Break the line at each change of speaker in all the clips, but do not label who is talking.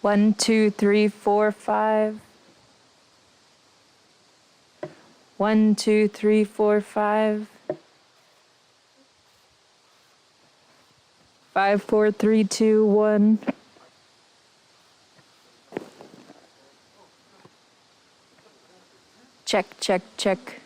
1, 2, 3, 4, 5. 1, 2, 3, 4, 5. 5, 4, 3, 2, 1. Check, check, check.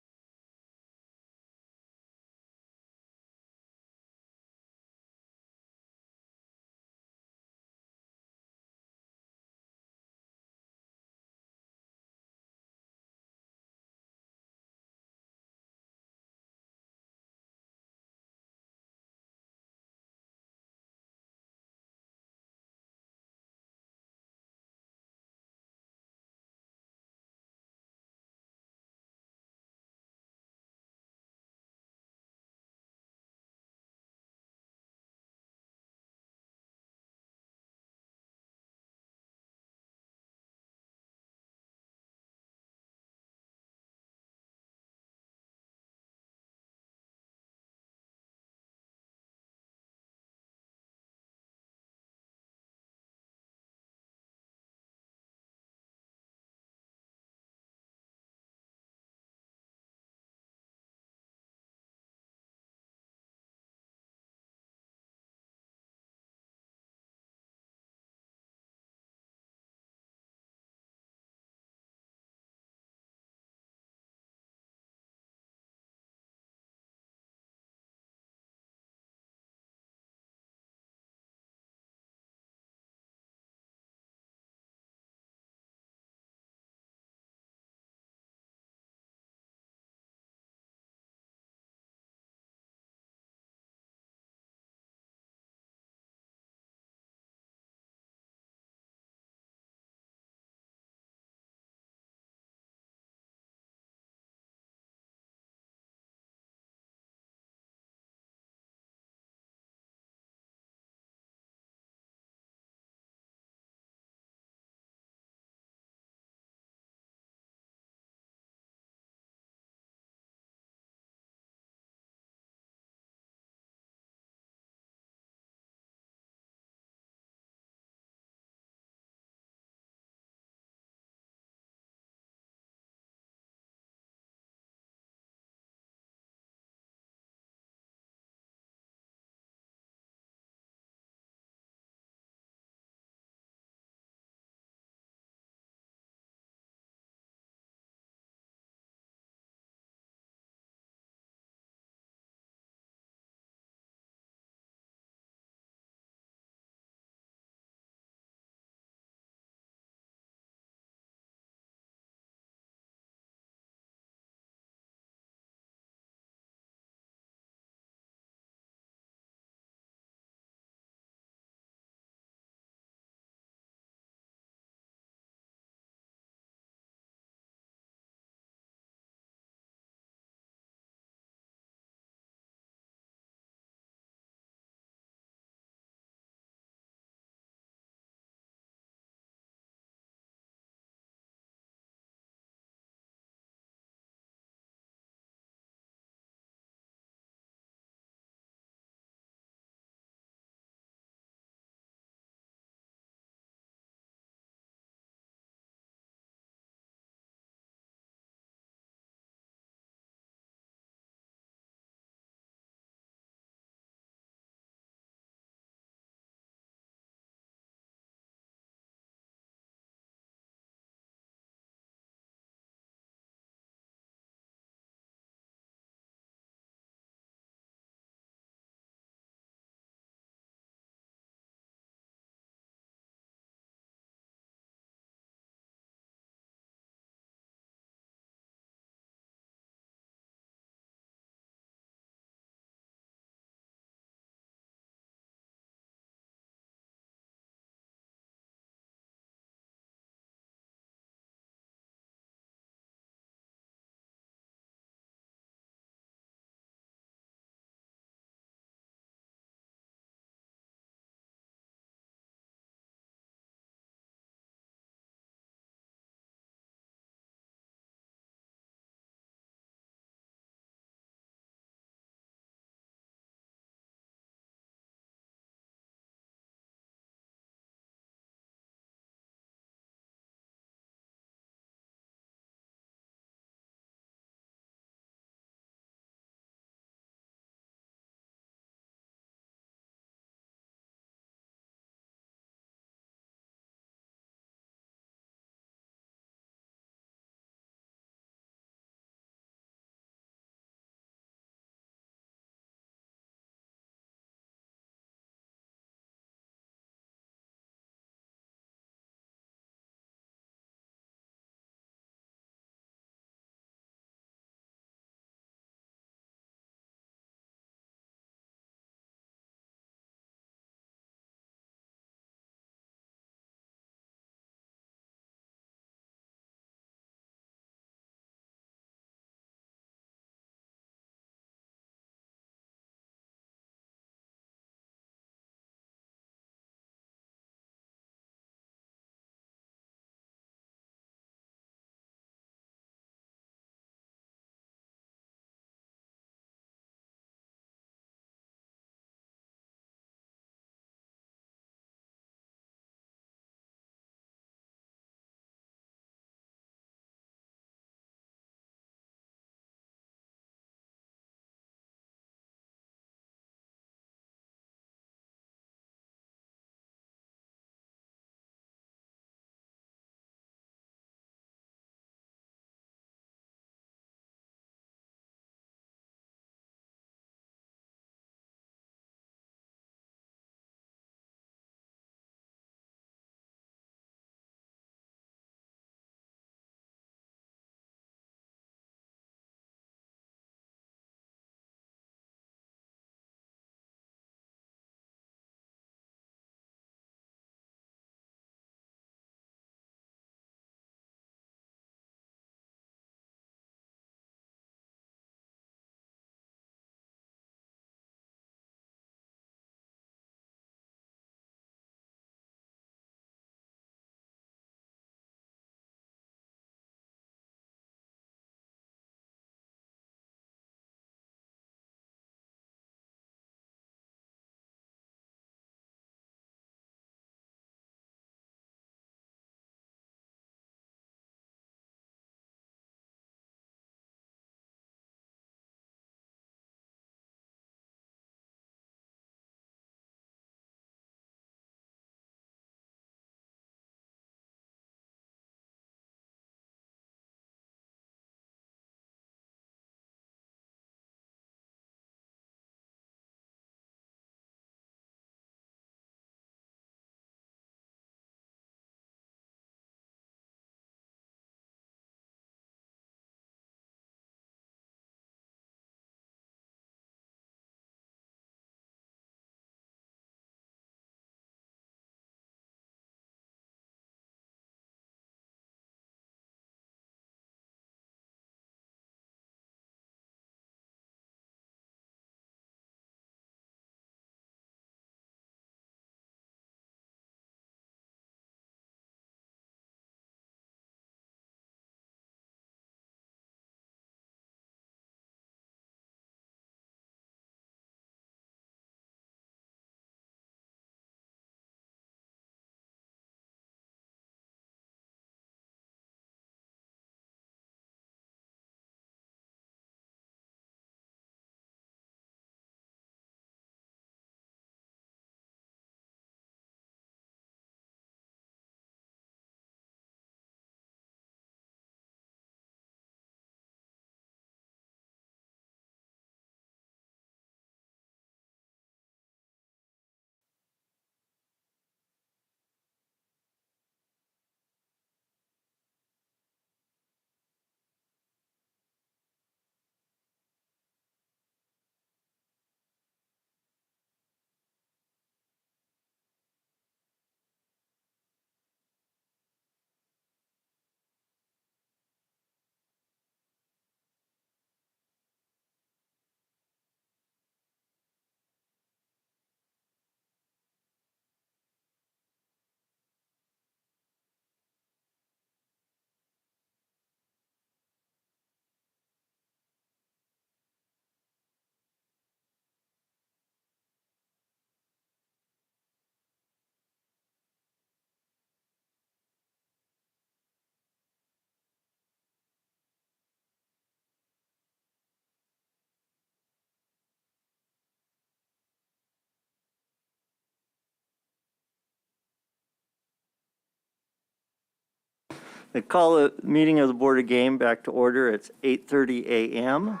I call the meeting of the Board of Game back to order. It's 8:30 a.m.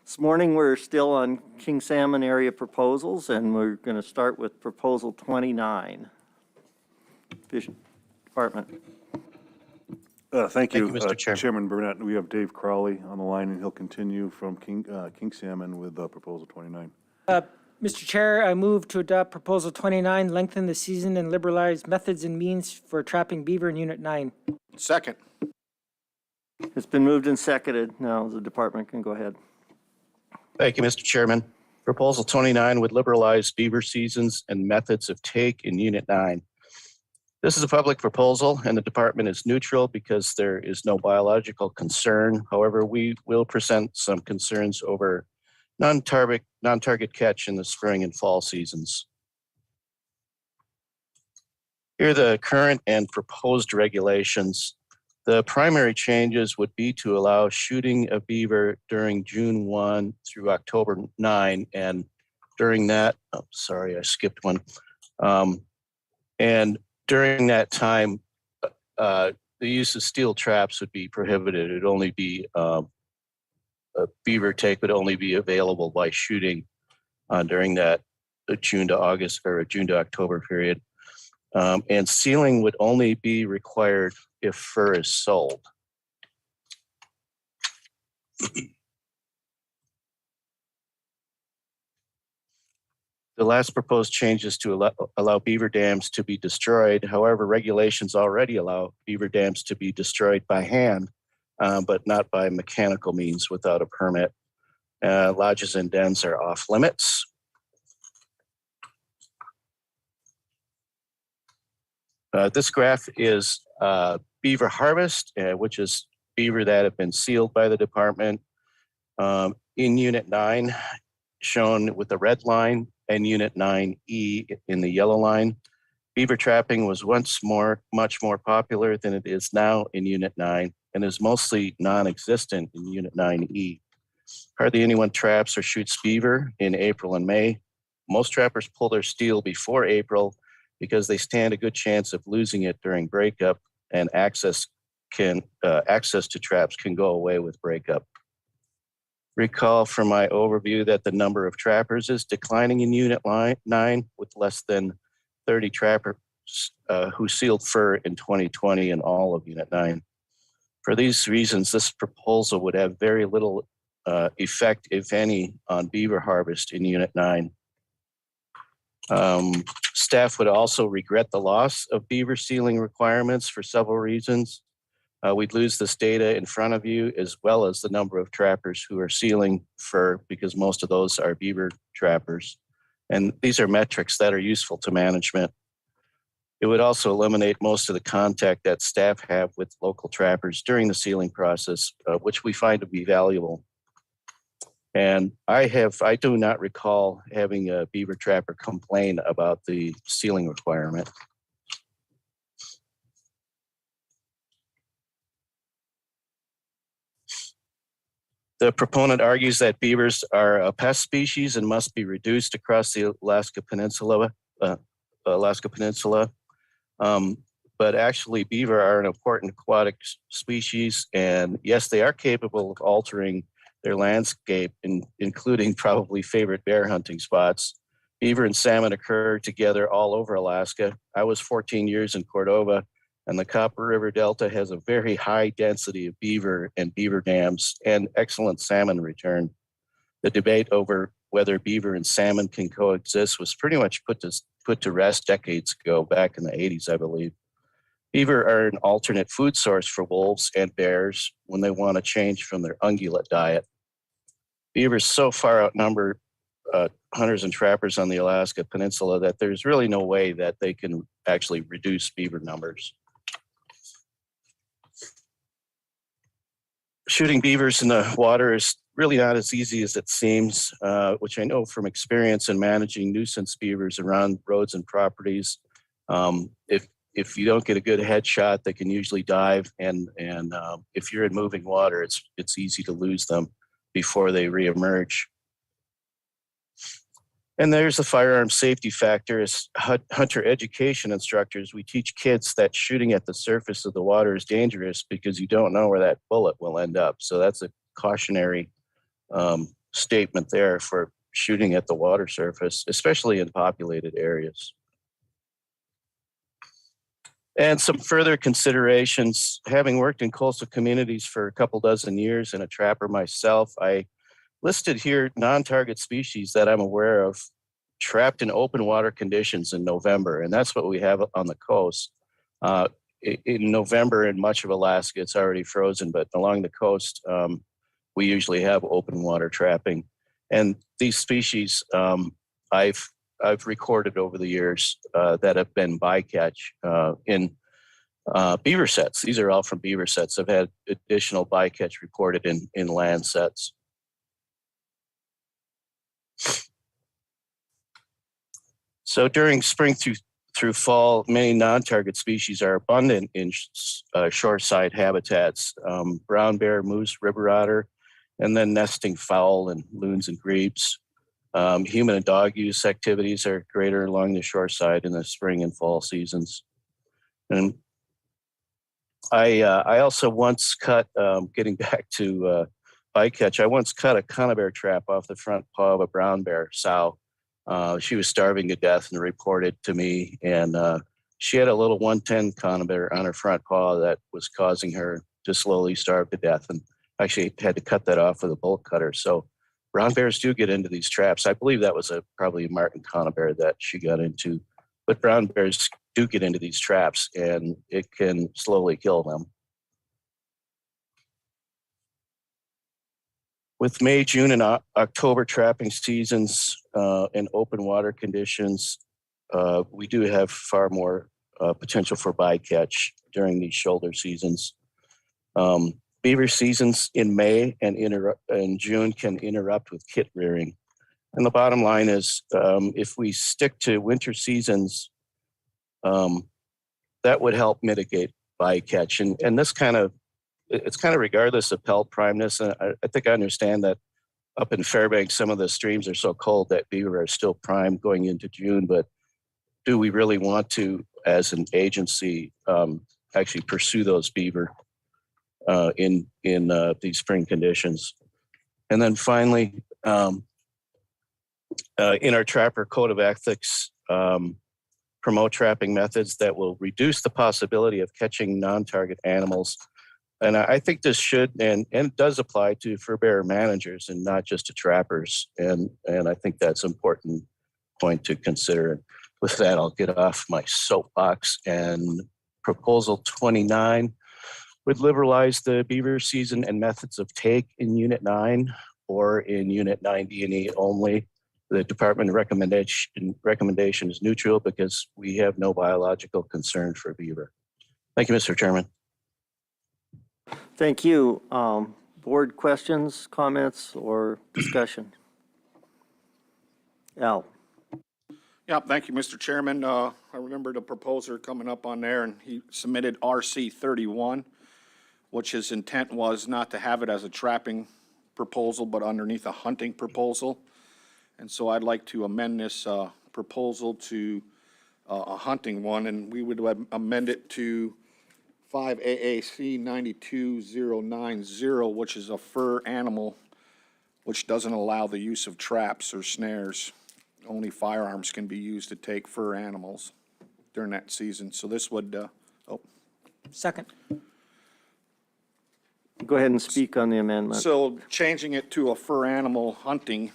This morning, we're still on King Salmon area proposals, and we're going to start with Proposal 29. Fish Department.
Thank you,
Mr. Chairman.
Chairman Burnett. We have Dave Crowley on the line, and he'll continue from King Salmon with Proposal 29.
Mr. Chair, I move to adopt Proposal 29, lengthen the season and liberalize methods and means for trapping beaver in Unit 9.
Second.
It's been moved and seconded. Now the department can go ahead.
Thank you, Mr. Chairman. Proposal 29 would liberalize beaver seasons and methods of take in Unit 9. This is a public proposal, and the department is neutral because there is no biological concern. However, we will present some concerns over non-target catch in the spring and fall seasons. Here are the current and proposed regulations. The primary changes would be to allow shooting of beaver during June 1 through October 9. And during that, oh, sorry, I skipped one. And during that time, the use of steel traps would be prohibited. It would only be, a beaver take would only be available by shooting during that June to August or June to October period. And sealing would only be required if fur is sold. The last proposed change is to allow beaver dams to be destroyed. However, regulations already allow beaver dams to be destroyed by hand, but not by mechanical means without a permit. Lodges and dens are off limits. This graph is beaver harvest, which is beaver that have been sealed by the department. In Unit 9, shown with the red line, and Unit 9E in the yellow line. Beaver trapping was once much more popular than it is now in Unit 9 and is mostly non-existent in Unit 9E. Hardly anyone traps or shoots beaver in April and May. Most trappers pull their steel before April because they stand a good chance of losing it during breakup, and access to traps can go away with breakup. Recall from my overview that the number of trappers is declining in Unit 9 with less than 30 trappers who sealed fur in 2020 in all of Unit 9. For these reasons, this proposal would have very little effect, if any, on beaver harvest in Unit 9. Staff would also regret the loss of beaver sealing requirements for several reasons. We'd lose this data in front of you, as well as the number of trappers who are sealing fur, because most of those are beaver trappers. And these are metrics that are useful to management. It would also eliminate most of the contact that staff have with local trappers during the sealing process, which we find to be valuable. And I do not recall having a beaver trapper complain about the sealing requirement. The proponent argues that beavers are a pest species and must be reduced across the Alaska Peninsula. But actually, beaver are an important aquatic species, and yes, they are capable of altering their landscape, including probably favorite bear hunting spots. Beaver and salmon occur together all over Alaska. I was 14 years in Cordova, and the Copper River Delta has a very high density of beaver and beaver dams and excellent salmon return. The debate over whether beaver and salmon can coexist was pretty much put to rest decades ago, back in the 80s, I believe. Beaver are an alternate food source for wolves and bears when they want to change from their ungulate diet. Beavers so far outnumber hunters and trappers on the Alaska Peninsula that there's really no way that they can actually reduce beaver numbers. Shooting beavers in the water is really not as easy as it seems, which I know from experience in managing nuisance beavers around roads and properties. If you don't get a good headshot, they can usually dive, and if you're in moving water, it's easy to lose them before they reemerge. And there's the firearm safety factor. As hunter education instructors, we teach kids that shooting at the surface of the water is dangerous because you don't know where that bullet will end up. So that's a cautionary statement there for shooting at the water surface, especially in populated areas. And some further considerations, having worked in coastal communities for a couple dozen years and a trapper myself, I listed here non-target species that I'm aware of trapped in open water conditions in November, and that's what we have on the coast. In November in much of Alaska, it's already frozen, but along the coast, we usually have open water trapping. And these species I've recorded over the years that have been bycatch in beaver sets. These are all from beaver sets. I've had additional bycatch reported in land sets. So during spring through fall, many non-target species are abundant in shoreside habitats. Brown bear, moose, river otter, and then nesting fowl and loons and grebes. Human and dog use activities are greater along the shoreside in the spring and fall seasons. And I also once cut, getting back to bycatch, I once cut a conibear trap off the front paw of a brown bear sow. She was starving to death and reported to me, and she had a little 110 conibear on her front paw that was causing her to slowly starve to death, and actually had to cut that off with a bolt cutter. So brown bears do get into these traps. I believe that was probably a Martin conibear that she got into, but brown bears do get into these traps, and it can slowly kill them. With May, June, and October trapping seasons and open water conditions, we do have far more potential for bycatch during these shoulder seasons. Beaver seasons in May and June can interrupt with kit rearing. And the bottom line is, if we stick to winter seasons, that would help mitigate bycatch. And this it's kind of regardless of pelt primeness. And I think I understand that up in Fairbanks, some of the streams are so cold that beaver are still primed going into June, but do we really want to, as an agency, actually pursue those beaver in these spring conditions? And then finally, in our Trapper Code of Ethics, promote trapping methods that will reduce the possibility of catching non-target animals. And I think this should and it does apply to fur bearer managers and not just to trappers. And I think that's an important point to consider. With that, I'll get off my soapbox. And Proposal 29 would liberalize the beaver season and methods of take in Unit 9 or in Unit 9D&E only. The department recommendation is neutral because we have no biological concern for beaver. Thank you, Mr. Chairman.
Thank you. Board questions, comments, or discussion? Al.
Yeah, thank you, Mr. Chairman. I remember the proposer coming up on there, and he submitted RC 31, which his intent was not to have it as a trapping proposal, but underneath a hunting proposal. And so I'd like to amend this proposal to a hunting one, and we would amend it to 5 AAC 92090, which is a fur animal, which doesn't allow the use of traps or snares. Only firearms can be used to take fur animals during that season. So this would,
Second.
Go ahead and speak on the amendment.
So changing it to a fur animal hunting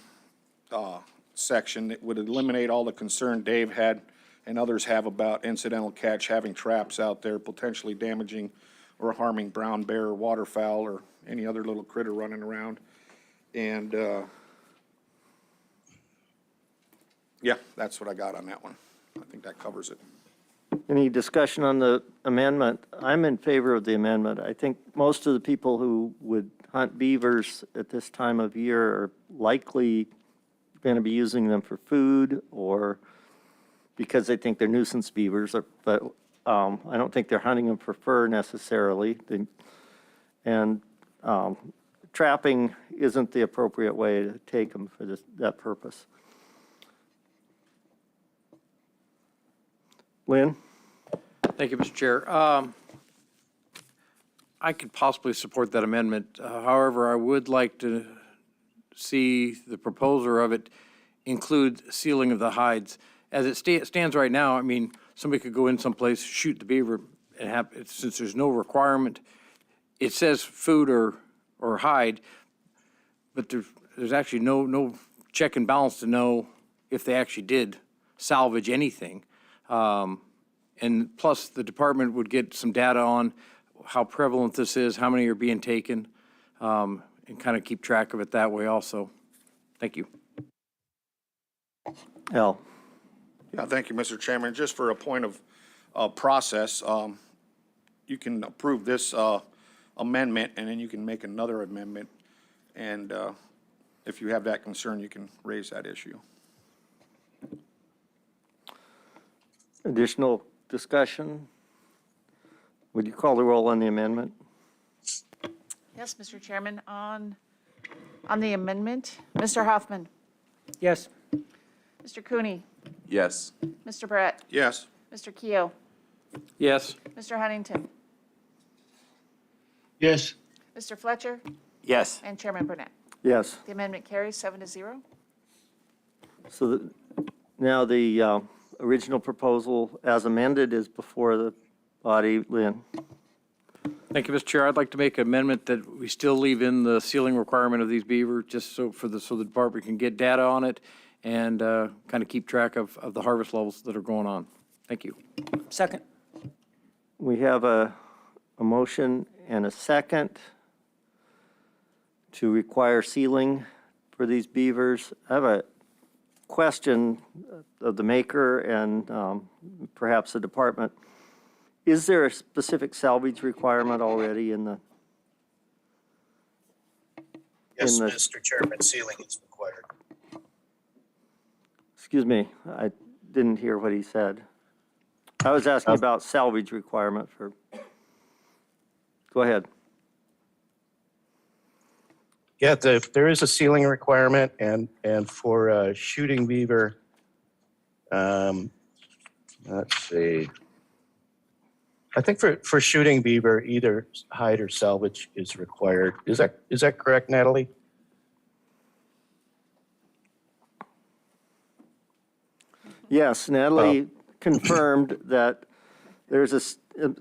section, it would eliminate all the concern Dave had and others have about incidental catch, having traps out there potentially damaging or harming brown bear or waterfowl or any other little critter running around. And yeah, that's what I got on that one. I think that covers it.
Any discussion on the amendment? I'm in favor of the amendment. I think most of the people who would hunt beavers at this time of year are likely going to be using them for food or because they think they're nuisance beavers, but I don't think they're hunting them for fur necessarily. And trapping isn't the appropriate way to take them for that purpose. Lynn?
Thank you, Mr. Chair. I could possibly support that amendment. However, I would like to see the proposer of it include sealing of the hides. As it stands right now, I mean, somebody could go in someplace, shoot the beaver, and have, since there's no requirement, it says food or hide, but there's actually no check and balance to know if they actually did salvage anything. And plus, the department would get some data on how prevalent this is, how many are being taken, and kind of keep track of it that way also. Thank you.
Al?
Yeah, thank you, Mr. Chairman. Just for a point of process, you can approve this amendment, and then you can make another amendment. And if you have that concern, you can raise that issue.
Additional discussion? Would you call the roll on the amendment?
Yes, Mr. Chairman, on the amendment, Mr. Hoffman,
Yes.
Mr. Cooney,
Yes.
Mr. Brett,
Yes.
Mr. Keo,
Yes.
Mr. Huntington,
Yes.
Mr. Fletcher,
Yes.
and Chairman Burnett.
Yes.
The amendment carries 7-0.
So now the original proposal as amended is before the body. Lynn?
Thank you, Mr. Chair. I'd like to make an amendment that we still leave in the sealing requirement of these beaver, just so the department can get data on it and kind of keep track of the harvest levels that are going on. Thank you.
Second.
We have a motion and a second to require sealing for these beavers. I have a question of the maker and perhaps the department. Is there a specific salvage requirement already in the?
Yes,
In the-
Mr. Chairman, sealing is required.
Excuse me, I didn't hear what he said. I was asking about salvage requirement for, go ahead.
Yeah, there is a sealing requirement, and for shooting beaver, let's see. I think for shooting beaver, either hide or salvage is required. Is that correct, Natalie?
Yes, Natalie confirmed that there's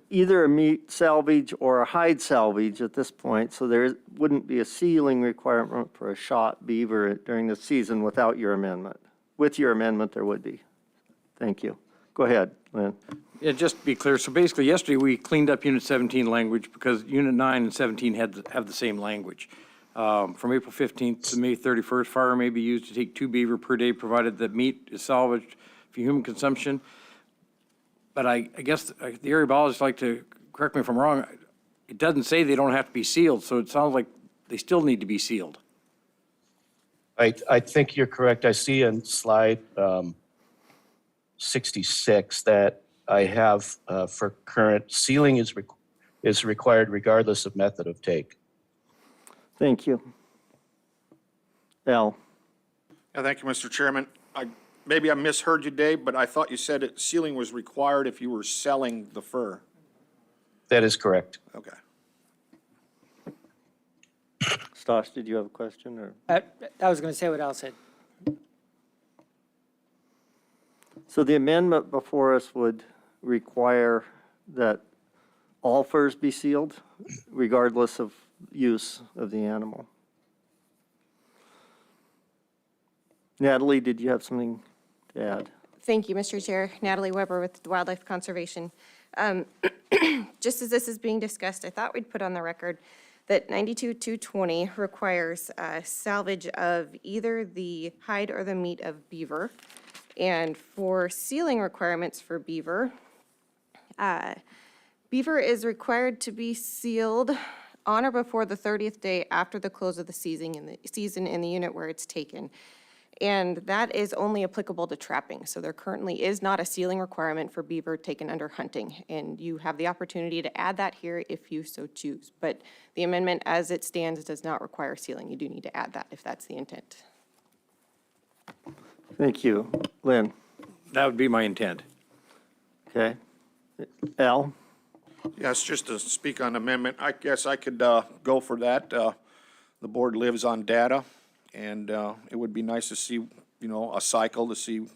either a meat salvage or a hide salvage at this point, so there wouldn't be a sealing requirement for a shot beaver during the season without your amendment. With your amendment, there would be. Thank you. Go ahead, Lynn.
Yeah, just to be clear, so basically yesterday we cleaned up Unit 17 language because Unit 9 and 17 have the same language. From April 15th to May 31st, fire may be used to take 2 beaver per day provided that meat is salvaged for human consumption. But I guess the area biologists like to correct me if I'm wrong. It doesn't say they don't have to be sealed, so it sounds like they still need to be sealed.
I think you're correct. I see in slide 66 that I have for current sealing is required regardless of method of take.
Thank you. Al?
Yeah, thank you, Mr. Chairman. Maybe I misheard you, Dave, but I thought you said sealing was required if you were selling the fur.
That is correct.
Okay.
Stosh, did you have a question or?
I was going to say what Al said.
So the amendment before us would require that all furs be sealed regardless of use of the animal. Natalie, did you have something to add?
Thank you, Mr. Chair. Natalie Weber with Wildlife Conservation. Just as this is being discussed, I thought we'd put on the record that 92-220 requires salvage of either the hide or the meat of beaver. And for sealing requirements for beaver, beaver is required to be sealed on or before the 30th day after the close of the season in the unit where it's taken. And that is only applicable to trapping. So there currently is not a sealing requirement for beaver taken under hunting. And you have the opportunity to add that here if you so choose. But the amendment as it stands does not require sealing. You do need to add that if that's the intent.
Thank you. Lynn?
That would be my intent.
Okay. Al?
Yes, just to speak on amendment, I guess I could go for that. The board lives on data, and it would be nice to see, a cycle to see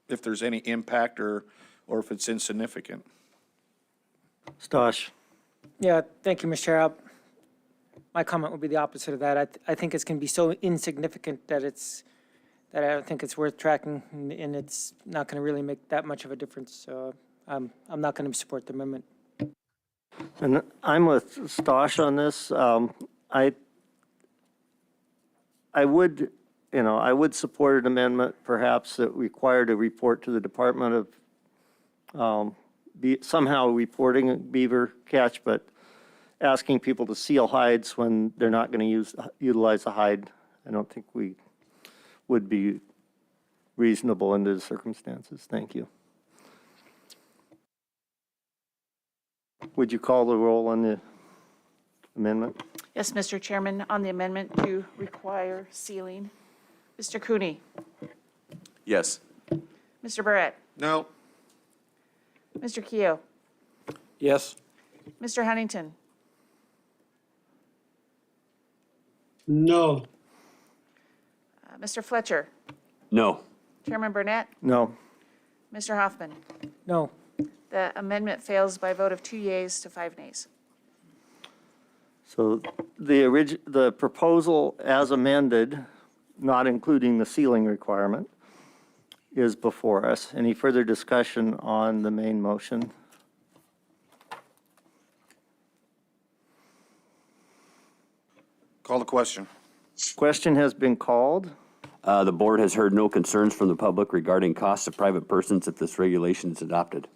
if there's any impact or if it's insignificant.
Stosh?
Yeah, thank you, Mr. Chair. My comment would be the opposite of that. I think it's going to be so insignificant that I don't think it's worth tracking, and it's not going to really make that much of a difference. So I'm not going to support the amendment.
And I'm with Stosh on this. I would, I would support an amendment perhaps that required a report to the Department of somehow reporting a beaver catch, but asking people to seal hides when they're not going to utilize a hide, I don't think we would be reasonable under the circumstances. Thank you. Would you call the roll on the amendment?
Yes, Mr. Chairman, on the amendment to require sealing. Mr. Cooney?
Yes.
Mr. Barrett?
No.
Mr. Keo?
Yes.
Mr. Huntington?
No.
Mr. Fletcher?
No.
Chairman Burnett?
No.
Mr. Hoffman?
No.
The amendment fails by a vote of 2 yeas to 5 nays.
So the proposal as amended, not including the sealing requirement, is before us. Any further discussion on the main motion?
Call the question.
Question has been called.
The board has heard no concerns from the public regarding costs of private persons if this regulation is adopted.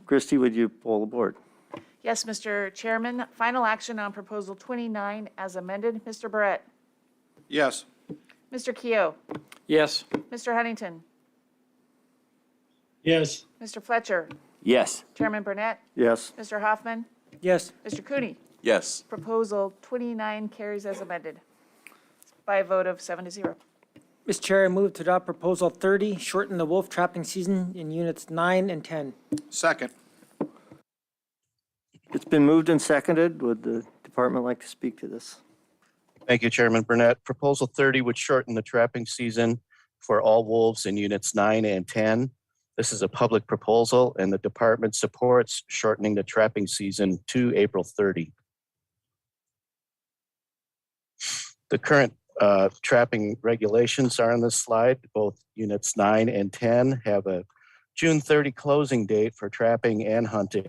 Christie, would you poll the board?
Yes, Mr. Chairman. Final action on Proposal 29 as amended. Mr. Barrett?
Yes.
Mr. Keo?
Yes.
Mr. Huntington?
Yes.
Mr. Fletcher?
Yes.
Chairman Burnett?
Yes.
Mr. Hoffman?
Yes.
Mr. Cooney?
Yes.
Proposal 29 carries as amended by a vote of 7 to 0.
Mr. Chair, I move to adopt Proposal 30, shorten the wolf trapping season in Units 9 and 10.
Second.
It's been moved and seconded. Would the department like to speak to this?
Thank you, Chairman Burnett. Proposal 30 would shorten the trapping season for all wolves in units 9 and 10. This is a public proposal, and the department supports shortening the trapping season to April 30. The current trapping regulations are on this slide. Both units 9 and 10 have a June 30 closing date for trapping and hunting.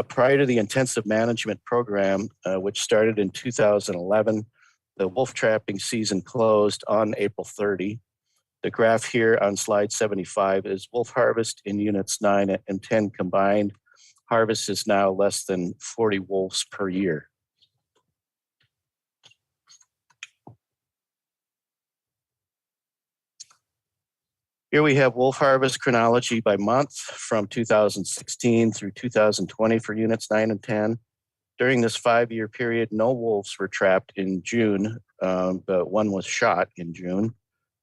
Prior to the intensive management program, which started in 2011, the wolf trapping season closed on April 30. The graph here on slide 75 is wolf harvest in units 9 and 10 combined. Harvest is now less than 40 wolves per year. Here we have wolf harvest chronology by month from 2016 through 2020 for units 9 and 10. During this 5-year period, no wolves were trapped in June, but one was shot in June.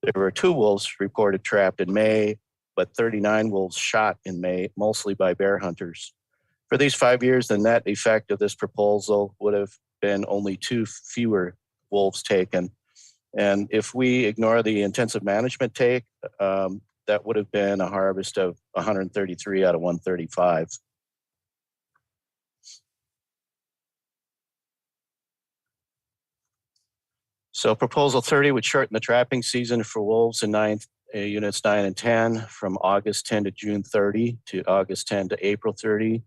There were 2 wolves reported trapped in May, but 39 wolves shot in May, mostly by bear hunters. For these 5 years, the net effect of this proposal would have been only 2 fewer wolves taken. And if we ignore the intensive management take, that would have been a harvest of 133 out of 135. So proposal 30 would shorten the trapping season for wolves in units 9 and 10 from August 10 to June 30 to August 10 to April 30.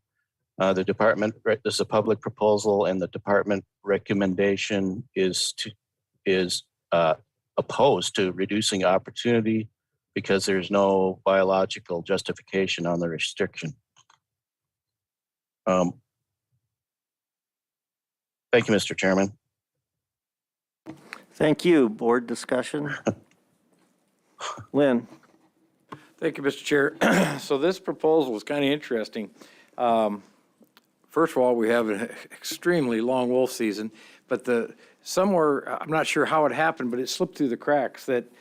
The department, this is a public proposal, and the department recommendation is opposed to reducing opportunity because there's no biological justification on the restriction. Thank you, Mr. Chairman.
Thank you. Board discussion? Lynn?
Thank you, Mr. Chair. So this proposal is kind of interesting. First of all, we have an extremely long wolf season, but somewhere, I'm not sure how it happened, but it slipped through the cracks that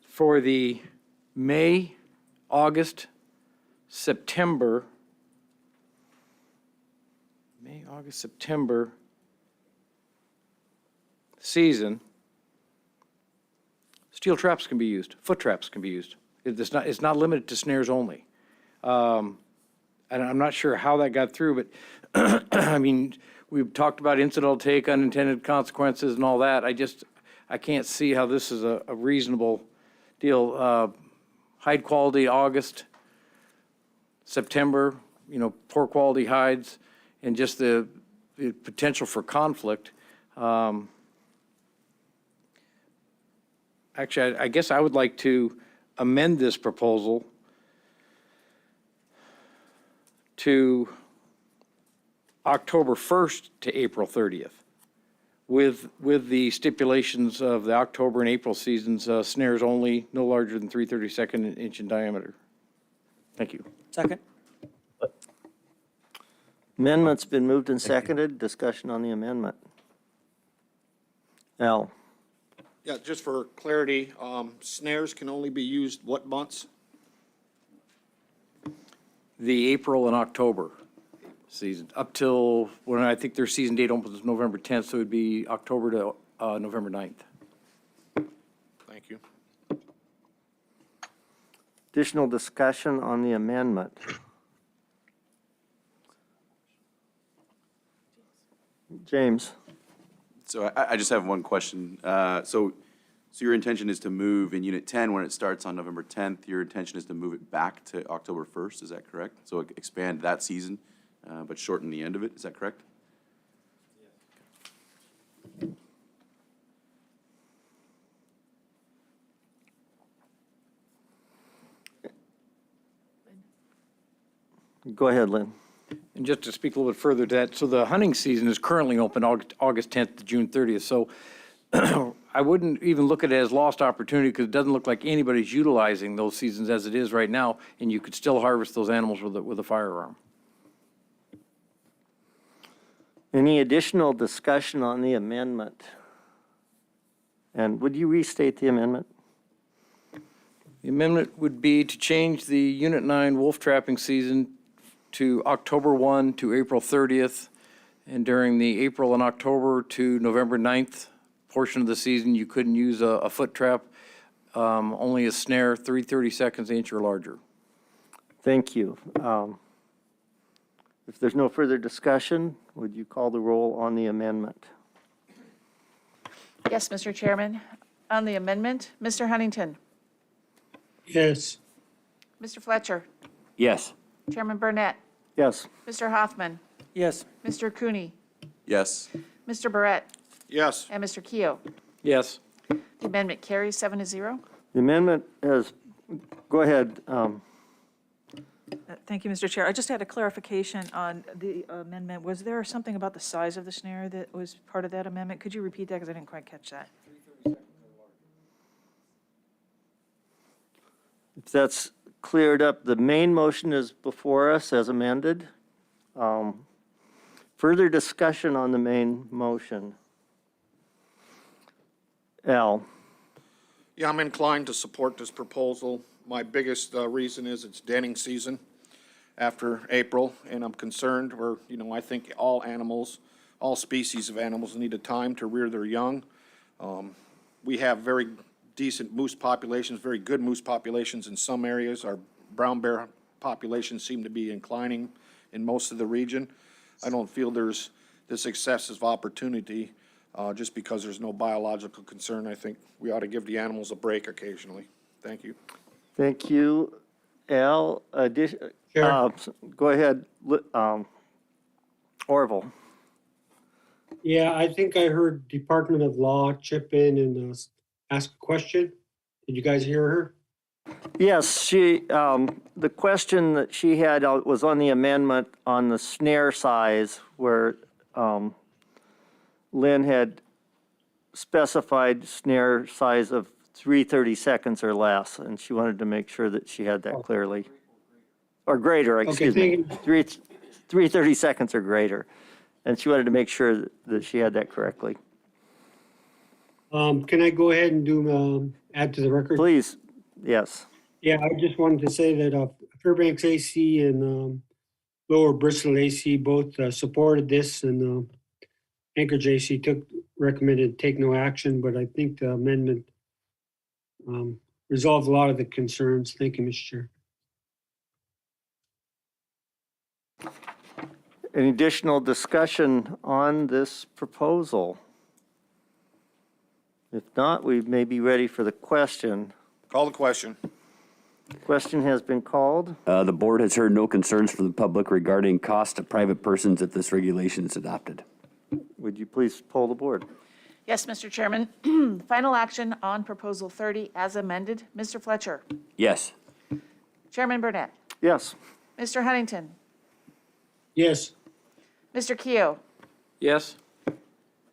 for the May, August, September, May, August, September season, steel traps can be used, foot traps can be used. It's not limited to snares only. And I'm not sure how that got through, but I mean, we've talked about incidental take, unintended consequences and all that. I can't see how this is a reasonable deal. Hide quality, August, September, poor quality hides, and just the potential for conflict. Actually, I guess I would like to amend this proposal to October 1st to April 30th, with the stipulations of the October and April seasons, snares only, no larger than 3/32 inch in diameter. Thank you.
Second?
Amendment's been moved and seconded. Discussion on the amendment. Al?
Yeah, just for clarity, snares can only be used what months?
The April and October season, up till when I think their season date opens November 10th, so it would be October to November 9th.
Thank you.
Additional discussion on the amendment. James?
So I just have one question. So your intention is to move in Unit 10 when it starts on November 10th, your intention is to move it back to October 1st, is that correct? So expand that season, but shorten the end of it, is that correct?
Go ahead, Lynn.
And just to speak a little bit further to that, so the hunting season is currently open August 10th to June 30th. So I wouldn't even look at it as lost opportunity because it doesn't look like anybody's utilizing those seasons as it is right now, and you could still harvest those animals with a firearm.
Any additional discussion on the amendment? And would you restate the amendment?
The amendment would be to change the Unit 9 wolf trapping season to October 1 to April 30th, and during the April and October to November 9th portion of the season, you couldn't use a foot trap, only a snare 3/32 inch or larger.
Thank you. If there's no further discussion, would you call the roll on the amendment?
Yes, Mr. Chairman. On the amendment, Mr. Huntington,
Yes.
Mr. Fletcher,
Yes.
Chairman Burnett,
Yes.
Mr. Hoffman,
Yes.
Mr. Cooney,
Yes.
Mr. Barrett,
Yes.
and Mr. Keough.
Yes.
The amendment carries 7-0.
The amendment has, go ahead.
Thank you, Mr. Chair. I just had a clarification on the amendment. Was there something about the size of the snare that was part of that amendment? Could you repeat that, because I didn't quite catch that?
If that's cleared up, the main motion is before us as amended. Further discussion on the main motion. Al?
Yeah, I'm inclined to support this proposal. My biggest reason is it's denning season after April, and I'm concerned, or, I think all animals, all species of animals need a time to rear their young. We have very decent moose populations, very good moose populations in some areas. Our brown bear populations seem to be inclining in most of the region. I don't feel there's this excessive opportunity just because there's no biological concern. I think we ought to give the animals a break occasionally. Thank you.
Thank you, Al. Go ahead, Orville.
Yeah, I think I heard Department of Law chip in and ask a question. Did you guys hear her?
Yes, the question that she had was on the amendment on the snare size where Lynn had specified snare size of 3/32 or less, and she wanted to make sure that she had that clearly. Or greater, excuse me. 3/32 or greater. And she wanted to make sure that she had that correctly.
Can I go ahead and add to the record?
Please, yes.
Yeah, I just wanted to say that a Fairbanks AC and Lower Bristol AC both supported this, and Anchorage AC recommended take no action, but I think the amendment resolved a lot of the concerns. Thank you, Mr. Chair.
Any additional discussion on this proposal? If not, we may be ready for the question.
Call the question.
Question has been called.
The board has heard no concerns from the public regarding cost to private persons if this regulation is adopted.
Would you please poll the board?
Yes, Mr. Chairman. Final action on Proposal 30 as amended. Mr. Fletcher.
Yes.
Chairman Burnett.
Yes.
Mr. Huntington.
Yes.
Mr. Keough.
Yes?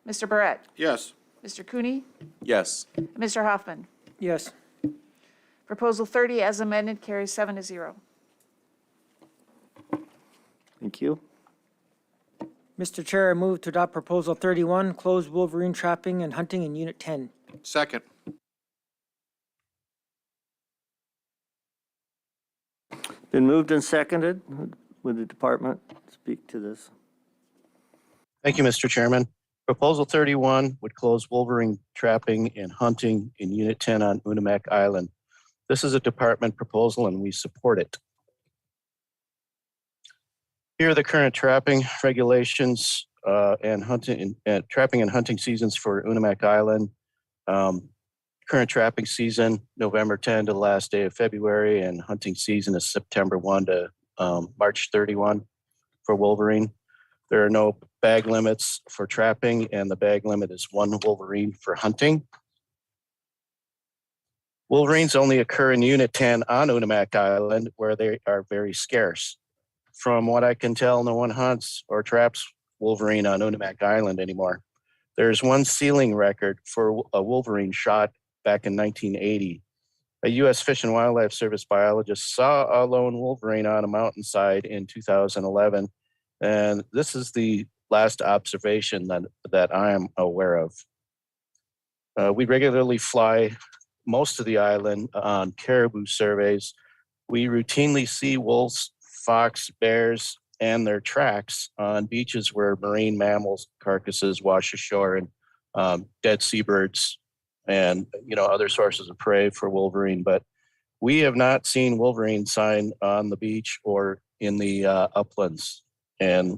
Mr. Barrett.
Yes.
Mr. Cooney.
Yes.
Mr. Hoffman.
Yes.
Proposal 30 as amended carries 7-0.
Thank you.
Mr. Chair, I move to adopt Proposal 31, close wolverine trapping and hunting in Unit 10.
Second.
Been moved and seconded. Would the department speak to this?
Thank you, Mr. Chairman. Proposal 31 would close wolverine trapping and hunting in Unit 10 on Unimak Island. This is a department proposal and we support it. Here are the current trapping regulations and trapping and hunting seasons for Unimak Island. Current trapping season, November 10 to the last day of February, and hunting season is September 1 to March 31 for wolverine. There are no bag limits for trapping, and the bag limit is 1 wolverine for hunting. Wolverines only occur in Unit 10 on Unimak Island, where they are very scarce. From what I can tell, no one hunts or traps wolverine on Unimak Island anymore. There's one sealing record for a wolverine shot back in 1980. A U.S. Fish and Wildlife Service biologist saw a lone wolverine on a mountainside in 2011, and this is the last observation that I am aware of. We regularly fly most of the island on caribou surveys. We routinely see wolves, fox, bears, and their tracks on beaches where marine mammals carcasses wash ashore, and dead seabirds and other sources of prey for wolverine. But we have not seen wolverine sign on the beach or in the uplands. And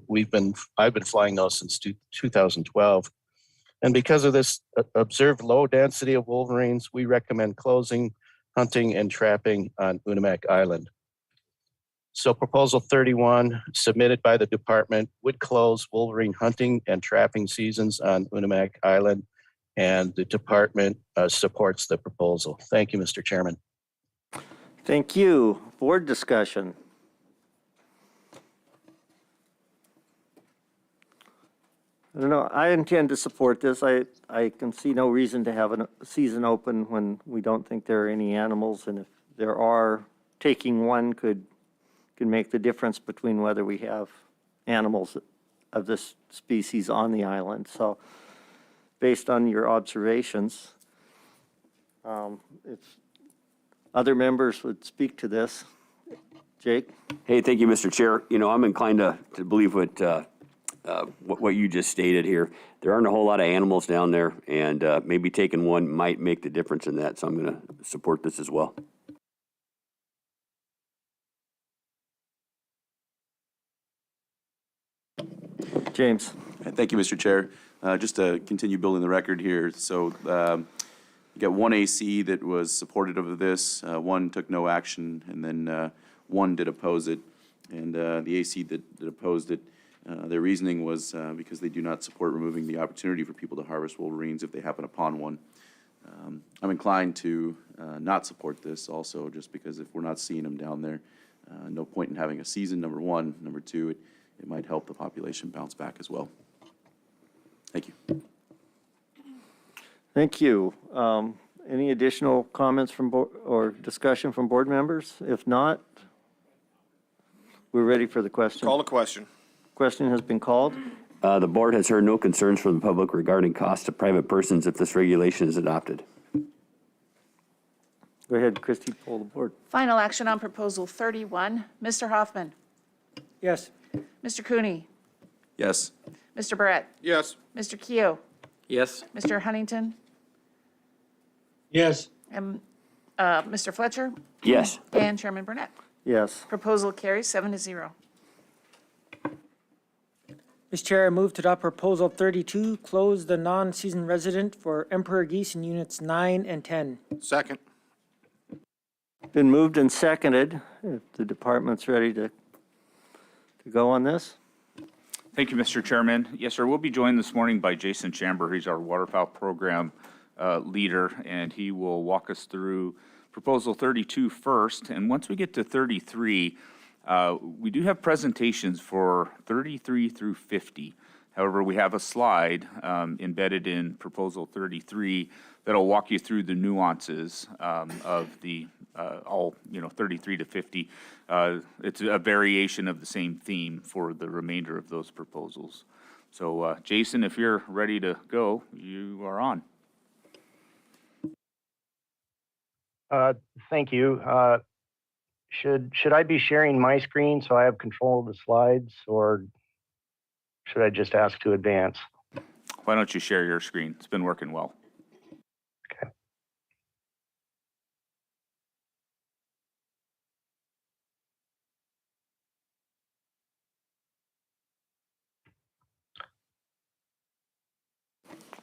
I've been flying those since 2012. And because of this observed low density of wolverines, we recommend closing hunting and trapping on Unimak Island. So Proposal 31, submitted by the department, would close wolverine hunting and trapping seasons on Unimak Island, and the department supports the proposal. Thank you, Mr. Chairman.
Thank you. Board discussion. I don't know. I intend to support this. I can see no reason to have a season open when we don't think there are any animals, and if there are, taking one could make the difference between whether we have animals of this species on the island. So based on your observations, if other members would speak to this. Jake?
Hey, thank you, Mr. Chair. I'm inclined to believe what you just stated here. There aren't a whole lot of animals down there, and maybe taking one might make the difference in that, so I'm going to support this as well.
James?
Thank you, Mr. Chair. Just to continue building the record here, so you got one AC that was supportive of this, one took no action, and then one did oppose it. And the AC that opposed it, their reasoning was because they do not support removing the opportunity for people to harvest wolverines if they happen upon one. I'm inclined to not support this also, just because if we're not seeing them down there, no point in having a season, number one. Number two, it might help the population bounce back as well. Thank you.
Thank you. Any additional comments from or discussion from board members? If not, we're ready for the question.
Call the question.
Question has been called.
The board has heard no concerns from the public regarding cost to private persons if this regulation is adopted.
Go ahead, Christie, pull the board.
Final action on Proposal 31. Mr. Hoffman.
Yes.
Mr. Cooney.
Yes.
Mr. Barrett.
Yes.
Mr. Keo.
Yes.
Mr. Huntington.
Yes.
And Mr. Fletcher.
Yes.
And Chairman Burnett.
Yes.
Proposal carries 7-0.
Mr. Chair, I move to adopt Proposal 32, close the non-season resident for Emperor Geese in Units 9 and 10.
Second.
Been moved and seconded. If the department's ready to go on this.
Thank you, Mr. Chairman. Yes, sir, we'll be joined this morning by Jason Chamber. He's our waterfowl program leader, and he will walk us through Proposal 32 first. And once we get to 33, we do have presentations for 33 through 50. However, we have a slide embedded in Proposal 33 that'll walk you through the nuances of the all 33 to 50. It's a variation of the same theme for the remainder of those proposals. So, Jason, if you're ready to go, you are on.
Thank you. Should I be sharing my screen so I have control of the slides, or should I just ask to advance?
Why don't you share your screen? It's been working well.
Okay.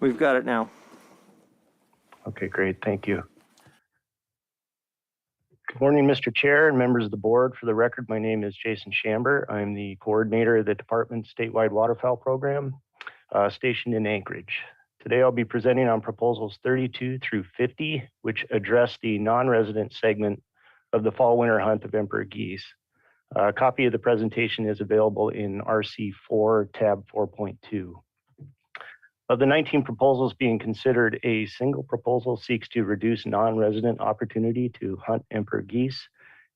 We've got it now.
Okay, great. Thank you. Good morning, Mr. Chair and members of the board. For the record, my name is Jason Chamber. I'm the coordinator of the department's statewide waterfowl program stationed in Anchorage. Today, I'll be presenting on proposals 32 through 50, which address the non-resident segment of the fall-winter hunt of emperor geese. A copy of the presentation is available in RC4, tab 4.2. Of the 19 proposals being considered, a single proposal seeks to reduce non-resident opportunity to hunt emperor geese,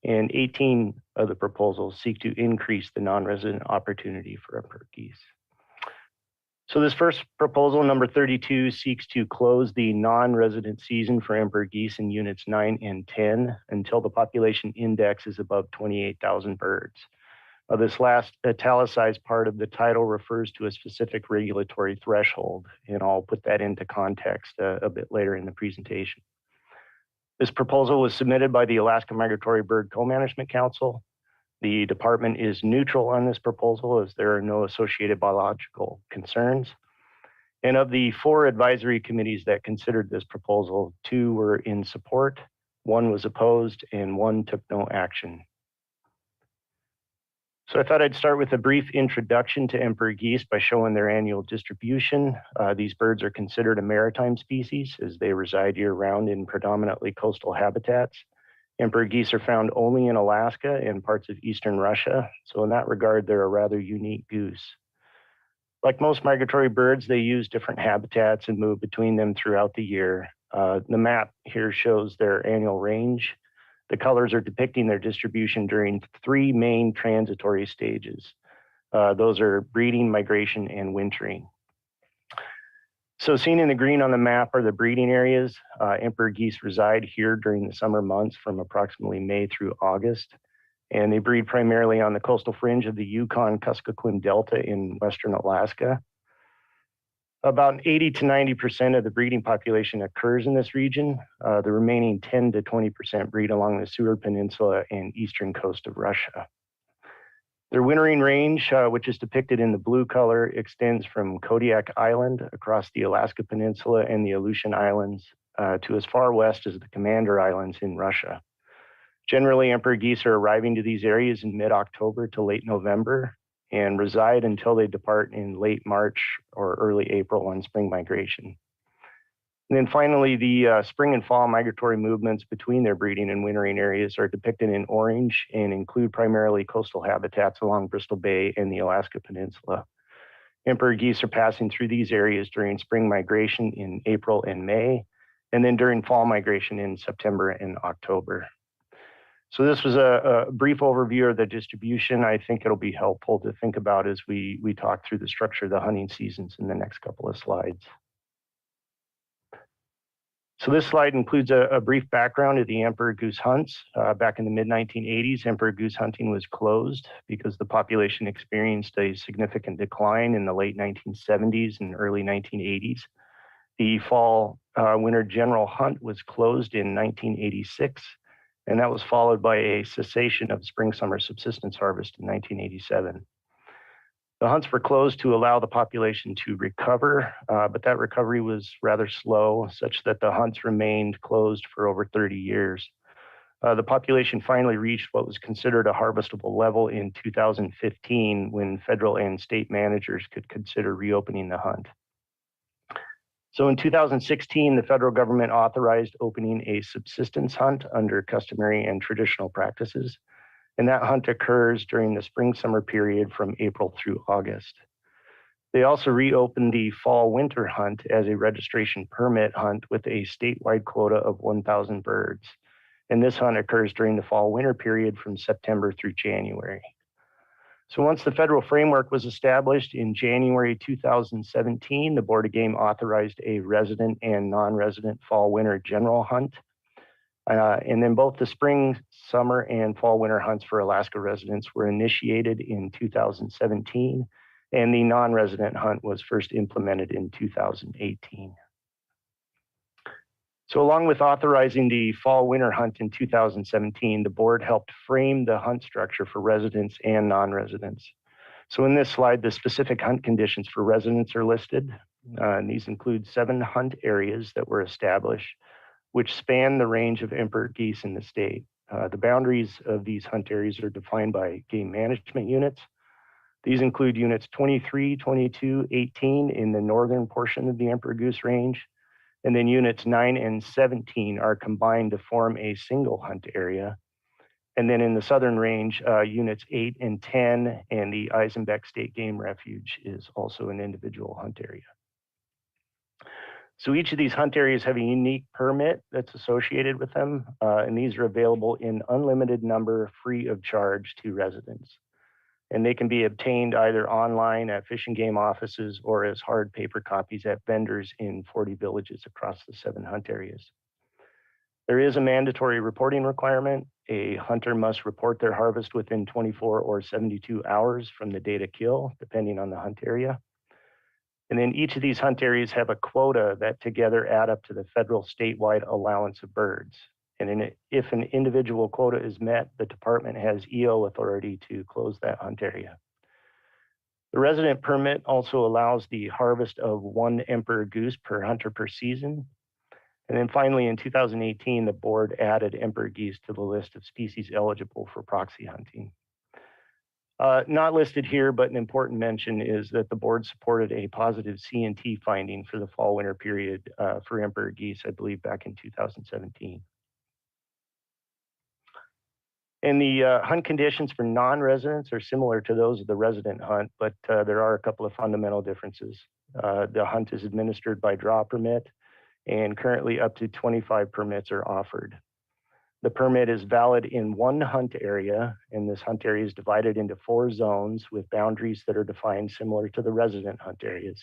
and 18 of the proposals seek to increase the non-resident opportunity for emperor geese. So this first proposal, number 32, seeks to close the non-resident season for emperor geese in units 9 and 10 until the population index is above 28,000 birds. This last italicized part of the title refers to a specific regulatory threshold, and I'll put that into context a bit later in the presentation. This proposal was submitted by the Alaska Migratory Bird Co-Management Council. The department is neutral on this proposal as there are no associated biological concerns. And of the 4 advisory committees that considered this proposal, 2 were in support, 1 was opposed, and 1 took no action. So I thought I'd start with a brief introduction to emperor geese by showing their annual distribution. These birds are considered a maritime species as they reside year-round in predominantly coastal habitats. Emperor geese are found only in Alaska and parts of eastern Russia. So in that regard, they're a rather unique goose. Like most migratory birds, they use different habitats and move between them throughout the year. The map here shows their annual range. The colors are depicting their distribution during 3 main transitory stages. Those are breeding, migration, and wintering. So seen in the green on the map are the breeding areas. Emperor geese reside here during the summer months from approximately May through August. And they breed primarily on the coastal fringe of the Yukon-Kuskokwim Delta in Western Alaska. About 80 to 90% of the breeding population occurs in this region. The remaining 10 to 20% breed along the Seward Peninsula and eastern coast of Russia. Their wintering range, which is depicted in the blue color, extends from Kodiak Island across the Alaska Peninsula and the Aleutian Islands to as far west as the Commander Islands in Russia. Generally, emperor geese are arriving to these areas in mid-October to late November and reside until they depart in late March or early April on spring migration. And then finally, the spring and fall migratory movements between their breeding and wintering areas are depicted in orange and include primarily coastal habitats along Bristol Bay and the Alaska Peninsula. Emperor geese are passing through these areas during spring migration in April and May, and then during fall migration in September and October. So this was a brief overview of the distribution. I think it'll be helpful to think about as we talk through the structure of the hunting seasons in the next couple of slides. So this slide includes a brief background of the emperor goose hunts. Back in the mid-1980s, emperor goose hunting was closed because the population experienced a significant decline in the late 1970s and early 1980s. The fall winter general hunt was closed in 1986, and that was followed by a cessation of spring summer subsistence harvest in 1987. The hunts were closed to allow the population to recover, but that recovery was rather slow, such that the hunts remained closed for over 30 years. The population finally reached what was considered a harvestable level in 2015, when federal and state managers could consider reopening the hunt. So in 2016, the federal government authorized opening a subsistence hunt under customary and traditional practices. And that hunt occurs during the spring-summer period from April through August. They also reopened the fall-winter hunt as a registration permit hunt with a statewide quota of 1,000 birds. And this hunt occurs during the fall-winter period from September through January. So once the federal framework was established in January 2017, the Board of Game authorized a resident and non-resident fall-winter general hunt. And then both the spring, summer, and fall winter hunts for Alaska residents were initiated in 2017, and the non-resident hunt was first implemented in 2018. So along with authorizing the fall winter hunt in 2017, the board helped frame the hunt structure for residents and non-residents. So in this slide, the specific hunt conditions for residents are listed, and these include 7 hunt areas that were established, which span the range of emperor geese in the state. The boundaries of these hunt areas are defined by game management units. These include units 23, 22, 18 in the northern portion of the emperor goose range, and then units 9 and 17 are combined to form a single hunt area. And then in the southern range, units 8 and 10 and the Eisenbeck State Game Refuge is also an individual hunt area. So each of these hunt areas have a unique permit that's associated with them, and these are available in unlimited number, free of charge to residents. And they can be obtained either online at Fish and Game offices or as hard paper copies at vendors in 40 villages across the 7 hunt areas. There is a mandatory reporting requirement. A hunter must report their harvest within 24 or 72 hours from the date of kill, depending on the hunt area. And then each of these hunt areas have a quota that together add up to the federal statewide allowance of birds. And if an individual quota is met, the department has EO authority to close that hunt area. The resident permit also allows the harvest of 1 emperor goose per hunter per season. And then finally, in 2018, the board added emperor geese to the list of species eligible for proxy hunting. Not listed here, but an important mention is that the board supported a positive C&T finding for the fall winter period for emperor geese, I believe back in 2017. And the hunt conditions for non-residents are similar to those of the resident hunt, but there are a couple of fundamental differences. The hunt is administered by draw permit, and currently up to 25 permits are offered. The permit is valid in 1 hunt area, and this hunt area is divided into 4 zones with boundaries that are defined similar to the resident hunt areas.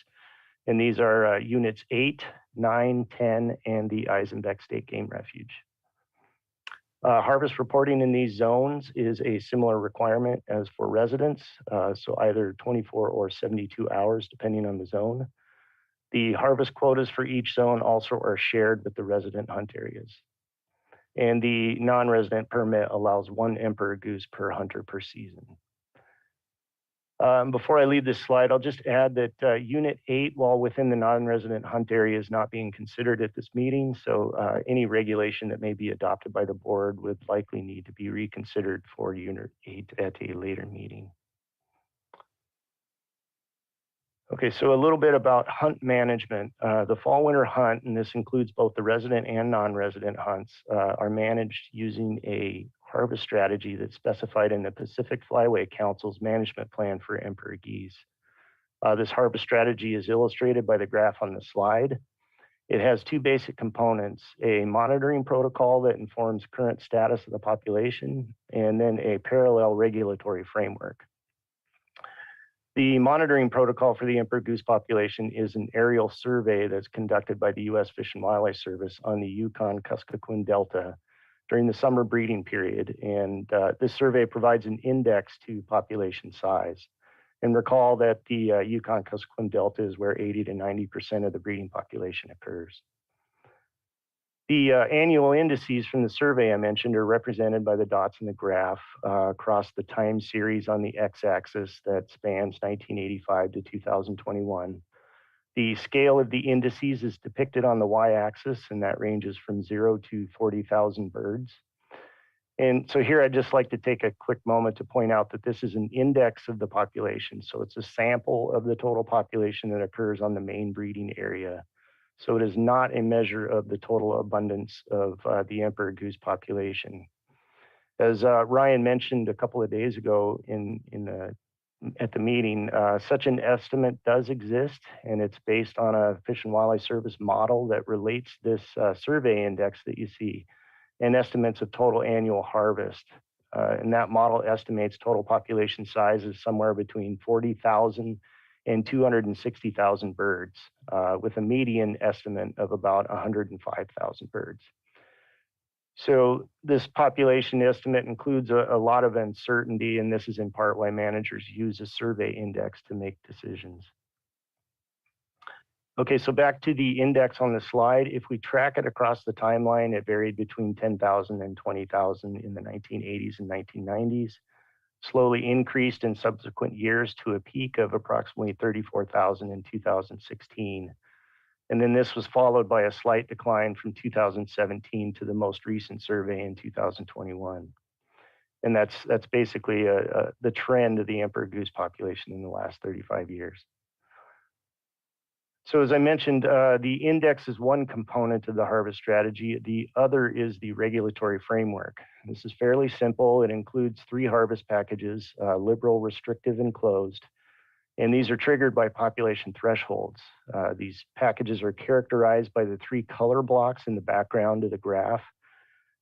And these are units 8, 9, 10, and the Eisenbeck State Game Refuge. Harvest reporting in these zones is a similar requirement as for residents, so either 24 or 72 hours, depending on the zone. The harvest quotas for each zone also are shared with the resident hunt areas. And the non-resident permit allows 1 emperor goose per hunter per season. Before I leave this slide, I'll just add that Unit 8, while within the non-resident hunt area, is not being considered at this meeting. So any regulation that may be adopted by the board would likely need to be reconsidered for Unit 8 at a later meeting. Okay, so a little bit about hunt management. The fall winter hunt, and this includes both the resident and non-resident hunts, are managed using a harvest strategy that's specified in the Pacific Flyway Council's management plan for emperor geese. This harvest strategy is illustrated by the graph on the slide. It has 2 basic components: a monitoring protocol that informs current status of the population, and then a parallel regulatory framework. The monitoring protocol for the emperor goose population is an aerial survey that's conducted by the U.S. Fish and Wildlife Service on the Yukon-Kuskokwim Delta during the summer breeding period. And this survey provides an index to population size. And recall that the Yukon-Kuskokwim Delta is where 80 to 90% of the breeding population occurs. The annual indices from the survey I mentioned are represented by the dots in the graph across the time series on the x-axis that spans 1985 to 2021. The scale of the indices is depicted on the y-axis, and that ranges from 0 to 40,000 birds. And so here I'd just like to take a quick moment to point out that this is an index of the population. So it's a sample of the total population that occurs on the main breeding area. So it is not a measure of the total abundance of the emperor goose population. As Ryan mentioned a couple of days ago at the meeting, such an estimate does exist, and it's based on a Fish and Wildlife Service model that relates this survey index that you see and estimates of total annual harvest. And that model estimates total population sizes somewhere between 40,000 and 260,000 birds, with a median estimate of about 105,000 birds. So this population estimate includes a lot of uncertainty, and this is in part why managers use a survey index to make decisions. Okay, so back to the index on the slide. If we track it across the timeline, it varied between 10,000 and 20,000 in the 1980s and 1990s. Slowly increased in subsequent years to a peak of approximately 34,000 in 2016. And then this was followed by a slight decline from 2017 to the most recent survey in 2021. And that's basically the trend of the emperor goose population in the last 35 years. So as I mentioned, the index is one component of the harvest strategy. The other is the regulatory framework. This is fairly simple. It includes 3 harvest packages, liberal, restrictive, and closed. And these are triggered by population thresholds. These packages are characterized by the 3 color blocks in the background of the graph.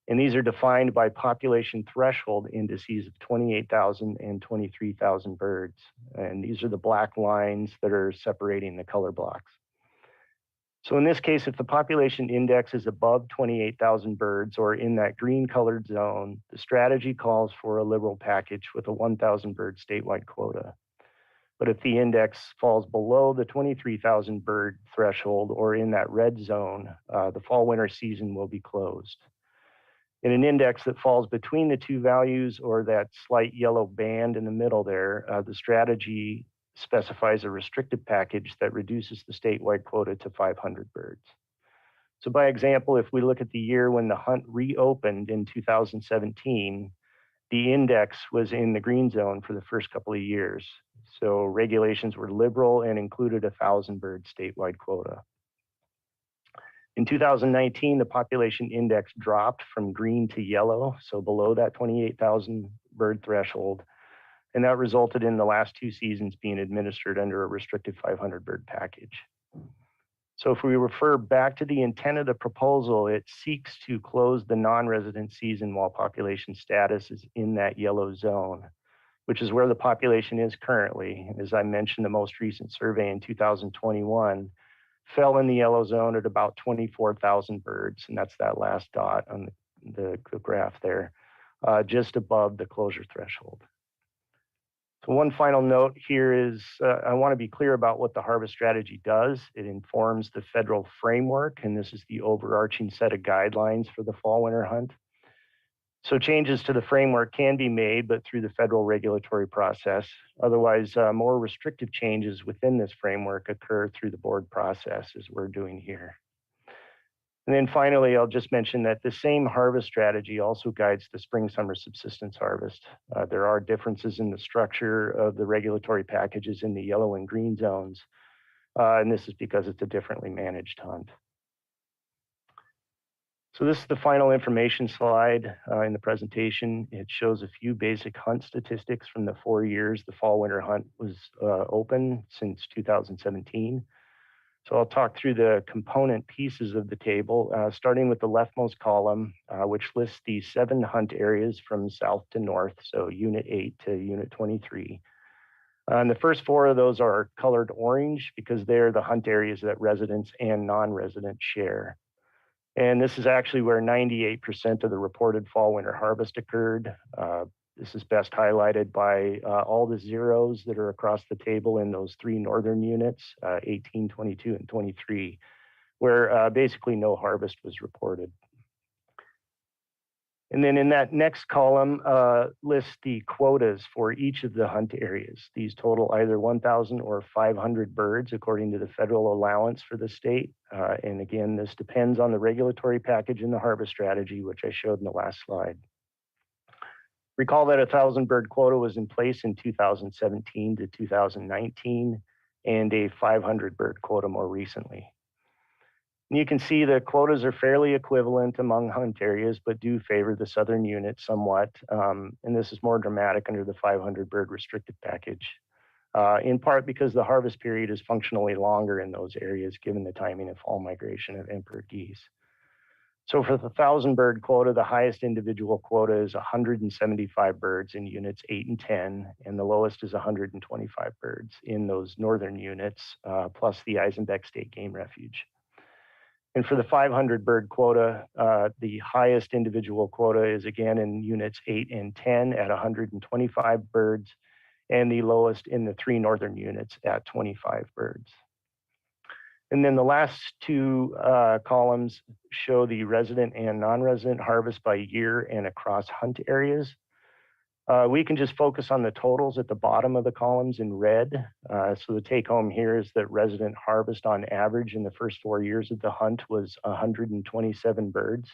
And these are defined by population threshold indices of 28,000 and 23,000 birds. And these are the black lines that are separating the color blocks. So in this case, if the population index is above 28,000 birds or in that green colored zone, the strategy calls for a liberal package with a 1,000 bird statewide quota. But if the index falls below the 23,000 bird threshold or in that red zone, the fall winter season will be closed. In an index that falls between the 2 values or that slight yellow band in the middle there, the strategy specifies a restricted package that reduces the statewide quota to 500 birds. So by example, if we look at the year when the hunt reopened in 2017, the index was in the green zone for the first couple of years. So regulations were liberal and included a 1,000 bird statewide quota. In 2019, the population index dropped from green to yellow, so below that 28,000 bird threshold. And that resulted in the last 2 seasons being administered under a restricted 500 bird package. So if we refer back to the intent of the proposal, it seeks to close the non-resident season while population status is in that yellow zone, which is where the population is currently. As I mentioned, the most recent survey in 2021 fell in the yellow zone at about 24,000 birds, and that's that last dot on the graph there, just above the closure threshold. So one final note here is I want to be clear about what the harvest strategy does. It informs the federal framework, and this is the overarching set of guidelines for the fall winter hunt. So changes to the framework can be made, but through the federal regulatory process. Otherwise, more restrictive changes within this framework occur through the board process, as we're doing here. And then finally, I'll just mention that the same harvest strategy also guides the spring-summer subsistence harvest. There are differences in the structure of the regulatory packages in the yellow and green zones, and this is because it's a differently managed hunt. So this is the final information slide in the presentation. It shows a few basic hunt statistics from the 4 years the fall-winter hunt was open since 2017. So I'll talk through the component pieces of the table, starting with the leftmost column, which lists the 7 hunt areas from south to north, so Unit 8 to Unit 23. And the first 4 of those are colored orange because they're the hunt areas that residents and non-residents share. And this is actually where 98% of the reported fall-winter harvest occurred. This is best highlighted by all the zeros that are across the table in those 3 northern units, 18, 22, and 23, where basically no harvest was reported. And then in that next column lists the quotas for each of the hunt areas. These total either 1,000 or 500 birds according to the federal allowance for the state. And again, this depends on the regulatory package and the harvest strategy, which I showed in the last slide. Recall that a 1,000 bird quota was in place in 2017 to 2019 and a 500 bird quota more recently. And you can see the quotas are fairly equivalent among hunt areas, but do favor the southern unit somewhat. And this is more dramatic under the 500 bird restricted package, in part because the harvest period is functionally longer in those areas given the timing of fall migration of emperor geese. So for the 1,000 bird quota, the highest individual quota is 175 birds in units 8 and 10, and the lowest is 125 birds in those northern units, plus the Eisenbeck State Game Refuge. And for the 500 bird quota, the highest individual quota is again in units 8 and 10 at 125 birds, and the lowest in the 3 northern units at 25 birds. And then the last 2 columns show the resident and non-resident harvest by year and across hunt areas. We can just focus on the totals at the bottom of the columns in red. So the take home here is that resident harvest on average in the first 4 years of the hunt was 127 birds.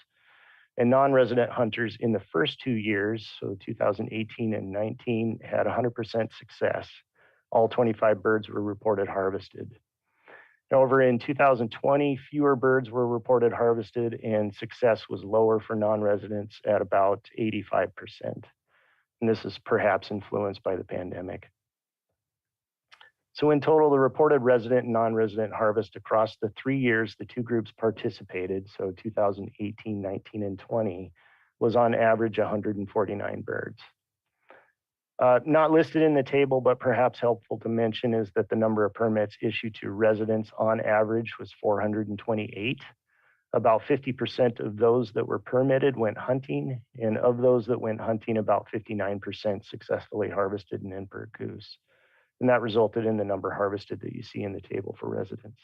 And non-resident hunters in the first 2 years, so 2018 and 19, had 100% success. All 25 birds were reported harvested. However, in 2020, fewer birds were reported harvested and success was lower for non-residents at about 85%. And this is perhaps influenced by the pandemic. So in total, the reported resident and non-resident harvest across the 3 years the 2 groups participated, so 2018, 19, and 20, was on average 149 birds. Not listed in the table, but perhaps helpful to mention is that the number of permits issued to residents on average was 428. About 50% of those that were permitted went hunting, and of those that went hunting, about 59% successfully harvested an emperor goose. And that resulted in the number harvested that you see in the table for residents.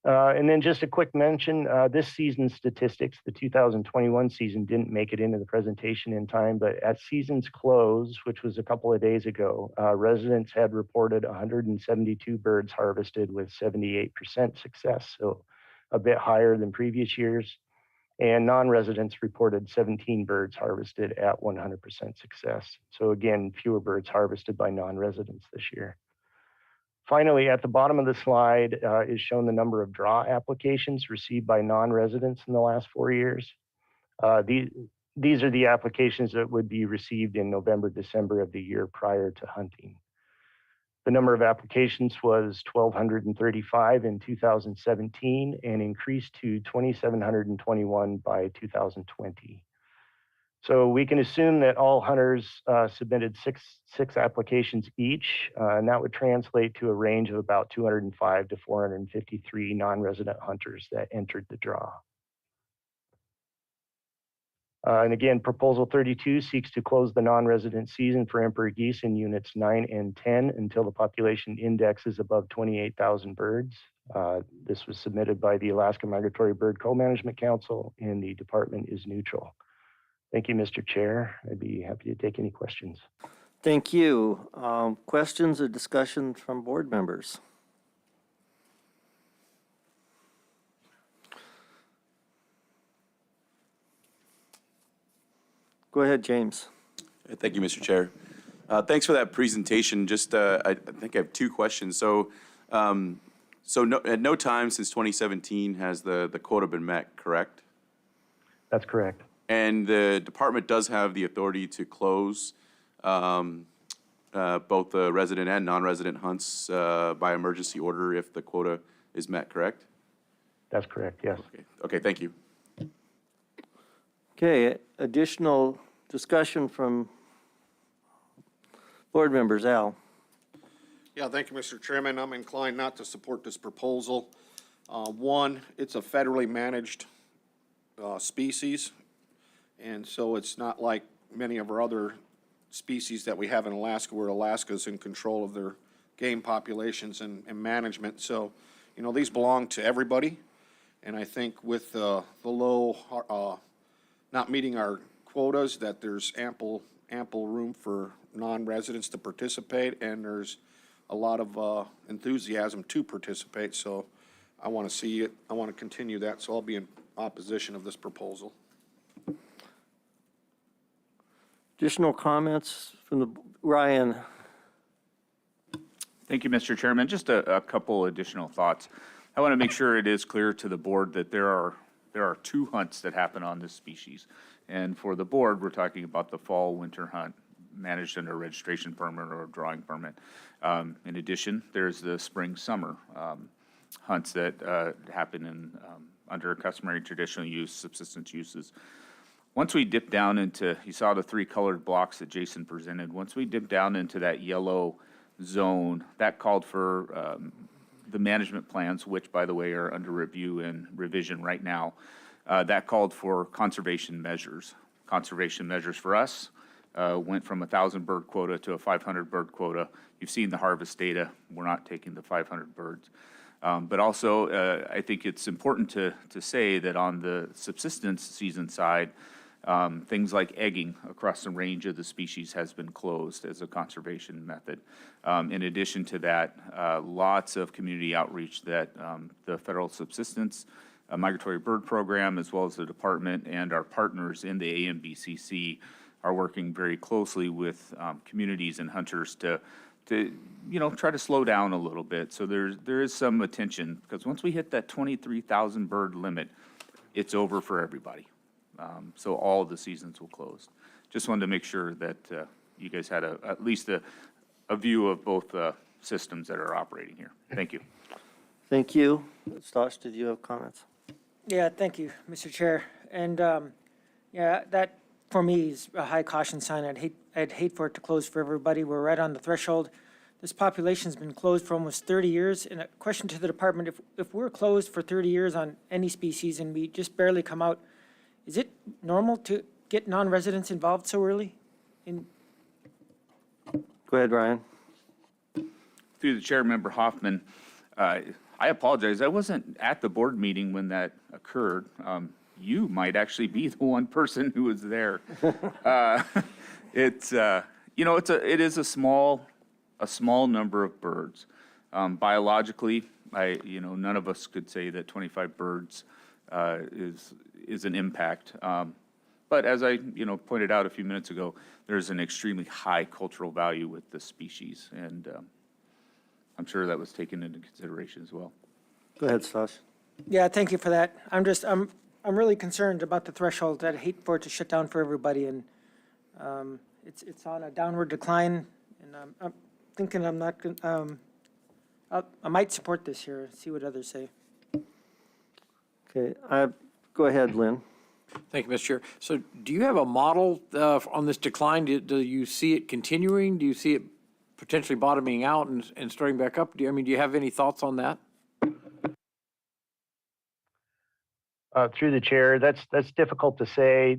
And then just a quick mention, this season's statistics, the 2021 season didn't make it into the presentation in time, but at season's close, which was a couple of days ago, residents had reported 172 birds harvested with 78% success, so a bit higher than previous years. And non-residents reported 17 birds harvested at 100% success. So again, fewer birds harvested by non-residents this year. Finally, at the bottom of the slide is shown the number of draw applications received by non-residents in the last 4 years. These are the applications that would be received in November, December of the year prior to hunting. The number of applications was 1,235 in 2017 and increased to 2,721 by 2020. So we can assume that all hunters submitted six applications each, and that would translate to a range of about 205 to 453 non-resident hunters that entered the draw. And again, Proposal 32 seeks to close the non-resident season for emperor geese in units 9 and 10 until the population index is above 28,000 birds. This was submitted by the Alaska Migratory Bird Co-Management Council, and the department is neutral. Thank you, Mr. Chair. I'd be happy to take any questions.
Thank you. Questions or discussion from board members? Go ahead, James.
Thank you, Mr. Chair. Thanks for that presentation. Just, I think I have two questions. So, at no time since 2017 has the quota been met, correct?
That's correct.
And the department does have the authority to close both the resident and non-resident hunts by emergency order if the quota is met, correct?
That's correct, yes.
Okay, thank you.
Okay, additional discussion from Board members, Al.
Yeah, thank you, Mr. Chairman. I'm inclined not to support this proposal. One, it's a federally managed species, and so it's not like many of our other species that we have in Alaska, where Alaska's in control of their game populations and management. So, you know, these belong to everybody, and I think with the low, not meeting our quotas, that there's ample room for non-residents to participate, and there's a lot of enthusiasm to participate. So I want to see it. I want to continue that. So I'll be in opposition of this proposal.
Additional comments from the, Ryan?
Thank you, Mr. Chairman. Just a couple additional thoughts. I want to make sure it is clear to the board that there are 2 hunts that happen on this species. And for the board, we're talking about the fall winter hunt managed under a registration permit or a drawing permit. In addition, there's the spring summer hunts that happen in under customary traditional use, subsistence uses. Once we dip down into, you saw the 3 colored blocks that Jason presented. Once we dip down into that yellow zone, that called for the management plans, which, by the way, are under review and revision right now. That called for conservation measures. Conservation measures for us went from 1,000 bird quota to a 500 bird quota. You've seen the harvest data. We're not taking the 500 birds. But also, I think it's important to say that on the subsistence season side, things like egging across the range of the species has been closed as a conservation method. In addition to that, lots of community outreach that the Federal Subsistence Migratory Bird Program, as well as the department and our partners in the AMBCC, are working very closely with communities and hunters to try to slow down a little bit. So there is some attention, because once we hit that 23,000 bird limit, it's over for everybody. So all of the seasons will close. Just wanted to make sure that you guys had at least a view of both systems that are operating here. Thank you.
Thank you. Stosh, did you have comments?
Yeah, thank you, Mr. Chair. And yeah, that for me is a high caution sign. I'd hate for it to close for everybody. We're right on the threshold. This population's been closed for almost 30 years. And a question to the department, if we're closed for 30 years on any species and we just barely come out, is it normal to get non-residents involved so early?
Go ahead, Ryan.
Through the chair, Member Hoffman, I apologize. I wasn't at the board meeting when that occurred. You might actually be the one person who was there. It is a small number of birds. Biologically, none of us could say that 25 birds is an impact. But as I pointed out a few minutes ago, there's an extremely high cultural value with the species, and I'm sure that was taken into consideration as well.
Go ahead, Stosh.
Yeah, thank you for that. I'm really concerned about the threshold. I'd hate for it to shut down for everybody, and it's on a downward decline. And I'm thinking I'm not going. I might support this here and see what others say.
Okay, go ahead, Lynn.
Thank you, Mr. Chair. So do you have a model on this decline? Do you see it continuing? Do you see it potentially bottoming out and starting back up? Do you have any thoughts on that?
Through the chair, that's difficult to say.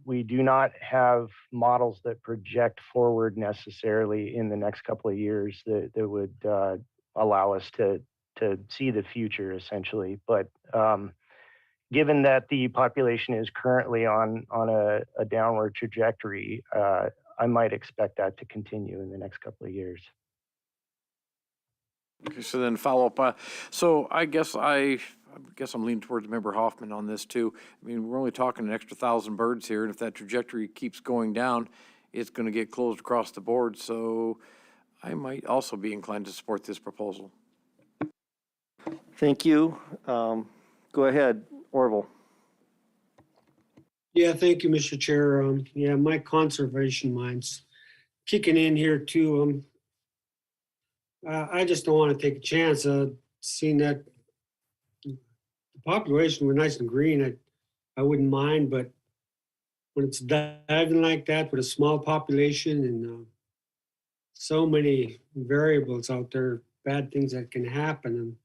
We do not have models that project forward necessarily in the next couple of years that would allow us to see the future, essentially. But given that the population is currently on a downward trajectory, I might expect that to continue in the next couple of years.
Okay, so then follow up. So I guess I'm leaning towards Member Hoffman on this too. I mean, we're only talking an extra 1,000 birds here, and if that trajectory keeps going down, it's going to get closed across the board. So I might also be inclined to support this proposal.
Thank you. Go ahead, Orville.
Yeah, thank you, Mr. Chair. Yeah, my conservation mind's kicking in here too. I just don't want to take a chance seeing that the population were nice and green. I wouldn't mind, but when it's diving like that with a small population and so many variables out there, bad things that can happen. And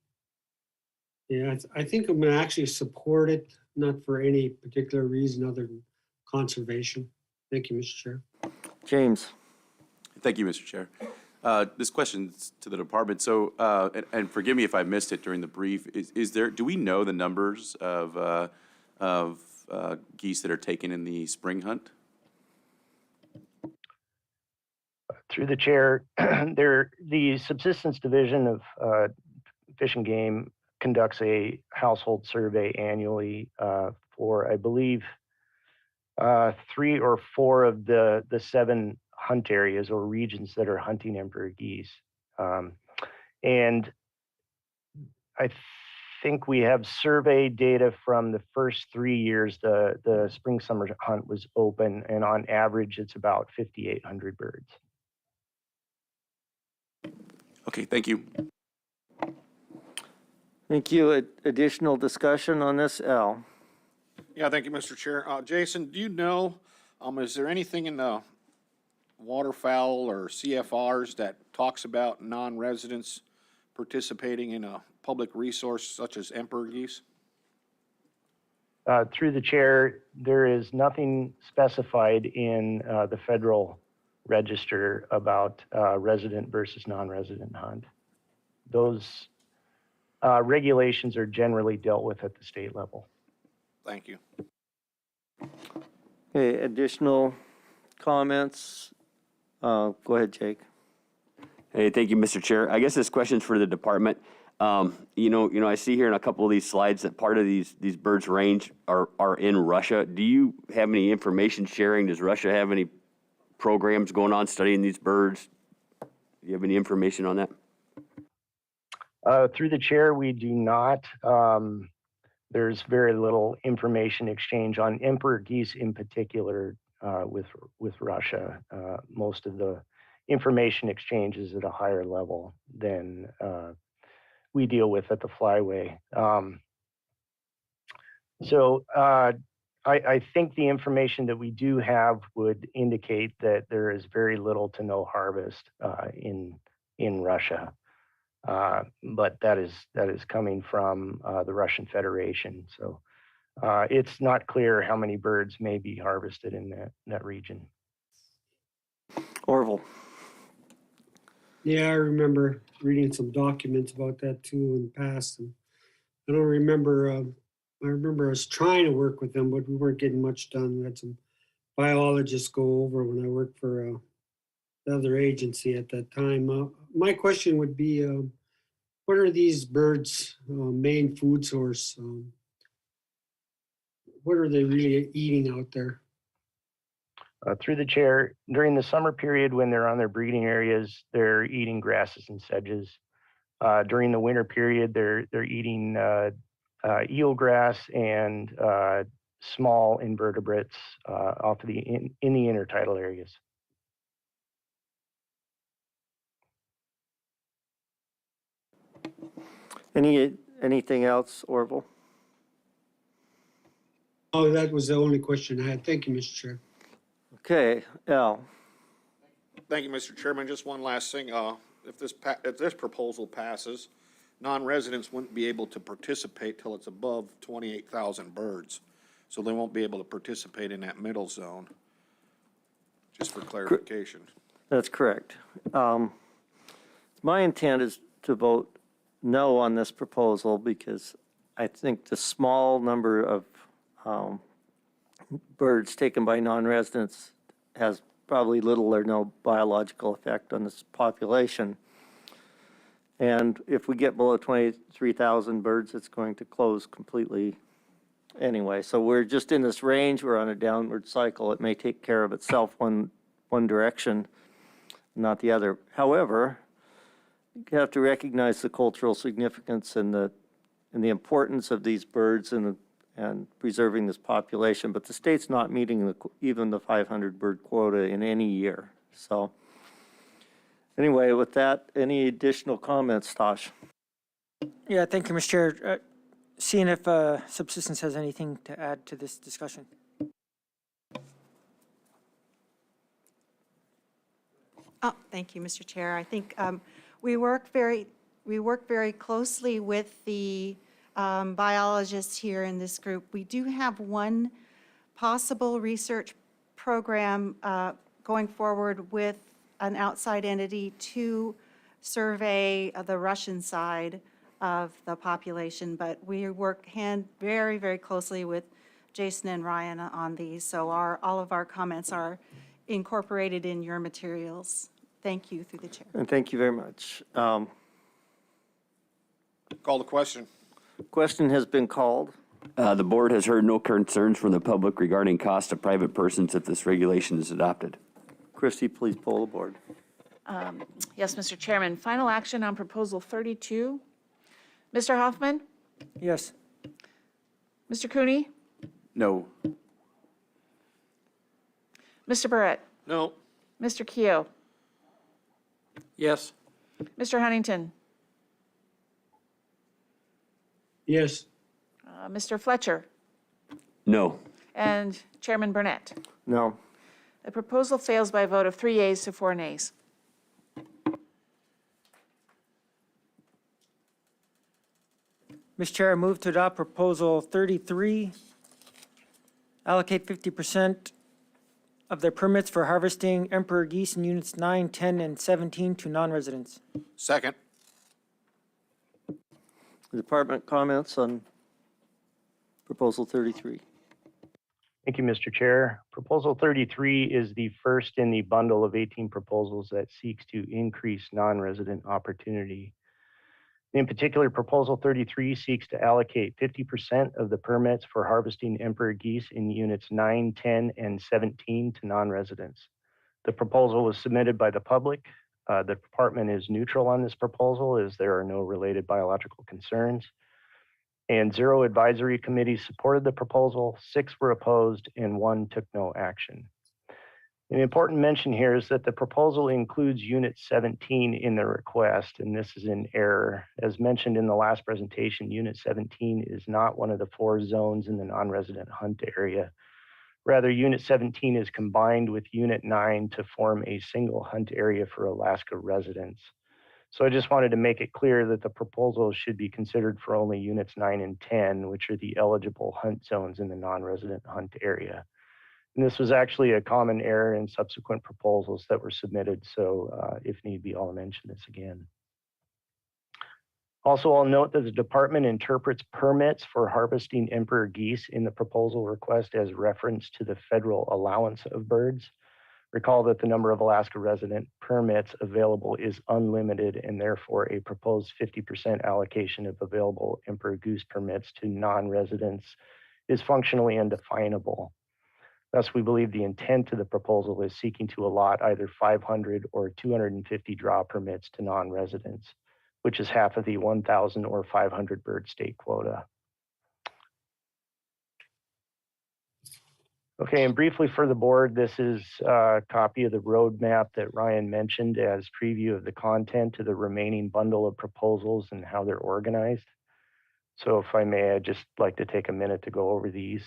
yeah, I think I'm gonna actually support it, not for any particular reason other than conservation. Thank you, Mr. Chair.
James?
Thank you, Mr. Chair. This question's to the department. So, and forgive me if I missed it during the brief. Do we know the numbers of geese that are taken in the spring hunt?
Through the chair, the Subsistence Division of Fish and Game conducts a household survey annually for, I believe, 3 or 4 of the 7 hunt areas or regions that are hunting emperor geese. And I think we have survey data from the first 3 years the spring summer hunt was open, and on average it's about 5,800 birds.
Okay, thank you.
Thank you. Additional discussion on this, Al?
Yeah, thank you, Mr. Chair. Jason, do you know, is there anything in the waterfowl or CFRs that talks about non-residents participating in a public resource such as emperor geese?
Through the chair, there is nothing specified in the federal register about resident versus non-resident hunt. Those regulations are generally dealt with at the state level.
Thank you.
Okay, additional comments? Go ahead, Jake.
Hey, thank you, Mr. Chair. I guess this question's for the department. You know, I see here in a couple of these slides that part of these birds' range are in Russia. Do you have any information sharing? Does Russia have any programs going on studying these birds? Do you have any information on that?
Through the chair, we do not. There's very little information exchange on emperor geese in particular with Russia. Most of the information exchange is at a higher level than we deal with at the flyway. I think the information that we do have would indicate that there is very little to no harvest in Russia. But that is coming from the Russian Federation. So it's not clear how many birds may be harvested in that region.
Orville?
Yeah, I remember reading some documents about that too in the past. And I don't remember, I remember I was trying to work with them, but we weren't getting much done. We had some biologists go over when I worked for the other agency at that time. My question would be, what are these birds' main food source? What are they really eating out there?
Through the chair, during the summer period when they're on their breeding areas, they're eating grasses and sedges. During the winter period, they're eating eelgrass and small invertebrates off of in the intertidal areas.
Anything else, Orville?
Oh, that was the only question I had. Thank you, Mr. Chair.
Okay, Al?
Thank you, Mr. Chairman. Just one last thing. If this proposal passes, non-residents wouldn't be able to participate till it's above 28,000 birds. So they won't be able to participate in that middle zone, just for clarification.
That's correct. My intent is to vote no on this proposal because I think the small number of birds taken by non-residents has probably little or no biological effect on this population. And if we get below 23,000 birds, it's going to close completely anyway. So we're just in this range, we're on a downward cycle. It may take care of itself one direction, not the other. However, you have to recognize the cultural significance and the importance of these birds and preserving this population, but the state's not meeting even the 500 bird quota in any year. So anyway, with that, any additional comments, Tosh?
Yeah, thank you, Mr. Chair. Seeing if Subsistence has anything to add to this discussion.
Oh, thank you, Mr. Chair. I think we work very closely with the biologists here in this group. We do have one possible research program going forward with an outside entity to survey the Russian side of the population, but we work very, very closely with Jason and Ryan on these, so all of our comments are incorporated in your materials. Thank you, through the chair.
And thank you very much.
Call the question.
Question has been called.
The board has heard no concerns from the public regarding cost of private persons if this regulation is adopted.
Christie, please poll the board.
Yes, Mr. Chairman. Final action on Proposal 32. Mr. Hoffman?
Yes.
Mr. Cooney?
No.
Mr. Barrett?
No.
Mr. Keough?
Yes.
Mr. Huntington?
Yes.
Mr. Fletcher?
No.
And Chairman Burnett?
No.
The proposal fails by a vote of 3 yeas to 4 nays.
Mr. Chair, I move to adopt Proposal 33, allocate 50% of their permits for harvesting emperor geese in units 9, 10, and 17 to non-residents.
Second.
The department comments on Proposal 33.
Thank you, Mr. Chair. Proposal 33 is the first in the bundle of 18 proposals that seeks to increase non-resident opportunity. In particular, Proposal 33 seeks to allocate 50% of the permits for harvesting emperor geese in units 9, 10, and 17 to non-residents. The proposal was submitted by the public. The department is neutral on this proposal as there are no related biological concerns. And 0 advisory committees supported the proposal, 6 were opposed, and 1 took no action. An important mention here is that the proposal includes Unit 17 in the request, and this is in error. As mentioned in the last presentation, Unit 17 is not one of the 4 zones in the non-resident hunt area. Rather, Unit 17 is combined with Unit 9 to form a single hunt area for Alaska residents. So I just wanted to make it clear that the proposal should be considered for only Units 9 and 10, which are the eligible hunt zones in the non-resident hunt area. And this was actually a common error in subsequent proposals that were submitted, so if need be, I'll mention this again. Also, I'll note that the department interprets permits for harvesting emperor geese in the proposal request as reference to the federal allowance of birds. Recall that the number of Alaska resident permits available is unlimited, and therefore a proposed 50% allocation of available emperor goose permits to non-residents is functionally undefinable. Thus, we believe the intent of the proposal is seeking to allot either 500 or 250 draw permits to non-residents, which is half of the 1,000 or 500 bird state quota. Okay, and briefly for the board, this is a copy of the roadmap that Ryan mentioned as preview of the content to the remaining bundle of proposals and how they're organized. So if I may, I'd just like to take a minute to go over these.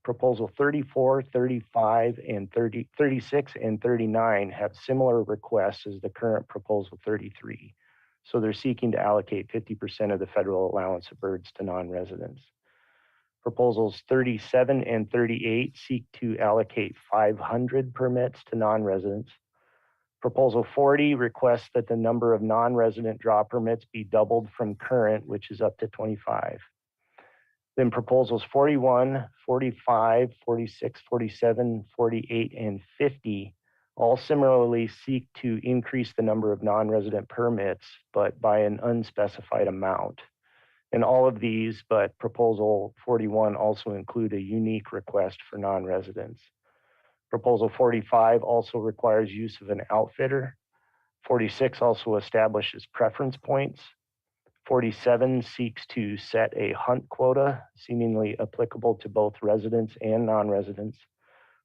Proposal 34, 35, and 36 and 39 have similar requests as the current Proposal 33. So they're seeking to allocate 50% of the federal allowance of birds to non-residents. Proposals 37 and 38 seek to allocate 500 permits to non-residents. Proposal 40 requests that the number of non-resident draw permits be doubled from current, which is up to 25. Then proposals 41, 45, 46, 47, 48, and 50 all similarly seek to increase the number of non-resident permits, but by an unspecified amount. And all of these, but proposal 41 also include a unique request for non-residents. Proposal 45 also requires use of an outfitter. 46 also establishes preference points. 47 seeks to set a hunt quota, seemingly applicable to both residents and non-residents.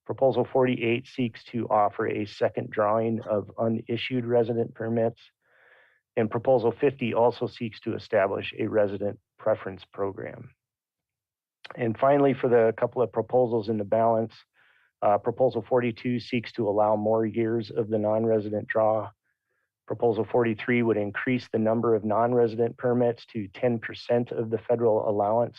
Proposal 48 seeks to offer a second drawing of unissued resident permits. And Proposal 50 also seeks to establish a resident preference program. And finally, for the couple of proposals in the balance, Proposal 42 seeks to allow more years of the non-resident draw. Proposal 43 would increase the number of non-resident permits to 10% of the federal allowance.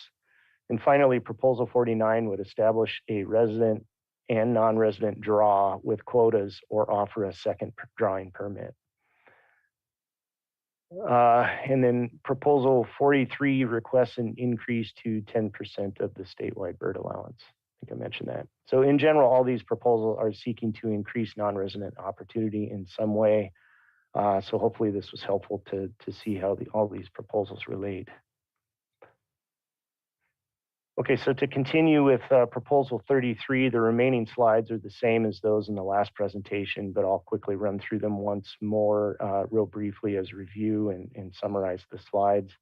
And finally, Proposal 49 would establish a resident and non-resident draw with quotas or offer a second drawing permit. And then Proposal 43 requests an increase to 10% of the statewide bird allowance. I think I mentioned that. So in general, all these proposals are seeking to increase non-resident opportunity in some way. So hopefully this was helpful to see how all these proposals relate. Okay, so to continue with Proposal 33, the remaining slides are the same as those in the last presentation, but I'll quickly run through them once more real briefly as a review and summarize the slides.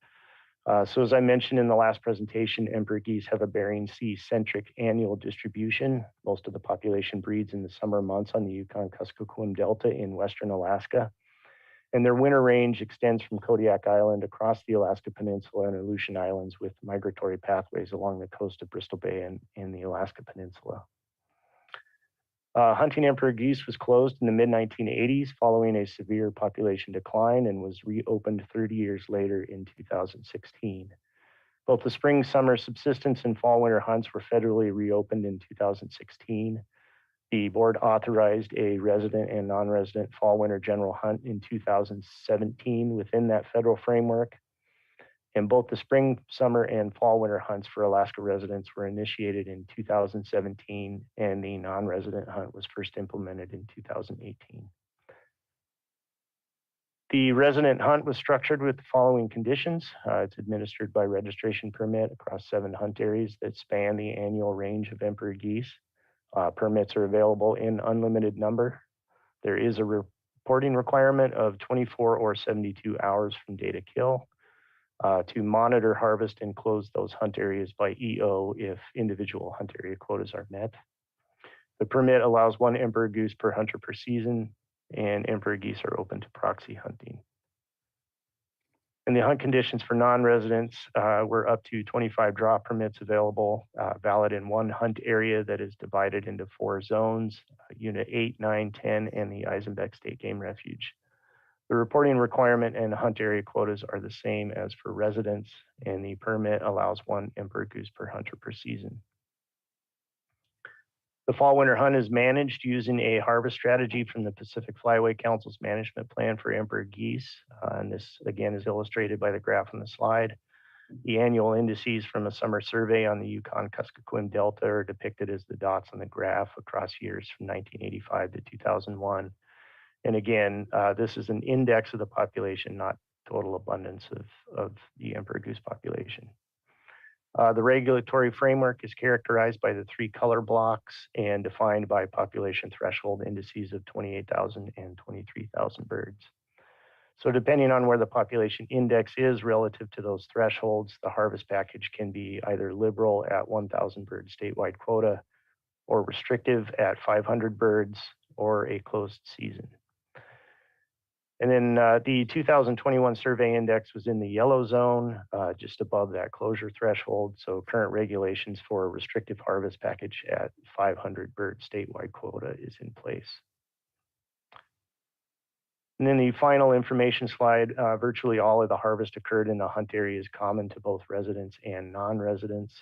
So as I mentioned in the last presentation, emperor geese have a Bering Sea-centric annual distribution. Most of the population breeds in the summer months on the Yukon-Kuskokwim Delta in western Alaska. And their winter range extends from Kodiak Island across the Alaska Peninsula and Aleutian Islands with migratory pathways along the coast of Bristol Bay and the Alaska Peninsula. Hunting emperor geese was closed in the mid-1980s following a severe population decline and was reopened 30 years later in 2016. Both the spring, summer subsistence and fall winter hunts were federally reopened in 2016. The board authorized a resident and non-resident fall winter general hunt in 2017 within that federal framework. And both the spring, summer, and fall winter hunts for Alaska residents were initiated in 2017, and the non-resident hunt was first implemented in 2018. The resident hunt was structured with the following conditions. It's administered by registration permit across 7 hunt areas that span the annual range of emperor geese. Permits are available in unlimited number. There is a reporting requirement of 24 or 72 hours from date of kill to monitor, harvest, and close those hunt areas by EO if individual hunt area quotas are met. The permit allows 1 emperor goose per hunter per season, and emperor geese are open to proxy hunting. And the hunt conditions for non-residents were up to 25 draw permits available, valid in 1 hunt area that is divided into 4 zones, Unit 8, 9, 10, and the Eisenbeck State Game Refuge. The reporting requirement and hunt area quotas are the same as for residents, and the permit allows 1 emperor goose per hunter per season. The fall winter hunt is managed using a harvest strategy from the Pacific Flyway Council's management plan for emperor geese. And this again is illustrated by the graph on the slide. The annual indices from a summer survey on the Yukon-Kuskokwim Delta are depicted as the dots on the graph across years from 1985 to 2001. And again, this is an index of the population, not total abundance of the emperor goose population. The regulatory framework is characterized by the 3 color blocks and defined by population threshold indices of 28,000 and 23,000 birds. So depending on where the population index is relative to those thresholds, the harvest package can be either liberal at 1,000 bird statewide quota or restrictive at 500 birds or a closed season. And then the 2021 survey index was in the yellow zone, just above that closure threshold. So current regulations for a restrictive harvest package at 500 bird statewide quota is in place. And then the final information slide, virtually all of the harvest occurred in the hunt areas common to both residents and non-residents.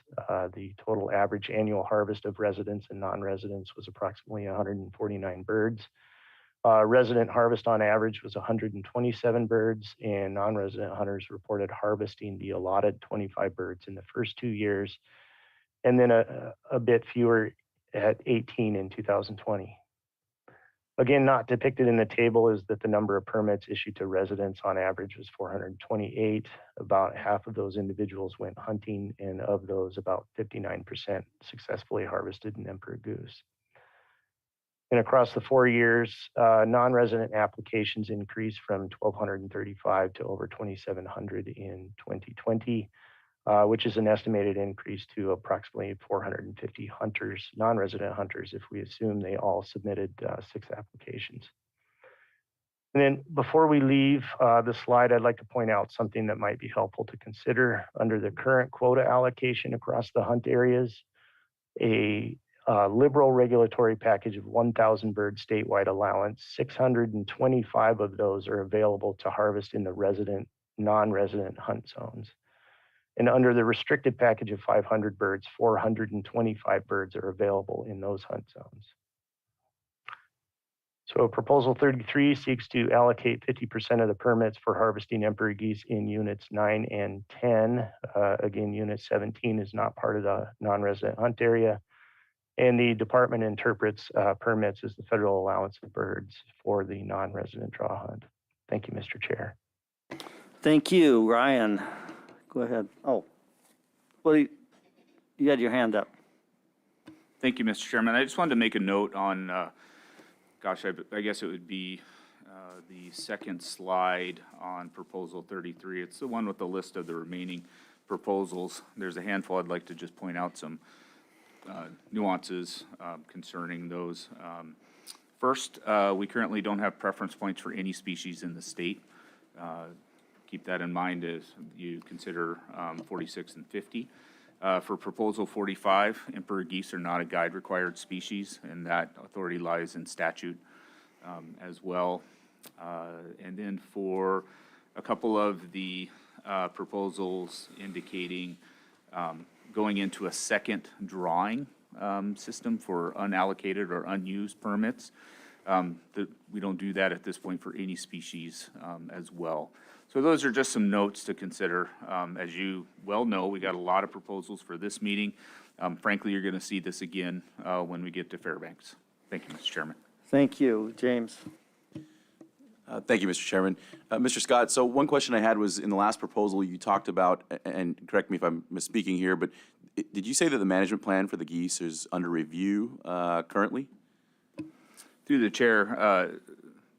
The total average annual harvest of residents and non-residents was approximately 149 birds. Resident harvest on average was 127 birds, and non-resident hunters reported harvesting the allotted 25 birds in the first 2 years, and then a bit fewer at 18 in 2020. Again, not depicted in the table is that the number of permits issued to residents on average was 428. About half of those individuals went hunting, and of those, about 59% successfully harvested an emperor goose. And across the 4 years, non-resident applications increased from 1,235 to over 2,700 in 2020, which is an estimated increase to approximately 450 hunters, non-resident hunters, if we assume they all submitted 6 applications. And then before we leave the slide, I'd like to point out something that might be helpful to consider. Under the current quota allocation across the hunt areas, a liberal regulatory package of 1,000 bird statewide allowance. 625 of those are available to harvest in the resident, non-resident hunt zones. And under the restricted package of 500 birds, 425 birds are available in those hunt zones. So proposal 33 seeks to allocate 50% of the permits for harvesting emperor geese in units 9 and 10. Again, unit 17 is not part of the non-resident hunt area. And the department interprets permits as the federal allowance of birds for the non-resident draw hunt. Thank you, Mr. Chair.
Thank you, Ryan. Go ahead. Oh, well, you had your hand up.
Thank you, Mr. Chairman. I just wanted to make a note on, gosh, I guess it would be the second slide on proposal 33. It's the one with the list of the remaining proposals. There's a handful. I'd like to just point out some nuances concerning those. First, we currently don't have preference points for any species in the state. Keep that in mind as you consider 46 and 50. For proposal 45, emperor geese are not a guide required species, and that authority lies in statute as well. And then for a couple of the proposals indicating going into a second drawing system for unallocated or unused permits, we don't do that at this point for any species as well. So those are just some notes to consider. As you well know, we got a lot of proposals for this meeting. Frankly, you're going to see this again when we get to Fairbanks. Thank you, Mr. Chairman.
Thank you, James.
Thank you, Mr. Chairman. Mr. Scott, so one question I had was in the last proposal you talked about, and correct me if I'm misspeaking here, but did you say that the management plan for the geese is under review currently?
Through the chair,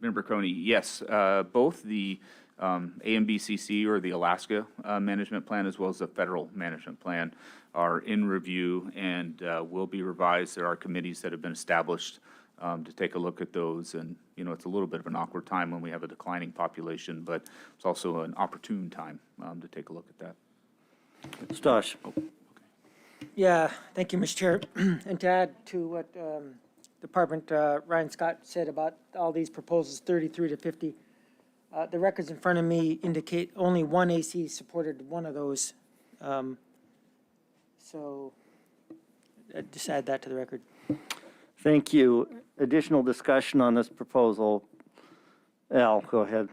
Member Coney, yes, both the AMBCC or the Alaska management plan as well as the federal management plan are in review and will be revised. There are committees that have been established to take a look at those. And, you know, it's a little bit of an awkward time when we have a declining population, but it's also an opportune time to take a look at that.
Stosh.
Oh, okay.
Yeah, thank you, Mr. Chair. And to add to what Department Ryan Scott said about all these proposals, 33 to 50, the records in front of me indicate only one AC supported one of those. So just add that to the record.
Thank you. Additional discussion on this proposal. Al, go ahead.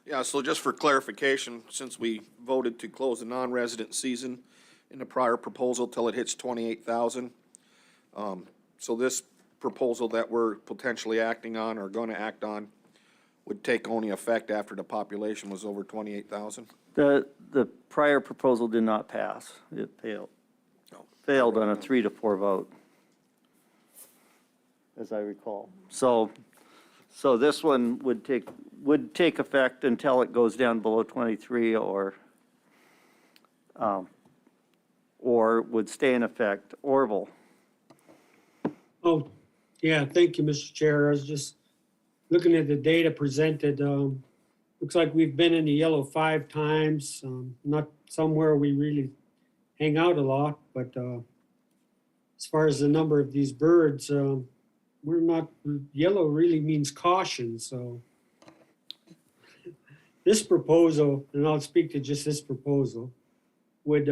Yeah, so just for clarification, since we voted to close the non-resident season in the prior proposal till it hits 28,000, so this proposal that we're potentially acting on or going to act on would take only effect after the population was over 28,000?
The prior proposal did not pass. It failed. Failed on a 3-4 vote, as I recall. So this one would take effect until it goes down below 23 or would stay in effect. Orville.
Oh, yeah, thank you, Mr. Chair. I was just looking at the data presented. Looks like we've been in the yellow 5 times, not somewhere we really hang out a lot, but as far as the number of these birds, we're not, yellow really means caution, so. This proposal, and I'll speak to just this proposal, would,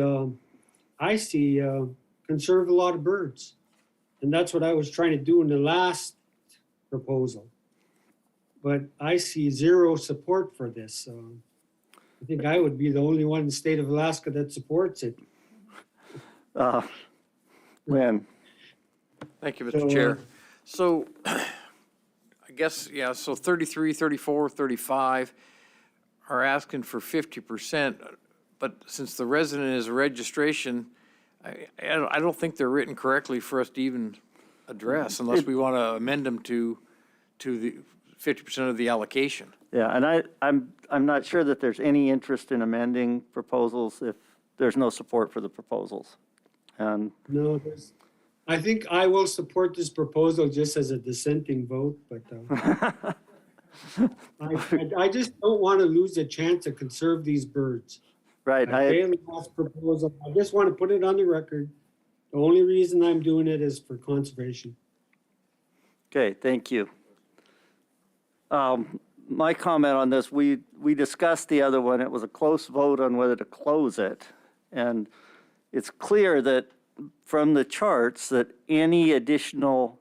I see, conserve a lot of birds. And that's what I was trying to do in the last proposal. But I see zero support for this. I think I would be the only one in the state of Alaska that supports it.
When?
Thank you, Mr. Chair. So I guess, yeah, so 33, 34, 35 are asking for 50%. But since the resident is a registration, I don't think they're written correctly for us to even address unless we want to amend them to the 50% of the allocation.
Yeah, and I'm not sure that there's any interest in amending proposals if there's no support for the proposals. And
no, I think I will support this proposal just as a dissenting vote, but I just don't want to lose a chance to conserve these birds.
Right.
I failed the last proposal. I just want to put it on the record The only reason I'm doing it is for conservation.
Okay, thank you. My comment on this, we discussed the other one. It was a close vote on whether to close it. And it's clear that from the charts that any additional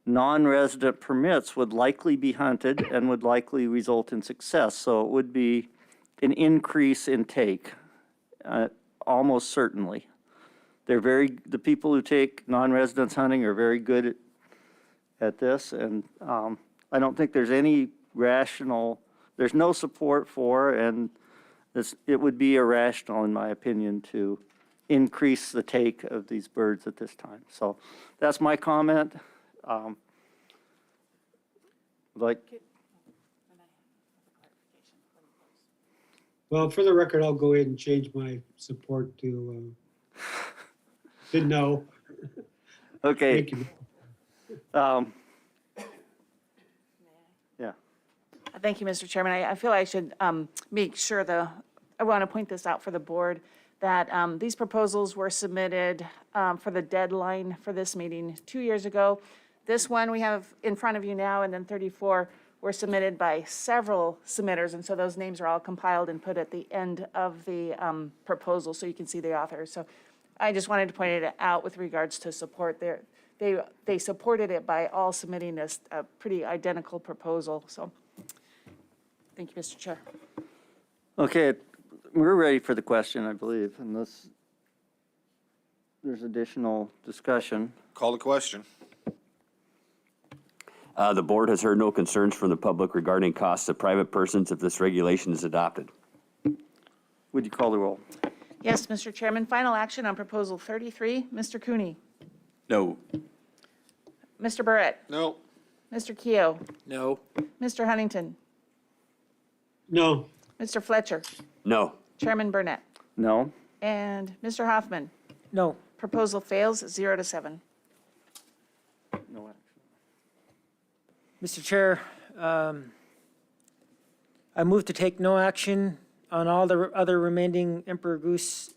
non-resident permits would likely be hunted and would likely result in success. So it would be an increase in take, almost certainly. The people who take non-residents hunting are very good at this, and I don't think there's any there's no support for, and it would be irrational, in my opinion, to increase the take of these birds at this time. So that's my comment.
Well, for the record, I'll go ahead and change my support to no.
Okay.
Thank you.
Yeah.
Thank you, Mr. Chairman. I feel I should make sure I want to point this out for the board, that these proposals were submitted for the deadline for this meeting 2 years ago. This one we have in front of you now, and then 34 were submitted by several submitters, and so those names are all compiled and put at the end of the proposal so you can see the authors. So I just wanted to point it out with regards to support there. They supported it by all submitting a pretty identical proposal, so thank you, Mr. Chair.
Okay, we're ready for the question, I believe, unless there's additional discussion.
Call the question.
The board has heard no concerns from the public regarding costs of private persons if this regulation is adopted.
Would you call the roll?
Yes, Mr. Chairman. Final action on Proposal 33. Mr. Cooney.
No.
Mr. Burrett.
No.
Mr. Keough.
No.
Mr. Huntington.
No.
Mr. Fletcher.
No.
Chairman Burnett.
No?
And Mr. Hoffman.
No.
Proposal fails 0-7.
No action.
Mr. Chair, I move to take no action on all the other remaining Emperor Goose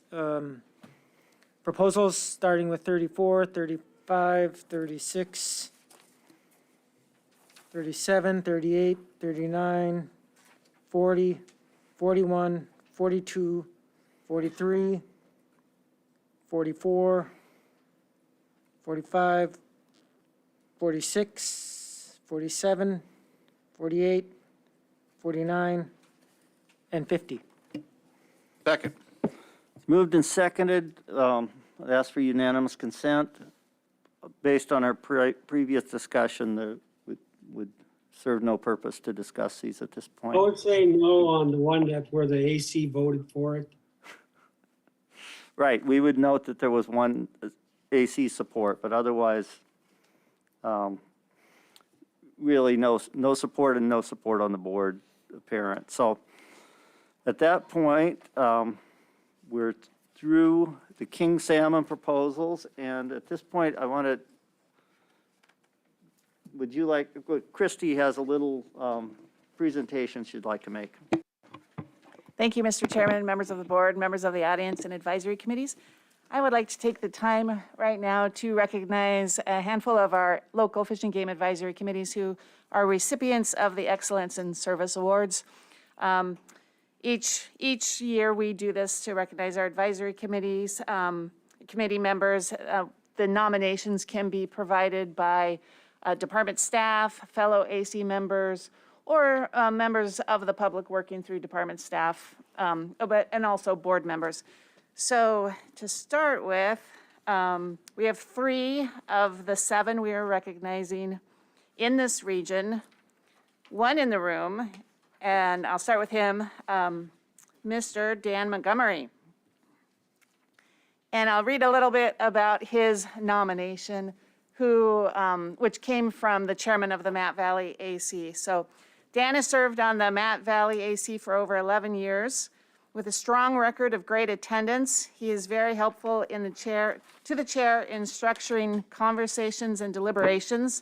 proposals, starting with 34, 35, 36, 37, 38, 39, 40, 41, 42, 43, 44, 45, 46, 47, 48, 49, and 50.
Second.
Moved and seconded. I'd ask for unanimous consent. Based on our previous discussion, there would serve no purpose to discuss these at this point.
I would say no on the one where the AC voted for it.
Right, we would note that there was one AC support, but otherwise, really no support and no support on the board apparent. So at that point, we're through the king salmon proposals, and at this point, I want to, Christy has a little presentation she'd like to make.
Thank you, Mr. Chairman, members of the board, members of the audience, and advisory committees. I would like to take the time right now to recognize a handful of our local Fish and Game Advisory Committees who are recipients of the Excellence in Service Awards. Each year we do this to recognize our advisory committees, committee members. The nominations can be provided by department staff, fellow AC members, or members of the public working through department staff, and also board members. So to start with, we have 3 of the 7 we are recognizing in this region, 1 in the room, and I'll start with him, Mr. Dan Montgomery. And I'll read a little bit about his nomination, which came from the chairman of the Matt Valley AC. So Dan has served on the Matt Valley AC for over 11 years. With a strong record of great attendance, he is very helpful to the chair in structuring conversations and deliberations.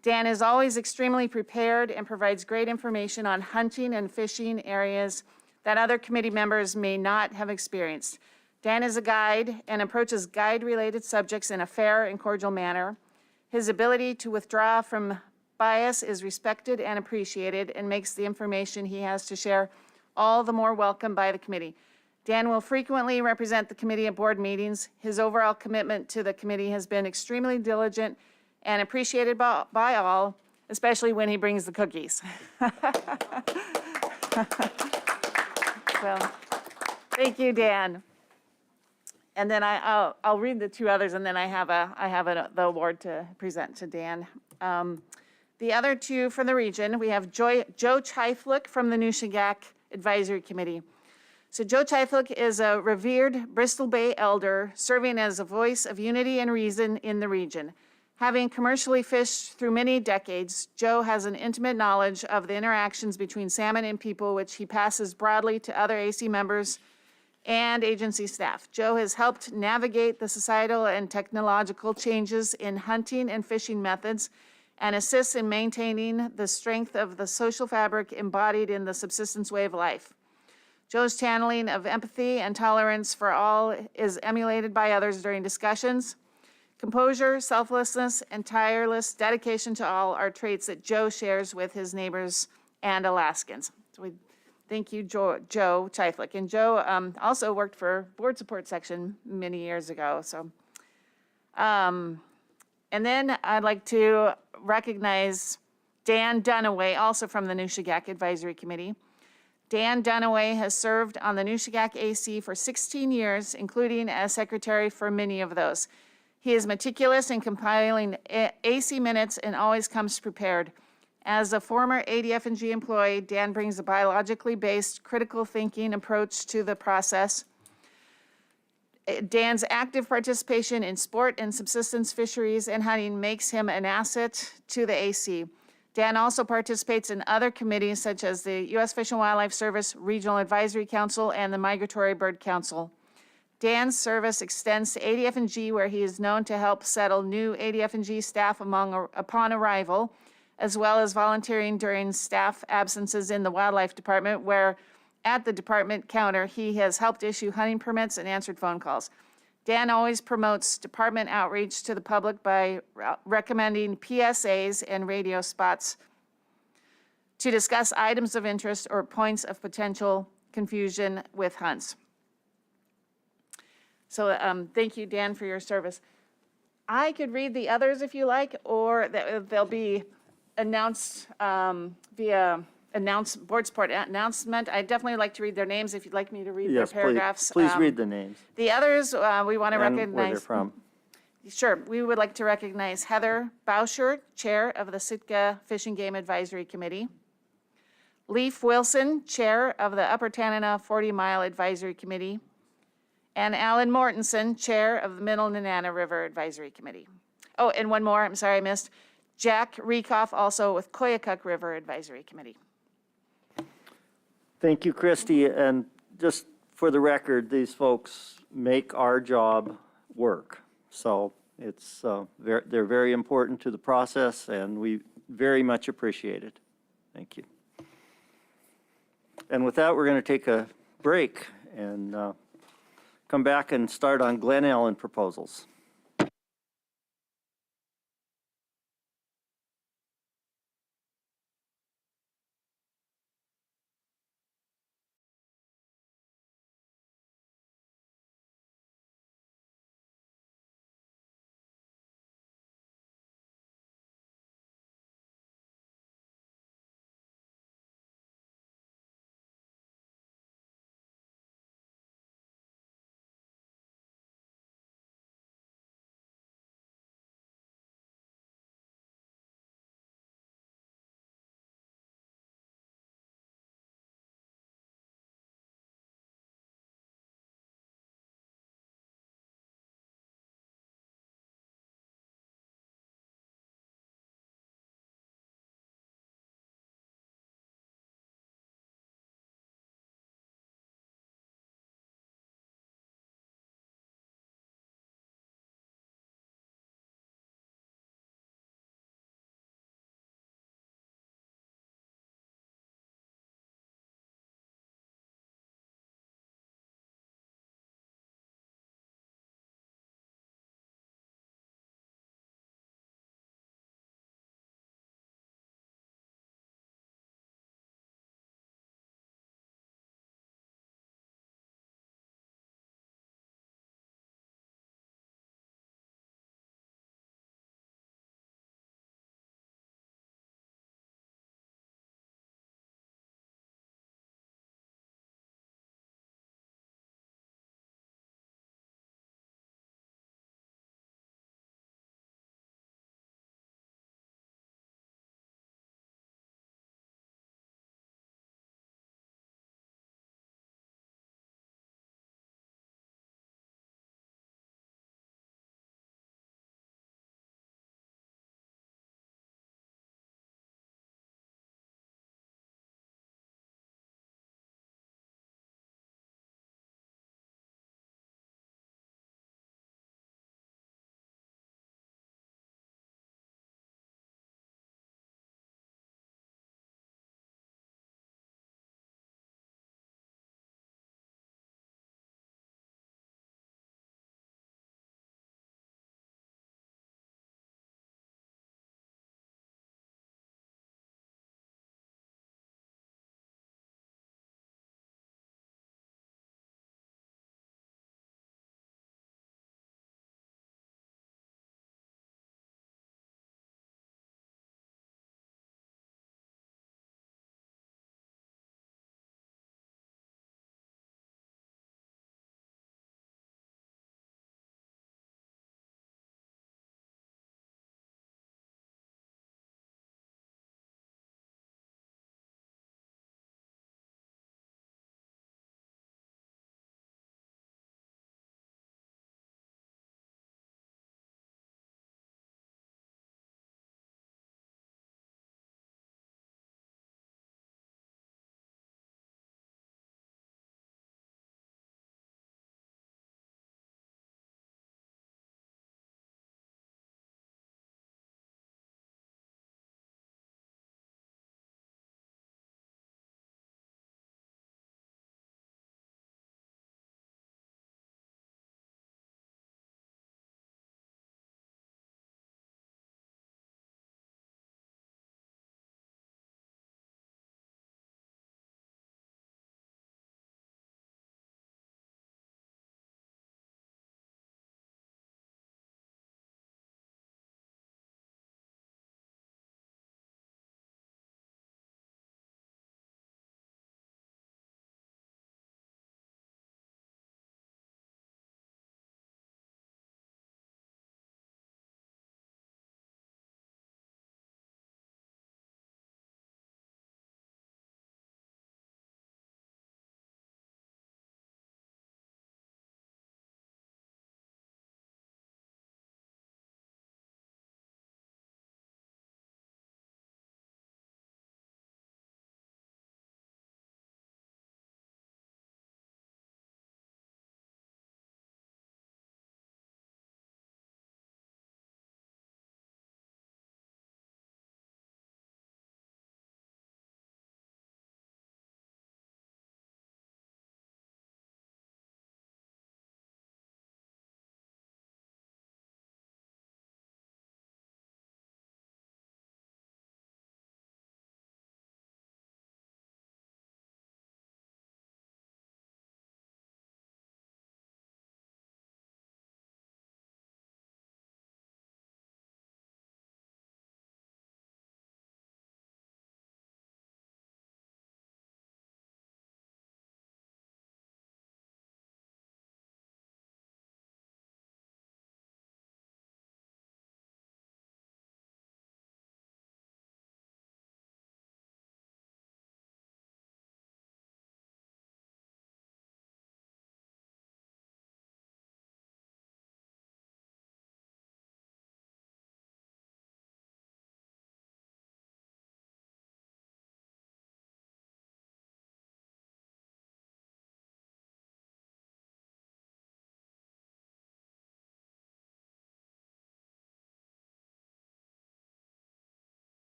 Dan is always extremely prepared and provides great information on hunting and fishing areas that other committee members may not have experienced. Dan is a guide and approaches guide-related subjects in a fair and cordial manner. His ability to withdraw from bias is respected and appreciated and makes the information he has to share all the more welcome by the committee. Dan will frequently represent the committee at board meetings. His overall commitment to the committee has been extremely diligent and appreciated by all, especially when he brings the cookies. So, thank you, Dan. And then I'll read the two others, and then I have the award to present to Dan. The other two from the region, we have Joe Chyflick from the Nushagak Advisory Committee. So Joe Chyflick is a revered Bristol Bay elder serving as a voice of unity and reason in the region. Having commercially fished through many decades, Joe has an intimate knowledge of the interactions between salmon and people, which he passes broadly to other AC members and agency staff. Joe has helped navigate the societal and technological changes in hunting and fishing methods and assists in maintaining the strength of the social fabric embodied in the subsistence way of life. Joe's channeling of empathy and tolerance for all is emulated by others during discussions. Composure, selflessness, and tireless dedication to all are traits that Joe shares with his neighbors and Alaskans. So we thank you, Joe Chyflick. And Joe also worked for Board Support Section many years ago. So, and then I'd like to recognize Dan Dunaway, also from the Nushagak Advisory Committee. Dan Dunaway has served on the Nushagak AC for 16 years, including as secretary for many of those. He is meticulous in compiling AC minutes and always comes prepared. As a former ADF&G employee, Dan brings a biologically based critical thinking approach to the process. Dan's active participation in sport and subsistence fisheries and hunting makes him an asset to the AC. Dan also participates in other committees such as the U.S. Fish and Wildlife Service Regional Advisory Council and the Migratory Bird Council. Dan's service extends to ADF&G, where he is known to help settle new ADF&G staff upon arrival, as well as volunteering during staff absences in the Wildlife Department, where at the department counter, he has helped issue hunting permits and answered phone calls. Dan always promotes department outreach to the public by recommending PSAs and radio spots to discuss items of interest or points of potential confusion with hunts. So thank you, Dan, for your service. I could read the others if you like, or they'll be announced via board support announcement. I'd definitely like to read their names if you'd like me to read
Yes,
their paragraphs.
please read the names.
The others, we want to
And
recognize.
where they're from.
Sure. We would like to recognize Heather Boucher, Chair of the Sitka Fish and Game Advisory Committee. Leif Wilson, Chair of the Upper Tanana 40 Mile Advisory Committee. And Alan Mortensen, Chair of the Middle Nenana River Advisory Committee. Oh, and one more, I'm sorry I missed. Jack Rekoff, also with Koyukuk River Advisory Committee.
Thank you, Christy. And just for the record, these folks make our job work. So it's they're very important to the process, and we very much appreciate it. Thank you. And with that, we're going to take a break and come back and start on Glen Ellen proposals.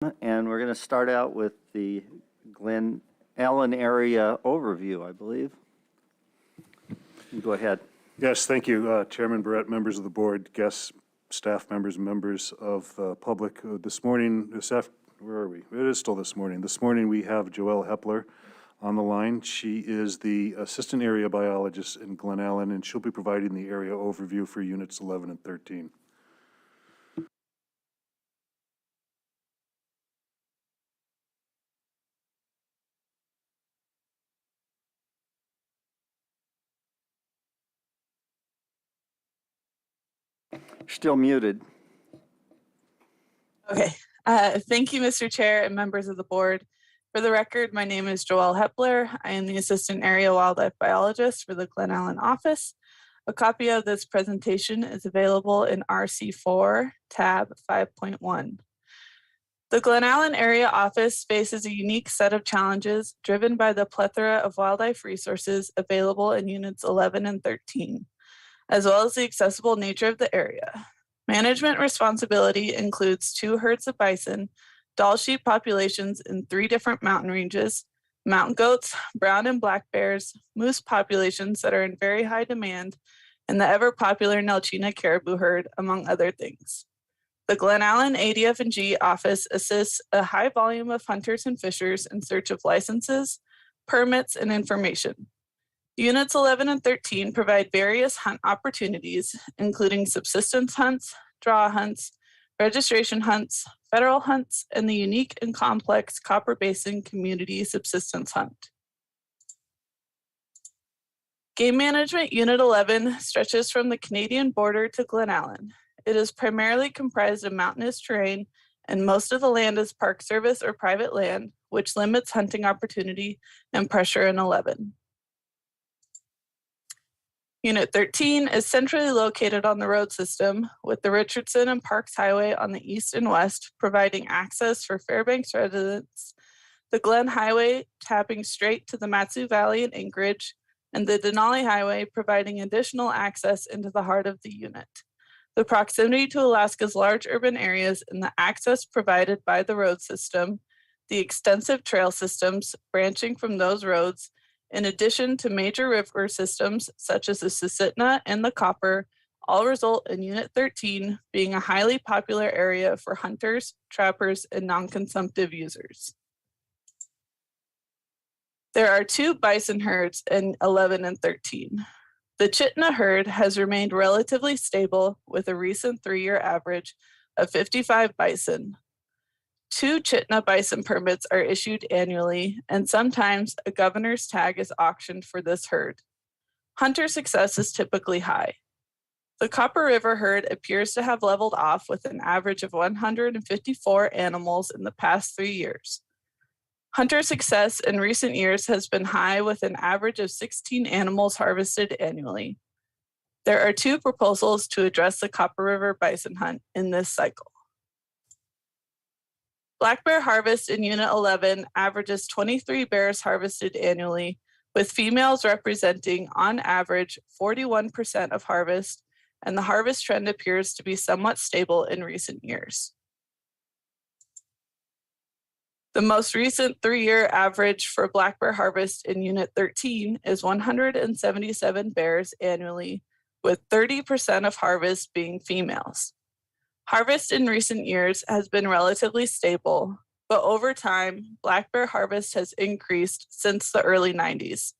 And we're going to start out with the Glen Allen area overview, I believe. Go ahead.
Yes, thank you, Chairman Barrett, members of the board, guests, staff members, members of the public. Where are we? It is still this morning. This morning we have Joelle Hepler on the line. She is the assistant area biologist in Glen Allen, and she'll be providing the area overview for units 11 and 13.
Still muted.
Okay. Thank you, Mr. Chair and members of the board. For the record, my name is Joelle Hepler. I am the Assistant Area Wildlife Biologist for the Glen Allen office. A copy of this presentation is available in RC4, tab 5.1. The Glen Allen Area Office faces a unique set of challenges driven by the plethora of wildlife resources available in Units 11 and 13, as well as the accessible nature of the area. Management responsibility includes 2 herds of bison, Dall sheep populations in 3 different mountain ranges, mountain goats, brown and black bears, moose populations that are in very high demand, and the ever-popular Nelchina caribou herd, among other things. The Glen Allen ADF&G office assists a high volume of hunters and fishers in search of licenses, permits, and information. Units 11 and 13 provide various hunt opportunities, including subsistence hunts, draw hunts, registration hunts, federal hunts, and the unique and complex Copper Basin Community Subsistence Hunt. Game Management Unit 11 stretches from the Canadian border to Glen Allen. It is primarily comprised of mountainous terrain, and most of the land is Park Service or private land, which limits hunting opportunity and pressure in 11. Unit 13 is centrally located on the road system, with the Richardson and Parks Highway on the east and west, providing access for Fairbanks residents, the Glen Highway tapping straight to the Matsu Valley and Anchorage, and the Denali Highway providing additional access into the heart of the unit. The proximity to Alaska's large urban areas and the access provided by the road system, the extensive trail systems branching from those roads, in addition to major river systems such as the Susitna and the Copper, all result in Unit 13 being a highly popular area for hunters, trappers, and non-consumptive users. There are 2 bison herds in 11 and 13. The Chitna herd has remained relatively stable with a recent 3-year average of 55 bison. 2 Chitna bison permits are issued annually, and sometimes a governor's tag is auctioned for this herd. Hunter success is typically high. The Copper River herd appears to have leveled off with an average of 154 animals in the past 3 years. Hunter success in recent years has been high with an average of 16 animals harvested annually. There are 2 proposals to address the Copper River bison hunt in this cycle. Black bear harvest in Unit 11 averages 23 bears harvested annually, with females representing, on average, 41% of harvest, and the harvest trend appears to be somewhat stable in recent years. The most recent 3-year average for black bear harvest in Unit 13 is 177 bears annually, with 30% of harvest being females. Harvest in recent years has been relatively stable, but over time, black bear harvest has increased since the early 90s.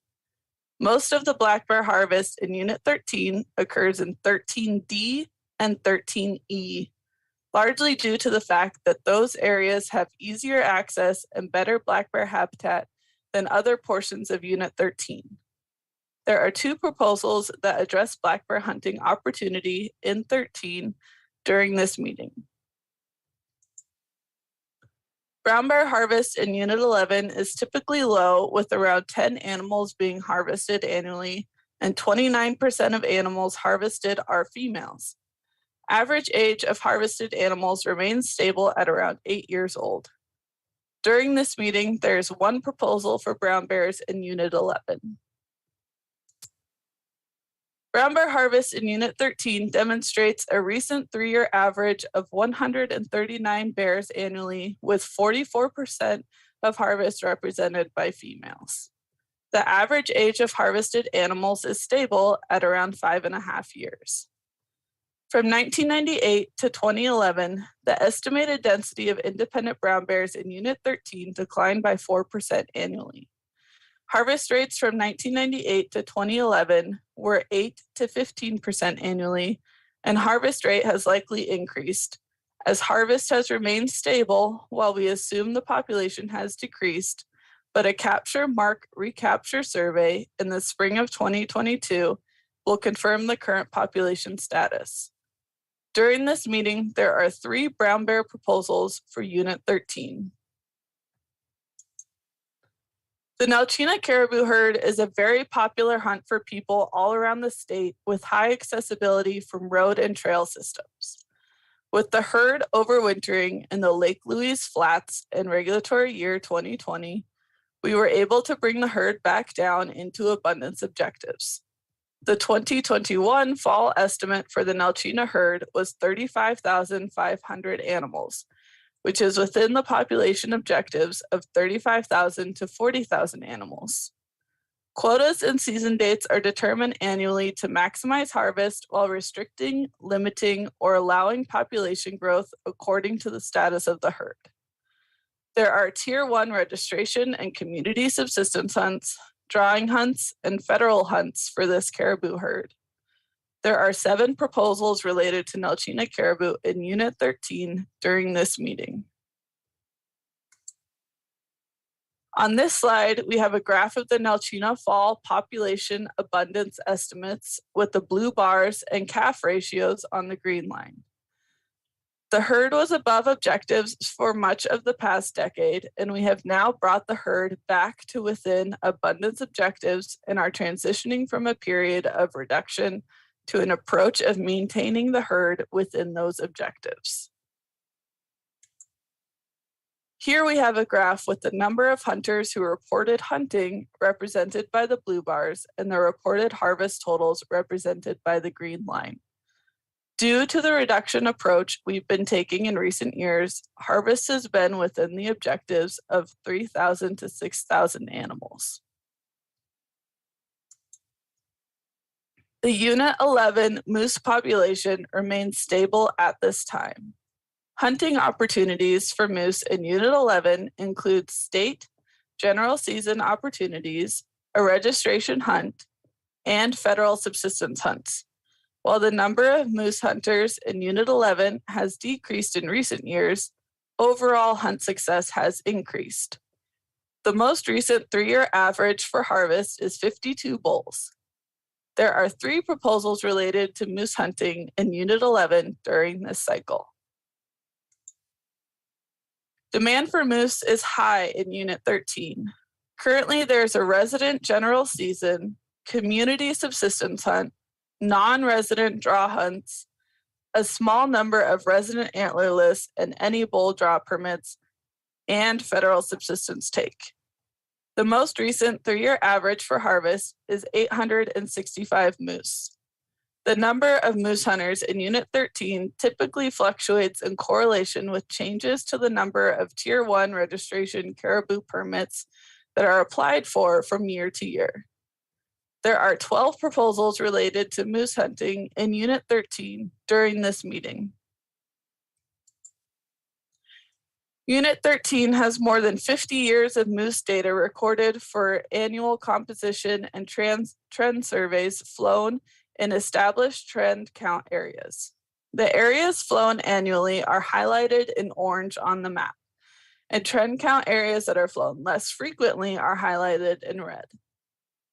Most of the black bear harvest in Unit 13 occurs in 13D and 13E, largely due to the fact that those areas have easier access and better black bear habitat than other portions of Unit 13. There are 2 proposals that address black bear hunting opportunity in 13 during this meeting. Brown bear harvest in Unit 11 is typically low, with around 10 animals being harvested annually, and 29% of animals harvested are females. Average age of harvested animals remains stable at around 8 years old. During this meeting, there is 1 proposal for brown bears in Unit 11. Brown bear harvest in Unit 13 demonstrates a recent 3-year average of 139 bears annually, with 44% of harvest represented by females. The average age of harvested animals is stable at around 5.5 years. From 1998 to 2011, the estimated density of independent brown bears in Unit 13 declined by 4% annually. Harvest rates from 1998 to 2011 were 8 to 15% annually, and harvest rate has likely increased as harvest has remained stable while we assume the population has decreased, but a capture mark recapture survey in the spring of 2022 will confirm the current population status. During this meeting, there are 3 brown bear proposals for Unit 13. The Nalchina caribou herd is a very popular hunt for people all around the state with high accessibility from road and trail systems. With the herd overwintering in the Lake Louise Flats in regulatory year 2020, we were able to bring the herd back down into abundance objectives. The 2021 fall estimate for the Nalchina herd was 35,500 animals, which is within the population objectives of 35,000 to 40,000 animals. Quotas and season dates are determined annually to maximize harvest while restricting, limiting, or allowing population growth according to the status of the herd. There are Tier 1 registration and community subsistence hunts, drawing hunts, and federal hunts for this caribou herd. There are 7 proposals related to Nalchina caribou in Unit 13 during this meeting. On this slide, we have a graph of the Nalchina fall population abundance estimates with the blue bars and calf ratios on the green line. The herd was above objectives for much of the past decade, and we have now brought the herd back to within abundance objectives and are transitioning from a period of reduction to an approach of maintaining the herd within those objectives. Here we have a graph with the number of hunters who reported hunting represented by the blue bars and the reported harvest totals represented by the green line. Due to the reduction approach we've been taking in recent years, harvest has been within the objectives of 3,000 to 6,000 animals. The Unit 11 moose population remains stable at this time. Hunting opportunities for moose in Unit 11 include state, general season opportunities, a registration hunt, and federal subsistence hunts. While the number of moose hunters in Unit 11 has decreased in recent years, overall hunt success has increased. The most recent 3-year average for harvest is 52 bulls. There are 3 proposals related to moose hunting in Unit 11 during this cycle. Demand for moose is high in Unit 13. Currently, there's a resident general season, community subsistence hunt, non-resident draw hunts, a small number of resident antlerless and any bull draw permits, and federal subsistence take. The most recent 3-year average for harvest is 865 moose. The number of moose hunters in Unit 13 typically fluctuates in correlation with changes to the number of Tier 1 registration caribou permits that are applied for from year to year. There are 12 proposals related to moose hunting in Unit 13 during this meeting. Unit 13 has more than 50 years of moose data recorded for annual composition and trend surveys flown in established trend count areas. The areas flown annually are highlighted in orange on the map, and trend count areas that are flown less frequently are highlighted in red.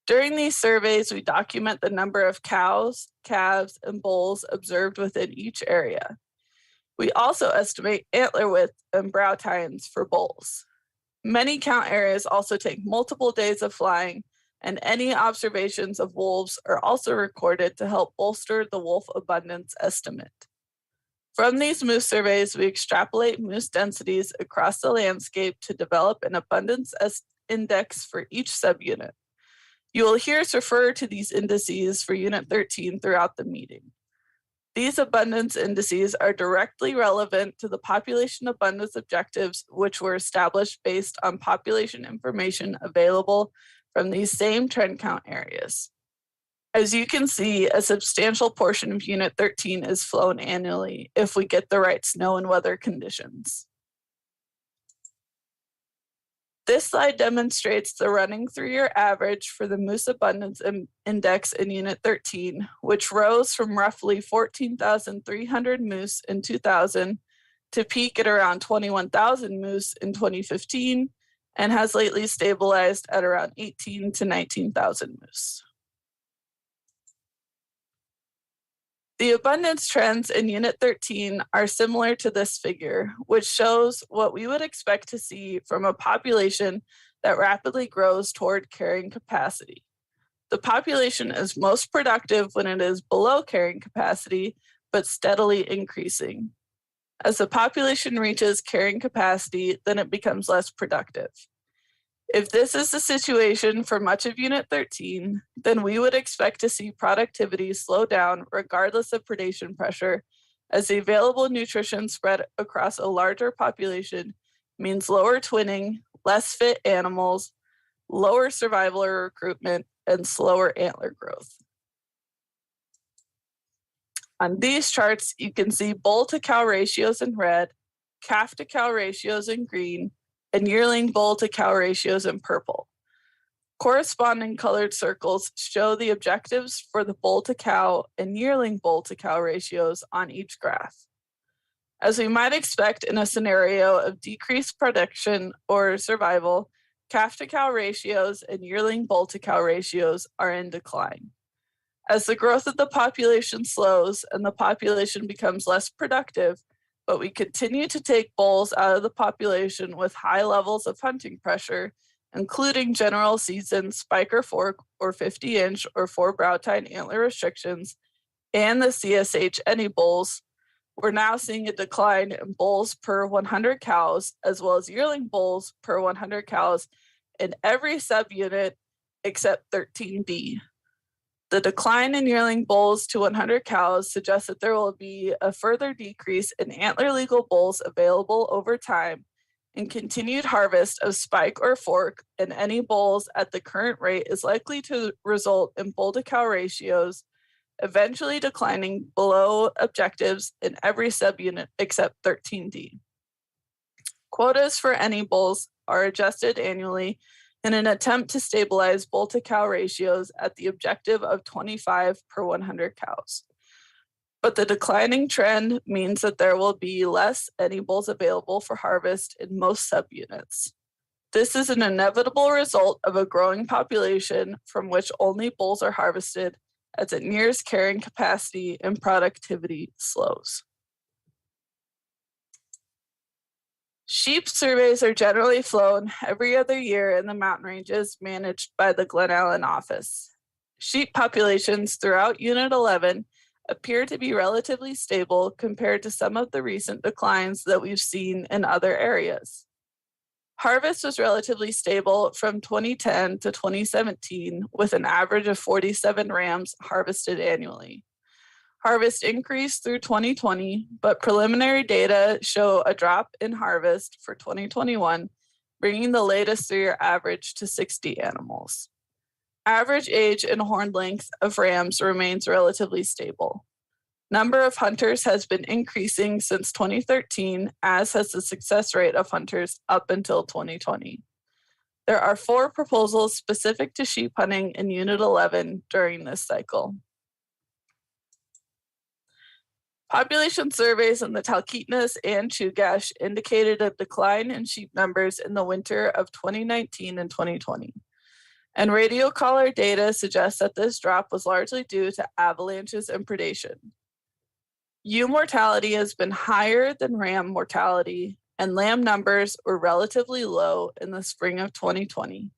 During these surveys, we document the number of cows, calves, and bulls observed within each area. We also estimate antler width and brow tines for bulls. Many count areas also take multiple days of flying, and any observations of wolves are also recorded to help bolster the wolf abundance estimate. From these moose surveys, we extrapolate moose densities across the landscape to develop an abundance index for each subunit. You will hear us refer to these indices for Unit 13 throughout the meeting. These abundance indices are directly relevant to the population abundance objectives, which were established based on population information available from these same trend count areas. As you can see, a substantial portion of Unit 13 is flown annually if we get the right snow and weather conditions. This slide demonstrates the running 3-year average for the moose abundance index in Unit 13, which rose from roughly 14,300 moose in 2000 to peak at around 21,000 moose in 2015, and has lately stabilized at around 18,000 to 19,000 moose. The abundance trends in Unit 13 are similar to this figure, which shows what we would expect to see from a population that rapidly grows toward carrying capacity. The population is most productive when it is below carrying capacity, but steadily increasing. As the population reaches carrying capacity, then it becomes less productive. If this is the situation for much of Unit 13, then we would expect to see productivity slow down regardless of predation pressure, as the available nutrition spread across a larger population means lower twinning, less fit animals, lower survival or recruitment, and slower antler growth. On these charts, you can see bull to cow ratios in red, calf to cow ratios in green, and yearling bull to cow ratios in purple. Corresponding colored circles show the objectives for the bull to cow and yearling bull to cow ratios on each graph. As we might expect in a scenario of decreased production or survival, calf to cow ratios and yearling bull to cow ratios are in decline. As the growth of the population slows and the population becomes less productive, but we continue to take bulls out of the population with high levels of hunting pressure, including general season spike or fork or 50-inch or 4-brow tine antler restrictions, and the CSH any bulls, we're now seeing a decline in bulls per 100 cows, as well as yearling bulls per 100 cows in every subunit except 13D. The decline in yearling bulls to 100 cows suggests that there will be a further decrease in antler legal bulls available over time, and continued harvest of spike or fork in any bulls at the current rate is likely to result in bull to cow ratios eventually declining below objectives in every subunit except 13D. Quotas for any bulls are adjusted annually in an attempt to stabilize bull to cow ratios at the objective of 25 per 100 cows. But the declining trend means that there will be less any bulls available for harvest in most subunits. This is an inevitable result of a growing population from which only bulls are harvested as it nears carrying capacity and productivity slows. Sheep surveys are generally flown every other year in the mountain ranges managed by the Glen Allen office. Sheep populations throughout Unit 11 appear to be relatively stable compared to some of the recent declines that we've seen in other areas. Harvest was relatively stable from 2010 to 2017, with an average of 47 rams harvested annually. Harvest increased through 2020, but preliminary data show a drop in harvest for 2021, bringing the latest 3-year average to 60 animals. Average age and horn length of rams remains relatively stable. Number of hunters has been increasing since 2013, as has the success rate of hunters up until 2020. There are 4 proposals specific to sheep hunting in Unit 11 during this cycle. Population surveys in the Talkeetna and Chugach indicated a decline in sheep numbers in the winter of 2019 and 2020. And radio collar data suggests that this drop was largely due to avalanches and predation. Ewe mortality has been higher than ram mortality, and lamb numbers were relatively low in the spring of 2020.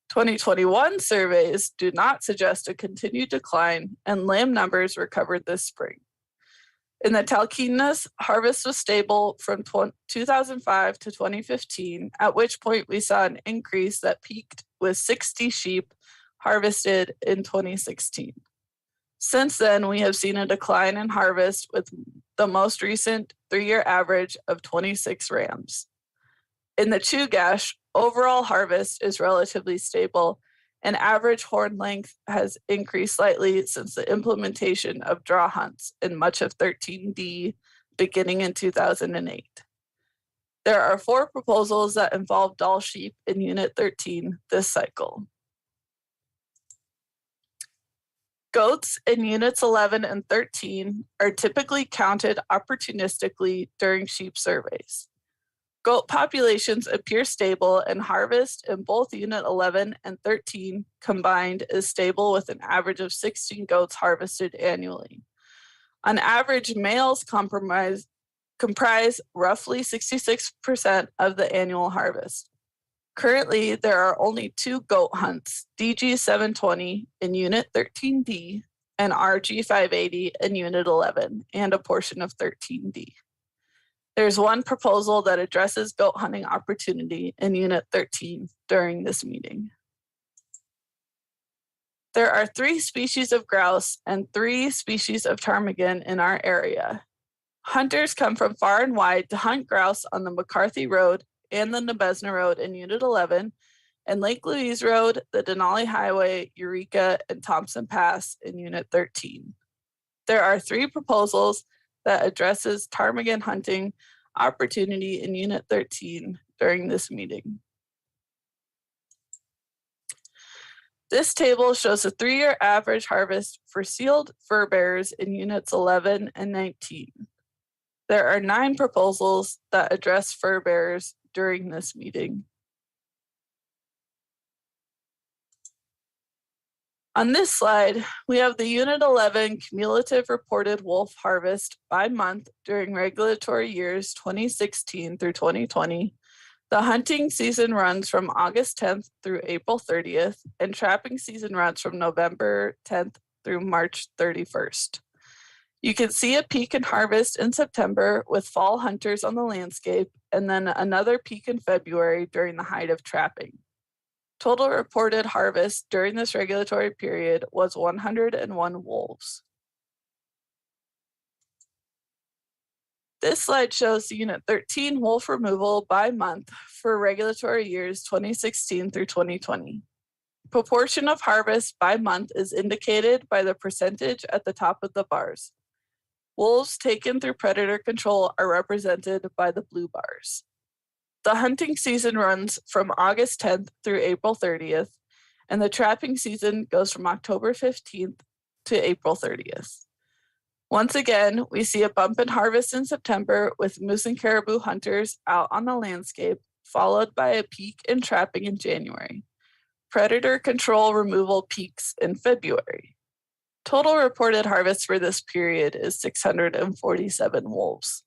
2021 surveys do not suggest a continued decline, and lamb numbers recovered this spring. In the Talkeetna, harvest was stable from 2005 to 2015, at which point we saw an increase that peaked with 60 sheep harvested in 2016. Since then, we have seen a decline in harvest with the most recent 3-year average of 26 rams. In the Chugach, overall harvest is relatively stable and average horn length has increased slightly since the implementation of draw hunts in much of 13D beginning in 2008. There are 4 proposals that involve Dall sheep in Unit 13 this cycle. Goats in Units 11 and 13 are typically counted opportunistically during sheep surveys. Goat populations appear stable and harvest in both Unit 11 and 13 combined is stable with an average of 16 goats harvested annually. On average, males comprise roughly 66% of the annual harvest. Currently, there are only 2 goat hunts, DG 720 in Unit 13D and RG 580 in Unit 11 and a portion of 13D. There's 1 proposal that addresses goat hunting opportunity in Unit 13 during this meeting. There are 3 species of grouse and 3 species of ptarmigan in our area. Hunters come from far and wide to hunt grouse on the McCarthy Road and the Nebezna Road in Unit 11, and Lake Louise Road, the Denali Highway, Eureka, and Thompson Pass in Unit 13. There are 3 proposals that addresses ptarmigan hunting opportunity in Unit 13 during this meeting. This table shows a 3-year average harvest for sealed fur bearers in Units 11 and 19. There are 9 proposals that address fur bearers during this meeting. On this slide, we have the Unit 11 cumulative reported wolf harvest by month during regulatory years 2016 through 2020. The hunting season runs from August 10th through April 30th, and trapping season runs from November 10th through March 31st. You can see a peak in harvest in September with fall hunters on the landscape, and then another peak in February during the height of trapping. Total reported harvest during this regulatory period was 101 wolves. This slide shows the Unit 13 wolf removal by month for regulatory years 2016 through 2020. Proportion of harvest by month is indicated by the percentage at the top of the bars. Wolves taken through predator control are represented by the blue bars. The hunting season runs from August 10th through April 30th, and the trapping season goes from October 15th to April 30th. Once again, we see a bump in harvest in September with moose and caribou hunters out on the landscape, followed by a peak in trapping in January. Predator control removal peaks in February. Total reported harvest for this period is 647 wolves.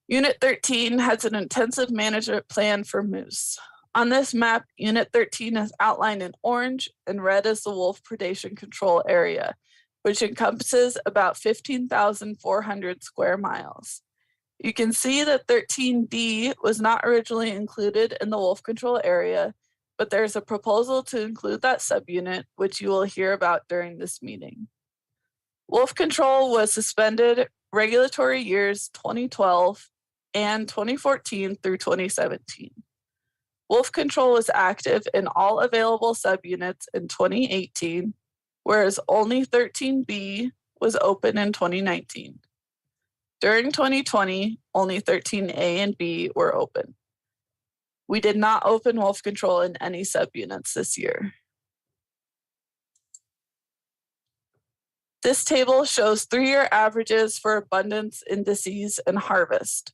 Unit 13 has an intensive management plan for moose. On this map, Unit 13 is outlined in orange, and red is the wolf predation control area, which encompasses about 15,400 square miles. You can see that 13D was not originally included in the wolf control area, but there's a proposal to include that subunit, which you will hear about during this meeting. Wolf control was suspended regulatory years 2012 and 2014 through 2017. Wolf control was active in all available subunits in 2018, whereas only 13B was open in 2019. During 2020, only 13A and B were open. We did not open wolf control in any subunits this year. This table shows 3-year averages for abundance indices and harvest.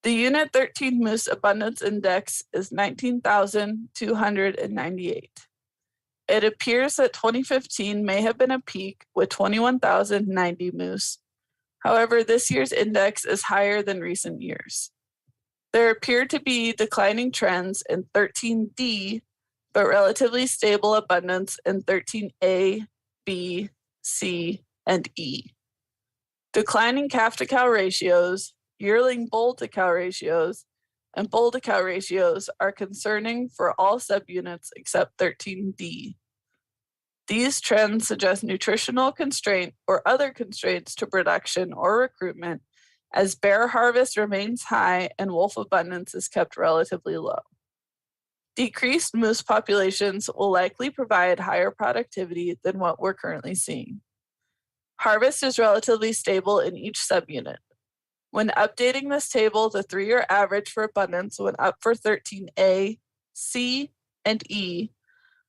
The Unit 13 Moose Abundance Index is 19,298. It appears that 2015 may have been a peak with 21,090 moose. However, this year's index is higher than recent years. There appear to be declining trends in 13D, but relatively stable abundance in 13A, B, C, and E. Declining calf to cow ratios, yearling bull to cow ratios, and bull to cow ratios are concerning for all subunits except 13D. These trends suggest nutritional constraint or other constraints to production or recruitment as bear harvest remains high and wolf abundance is kept relatively low. Decreased moose populations will likely provide higher productivity than what we're currently seeing. Harvest is relatively stable in each subunit. When updating this table, the 3-year average for abundance went up for 13A, C, and E,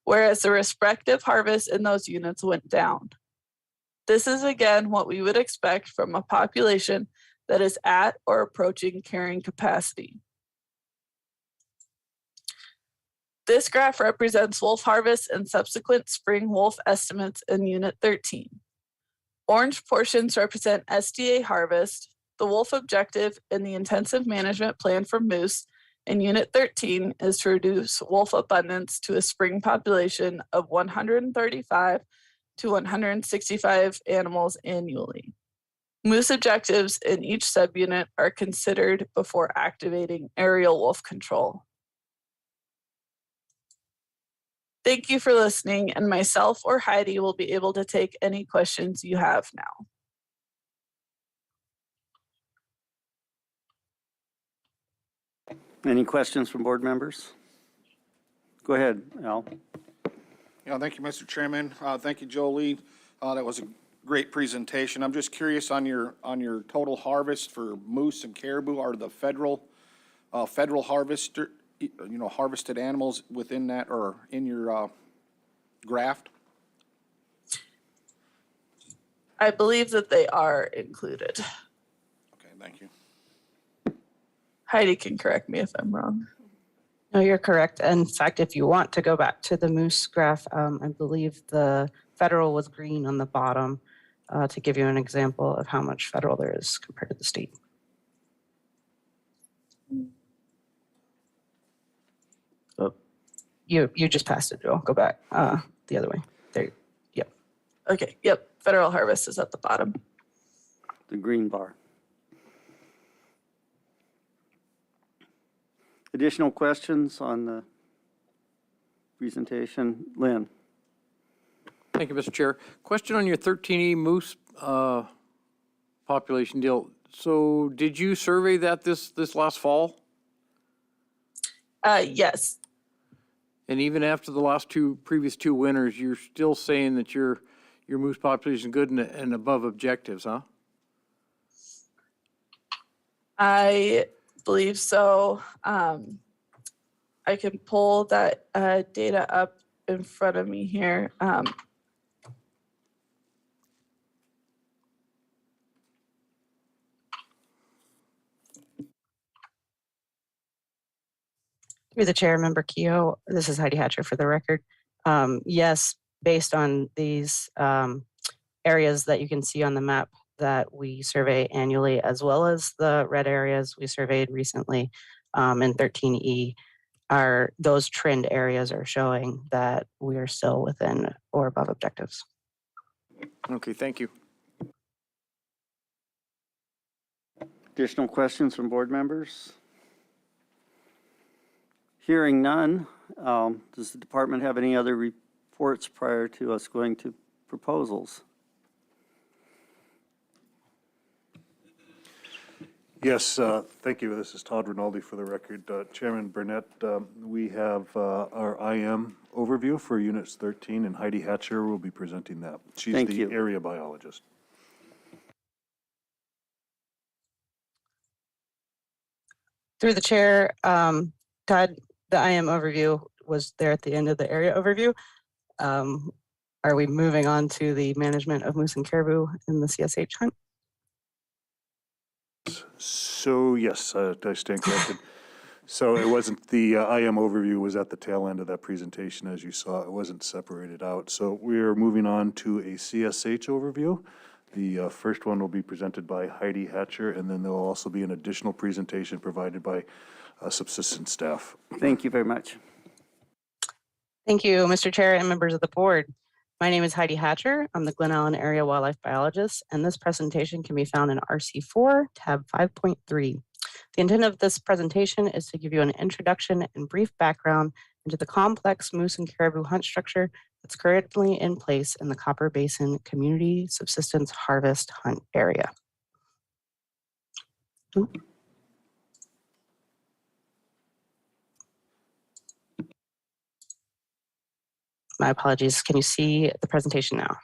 whereas the respective harvest in those units went down. This is again what we would expect from a population that is at or approaching carrying capacity. This graph represents wolf harvest and subsequent spring wolf estimates in Unit 13. Orange portions represent SDA harvest, the wolf objective in the intensive management plan for moose in Unit 13 is to reduce wolf abundance to a spring population of 135 to 165 animals annually. Moose objectives in each subunit are considered before activating aerial wolf control. Thank you for listening, and myself or Heidi will be able to take any questions you have now.
Any questions from board members? Go ahead, Al.
Yeah, thank you, Mr. Chairman. Thank you, Jolie. That was a great presentation. I'm just curious on your total harvest for moose and caribou. Are the federal harvester, harvested animals within that or in your graft?
I believe that they are included.
Okay, thank you.
Heidi can correct me if I'm wrong.
No, you're correct. In fact, if you want to go back to the moose graph, I believe the federal was green on the bottom to give you an example of how much federal there is compared to the state. You just passed it, Joel. Go back the other way. There. Yep.
Okay. Yep. Federal harvest is at the bottom.
The green bar. Additional questions on the presentation? Lynn?
Thank you, Mr. Chair. Question on your 13E moose population deal. So did you survey that this last fall?
Yes.
And even after the previous two winters, you're still saying that your moose population is good and above objectives, huh?
I believe so. I can pull that data up in front of me here.
Through the chair, Member Kehoe, this is Heidi Hatcher for the record. Yes, based on these areas that you can see on the map that we survey annually, as well as the red areas we surveyed recently in 13E, those trend areas are showing that we are still within or above objectives.
Okay, thank you.
Additional questions from board members? Hearing none, does the department have any other reports prior to us going to proposals?
Yes, thank you. This is Todd Rinaldi for the record. Chairman Burnett, we have our IM overview for Units 13, and Heidi Hatcher will be presenting that. She's
Thank
the
you.
area biologist.
Through the chair, Todd, the IM overview was there at the end of the area overview. Are we moving on to the management of moose and caribou in the CSH hunt?
So yes, I stand corrected. So it wasn't the IM overview was at the tail end of that presentation, as you saw. It wasn't separated out. So we are moving on to a CSH overview. The first one will be presented by Heidi Hatcher, and then there will also be an additional presentation provided by subsistence staff.
Thank you very much.
Thank you, Mr. Chair and members of the board. My name is Heidi Hatcher. I'm the Glen Allen Area Wildlife Biologist, and this presentation can be found in RC4, tab 5.3. The intent of this presentation is to give you an introduction and brief background into the complex moose and caribou hunt structure that's currently in place in the Copper Basin Community Subsistence Harvest Hunt area. My apologies. Can you see the presentation now?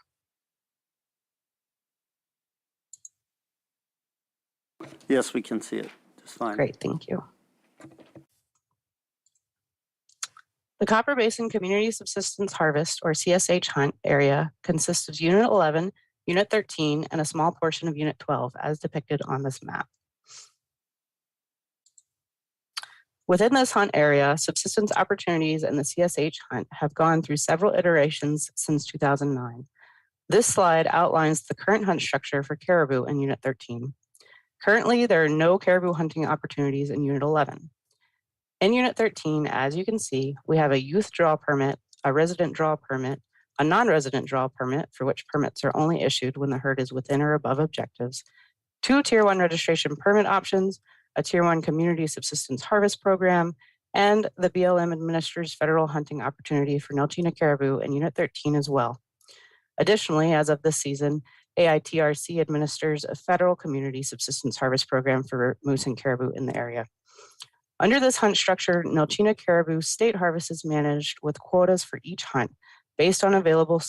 Yes, we can see it just fine.
Great, thank you. The Copper Basin Community Subsistence Harvest, or CSH Hunt area consists of Unit 11, Unit 13, and a small portion of Unit 12, as depicted on this map. Within this hunt area, subsistence opportunities in the CSH hunt have gone through several iterations since 2009. This slide outlines the current hunt structure for caribou in Unit 13. Currently, there are no caribou hunting opportunities in Unit 11. In Unit 13, as you can see, we have a youth draw permit, a resident draw permit, a non-resident draw permit, for which permits are only issued when the herd is within or above objectives, 2 Tier 1 registration permit options, a Tier 1 Community Subsistence Harvest Program, and the BLM administers federal hunting opportunity for Nelchina caribou in Unit 13 as well. Additionally, as of this season, AITRC administers a federal Community Subsistence Harvest Program for moose and caribou in the area. Under this hunt structure, Nelchina caribou state harvest is managed with quotas for each hunt based on available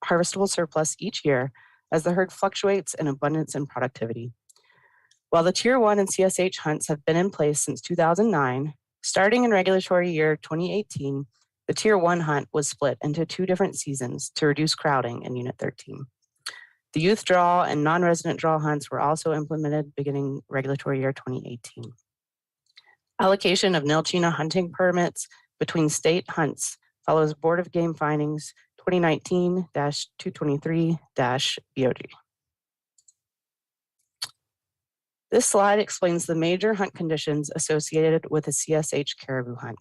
harvestable surplus each year as the herd fluctuates in abundance and productivity. While the Tier 1 and CSH hunts have been in place since 2009, starting in regulatory year 2018, the Tier 1 hunt was split into 2 different seasons to reduce crowding in Unit 13. The youth draw and non-resident draw hunts were also implemented beginning regulatory year 2018. Allocation of Nelchina hunting permits between state hunts follows Board of Game Findings 2019-223-BOG. This slide explains the major hunt conditions associated with the CSH caribou hunt.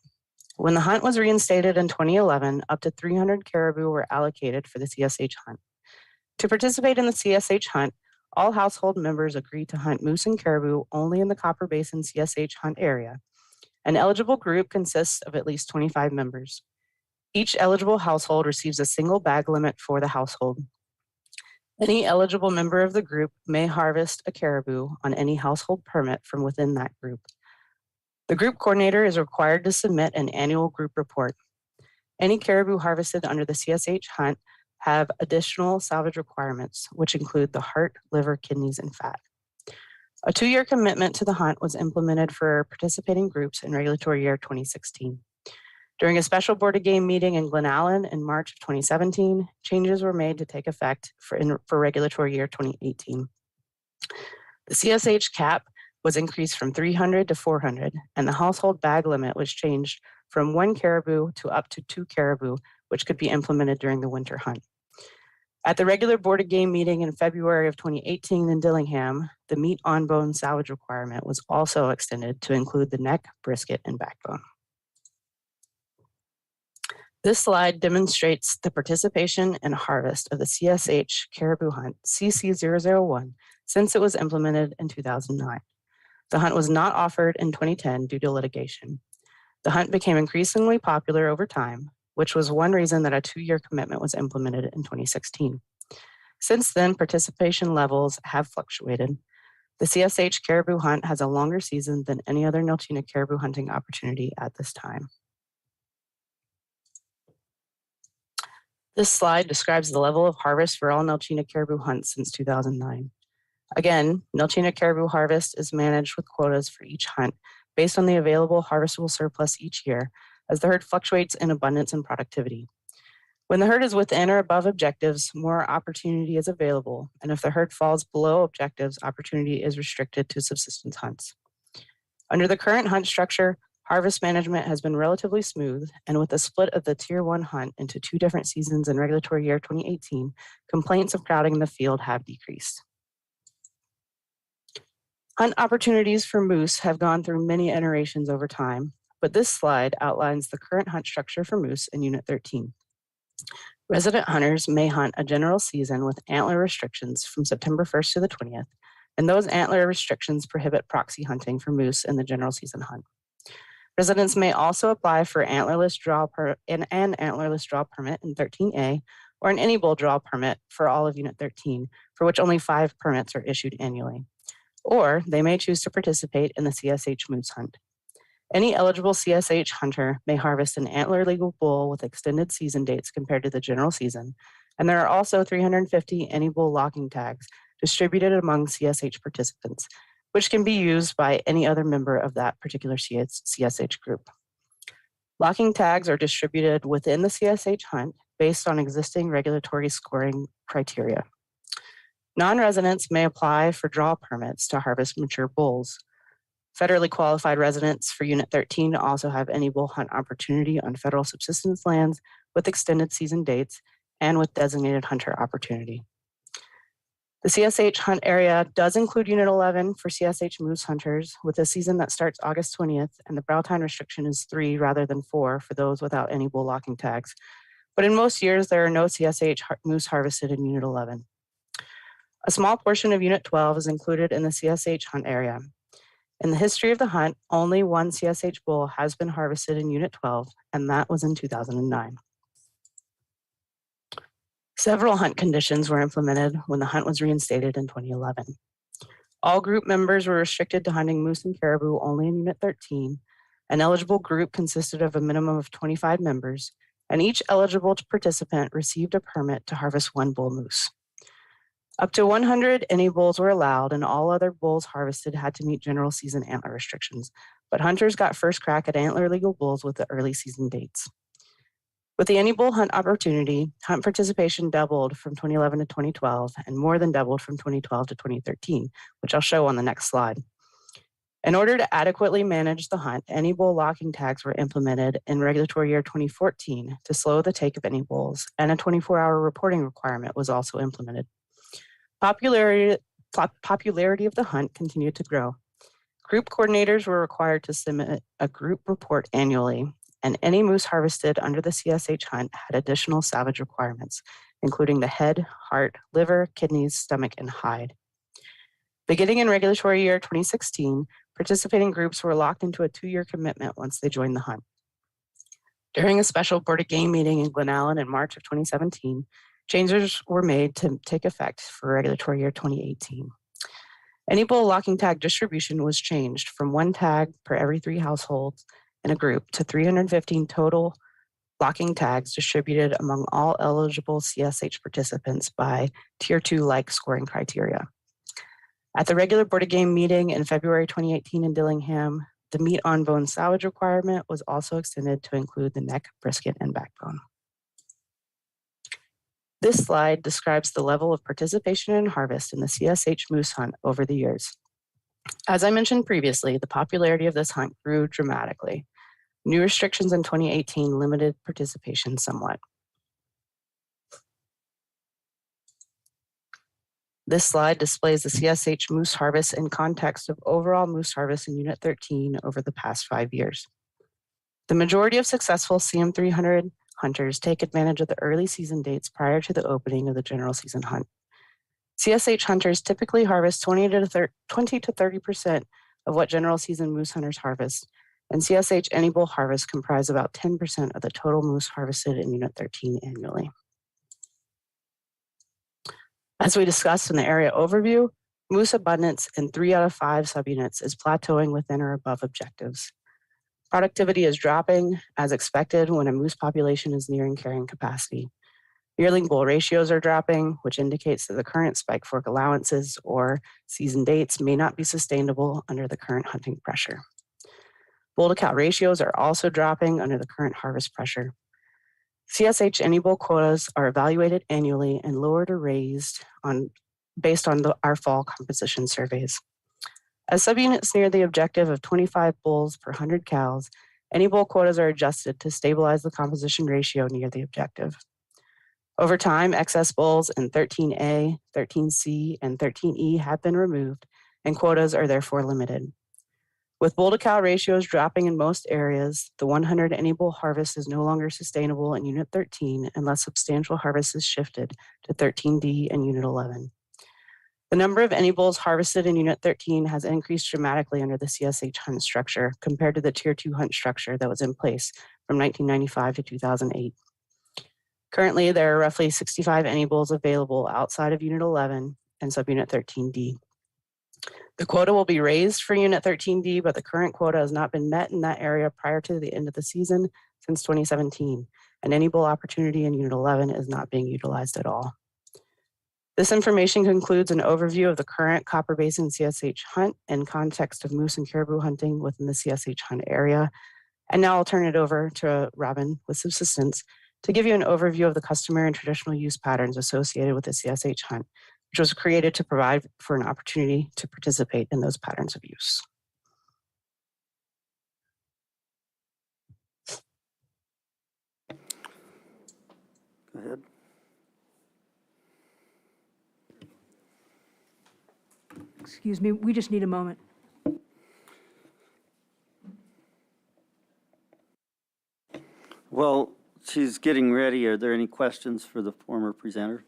When the hunt was reinstated in 2011, up to 300 caribou were allocated for the CSH hunt. To participate in the CSH hunt, all household members agreed to hunt moose and caribou only in the Copper Basin CSH hunt area. An eligible group consists of at least 25 members. Each eligible household receives a single bag limit for the household. Any eligible member of the group may harvest a caribou on any household permit from within that group. The group coordinator is required to submit an annual group report. Any caribou harvested under the CSH hunt have additional salvage requirements, which include the heart, liver, kidneys, and fat. A 2-year commitment to the hunt was implemented for participating groups in regulatory year 2016. During a special Board of Game meeting in Glen Allen in March of 2017, changes were made to take effect for regulatory year 2018. The CSH cap was increased from 300 to 400, and the household bag limit was changed from 1 caribou to up to 2 caribou, which could be implemented during the winter hunt. At the regular Board of Game meeting in February of 2018 in Dillingham, the meat on bone salvage requirement was also extended to include the neck, brisket, and backbone. This slide demonstrates the participation and harvest of the CSH caribou hunt CC001 since it was implemented in 2009. The hunt was not offered in 2010 due to litigation. The hunt became increasingly popular over time, which was one reason that a 2-year commitment was implemented in 2016. Since then, participation levels have fluctuated. The CSH caribou hunt has a longer season than any other Nelchina caribou hunting opportunity at this time. This slide describes the level of harvest for all Nelchina caribou hunts since 2009. Again, Nelchina caribou harvest is managed with quotas for each hunt based on the available harvestable surplus each year as the herd fluctuates in abundance and productivity. When the herd is within or above objectives, more opportunity is available, and if the herd falls below objectives, opportunity is restricted to subsistence hunts. Under the current hunt structure, harvest management has been relatively smooth, and with the split of the Tier 1 hunt into 2 different seasons in regulatory year 2018, complaints of crowding in the field have decreased. Hunt opportunities for moose have gone through many iterations over time, but this slide outlines the current hunt structure for moose in Unit 13. Resident hunters may hunt a general season with antler restrictions from September 1st to the 20th, and those antler restrictions prohibit proxy hunting for moose in the general season hunt. Residents may also apply for an antlerless draw permit in 13A or an any bull draw permit for all of Unit 13, for which only 5 permits are issued annually. Or they may choose to participate in the CSH moose hunt. Any eligible CSH hunter may harvest an antler legal bull with extended season dates compared to the general season, and there are also 350 any bull locking tags distributed among CSH participants, which can be used by any other member of that particular CSH group. Locking tags are distributed within the CSH hunt based on existing regulatory scoring criteria. Non-residents may apply for draw permits to harvest mature bulls. Federally qualified residents for Unit 13 also have any bull hunt opportunity on federal subsistence lands with extended season dates and with designated hunter opportunity. The CSH hunt area does include Unit 11 for CSH moose hunters with a season that starts August 20th, and the brow tine restriction is 3 rather than 4 for those without any bull locking tags. But in most years, there are no CSH moose harvested in Unit 11. A small portion of Unit 12 is included in the CSH hunt area. In the history of the hunt, only one CSH bull has been harvested in Unit 12, and that was in 2009. Several hunt conditions were implemented when the hunt was reinstated in 2011. All group members were restricted to hunting moose and caribou only in Unit 13. An eligible group consisted of a minimum of 25 members, and each eligible participant received a permit to harvest 1 bull moose. Up to 100 any bulls were allowed, and all other bulls harvested had to meet general season antler restrictions, but hunters got first crack at antler legal bulls with the early season dates. With the any bull hunt opportunity, hunt participation doubled from 2011 to 2012 and more than doubled from 2012 to 2013, which I'll show on the next slide. In order to adequately manage the hunt, any bull locking tags were implemented in regulatory year 2014 to slow the take of any bulls, and a 24-hour reporting requirement was also implemented. Popularity of the hunt continued to grow. Group coordinators were required to submit a group report annually, and any moose harvested under the CSH hunt had additional salvage requirements, including the head, heart, liver, kidneys, stomach, and hide. Beginning in regulatory year 2016, participating groups were locked into a 2-year commitment once they joined the hunt. During a special Board of Game meeting in Glen Allen in March of 2017, changes were made to take effect for regulatory year 2018. Any bull locking tag distribution was changed from 1 tag per every 3 households in a group to 315 total locking tags distributed among all eligible CSH participants by Tier 2 like scoring criteria. At the regular Board of Game meeting in February 2018 in Dillingham, the meat on bone salvage requirement was also extended to include the neck, brisket, and backbone. This slide describes the level of participation in harvest in the CSH moose hunt over the years. As I mentioned previously, the popularity of this hunt grew dramatically. New restrictions in 2018 limited participation somewhat. This slide displays the CSH moose harvest in context of overall moose harvest in Unit 13 over the past 5 years. The majority of successful CM300 hunters take advantage of the early season dates prior to the opening of the general season hunt. CSH hunters typically harvest 20 to 30% of what general season moose hunters harvest, and CSH any bull harvests comprise about 10% of the total moose harvested in Unit 13 annually. As we discussed in the area overview, moose abundance in 3 out of 5 subunits is plateauing within or above objectives. Productivity is dropping as expected when a moose population is nearing carrying capacity. Yearling bull ratios are dropping, which indicates that the current spike fork allowances or season dates may not be sustainable under the current hunting pressure. Bull to cow ratios are also dropping under the current harvest pressure. CSH any bull quotas are evaluated annually and lowered or raised based on our fall composition surveys. As subunits near the objective of 25 bulls per 100 cows, any bull quotas are adjusted to stabilize the composition ratio near the objective. Over time, excess bulls in 13A, 13C, and 13E have been removed, and quotas are therefore limited. With bull to cow ratios dropping in most areas, the 100 any bull harvest is no longer sustainable in Unit 13 unless substantial harvest is shifted to 13D and Unit 11. The number of any bulls harvested in Unit 13 has increased dramatically under the CSH hunt structure compared to the Tier 2 hunt structure that was in place from 1995 to 2008. Currently, there are roughly 65 any bulls available outside of Unit 11 and Subunit 13D. The quota will be raised for Unit 13D, but the current quota has not been met in that area prior to the end of the season since 2017, and any bull opportunity in Unit 11 is not being utilized at all. This information concludes an overview of the current Copper Basin CSH hunt in context of moose and caribou hunting within the CSH hunt area. And now I'll turn it over to Robin with subsistence to give you an overview of the customary and traditional use patterns associated with the CSH hunt, which was created to provide for an opportunity to participate in those patterns of use.
Go ahead.
Excuse me, we just need a moment.
Well, she's getting ready. Are there any questions for the former presenter?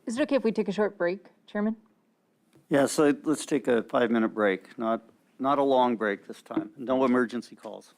Is it okay if we take a short break, Chairman?
Yeah, so let's take a 5-minute break, not a long break this time. No emergency calls.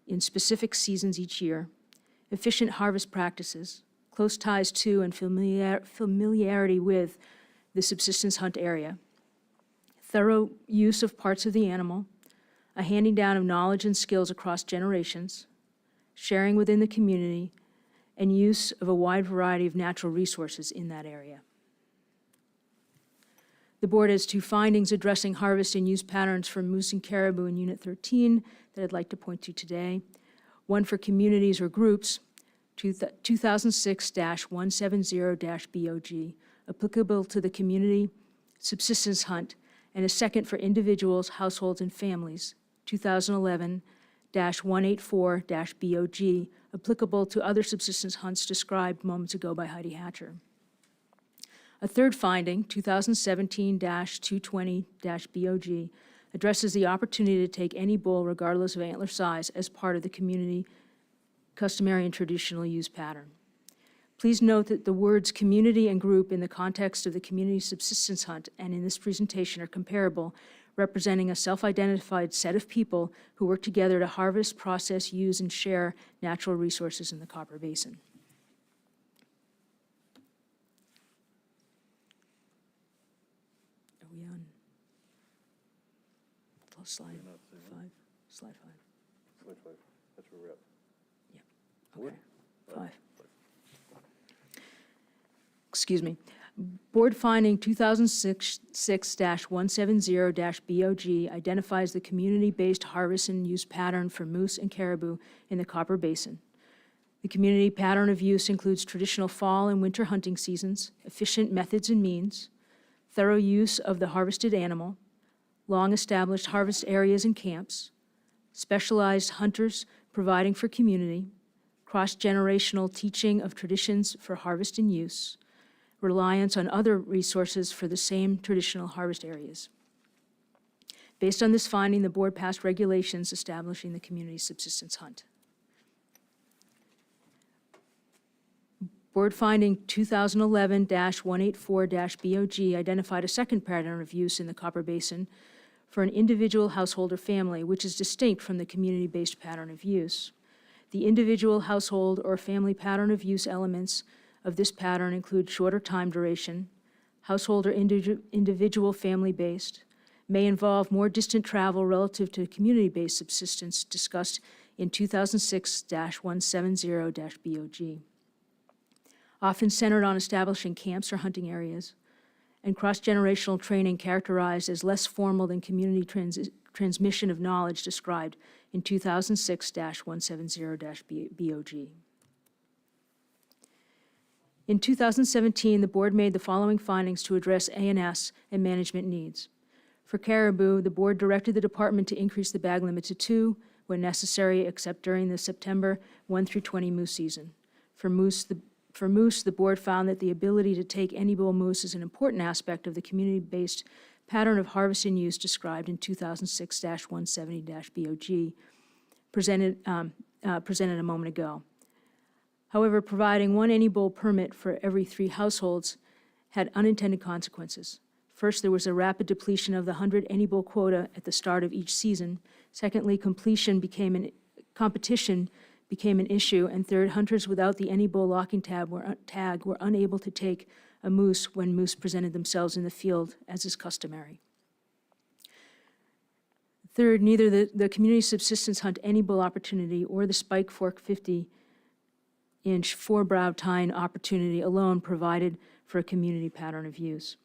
in specific seasons each year, efficient harvest practices, close ties to and familiarity with the subsistence hunt area, thorough use of parts of the animal, a handing down of knowledge and skills across generations, sharing within the community, and use of a wide variety of natural resources in that area. The board has 2 findings addressing harvest and use patterns for moose and caribou in Unit 13 that I'd like to point to today. One for communities or groups, 2006-170-BOG, applicable to the community subsistence hunt, and a second for individuals, households, and families, 2011-184-BOG, applicable to other subsistence hunts described moments ago by Heidi Hatcher. A third finding, 2017-220-BOG, addresses the opportunity to take any bull, regardless of antler size, as part of the community customary and traditional use pattern. Please note that the words community and group in the context of the community subsistence hunt and in this presentation are comparable, representing a self-identified set of people who work together to harvest, process, use, and share natural resources in the Copper Basin. Are we on slide 5? Slide 5.
Slide 5, that's where we're at.
Okay, 5. Excuse me. Board finding 2006-170-BOG identifies the community-based harvest and use pattern for moose and caribou in the Copper Basin. The community pattern of use includes traditional fall and winter hunting seasons, efficient methods and means, thorough use of the harvested animal, long-established harvest areas and camps, specialized hunters providing for community, cross-generational teaching of traditions for harvest and use, reliance on other resources for the same traditional harvest areas. Based on this finding, the board passed regulations establishing the community subsistence hunt. Board finding 2011-184-BOG identified a second pattern of use in the Copper Basin for an individual household or family, which is distinct from the community-based pattern of use. The individual household or family pattern of use elements of this pattern include shorter time duration, household or individual family-based, may involve more distant travel relative to community-based subsistence discussed in 2006-170-BOG, often centered on establishing camps or hunting areas, and cross-generational training characterized as less formal than community transmission of knowledge described in 2006-170-BOG. In 2017, the board made the following findings to address A&S and management needs. For caribou, the board directed the department to increase the bag limit to 2 when necessary, except during the September 1 through 20 moose season. For moose, the board found that the ability to take any bull moose is an important aspect of the community-based pattern of harvest and use described in 2006-170-BOG, presented a moment ago. However, providing one any bull permit for every 3 households had unintended consequences. First, there was a rapid depletion of the 100 any bull quota at the start of each season. Secondly, competition became an issue. And third, hunters without the any bull locking tag were unable to take a moose when moose presented themselves in the field, as is customary. Third, neither the community subsistence hunt any bull opportunity or the Spike Fork 50-inch 4-brow tine opportunity alone provided for a community pattern of use.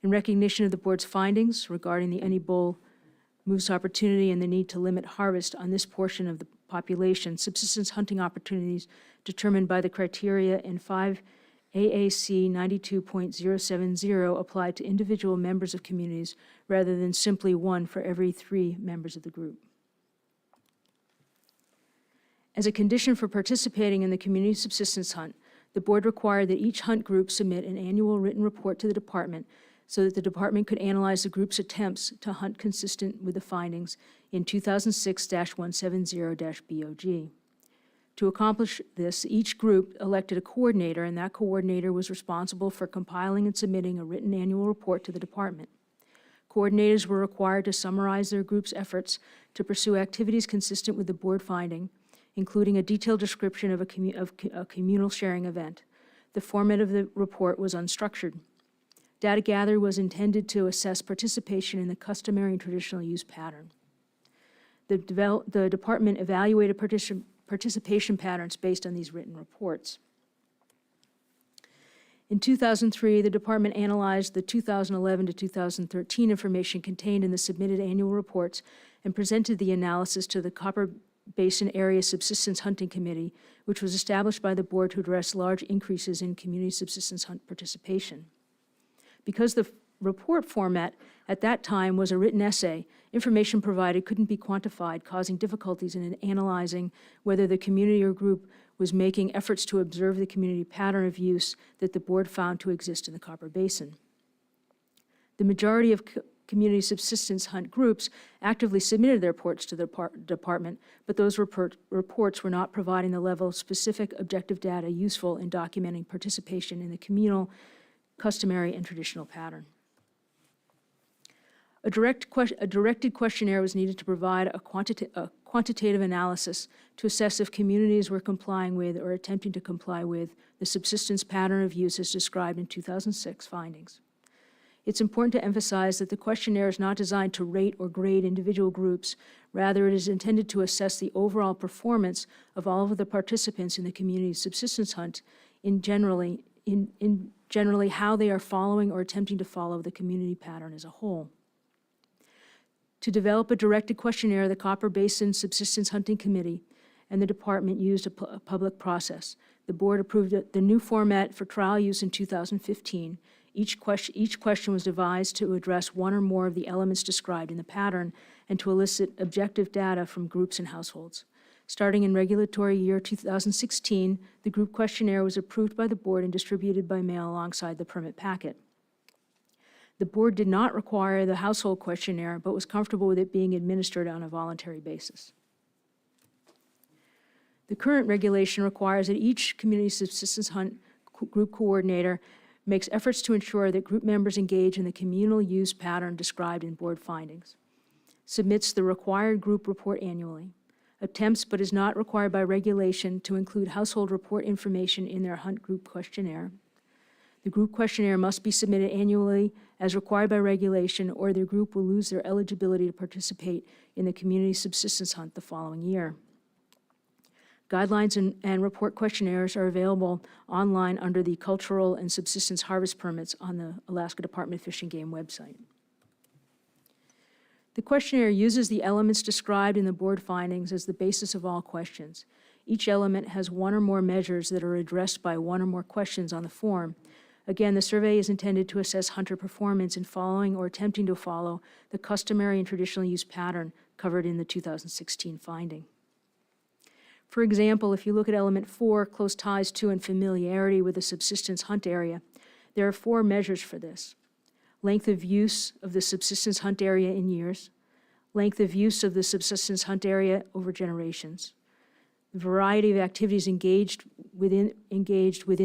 In recognition of the board's findings regarding the any bull moose opportunity and the need to limit harvest on this portion of the population, subsistence hunting opportunities determined by the criteria in 5 AAC 92.070 apply to individual members of communities rather than simply one for every 3 members of the group. As a condition for participating in the community subsistence hunt, the board required that each hunt group submit an annual written report to the department so that the department could analyze the group's attempts to hunt consistent with the findings in 2006-170-BOG. To accomplish this, each group elected a coordinator, and that coordinator was responsible for compiling and submitting a written annual report to the department. Coordinators were required to summarize their group's efforts to pursue activities consistent with the board finding, including a detailed description of a communal sharing event. The format of the report was unstructured. Data gathered was intended to assess participation in the customary and traditional use pattern. The department evaluated participation patterns based on these written reports. In 2003, the department analyzed the 2011 to 2013 information contained in the submitted annual reports and presented the analysis to the Copper Basin Area Subsistence Hunting Committee, which was established by the board to address large increases in community subsistence hunt participation. Because the report format at that time was a written essay, information provided couldn't be quantified, causing difficulties in analyzing whether the community or group was making efforts to observe the community pattern of use that the board found to exist in the Copper Basin. The majority of community subsistence hunt groups actively submitted their reports to the department, but those reports were not providing the level of specific objective data useful in documenting participation in the communal, customary, and traditional pattern. A directed questionnaire was needed to provide a quantitative analysis to assess if communities were complying with or attempting to comply with the subsistence pattern of use as described in 2006 findings. It's important to emphasize that the questionnaire is not designed to rate or grade individual groups. Rather, it is intended to assess the overall performance of all of the participants in the community subsistence hunt in generally how they are following or attempting to follow the community pattern as a whole. To develop a directed questionnaire, the Copper Basin Subsistence Hunting Committee and the department used a public process. The board approved the new format for trial use in 2015. Each question was devised to address one or more of the elements described in the pattern and to elicit objective data from groups and households. Starting in regulatory year 2016, the group questionnaire was approved by the board and distributed by mail alongside the permit packet. The board did not require the household questionnaire, but was comfortable with it being administered on a voluntary basis. The current regulation requires that each community subsistence hunt group coordinator makes efforts to ensure that group members engage in the communal use pattern described in board findings, submits the required group report annually, attempts but is not required by regulation to include household report information in their hunt group questionnaire. The group questionnaire must be submitted annually as required by regulation, or their group will lose their eligibility to participate in the community subsistence hunt the following year. Guidelines and report questionnaires are available online under the Cultural and Subsistence Harvest Permits on the Alaska Department of Fish and Game website. The questionnaire uses the elements described in the board findings as the basis of all questions. Each element has one or more measures that are addressed by one or more questions on the form. Again, the survey is intended to assess hunter performance in following or attempting to follow the customary and traditional use pattern covered in the 2016 finding. For example, if you look at element 4, close ties to and familiarity with the subsistence hunt area, there are 4 measures for this. Length of use of the subsistence hunt area in years, length of use of the subsistence hunt area over generations, the variety of activities engaged within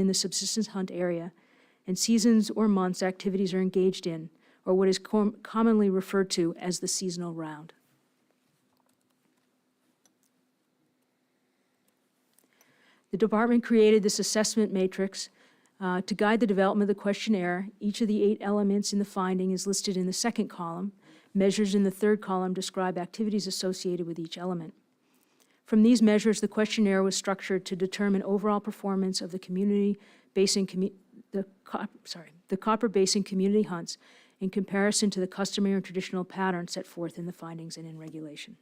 the subsistence hunt area, and seasons or months activities are engaged in, or what is commonly referred to as the seasonal round. The department created this assessment matrix to guide the development of the questionnaire. Each of the 8 elements in the finding is listed in the second column. Measures in the third column describe activities associated with each element. From these measures, the questionnaire was structured to determine overall performance of the the Copper Basin community hunts in comparison to the customary and traditional pattern set forth in the findings and in regulation.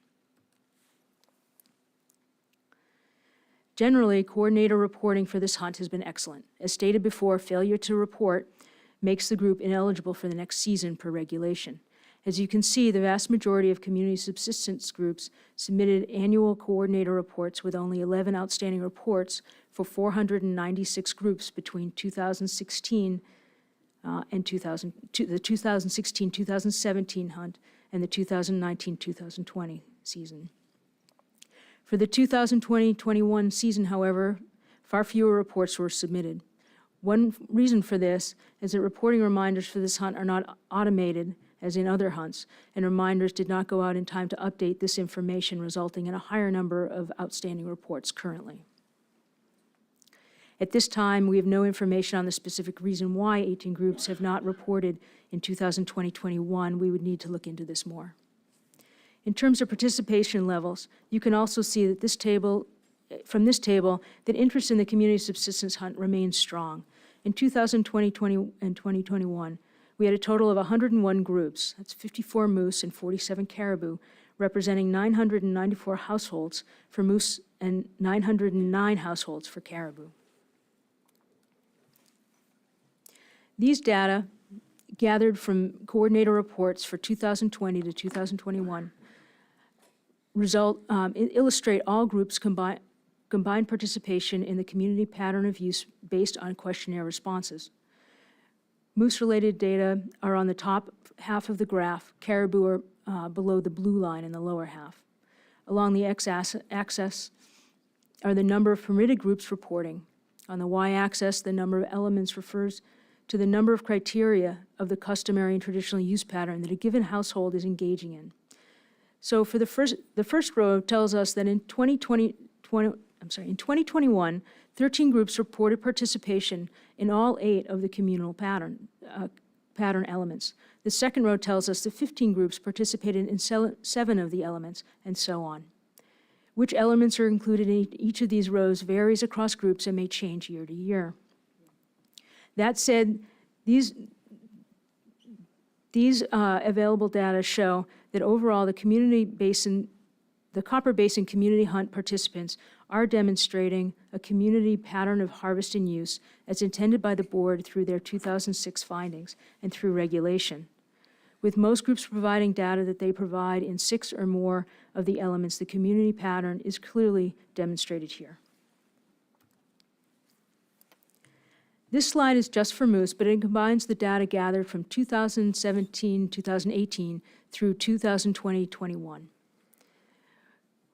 Generally, coordinator reporting for this hunt has been excellent. As stated before, failure to report makes the group ineligible for the next season per regulation. As you can see, the vast majority of community subsistence groups submitted annual coordinator reports with only 11 outstanding reports for 496 groups between 2016 and the 2016-2017 hunt and the 2019-2020 season. For the 2020-21 season, however, far fewer reports were submitted. One reason for this is that reporting reminders for this hunt are not automated as in other hunts, and reminders did not go out in time to update this information, resulting in a higher number of outstanding reports currently. At this time, we have no information on the specific reason why 18 groups have not reported in 2020-21. We would need to look into this more. In terms of participation levels, you can also see that from this table that interest in the community subsistence hunt remains strong. In 2020 and 2021, we had a total of 101 groups, that's 54 moose and 47 caribou, representing 994 households for moose and 909 households for caribou. These data, gathered from coordinator reports for 2020 to 2021, illustrate all groups' combined participation in the community pattern of use based on questionnaire responses. Moose-related data are on the top half of the graph, caribou are below the blue line in the lower half. Along the x-axis are the number of permitted groups reporting. On the y-axis, the number of elements refers to the number of criteria of the customary and traditional use pattern that a given household is engaging in. So for the first row tells us that in 2021, 13 groups reported participation in all 8 of the communal pattern elements. The second row tells us that 15 groups participated in 7 of the elements, and so on. Which elements are included in each of these rows varies across groups and may change year to year. That said, these available data show that overall the Copper Basin community hunt participants are demonstrating a community pattern of harvest and use as intended by the board through their 2006 findings and through regulation. With most groups providing data that they provide in 6 or more of the elements, the community pattern is clearly demonstrated here. This slide is just for moose, but it combines the data gathered from 2017-2018 through 2020-21.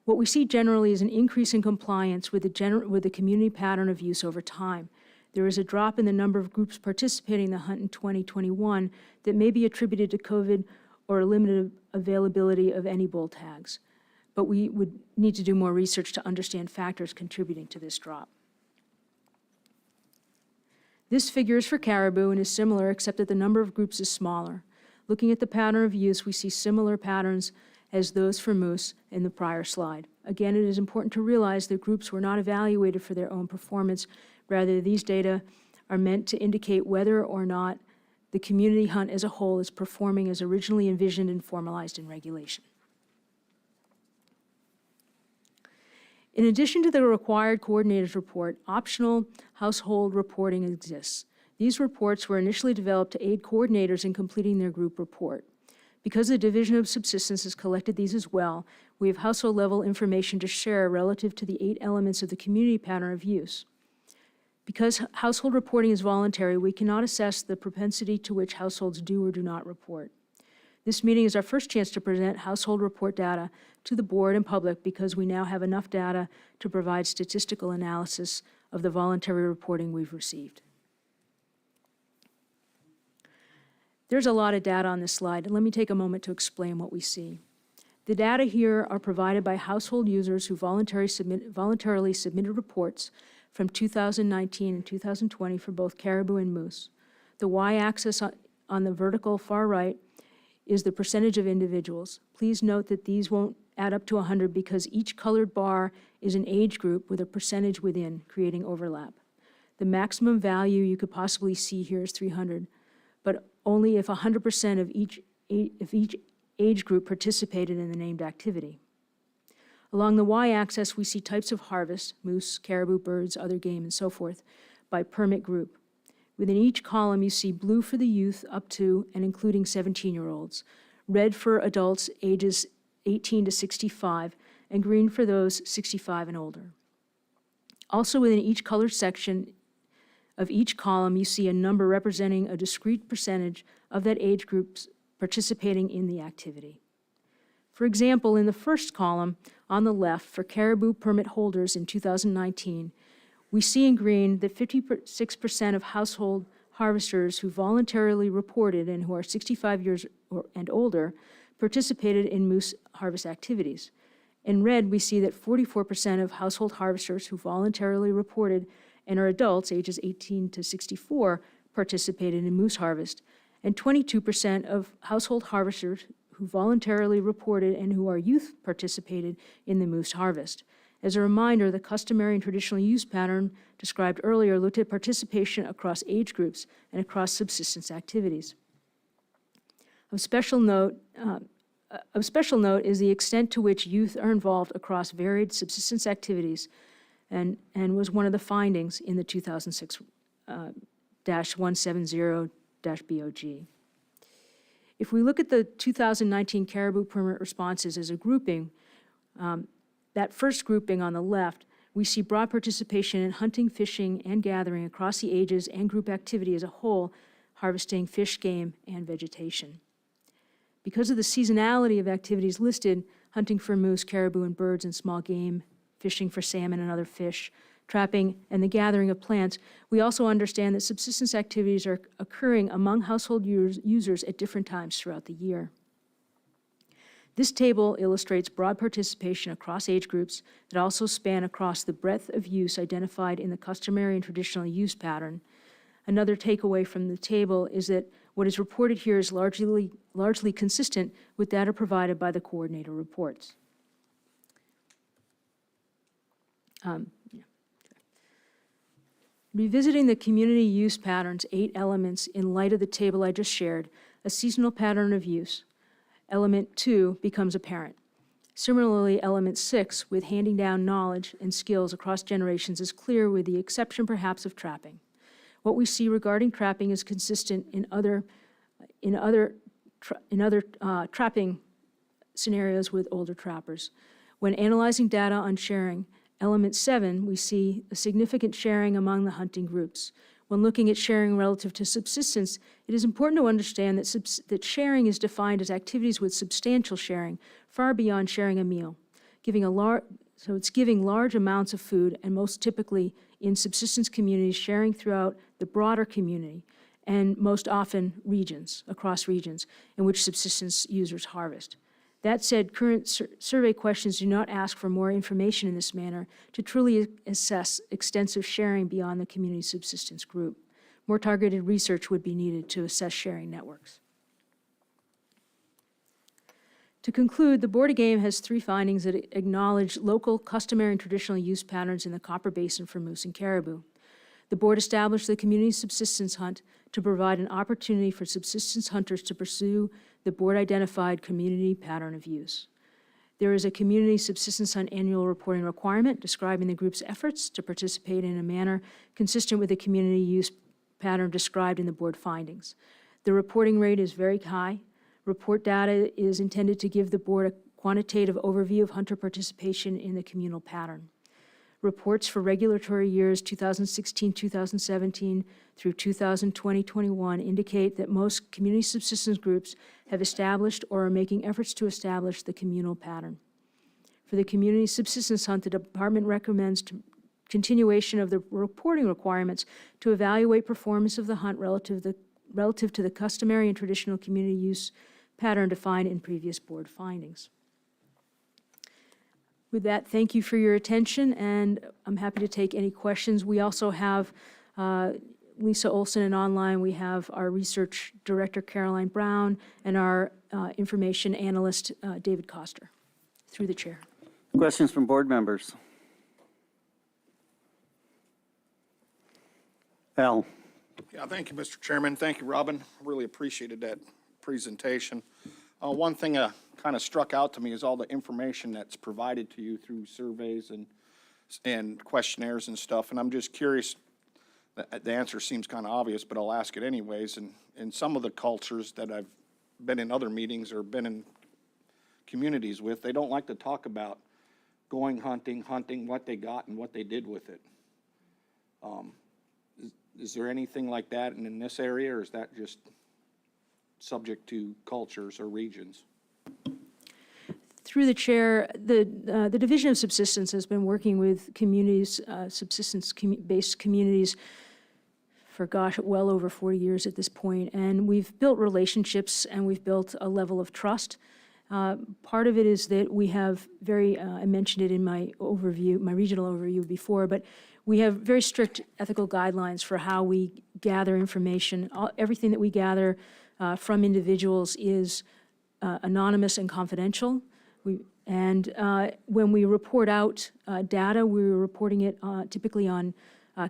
What we see generally is an increase in compliance with the community pattern of use over time. There is a drop in the number of groups participating in the hunt in 2021 that may be attributed to COVID or a limited availability of any bull tags. But we would need to do more research to understand factors contributing to this drop. This figure is for caribou and is similar, except that the number of groups is smaller. Looking at the pattern of use, we see similar patterns as those for moose in the prior slide. Again, it is important to realize that groups were not evaluated for their own performance. Rather, these data are meant to indicate whether or not the community hunt as a whole is performing as originally envisioned and formalized in regulation. In addition to the required coordinators report, optional household reporting exists. These reports were initially developed to aid coordinators in completing their group report. Because the Division of Subsistence has collected these as well, we have household level information to share relative to the 8 elements of the community pattern of use. Because household reporting is voluntary, we cannot assess the propensity to which households do or do not report. This meeting is our first chance to present household report data to the board and public because we now have enough data to provide statistical analysis of the voluntary reporting we've received. There's a lot of data on this slide, and let me take a moment to explain what we see. The data here are provided by household users who voluntarily submitted reports from 2019 and 2020 for both caribou and moose. The y-axis on the vertical far right is the percentage of individuals. Please note that these won't add up to 100 because each colored bar is an age group with a percentage within, creating overlap. The maximum value you could possibly see here is 300, but only if 100% of each age group participated in the named activity. Along the y-axis, we see types of harvest, moose, caribou, birds, other game, and so forth, by permit group. Within each column, you see blue for the youth up to and including 17-year-olds, red for adults ages 18 to 65, and green for those 65 and older. Also within each colored section of each column, you see a number representing a discrete percentage of that age group participating in the activity. For example, in the first column on the left for caribou permit holders in 2019, we see in green that 56% of household harvesters who voluntarily reported and who are 65 years and older participated in moose harvest activities. In red, we see that 44% of household harvesters who voluntarily reported and are adults, ages 18 to 64, participated in moose harvest, and 22% of household harvesters who voluntarily reported and who are youth participated in the moose harvest. As a reminder, the customary and traditional use pattern described earlier looked at participation across age groups and across subsistence activities. Of special note is the extent to which youth are involved across varied subsistence activities and was one of the findings in the 2006-170-BOG. If we look at the 2019 caribou permit responses as a grouping, that first grouping on the left, we see broad participation in hunting, fishing, and gathering across the ages and group activity as a whole, harvesting fish, game, and vegetation. Because of the seasonality of activities listed, hunting for moose, caribou, and birds and small game, fishing for salmon and other fish, trapping, and the gathering of plants, we also understand that subsistence activities are occurring among household users at different times throughout the year. This table illustrates broad participation across age groups that also span across the breadth of use identified in the customary and traditional use pattern. Another takeaway from the table is that what is reported here is largely consistent with data provided by the coordinator reports. Revisiting the community use pattern's 8 elements in light of the table I just shared, a seasonal pattern of use, element 2 becomes apparent. Similarly, element 6, with handing down knowledge and skills across generations, is clear, with the exception perhaps of trapping. What we see regarding trapping is consistent in other trapping scenarios with older trappers. When analyzing data on sharing, element 7, we see a significant sharing among the hunting groups. When looking at sharing relative to subsistence, it is important to understand that sharing is defined as activities with substantial sharing, far beyond sharing a meal, so it's giving large amounts of food, and most typically in subsistence communities, sharing throughout the broader community, and most often across regions, in which subsistence users harvest. That said, current survey questions do not ask for more information in this manner to truly assess extensive sharing beyond the community subsistence group. More targeted research would be needed to assess sharing networks. To conclude, the Board of Game has 3 findings that acknowledge local, customary, and traditional use patterns in the Copper Basin for moose and caribou. The Board established the community subsistence hunt to provide an opportunity for subsistence hunters to pursue the Board-identified community pattern of use. There is a community subsistence hunt annual reporting requirement describing the group's efforts to participate in a manner consistent with the community use pattern described in the Board findings. The reporting rate is very high. Report data is intended to give the Board a quantitative overview of hunter participation in the communal pattern. Reports for regulatory years 2016-2017 through 2020-21 indicate that most community subsistence groups have established or are making efforts to establish the communal pattern. For the community subsistence hunt, the Department recommends continuation of the reporting requirements to evaluate performance of the hunt relative to the customary and traditional community use pattern defined in previous Board findings. With that, thank you for your attention, and I'm happy to take any questions. We also have Lisa Olson, and online we have our research director, Caroline Brown, and our information analyst, David Koster. Through the chair.
Questions from board members? Al.
Yeah, thank you, Mr. Chairman. Thank you, Robin. Really appreciated that presentation. One thing kind of struck out to me is all the information that's provided to you through surveys and questionnaires and stuff. And I'm just curious, the answer seems kind of obvious, but I'll ask it anyways. And in some of the cultures that I've been in other meetings or been in communities with, they don't like to talk about going hunting, what they got and what they did with it. Is there anything like that in this area, or is that just subject to cultures or regions?
Through the chair, the Division of Subsistence has been working with communities, subsistence-based communities gosh, well over 40 years at this point, and we've built relationships and we've built a level of trust. Part of it is that we have I mentioned it in my overview, my regional overview before, but we have very strict ethical guidelines for how we gather information. Everything that we gather from individuals is anonymous and confidential. When we report out data, we're reporting it typically on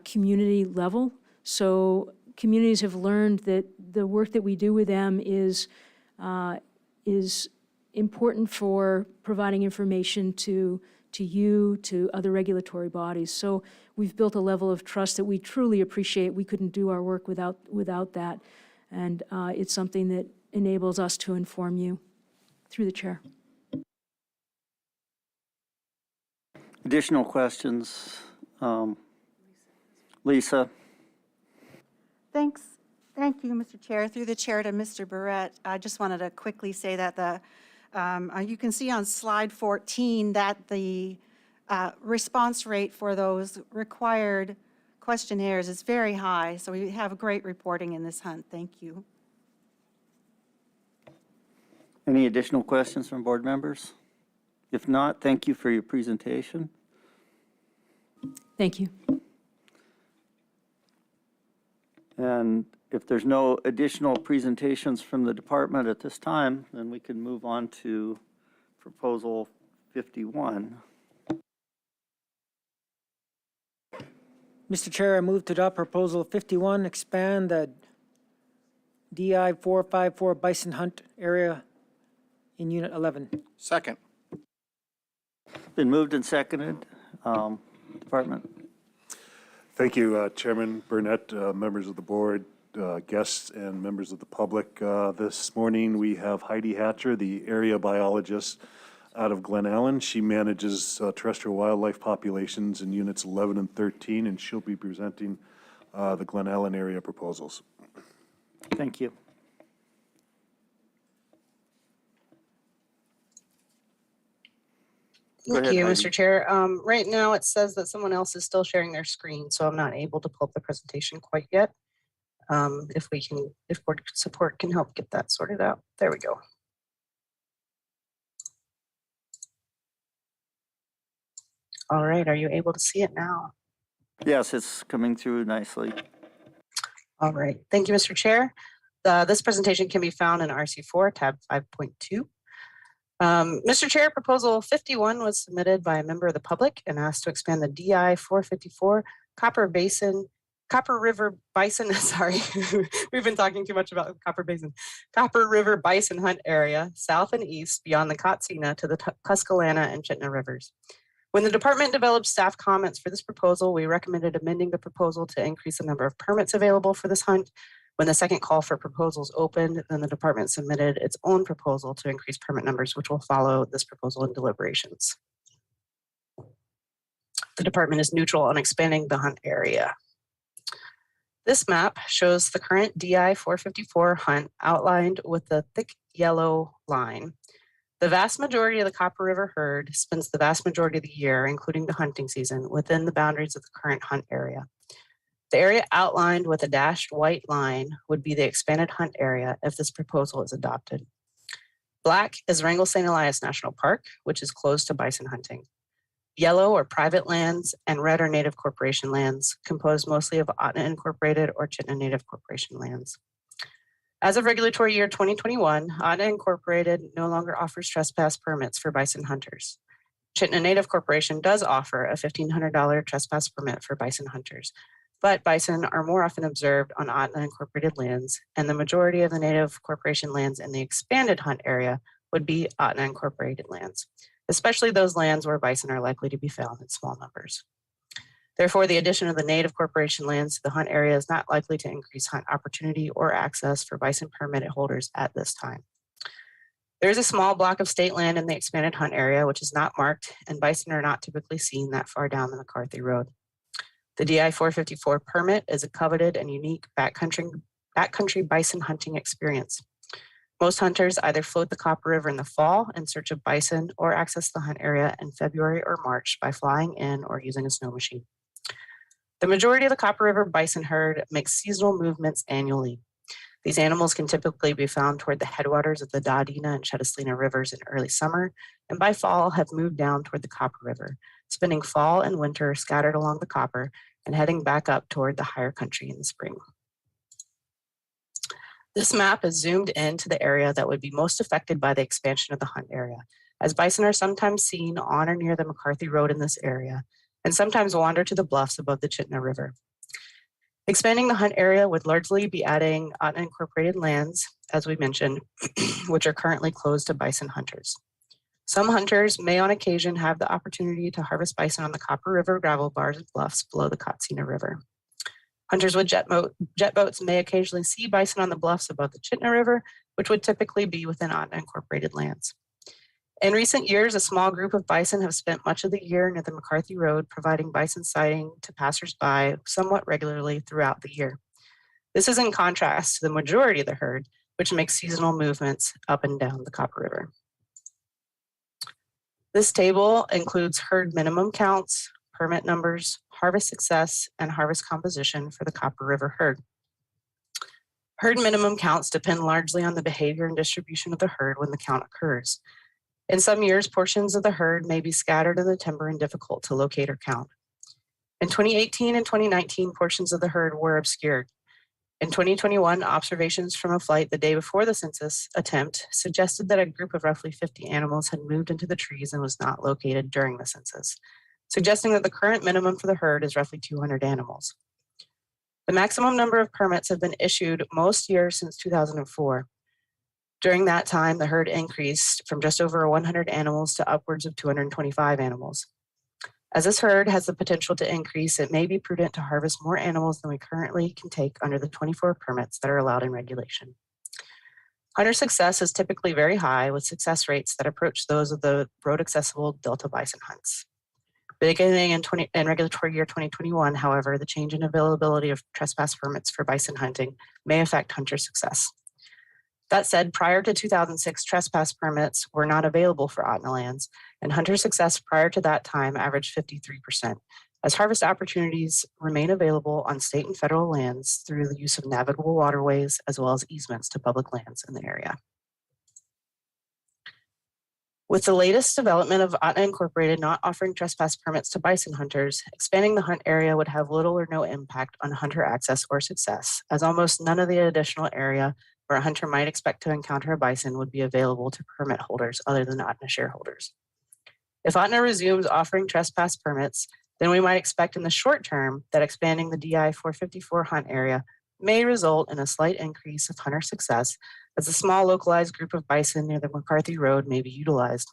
community level. So communities have learned that the work that we do with them is important for providing information to you, to other regulatory bodies. So we've built a level of trust that we truly appreciate. We couldn't do our work without that. And it's something that enables us to inform you through the chair.
Additional questions? Lisa?
Thanks. Thank you, Mr. Chair. Through the chair to Mr. Barrett, I just wanted to quickly say that you can see on slide 14 that the response rate for those required questionnaires is very high. So we have great reporting in this hunt. Thank you.
Any additional questions from board members? If not, thank you for your presentation.
Thank you.
And if there's no additional presentations from the department at this time, then we can move on to proposal 51.
Mr. Chair, I move to adopt proposal 51, expand the DI 454 bison hunt area in Unit 11.
Second.
Been moved and seconded. Department.
Thank you, Chairman Burnett, members of the board, guests, and members of the public. This morning, we have Heidi Hatcher, the area biologist out of Glen Allen. She manages terrestrial wildlife populations in units 11 and 13, and she'll be presenting the Glen Allen area proposals.
Thank you.
Thank you, Mr. Chair. Right now, it says that someone else is still sharing their screen, so I'm not able to pull up the presentation quite yet. If board support can help get that sorted out. There we go. All right, are you able to see it now?
Yes, it's coming through nicely.
All right, thank you, Mr. Chair. This presentation can be found in RC4, tab 5.2. Mr. Chair, proposal 51 was submitted by a member of the public and asked to expand the DI 454 Copper River Bison, sorry, we've been talking too much about Copper River Bison Hunt area, south and east beyond the Katsina to the Tuscaloosa and Chittenden rivers. When the department developed staff comments for this proposal, we recommended amending the proposal to increase the number of permits available for this hunt. When the second call for proposals opened, then the department submitted its own proposal to increase permit numbers, which will follow this proposal in deliberations. The department is neutral on expanding the hunt area. This map shows the current DI 454 hunt outlined with the thick yellow line. The vast majority of the Copper River herd spends the vast majority of the year, including the hunting season, within the boundaries of the current hunt area. The area outlined with a dashed white line would be the expanded hunt area if this proposal is adopted. Black is Wrangell St. Elias National Park, which is closed to bison hunting. Yellow are private lands, and red are Native Corporation lands, composed mostly of Otna Incorporated or Chittenden Native Corporation lands. As of regulatory year 2021, Otna Incorporated no longer offers trespass permits for bison hunters. Chittenden Native Corporation does offer a $1,500 trespass permit for bison hunters, but bison are more often observed on Otna Incorporated lands, and the majority of the Native Corporation lands in the expanded hunt area would be Otna Incorporated lands, especially those lands where bison are likely to be found in small numbers. Therefore, the addition of the Native Corporation lands to the hunt area is not likely to increase hunt opportunity or access for bison permit holders at this time. There is a small block of state land in the expanded hunt area, which is not marked, and bison are not typically seen that far down the McCarthy Road. The DI 454 permit is a coveted and unique backcountry bison hunting experience. Most hunters either float the Copper River in the fall in search of bison or access the hunt area in February or March by flying in or using a snow machine. The majority of the Copper River bison herd makes seasonal movements annually. These animals can typically be found toward the headwaters of the Dadina and Chetislina rivers in early summer, and by fall have moved down toward the Copper River, spending fall and winter scattered along the Copper and heading back up toward the higher country in the spring. This map is zoomed into the area that would be most affected by the expansion of the hunt area, as bison are sometimes seen on or near the McCarthy Road in this area, and sometimes wander to the bluffs above the Chittenden River. Expanding the hunt area would largely be adding unincorporated lands, as we mentioned, which are currently closed to bison hunters. Some hunters may on occasion have the opportunity to harvest bison on the Copper River gravel bars and bluffs below the Katsina River. Hunters with jet boats may occasionally see bison on the bluffs above the Chittenden River, which would typically be within unincorporated lands. In recent years, a small group of bison have spent much of the year near the McCarthy Road, providing bison sighting to passersby somewhat regularly throughout the year. This is in contrast to the majority of the herd, which makes seasonal movements up and down the Copper River. This table includes herd minimum counts, permit numbers, harvest success, and harvest composition for the Copper River herd. Herd minimum counts depend largely on the behavior and distribution of the herd when the count occurs. In some years, portions of the herd may be scattered in the timber and difficult to locate or count. In 2018 and 2019, portions of the herd were obscured. In 2021, observations from a flight the day before the census attempt suggested that a group of roughly 50 animals had moved into the trees and was not located during the census, suggesting that the current minimum for the herd is roughly 200 animals. The maximum number of permits have been issued most years since 2004. During that time, the herd increased from just over 100 animals to upwards of 225 animals. As this herd has the potential to increase, it may be prudent to harvest more animals than we currently can take under the 24 permits that are allowed in regulation. Hunter success is typically very high, with success rates that approach those of the road-accessible Delta bison hunts. Beginning in regulatory year 2021, however, the change in availability of trespass permits for bison hunting may affect hunter success. That said, prior to 2006, trespass permits were not available for Ahtna lands, and hunter success prior to that time averaged 53%, as harvest opportunities remain available on state and federal lands through the use of navigable waterways as well as easements to public lands in the area. With the latest development of Ahtna Incorporated not offering trespass permits to bison hunters, expanding the hunt area would have little or no impact on hunter access or success, as almost none of the additional area where a hunter might expect to encounter a bison would be available to permit holders other than Ahtna shareholders. If Ahtna resumes offering trespass permits, then we might expect in the short term that expanding the DI 454 hunt area may result in a slight increase of hunter success as a small localized group of bison near the McCarthy Road may be utilized.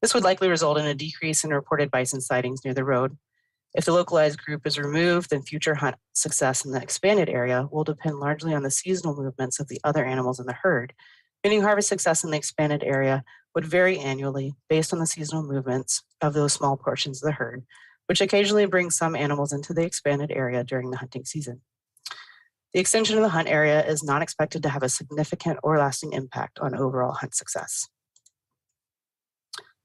This would likely result in a decrease in reported bison sightings near the road. If the localized group is removed, then future hunt success in the expanded area will depend largely on the seasonal movements of the other animals in the herd, meaning harvest success in the expanded area would vary annually based on the seasonal movements of those small portions of the herd, which occasionally brings some animals into the expanded area during the hunting season. The extension of the hunt area is not expected to have a significant or lasting impact on overall hunt success.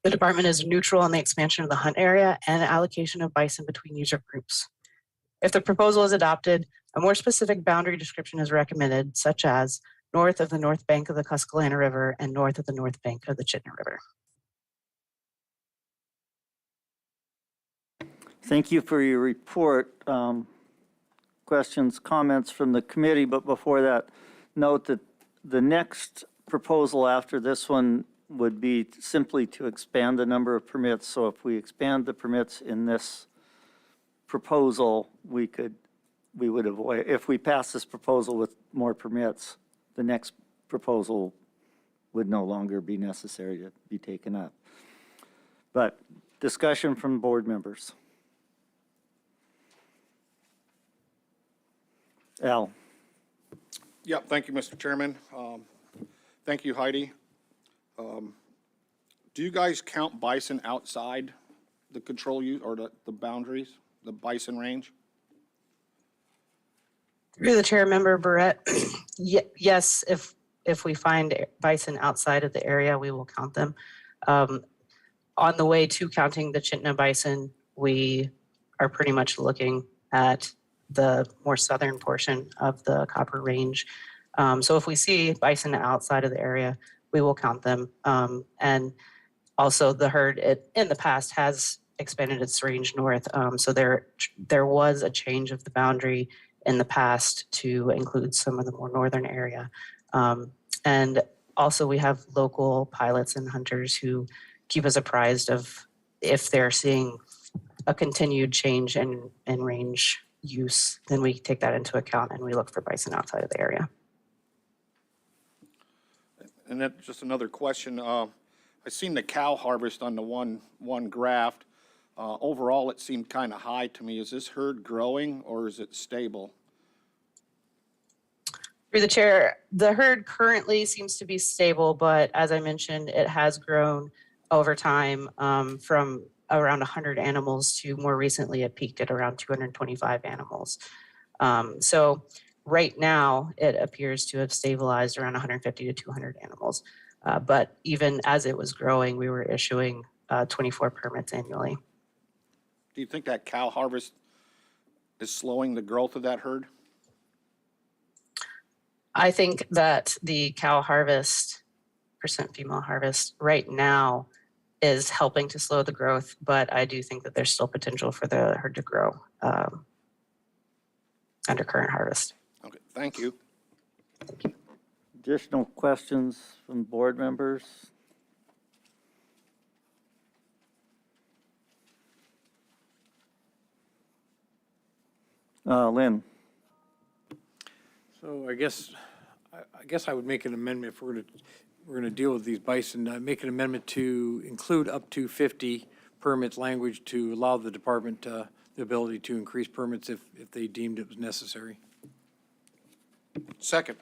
The department is neutral on the expansion of the hunt area and allocation of bison between user groups. If the proposal is adopted, a more specific boundary description is recommended, such as north of the north bank of the Tuscaloosa River and north of the north bank of the Chittenden River.
Thank you for your report. Questions, comments from the committee, but before that, note that the next proposal after this one would be simply to expand the number of permits. So if we expand the permits in this proposal, we would avoid, if we pass this proposal with more permits, the next proposal would no longer be necessary to be taken up. But discussion from board members. Al.
Yeah, thank you, Mr. Chairman. Thank you, Heidi. Do you guys count bison outside the control use or the boundaries, the bison range?
Through the chair, Member Barrett, yes, if we find bison outside of the area, we will count them. On the way to counting the Chittenden bison, we are pretty much looking at the more southern portion of the Copper Range. So if we see bison outside of the area, we will count them. And also the herd in the past has expanded its range north. So there was a change of the boundary in the past to include some of the more northern area. And also we have local pilots and hunters who keep us apprised of if they're seeing a continued change in range use, then we take that into account and we look for bison outside of the area.
And then just another question. I seen the cow harvest on the one graph. Overall, it seemed kind of high to me. Is this herd growing or is it stable?
Through the chair, the herd currently seems to be stable, but as I mentioned, it has grown over time from around 100 animals to more recently it peaked at around 225 animals. So right now it appears to have stabilized around 150 to 200 animals. But even as it was growing, we were issuing 24 permits annually.
Do you think that cow harvest is slowing the growth of that herd?
I think that the cow harvest, percent female harvest right now is helping to slow the growth, but I do think that there's still potential for the herd to grow under current harvest.
Okay, thank you.
Additional questions from board members? Lynn?
So I guess I would make an amendment if we're going to deal with these bison. Make an amendment to include up to 50 permits language to allow the department the ability to increase permits if they deemed it was necessary.
Second.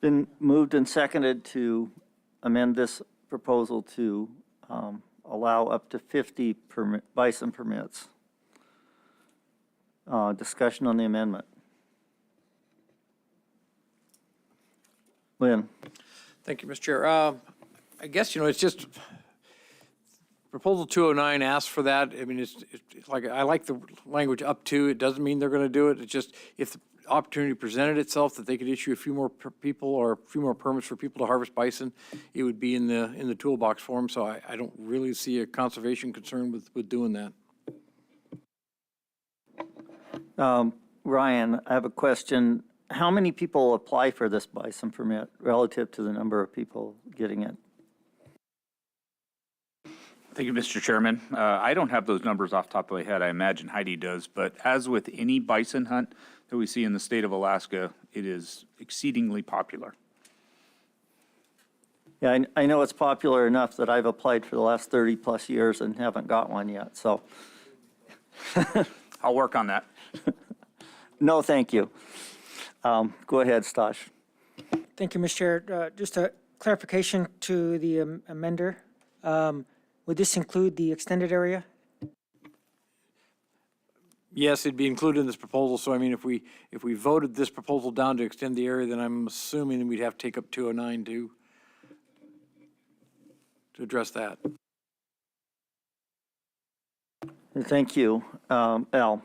Been moved and seconded to amend this proposal to allow up to 50 bison permits. Discussion on the amendment. Lynn?
Thank you, Mr. Chair. I guess, it's just, Proposal 209 asks for that. I mean, it's like, I like the language up to. It doesn't mean they're going to do it. It's just, if the opportunity presented itself that they could issue a few more people or a few more permits for people to harvest bison, it would be in the toolbox for them. So I don't really see a conservation concern with doing that.
Ryan, I have a question. How many people apply for this bison permit relative to the number of people getting it?
Thank you, Mr. Chairman. I don't have those numbers off the top of my head. I imagine Heidi does. But as with any bison hunt that we see in the state of Alaska, it is exceedingly popular.
Yeah, I know it's popular enough that I've applied for the last 30 plus years and haven't got one yet, so.
I'll work on that.
No, thank you. Go ahead, Stosh.
Thank you, Mr. Chair. Just a clarification to the amender. Would this include the extended area?
Yes, it'd be included in this proposal. So I mean, if we voted this proposal down to extend the area, then I'm assuming that we'd have to take up 209 to address that.
Thank you. Al?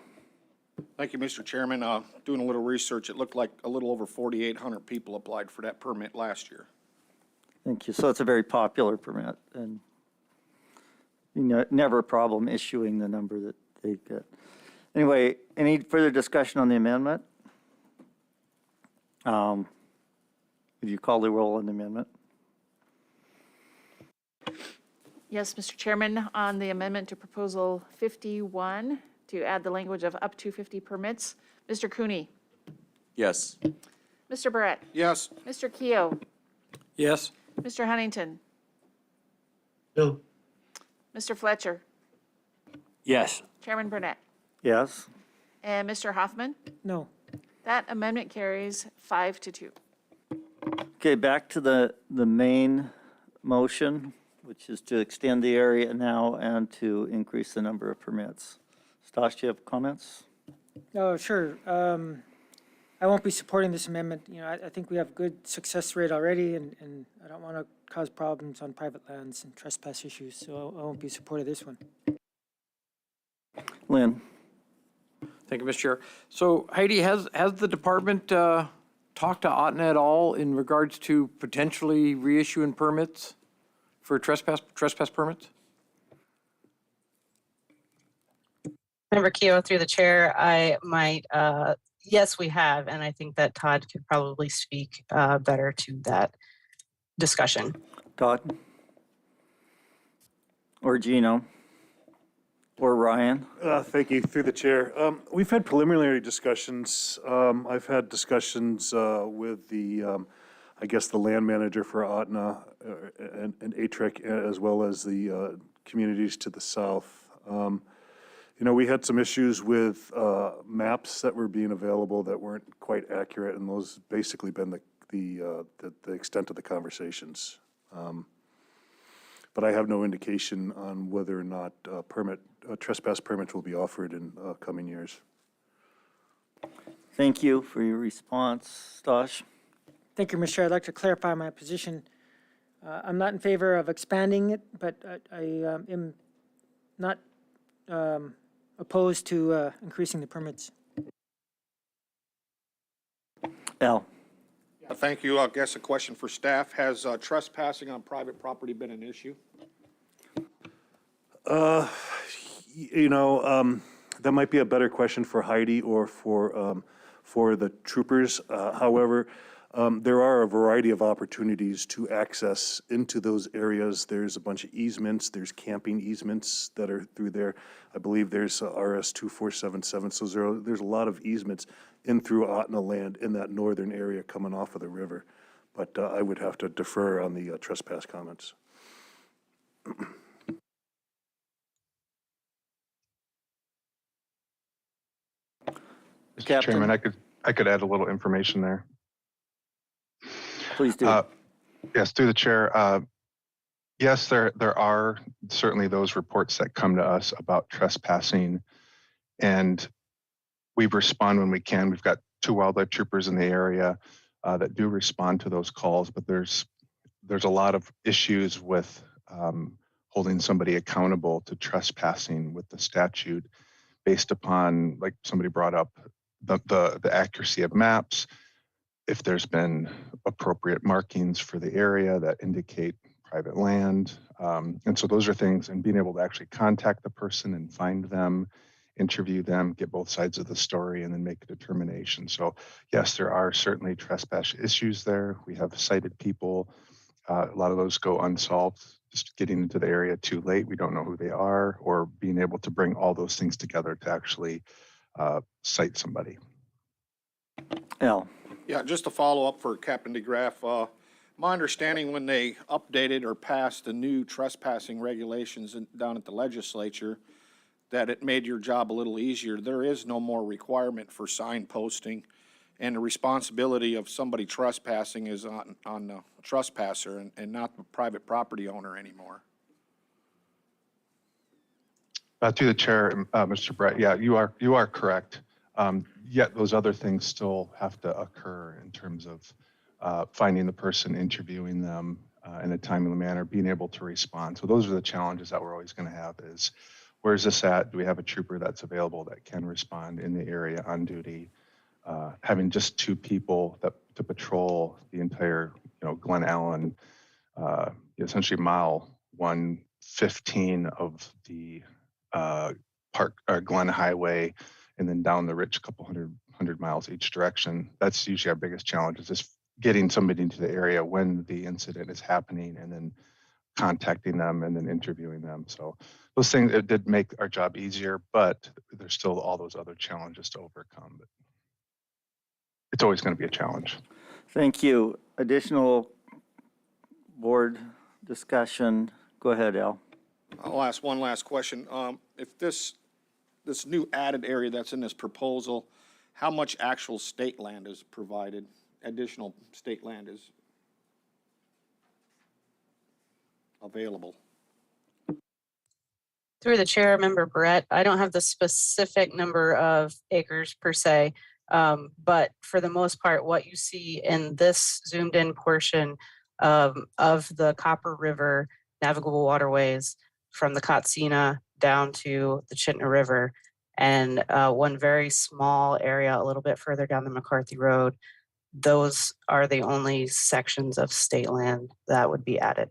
Thank you, Mr. Chairman. Doing a little research, it looked like a little over 4,800 people applied for that permit last year.
Thank you. So it's a very popular permit, and never a problem issuing the number that they get. Anyway, any further discussion on the amendment? Would you call the roll on the amendment?
Yes, Mr. Chairman, on the amendment to Proposal 51, to add the language of up to 50 permits, Mr. Cooney?
Yes.
Mr. Barrett?
Yes.
Mr. Keough?
Yes.
Mr. Huntington?
No.
Mr. Fletcher?
Yes.
Chairman Burnett?
Yes.
And Mr. Hoffman?
No.
That amendment carries 5-2.
Okay, back to the main motion, which is to extend the area now and to increase the number of permits. Stosh, do you have comments?
Oh, sure. I won't be supporting this amendment. I think we have good success rate already, and I don't want to cause problems on private lands and trespass issues, so I won't be supporting this one.
Lynn?
Thank you, Mr. Chair. So Heidi, has the department talked to Ahtna at all in regards to potentially reissuing permits for trespass permits?
Member Keough, through the chair, I might, yes, we have, and I think that Todd could probably speak better to that discussion.
Todd? Or Gino? Or Ryan?
Thank you, through the chair. We've had preliminary discussions. I've had discussions with the, I guess, the land manager for Ahtna and ATREC, as well as the communities to the south. You know, we had some issues with maps that were being available that weren't quite accurate, and those basically been the extent of the conversations. But I have no indication on whether or not trespass permits will be offered in coming years.
Thank you for your response. Stosh?
Thank you, Mr. Chair. I'd like to clarify my position. I'm not in favor of expanding it, but I am not opposed to increasing the permits.
Al?
Thank you. I guess a question for staff. Has trespassing on private property been an issue?
You know, that might be a better question for Heidi or for the troopers. However, there are a variety of opportunities to access into those areas. There's a bunch of easements. There's camping easements that are through there. I believe there's RS 2477. So there's a lot of easements in through Ahtna land in that northern area coming off of the river. But I would have to defer on the trespass comments.
Captain?
Chairman, I could add a little information there.
Please do.
Yes, through the chair. Yes, there are certainly those reports that come to us about trespassing, and we respond when we can. We've got 2 wildlife troopers in the area that do respond to those calls, but there's a lot of issues with holding somebody accountable to trespassing with the statute based upon, like somebody brought up, the accuracy of maps, if there's been appropriate markings for the area that indicate private land. And so those are things, and being able to actually contact the person and find them, interview them, get both sides of the story, and then make a determination. So yes, there are certainly trespass issues there. We have cited people. A lot of those go unsolved, just getting into the area too late. We don't know who they are, or being able to bring all those things together to actually cite somebody.
Al?
Yeah, just to follow up for Captain DeGraff, my understanding when they updated or passed the new trespassing regulations down at the legislature, that it made your job a little easier. There is no more requirement for sign posting, and the responsibility of somebody trespassing is on the trespasser and not the private property owner anymore.
To the chair, Mr. Brett, yeah, you are correct. Yet those other things still have to occur in terms of finding the person, interviewing them in a timely manner, being able to respond. So those are the challenges that we're always going to have is, where's this at? Do we have a trooper that's available that can respond in the area on duty? Having just 2 people to patrol the entire, Glen Allen, essentially mile 115 of the Glen Highway, and then down the Rich, couple hundred miles each direction. That's usually our biggest challenge, is just getting somebody into the area when the incident is happening, and then contacting them and then interviewing them. So those things, it did make our job easier, but there's still all those other challenges to overcome. But it's always going to be a challenge.
Thank you. Additional board discussion? Go ahead, Al.
I'll ask one last question. If this new added area that's in this proposal, how much actual state land is provided, additional state land is available?
Through the chair, Member Brett, I don't have the specific number of acres per se, but for the most part, what you see in this zoomed in portion of the Copper River navigable waterways from the Katsina down to the Chitna River and one very small area a little bit further down the McCarthy Road. Those are the only sections of state land that would be added.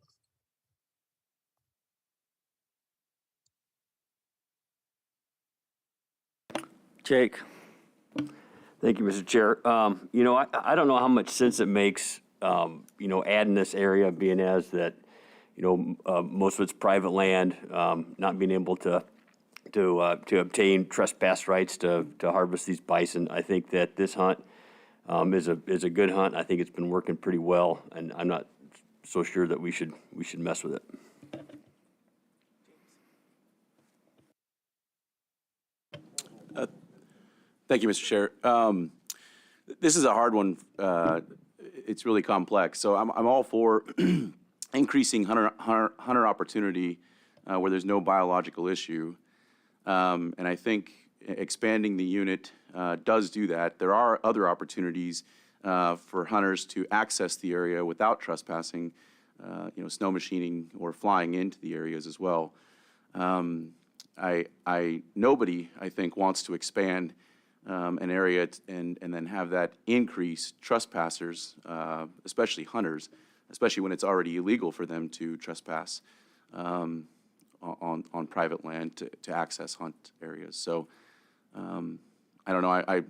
Jake?
Thank you, Mr. Chair. You know, I don't know how much sense it makes, you know, adding this area, being as that, you know, most of it's private land, not being able to obtain trespass rights to harvest these bison. I think that this hunt is a good hunt. I think it's been working pretty well, and I'm not so sure that we should mess with it.
Thank you, Mr. Chair. This is a hard one. It's really complex. So I'm all for increasing hunter opportunity where there's no biological issue. And I think expanding the unit does do that. There are other opportunities for hunters to access the area without trespassing, you know, snow machining or flying into the areas as well. Nobody, I think, wants to expand an area and then have that increase trespassers, especially hunters, especially when it's already illegal for them to trespass on private land to access hunt areas. So I don't know.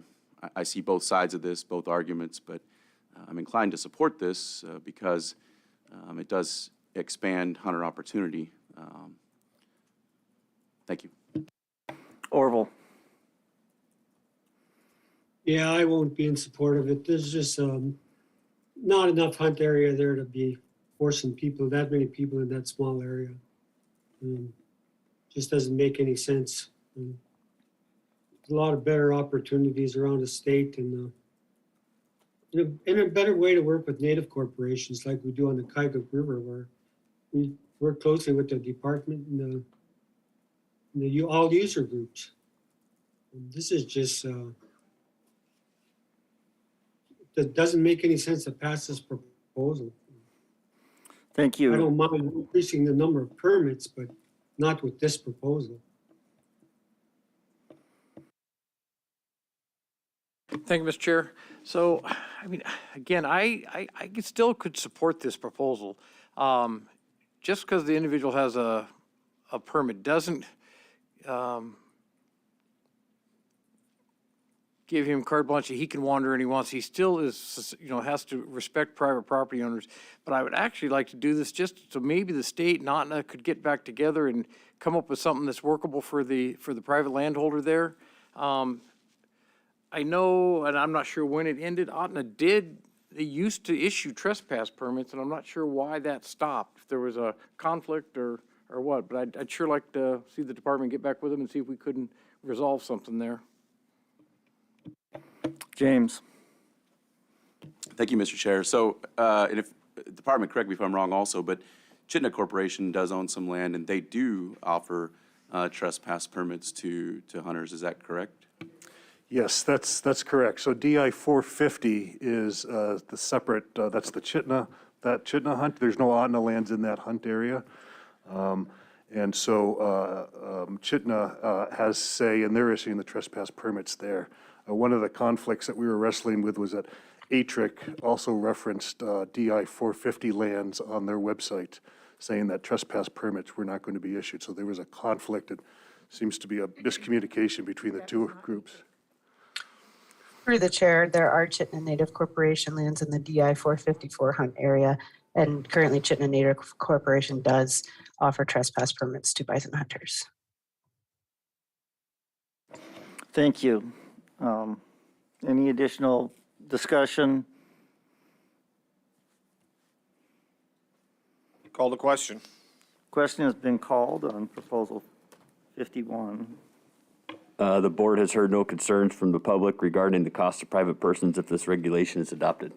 I see both sides of this, both arguments, but I'm inclined to support this because it does expand hunter opportunity. Thank you.
Orville?
Yeah, I won't be in support of it. There's just not enough hunt area there to be forcing people, that many people in that small area. Just doesn't make any sense. There's a lot of better opportunities around the state and in a better way to work with native corporations like we do on the Kaiguk River, where we work closely with the department and the all user groups. And this is just that doesn't make any sense to pass this proposal.
Thank you.
I don't mind increasing the number of permits, but not with this proposal.
Thank you, Mr. Chair. So, I mean, again, I still could support this proposal. Just because the individual has a permit doesn't give him carte blanche. He can wander and he wants. He still is, you know, has to respect private property owners. But I would actually like to do this just so maybe the state and OTNA could get back together and come up with something that's workable for the private landholder there. I know, and I'm not sure when it ended, OTNA they used to issue trespass permits, and I'm not sure why that stopped, if there was a conflict or what, but I'd sure like to see the department get back with them and see if we couldn't resolve something there.
James?
Thank you, Mr. Chair. So, and if department, correct me if I'm wrong also, but Chittenden Corporation does own some land, and they do offer trespass permits to hunters. Is that correct?
Yes, that's correct. So DI 450 is the separate, that's the Chittenden hunt. There's no OTNA lands in that hunt area. And so Chittenden has say, and they're issuing the trespass permits there. One of the conflicts that we were wrestling with was that ATRIC also referenced DI 450 lands on their website, saying that trespass permits were not going to be issued. So there was a conflict. It seems to be a miscommunication between the two groups.
Through the chair, there are Chittenden Native Corporation lands in the DI 454 hunt area, and currently Chittenden Native Corporation does offer trespass permits to bison hunters.
Thank you. Any additional discussion?
Call the question.
Question has been called on proposal 51.
The board has heard no concerns from the public regarding the cost of private persons if this regulation is adopted.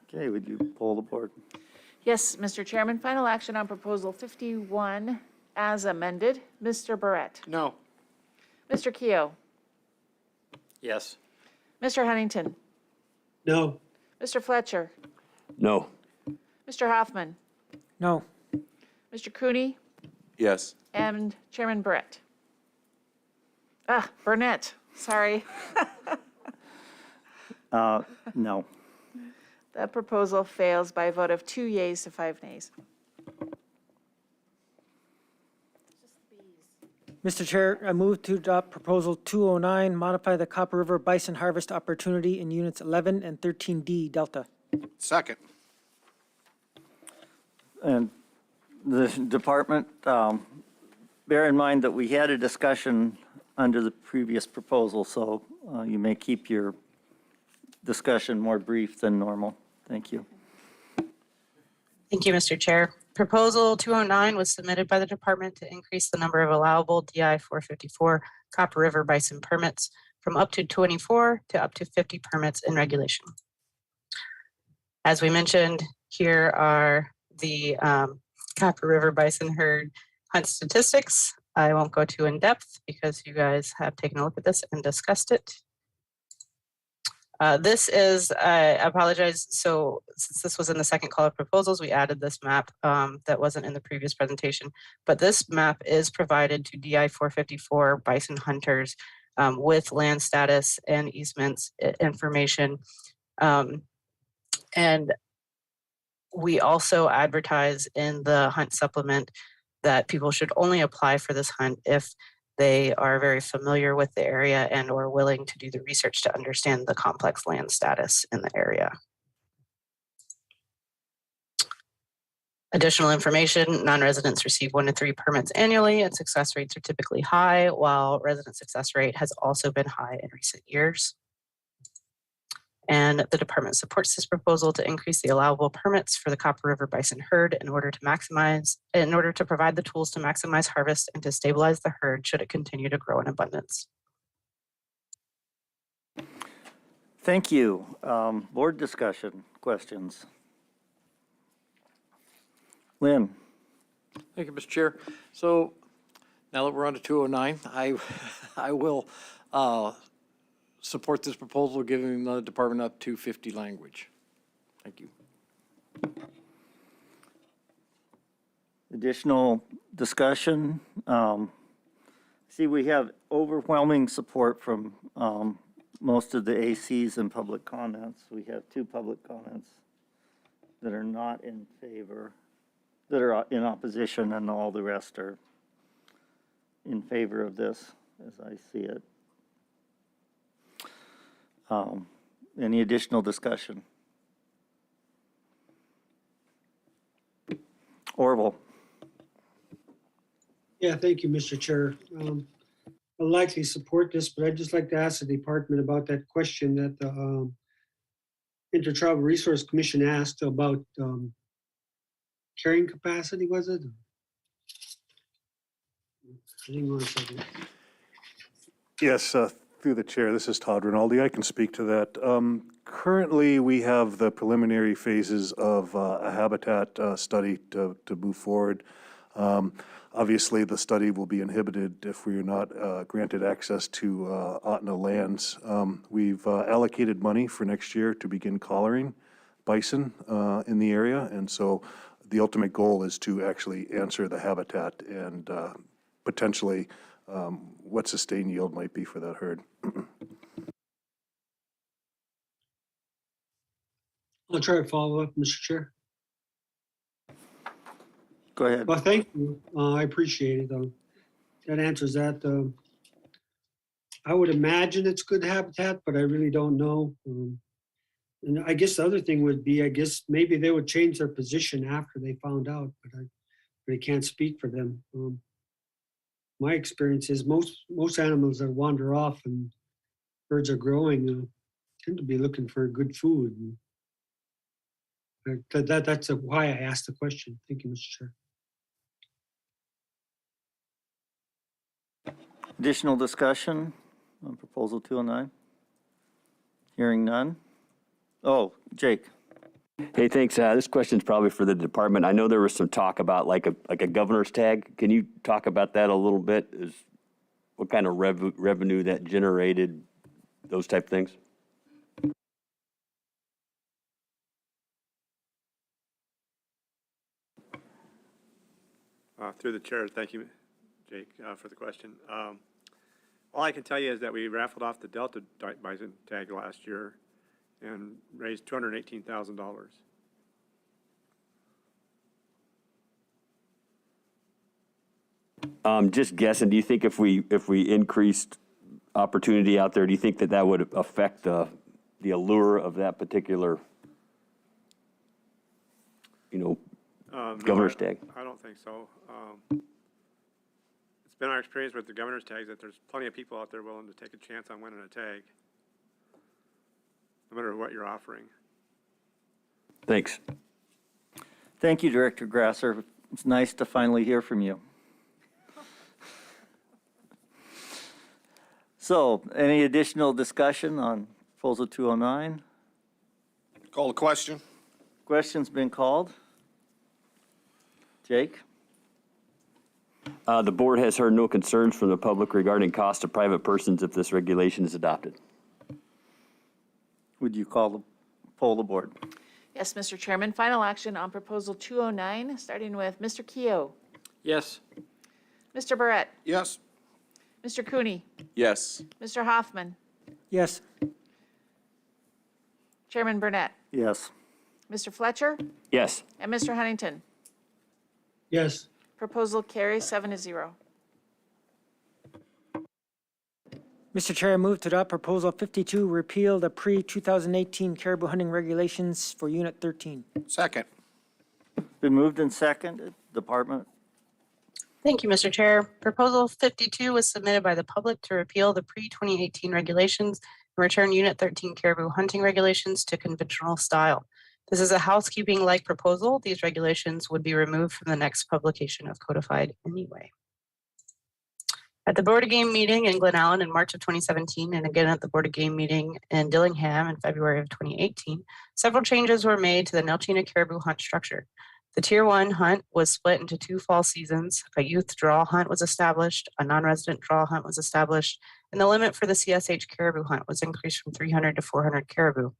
Okay, would you poll the board?
Yes, Mr. Chairman, final action on proposal 51 as amended. Mr. Barrett?
No.
Mr. Keough?
Yes.
Mr. Huntington?
No.
Mr. Fletcher?
No.
Mr. Hoffman?
No.
Mr. Cooney?
Yes.
And Chairman Barrett? Burnett, sorry.
No.
That proposal fails by a vote of 2 yeas to 5 nays.
Mr. Chair, I move to adopt Proposal 209, modify the Copper River Bison Harvest Opportunity in Units 11 and 13D Delta.
Second.
And the department, bear in mind that we had a discussion under the previous proposal, so you may keep your discussion more brief than normal. Thank you.
Thank you, Mr. Chair. Proposal 209 was submitted by the department to increase the number of allowable DI 454 Copper River bison permits from up to 24 to up to 50 permits in regulation. As we mentioned, here are the Copper River bison herd hunt statistics. I won't go too in depth because you guys have taken a look at this and discussed it. This is, I apologize, so since this was in the second call of proposals, we added this map that wasn't in the previous presentation. But this map is provided to DI 454 bison hunters with land status and easements information. And we also advertise in the hunt supplement that people should only apply for this hunt if they are very familiar with the area and or willing to do the research to understand the complex land status in the area. Additional information, non-residents receive 1 to 3 permits annually and success rates are typically high, while resident success rate has also been high in recent years. And the department supports this proposal to increase the allowable permits for the Copper River bison herd in order to provide the tools to maximize harvest and to stabilize the herd should it continue to grow in abundance.
Thank you. Board discussion, questions? Lynn?
Thank you, Mr. Chair. So now that we're on to 209, I will support this proposal, giving the department up to 50 language. Thank you.
Additional discussion? See, we have overwhelming support from most of the ACs and public comments. We have 2 public comments that are not in favor, that are in opposition, and all the rest are in favor of this, as I see it. Any additional discussion? Orville.
Yeah, thank you, Mr. Chair. I'll likely support this, but I'd just like to ask the department about that question that the Intertribal Resource Commission asked about carrying capacity, was it? Hang on a second.
Yes, through the chair, this is Todd Rinaldi. I can speak to that. Currently, we have the preliminary phases of a habitat study to move forward. Obviously, the study will be inhibited if we are not granted access to Otna lands. We've allocated money for next year to begin collaring bison in the area, and so the ultimate goal is to actually answer the habitat and potentially what sustained yield might be for that herd.
I'll try to follow up, Mr. Chair.
Go ahead.
Well, thank you. I appreciate it. That answers that. I would imagine it's good habitat, but I really don't know. And I guess the other thing would be, I guess maybe they would change their position after they found out, but I can't speak for them. My experience is most animals that wander off and birds are growing tend to be looking for good food. That's why I asked the question. Thank you, Mr. Chair.
Additional discussion on proposal 209? Hearing none? Oh, Jake.
Hey, thanks. This question's probably for the department. I know there was some talk about like a governor's tag. Can you talk about that a little bit? What kind of revenue that generated, those type things?
Through the chair, thank you, Jake, for the question. All I can tell you is that we raffled off the Delta bison tag last year and raised $218,000.
Just guessing, do you think if we increased opportunity out there, do you think that would affect the allure of that particular,
No,
governor's tag?
I don't think so. It's been our experience with the governor's tags that there's plenty of people out there willing to take a chance on winning a tag, no matter what you're offering.
Thanks.
Thank you, Director Grasser. It's nice to finally hear from you. So, any additional discussion on Proposal 209?
Call the question.
Question's been called. Jake?
The board has heard no concerns from the public regarding cost to private persons if this regulation is adopted.
Would you poll the board?
Yes, Mr. Chairman. Final action on Proposal 209, starting with Mr. Keough.
Yes.
Mr. Barrett.
Yes.
Mr. Cooney.
Yes.
Mr. Hoffman.
Yes.
Chairman Burnett.
Yes.
Mr. Fletcher.
Yes.
And Mr. Huntington.
Yes.
Proposal carries 7-0.
Mr. Chair, I move to adopt Proposal 52, repeal the pre-2018 caribou hunting regulations for Unit 13.
Second.
Been moved and seconded. Department?
Thank you, Mr. Chair. Proposal 52 was submitted by the public to repeal the pre-2018 regulations and return Unit 13 caribou hunting regulations to conventional style. This is a housekeeping-like proposal. These regulations would be removed from the next publication of codified anyway. At the Board of Game meeting in Glen Allen in March of 2017, and again at the Board of Game meeting in Dillingham in February of 2018, several changes were made to the Nelchina caribou hunt structure. The Tier 1 hunt was split into 2 fall seasons. A youth draw hunt was established, a non-resident draw hunt was established, and the limit for the CSH caribou hunt was increased from 300 to 400 caribou.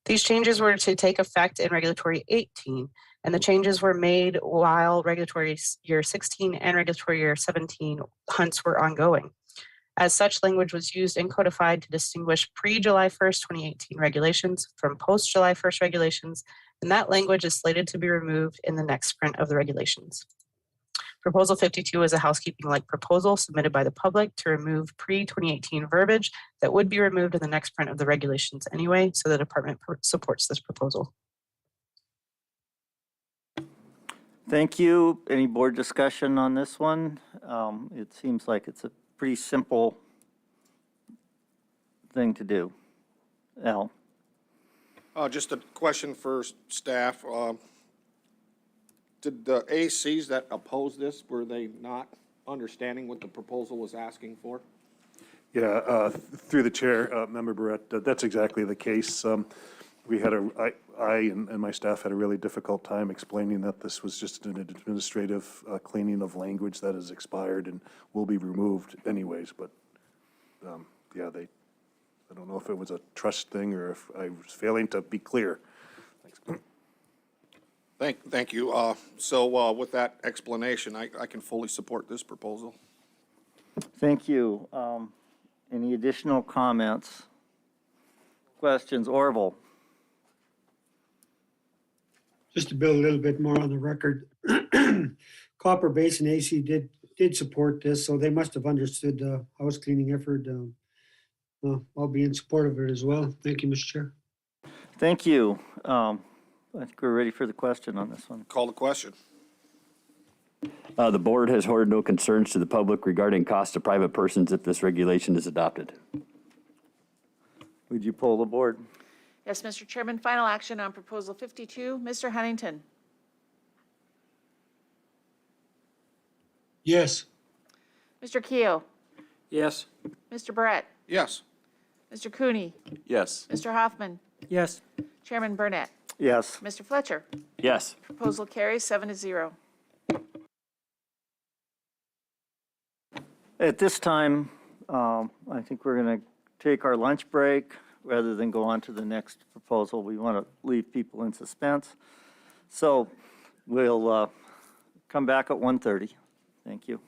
These changes were to take effect in Regulatory 18, and the changes were made while Regulatory Year 16 and Regulatory Year 17 hunts were ongoing. As such, language was used and codified to distinguish pre-July 1st, 2018 regulations from post-July 1st regulations, and that language is slated to be removed in the next print of the regulations. Proposal 52 is a housekeeping-like proposal submitted by the public to remove pre-2018 verbiage that would be removed in the next print of the regulations anyway, so the department supports this proposal.
Thank you. Any board discussion on this one? It seems like it's a pretty simple thing to do. Al?
Just a question for staff. Did the ACs that oppose this, were they not understanding what the proposal was asking for?
Yeah, through the chair, Member Barrett, that's exactly the case. We had I and my staff had a really difficult time explaining that this was just an administrative cleaning of language that has expired and will be removed anyways, but yeah, I don't know if it was a trust thing or if I was failing to be clear. Thanks.
Thank you. So with that explanation, I can fully support this proposal.
Thank you. Any additional comments? Questions? Orville?
Just to build a little bit more on the record, Copper Basin AC did support this, so they must have understood the house cleaning effort. I'll be in support of it as well. Thank you, Mr. Chair.
Thank you. I think we're ready for the question on this one.
Call the question.
The board has heard no concerns to the public regarding cost to private persons if this regulation is adopted.
Would you poll the board?
Yes, Mr. Chairman. Final action on Proposal 52. Mr. Huntington.
Yes.
Mr. Keough.
Yes.
Mr. Barrett.
Yes.
Mr. Cooney.
Yes.
Mr. Hoffman.
Yes.
Chairman Burnett.
Yes.
Mr. Fletcher.
Yes.
Proposal carries 7-0.
At this time, I think we're going to take our lunch break rather than go on to the next proposal. We want to leave people in suspense. So we'll come back at 1:30. Thank you.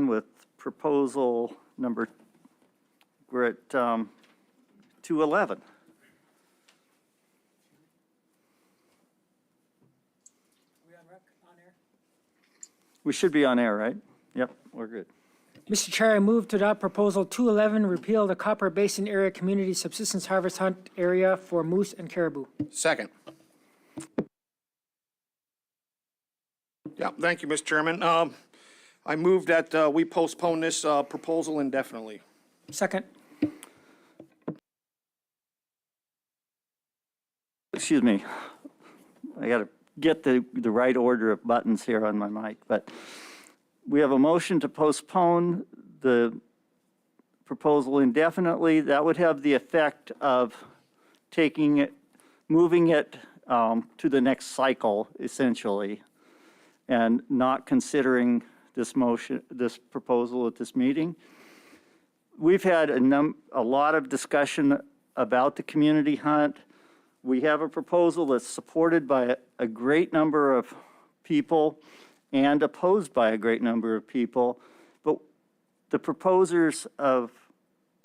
with proposal number, we're at 211. We should be on air, right? Yep, we're good.
Mr. Chair, I move to adopt Proposal 211, repeal the Copper Basin Area Community Subsistence Harvest Hunt Area for moose and caribou.
Second. Yeah, thank you, Mr. Chairman. I move that we postpone this proposal indefinitely.
Second.
Excuse me. I got to get the right order of buttons here on my mic, but we have a motion to postpone the proposal indefinitely. That would have the effect of taking it, moving it to the next cycle, essentially, and not considering this motion, this proposal at this meeting. We've had a lot of discussion about the community hunt. We have a proposal that's supported by a great number of people and opposed by a great number of people, but the proposers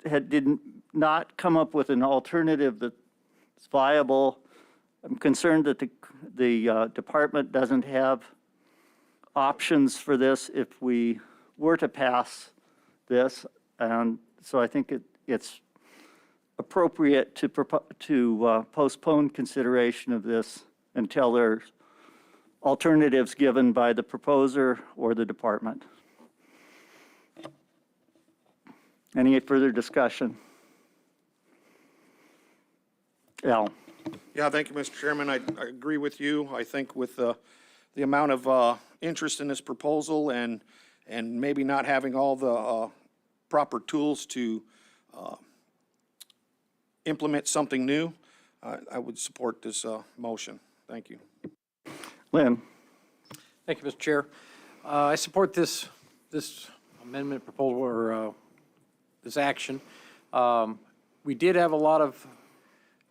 did not come up with an alternative that's viable. I'm concerned that the department doesn't have options for this if we were to pass this, and so I think it's appropriate to postpone consideration of this until there's alternatives given by the proposer or the department. Any further discussion? Al?
Yeah, thank you, Mr. Chairman. I agree with you. I think with the amount of interest in this proposal and maybe not having all the proper tools to implement something new, I would support this motion. Thank you.
Lynn?
Thank you, Mr. Chair. I support this amendment proposal or this action. We did have a lot of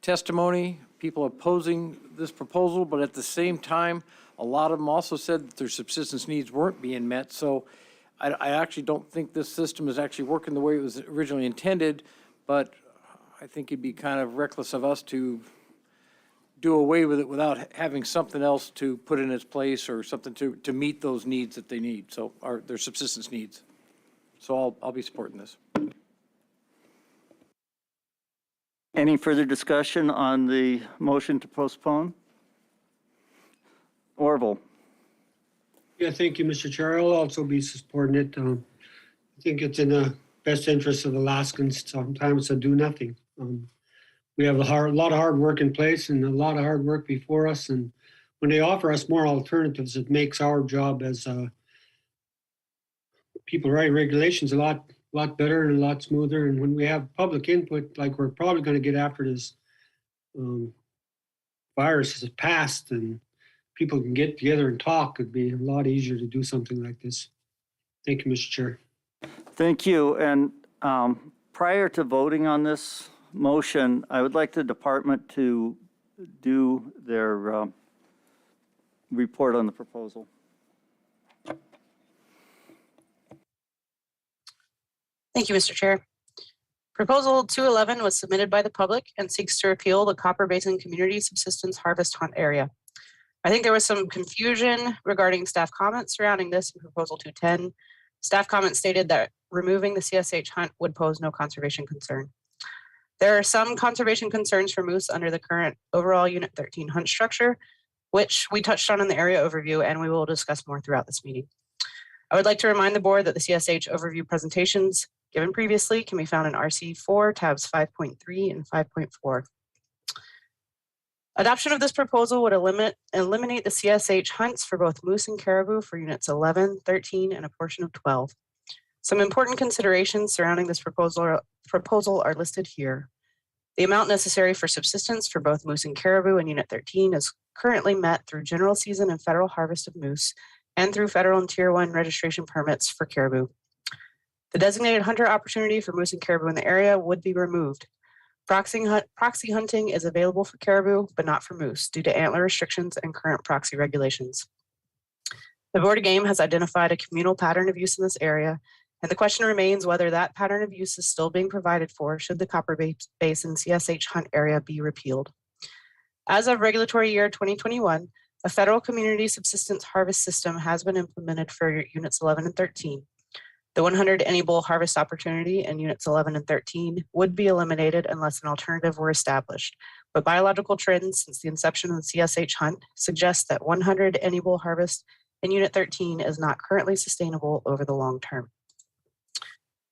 testimony, people opposing this proposal, but at the same time, a lot of them also said that their subsistence needs weren't being met. So I actually don't think this system is actually working the way it was originally intended, but I think it'd be kind of reckless of us to do away with it without having something else to put in its place or something to meet those needs that they need, so their subsistence needs. So I'll be supporting this.
Any further discussion on the motion to postpone? Orville?
Yeah, thank you, Mr. Chair. I'll also be supporting it. I think it's in the best interest of Alaskans sometimes to do nothing. We have a lot of hard work in place and a lot of hard work before us. And when they offer us more alternatives, it makes our job as people writing regulations a lot better and a lot smoother. And when we have public input, like we're probably going to get after this virus is passed and people can get together and talk, it'd be a lot easier to do something like this. Thank you, Mr. Chair.
Thank you. And prior to voting on this motion, I would like the department to do their report on the proposal.
Thank you, Mr. Chair. Proposal 211 was submitted by the public and seeks to repeal the Copper Basin Community Subsistence Harvest Hunt Area. I think there was some confusion regarding staff comments surrounding this in Proposal 210. Staff comments stated that removing the CSH hunt would pose no conservation concern. There are some conservation concerns for moose under the current overall Unit 13 hunt structure, which we touched on in the area overview, and we will discuss more throughout this meeting. I would like to remind the board that the CSH overview presentations given previously can be found in RC4 tabs 5.3 and 5.4. Adoption of this proposal would eliminate the CSH hunts for both moose and caribou for units 11, 13, and a portion of 12. Some important considerations surrounding this proposal are listed here. The amount necessary for subsistence for both moose and caribou in Unit 13 is currently met through general season and federal harvest of moose and through federal and Tier 1 registration permits for caribou. The designated hunter opportunity for moose and caribou in the area would be removed. Proxy hunting is available for caribou, but not for moose due to antler restrictions and current proxy regulations. The Board of Game has identified a communal pattern of use in this area And the question remains whether that pattern of use is still being provided for should the Copper Basin CSH hunt area be repealed. As of regulatory year 2021, a federal community subsistence harvest system has been implemented for units 11 and 13. The 100 any bull harvest opportunity in units 11 and 13 would be eliminated unless an alternative were established. But biological trends since the inception of the CSH hunt suggest that 100 any bull harvest in unit 13 is not currently sustainable over the long term.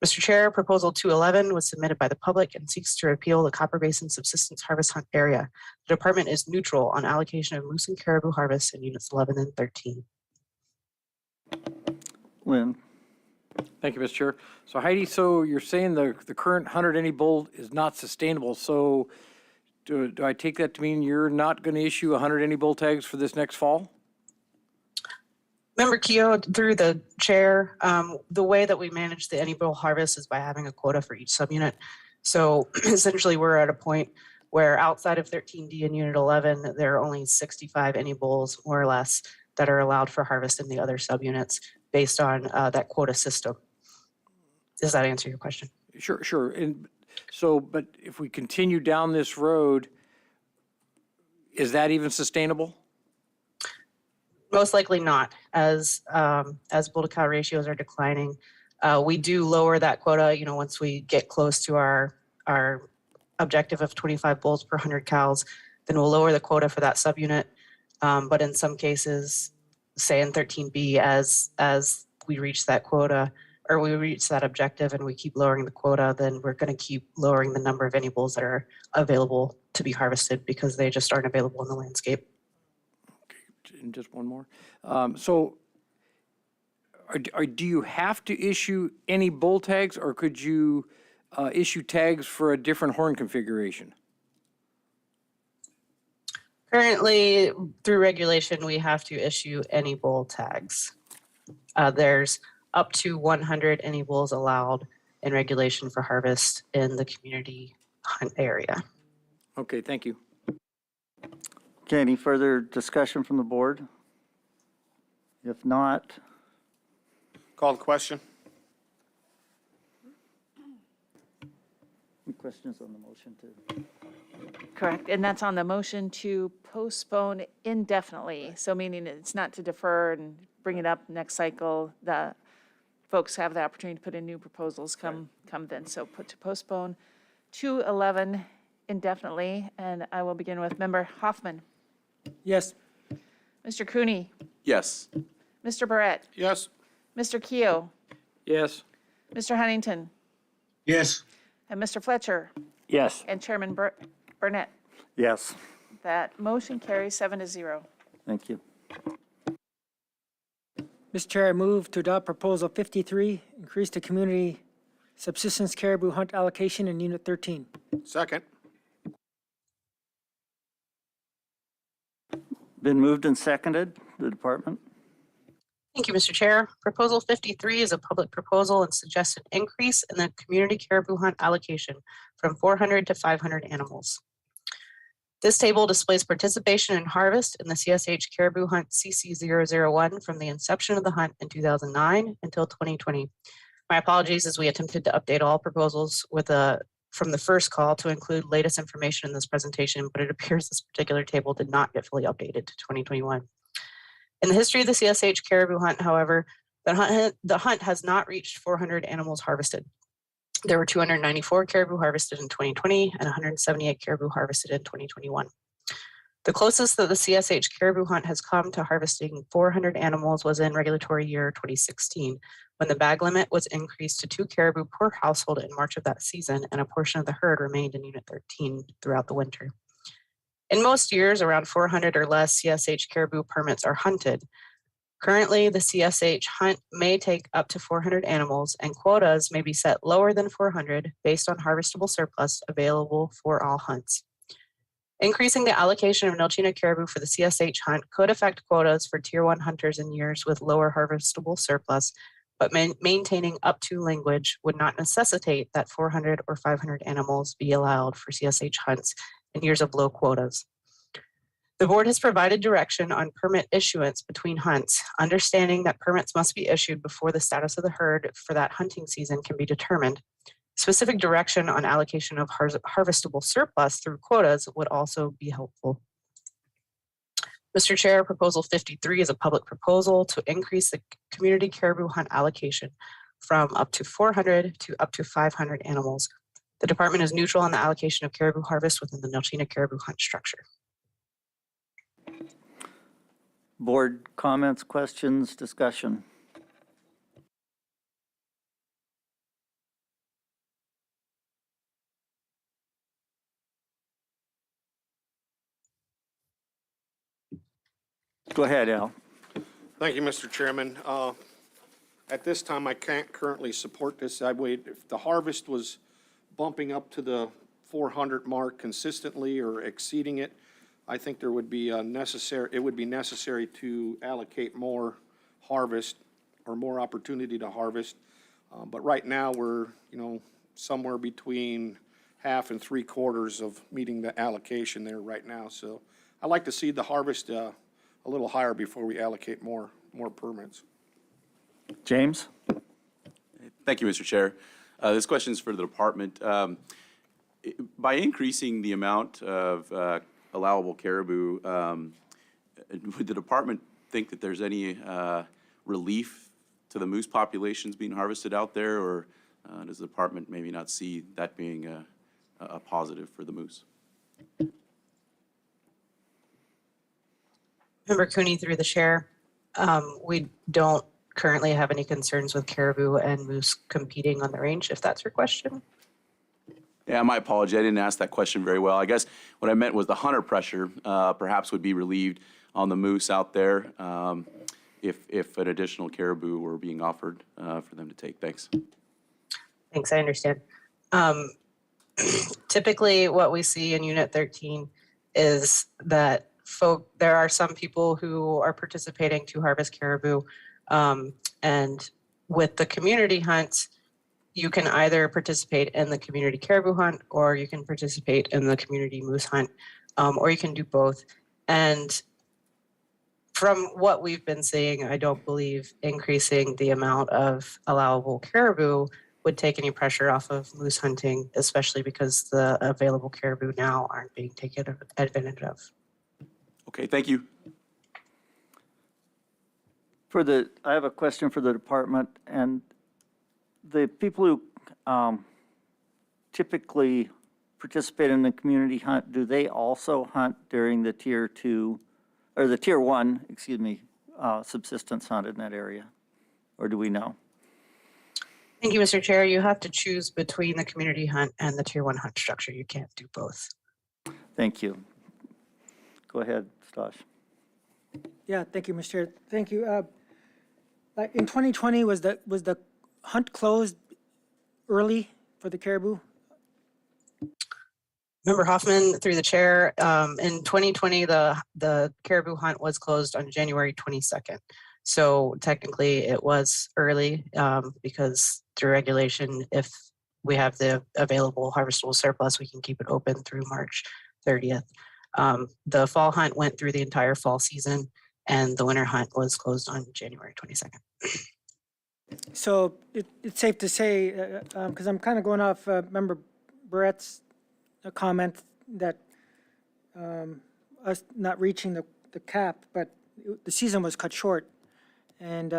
Mr. Chair, Proposal 211 was submitted by the public and seeks to repeal the Copper Basin Subsistence Harvest Hunt area. The department is neutral on allocation of moose and caribou harvests in units 11 and 13.
Lynn?
Thank you, Mr. Chair. So Heidi, so you're saying the current 100 any bull is not sustainable. So do I take that to mean you're not going to issue 100 any bull tags for this next fall?
Member Keogh, through the chair, the way that we manage the any bull harvest is by having a quota for each subunit. So essentially we're at a point where outside of 13D and unit 11, there are only 65 any bulls more or less that are allowed for harvest in the other subunits based on that quota system. Does that answer your question?
Sure, sure. And so, but if we continue down this road, is that even sustainable?
Most likely not, as bull to cow ratios are declining. We do lower that quota, once we get close to our objective of 25 bulls per 100 cows, then we'll lower the quota for that subunit. But in some cases, say in 13B, as we reach that quota, or we reach that objective and we keep lowering the quota, then we're going to keep lowering the number of any bulls that are available to be harvested because they just aren't available in the landscape.
And just one more. So do you have to issue any bull tags, or could you issue tags for a different horn configuration?
Currently, through regulation, we have to issue any bull tags. There's up to 100 any bulls allowed in regulation for harvest in the community hunt area.
Okay, thank you.
Okay, any further discussion from the board? If not,
Call the question.
any questions on the motion to?
Correct, and that's on the motion to postpone indefinitely. So meaning it's not to defer and bring it up next cycle. The folks have the opportunity to put in new proposals come then. So put to postpone 211 indefinitely. And I will begin with Member Hoffman.
Yes.
Mr. Cooney.
Yes.
Mr. Barrett.
Yes.
Mr. Keogh.
Yes.
Mr. Huntington.
Yes.
And Mr. Fletcher.
Yes.
And Chairman Burnett.
Yes,
That motion carries 7-0.
thank you.
Mr. Chair, I move to adopt Proposal 53, increase the community subsistence caribou hunt allocation in Unit 13.
Second.
Been moved and seconded, the department?
Thank you, Mr. Chair. Proposal 53 is a public proposal and suggests an increase in the community caribou hunt allocation from 400 to 500 animals. This table displays participation in harvest in the CSH Caribou Hunt CC001 from the inception of the hunt in 2009 until 2020. My apologies as we attempted to update all proposals from the first call to include latest information in this presentation, but it appears this particular table did not get fully updated to 2021. In the history of the CSH Caribou Hunt, however, the hunt has not reached 400 animals harvested. There were 294 caribou harvested in 2020 and 178 caribou harvested in 2021. The closest that the CSH Caribou Hunt has come to harvesting 400 animals was in regulatory year 2016, when the bag limit was increased to 2 caribou per household in March of that season, and a portion of the herd remained in Unit 13 throughout the winter. In most years, around 400 or less CSH caribou permits are hunted. Currently, the CSH hunt may take up to 400 animals, and quotas may be set lower than 400 based on harvestable surplus available for all hunts. Increasing the allocation of Nilchina caribou for the CSH hunt could affect quotas for Tier 1 hunters in years with lower harvestable surplus, but maintaining up to language would not necessitate that 400 or 500 animals be allowed for CSH hunts in years of low quotas. The board has provided direction on permit issuance between hunts, understanding that permits must be issued before the status of the herd for that hunting season can be determined. Specific direction on allocation of harvestable surplus through quotas would also be helpful. Mr. Chair, Proposal 53 is a public proposal to increase the community caribou hunt allocation from up to 400 to up to 500 animals. The department is neutral on the allocation of caribou harvest within the Nelchina caribou hunt structure.
Board comments, questions, discussion? Go ahead, Al.
Thank you, Mr. Chairman. At this time, I can't currently support this. If the harvest was bumping up to the 400 mark consistently or exceeding it, I think there would be it would be necessary to allocate more harvest or more opportunity to harvest. But right now, we're, somewhere between half and 3/4 of meeting the allocation there right now. So I'd like to see the harvest a little higher before we allocate more permits.
James?
Thank you, Mr. Chair. This question is for the department. By increasing the amount of allowable caribou, would the department think that there's any relief to the moose populations being harvested out there, or does the department maybe not see that being a positive for the moose?
Member Cooney, through the chair, we don't currently have any concerns with caribou and moose competing on the range, if that's your question.
Yeah, my apology. I didn't ask that question very well. I guess what I meant was the hunter pressure perhaps would be relieved on the moose out there if an additional caribou were being offered for them to take. Thanks.
Thanks, I understand. Typically, what we see in Unit 13 is that there are some people who are participating to harvest caribou, and with the community hunts, you can either participate in the community caribou hunt, or you can participate in the community moose hunt, or you can do both. And from what we've been seeing, I don't believe increasing the amount of allowable caribou would take any pressure off of moose hunting, especially because the available caribou now aren't being taken advantage of.
Okay, thank you.
I have a question for the department, and the people who typically participate in the community hunt, do they also hunt during the tier 2, or the tier 1, subsistence hunt in that area? Or do we know?
Thank you, Mr. Chair. You have to choose between the community hunt and the tier 1 hunt structure. You can't do both.
Thank you. Go ahead, Stosh.
Yeah, thank you, Mr. Chair. Thank you. In 2020, was the hunt closed early for the caribou?
Member Hoffman, through the chair, in 2020, the caribou hunt was closed on January 22nd. So technically it was early because through regulation, if we have the available harvestable surplus, we can keep it open through March 30th. The fall hunt went through the entire fall season, and the winter hunt was closed on January 22nd.
So it's safe to say, because I'm kind of going off Member Barrett's comment that us not reaching the cap, but the season was cut short, and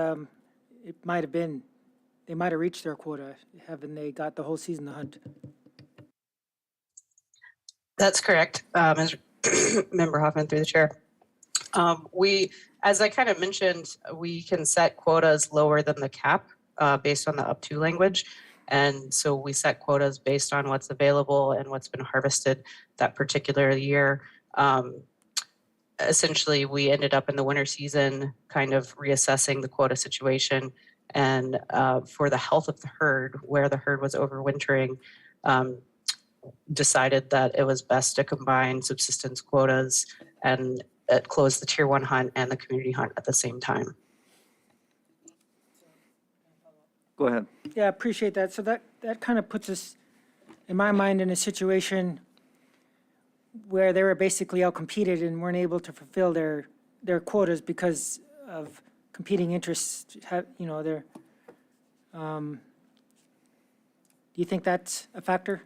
it might have been, they might have reached their quota, haven't they got the whole season to hunt?
That's correct, Member Hoffman, through the chair. As I kind of mentioned, we can set quotas lower than the cap based on the up to language. And so we set quotas based on what's available and what's been harvested that particular year. Essentially, we ended up in the winter season kind of reassessing the quota situation. And for the health of the herd, where the herd was overwintering, decided that it was best to combine subsistence quotas and close the tier 1 hunt and the community hunt at the same time.
Go ahead.
Yeah, I appreciate that. So that kind of puts us, in my mind, in a situation where they were basically outcompeted and weren't able to fulfill their quotas because of competing interests, you know, their, do you think that's a factor?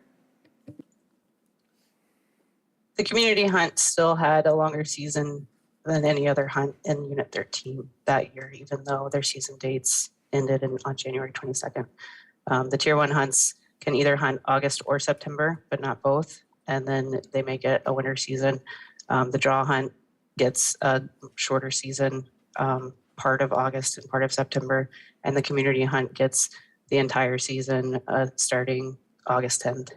The community hunt still had a longer season than any other hunt in Unit 13 that year, even though their season dates ended on January 22nd. The Tier 1 hunts can either hunt August or September, but not both, and then they may get a winter season. The draw hunt gets a shorter season, part of August and part of September, and the community hunt gets the entire season starting August 10th.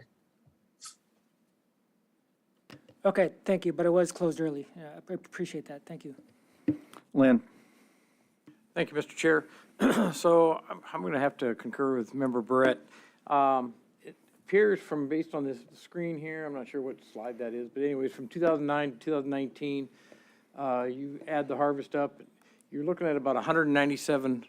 Okay, thank you, but it was closed early. Yeah, I appreciate that. Thank you.
Lynn?
Thank you, Mr. Chair. So I'm going to have to concur with Member Barrett. It appears from, based on this screen here, I'm not sure what slide that is, but anyways, from 2009 to 2019, you add the harvest up, you're looking at about 197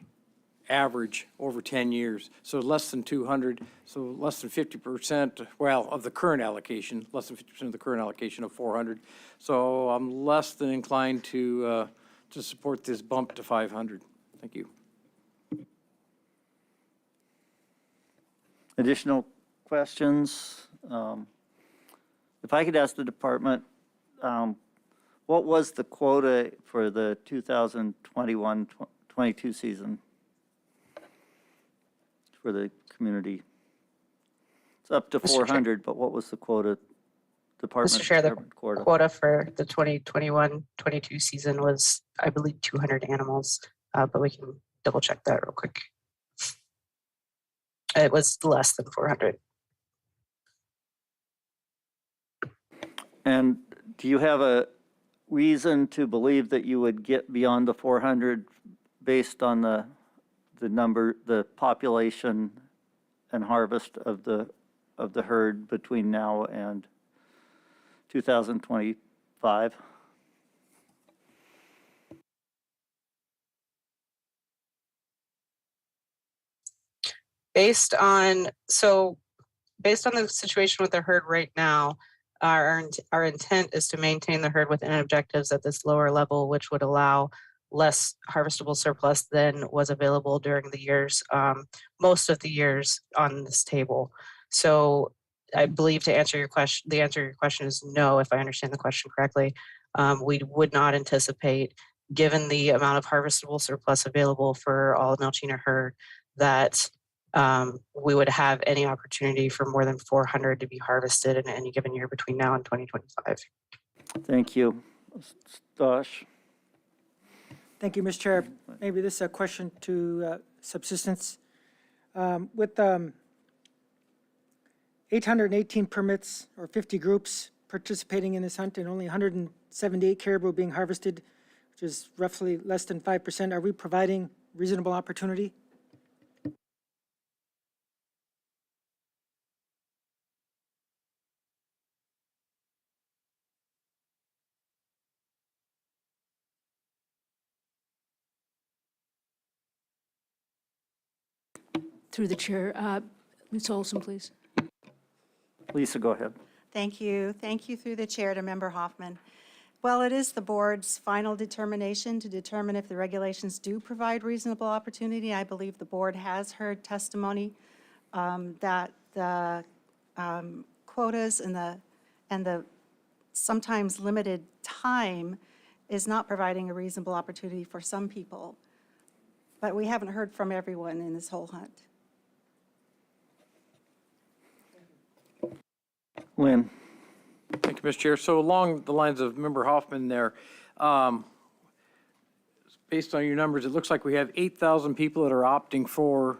average over 10 years, so less than 200, so less than 50%, well, of the current allocation, less than 50% of the current allocation of 400. So I'm less than inclined to support this bump to 500. Thank you.
Additional questions? If I could ask the department, what was the quota for the 2021-22 season for the community? It's up to 400, but what was the quota? Department
Mr. Chair, the
quota?
quota for the 2021-22 season was, I believe, 200 animals, but we can double check that real quick. It was less than 400.
And do you have a reason to believe that you would get beyond the 400 based on the number, the population and harvest of the herd between now and 2025?
Based on the situation with the herd right now, our intent is to maintain the herd within objectives at this lower level, which would allow less harvestable surplus than was available during the years, most of the years on this table. So I believe to answer your question, the answer to your question is no, if I understand the question correctly. We would not anticipate, given the amount of harvestable surplus available for all Nelchina herd, that we would have any opportunity for more than 400 to be harvested in any given year between now and 2025.
Thank you. Stosh?
Thank you, Mr. Chair. Maybe this is a question to subsistence. With 818 permits or 50 groups participating in this hunt and only 178 caribou being harvested, which is roughly less than 5%, are we providing reasonable opportunity?
Through the chair, Ms. Olson, please.
Lisa, go ahead.
Thank you. Thank you through the chair to Member Hoffman. Well, it is the board's final determination to determine if the regulations do provide reasonable opportunity. I believe the board has heard testimony that the quotas and the sometimes limited time is not providing a reasonable opportunity for some people. But we haven't heard from everyone in this whole hunt.
Lynn?
Thank you, Mr. Chair. So along the lines of Member Hoffman there, based on your numbers, it looks like we have 8,000 people that are opting for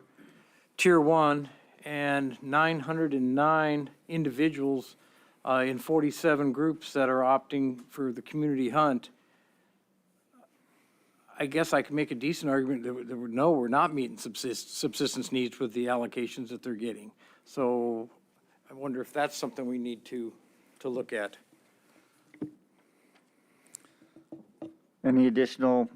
Tier 1 and 909 individuals in 47 groups that are opting for the community hunt. I guess I could make a decent argument that we're not meeting subsistence needs with the allocations that they're getting. So I wonder if that's something we need to look at.
Any additional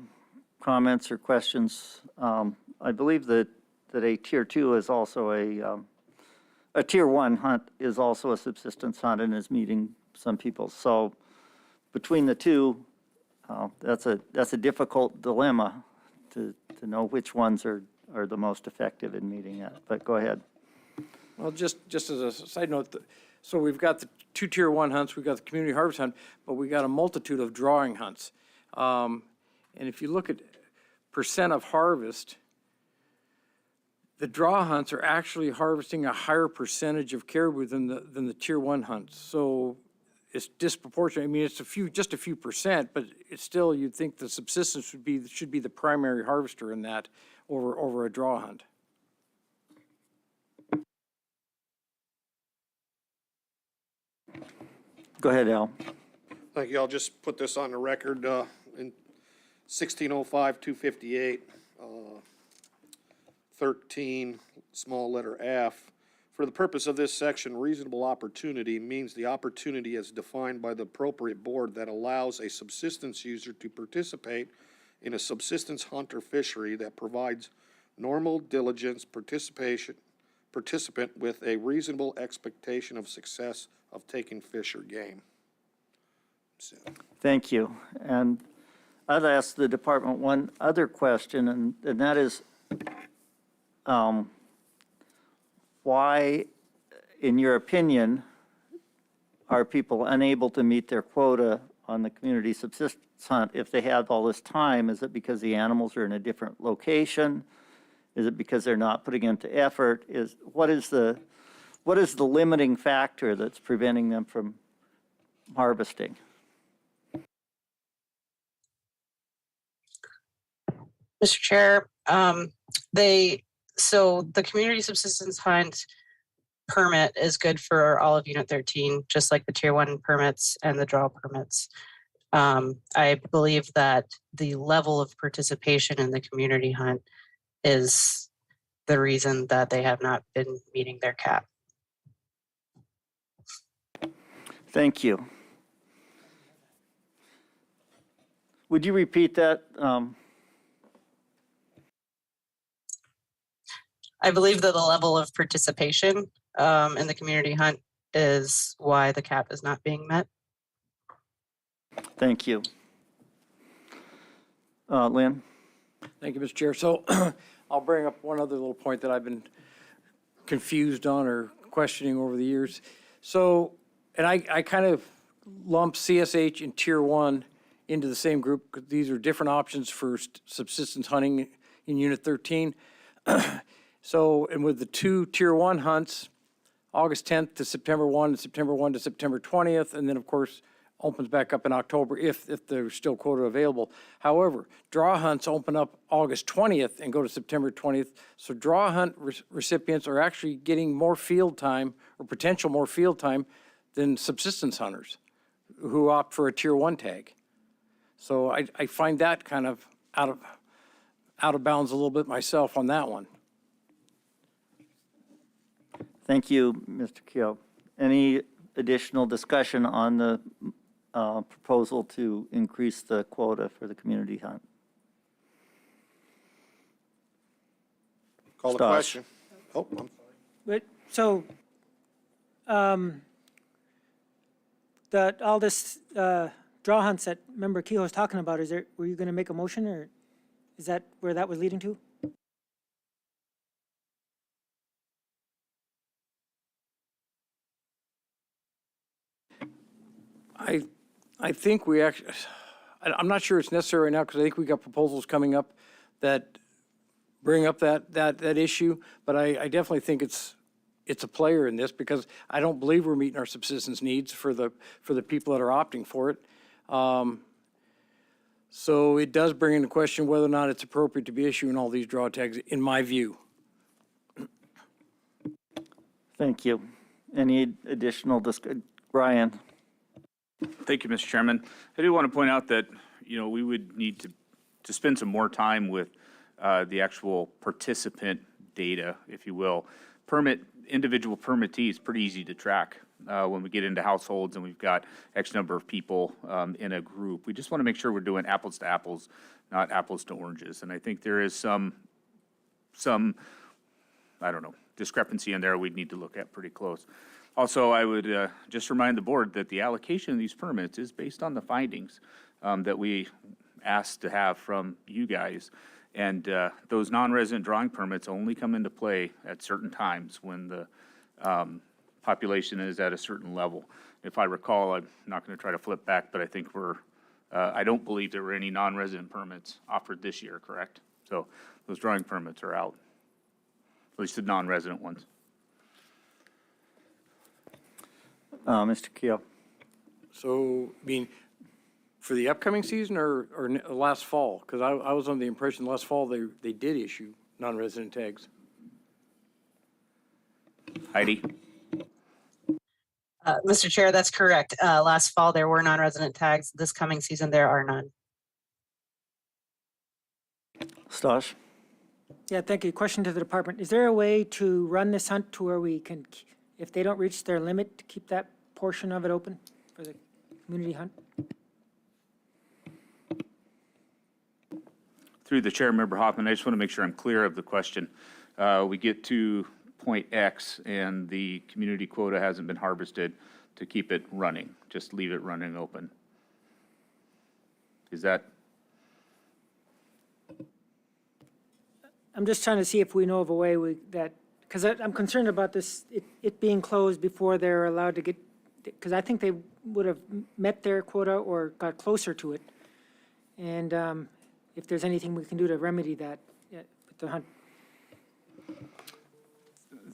comments or questions? I believe that a Tier 2 is also a
a tier one hunt is also a subsistence hunt and is meeting some people. So between the two, that's a difficult dilemma to know which ones are the most effective in meeting that. But go ahead.
Well, just as a side note, so we've got the two tier one hunts, we've got the community harvest hunt, but we got a multitude of drawing hunts. And if you look at percent of harvest, the draw hunts are actually harvesting a higher percentage of caribou than the tier one hunts. So it's disproportionate. I mean, it's just a few percent, but it's still, you'd think the subsistence should be the primary harvester in that over a draw hunt.
Go ahead, Al.
Thank you. I'll just put this on the record. In 1605, 258, 13, small letter F. For the purpose of this section, reasonable opportunity means the opportunity as defined by the appropriate board that allows a subsistence user to participate in a subsistence hunt or fishery that provides normal diligence participant with a reasonable expectation of success of taking fish or game. So.
Thank you. And I'd ask the department one other question, and that is, why, in your opinion, are people unable to meet their quota on the community subsistence hunt if they have all this time? Is it because the animals are in a different location? Is it because they're not putting into effort? What is the limiting factor that's preventing them from harvesting?
Mr. Chair, so the community subsistence hunt permit is good for all of Unit 13, just like the Tier 1 permits and the draw permits. I believe that the level of participation in the community hunt is the reason that they have not been meeting their cap.
Thank you. Would you repeat that?
I believe that the level of participation in the community hunt is why the cap is not being met.
Thank you. Lynn?
Thank you, Mr. Chair. So I'll bring up one other little point that I've been confused on or questioning over the years. So, and I kind of lump CSH and Tier 1 into the same group because these are different options for subsistence hunting in Unit 13. So, and with the two Tier 1 hunts, August 10th to September 1 and September 1 to September 20th, and then of course opens back up in October if there's still quota available. However, draw hunts open up August 20th and go to September 20th. So draw hunt recipients are actually getting more field time or potential more field time than subsistence hunters who opt for a Tier 1 tag. So I find that kind of out of bounds a little bit myself on that one.
Thank you, Mr. Keogh. Any additional discussion on the proposal to increase the quota for the community hunt?
Call the
Stosh.
question. Oh, I'm sorry.
But, so, all this draw hunts that Member Kehoe was talking about, were you going to make a motion, or is that where that was leading to?
I think we actually, I'm not sure it's necessary right now because I think we got proposals coming up that bring up that issue, but I definitely think it's a player in this because I don't believe we're meeting our subsistence needs for the people that are opting for it. So it does bring into question whether or not it's appropriate to be issuing all these draw tags, in my view.
Thank you. Any additional discussion? Brian?
Thank you, Mr. Chairman. I do want to point out that, we would need to spend some more time with the actual participant data, if you will. Individual permittees, pretty easy to track when we get into households and we've got X number of people in a group. We just want to make sure we're doing apples to apples, not apples to oranges. And I think there is some, I don't know, discrepancy in there we'd need to look at pretty close. Also, I would just remind the board that the allocation of these permits is based on the findings that we asked to have from you guys. And those non-resident drawing permits only come into play at certain times when the population is at a certain level. If I recall, I'm not going to try to flip back, but I think I don't believe there were any non-resident permits offered this year, correct? So those drawing permits are out, at least the non-resident ones.
Mr. Keo.
So, I mean, for the upcoming season or last fall? Because I was under the impression last fall they did issue non-resident tags.
Heidi?
Mr. Chair, that's correct. Last fall, there were non-resident tags. This coming season, there are none.
Stosh?
Yeah, thank you. Question to the department. Is there a way to run this hunt to where we can, if they don't reach their limit, to keep that portion of it open for the community hunt?
Through the chair, Member Hoffman, I just want to make sure I'm clear of the question. We get to point X and the community quota hasn't been harvested to keep it running, just leave it running open. Is that?
I'm just trying to see if we know of a way that, because I'm concerned about this, it being closed before they're allowed to get, because I think they would have met their quota or got closer to it. And if there's anything we can do to remedy that with the hunt.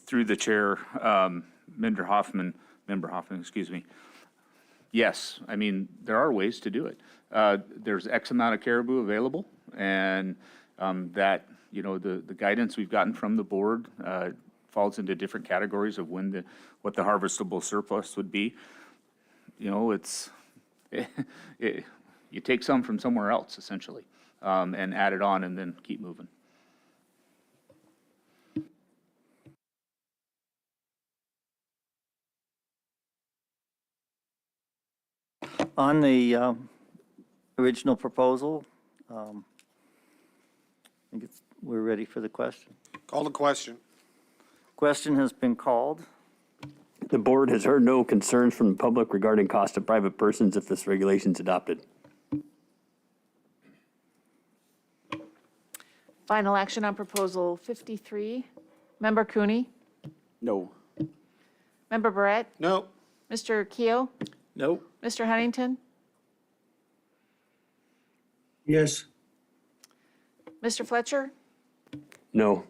Through the chair, Member Hoffman, excuse me. Yes, I mean, there are ways to do it. There's X amount of caribou available, and that, you know, the guidance we've gotten from the board falls into different categories of what the harvestable surplus would be. You know, you take some from somewhere else, essentially, and add it on and then keep moving.
On the original proposal, I think we're ready for the question.
Call the question.
Question has been called.
The board has heard no concerns from the public regarding cost of private persons if this regulation is adopted.
Final action on proposal 53. Member Cooney?
No.
Member Barrett?
No.
Mr. Keo?
Nope.
Mr. Huntington?
Yes.
Mr. Fletcher?
No.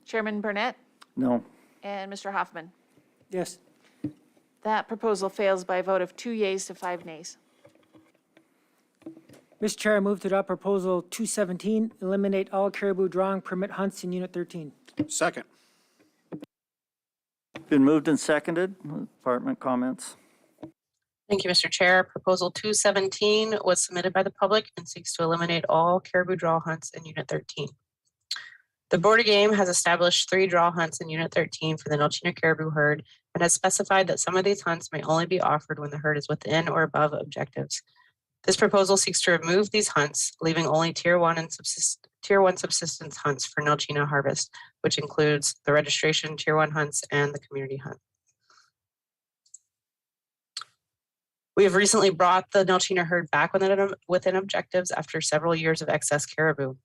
Chairman Burnett?
No.
And Mr. Hoffman?
Yes.
That proposal fails by a vote of 2 yeas to 5 nays.
Mr. Chair, I move to adopt proposal 217, eliminate all caribou drawing permit hunts in Unit 13.
Second.
Been moved and seconded. Department comments.
Thank you, Mr. Chair. Proposal 217 was submitted by the public and seeks to eliminate all caribou draw hunts in Unit 13. The Board of Game has established 3 draw hunts in Unit 13 for the Nolchina caribou herd and has specified that some of these hunts may only be offered when the herd is within or above objectives. This proposal seeks to remove these hunts, leaving only Tier 1 subsistence hunts for Nolchina harvest, which includes the registration Tier 1 hunts and the community hunt. We have recently brought the Nolchina herd back within objectives after several years of excess caribou.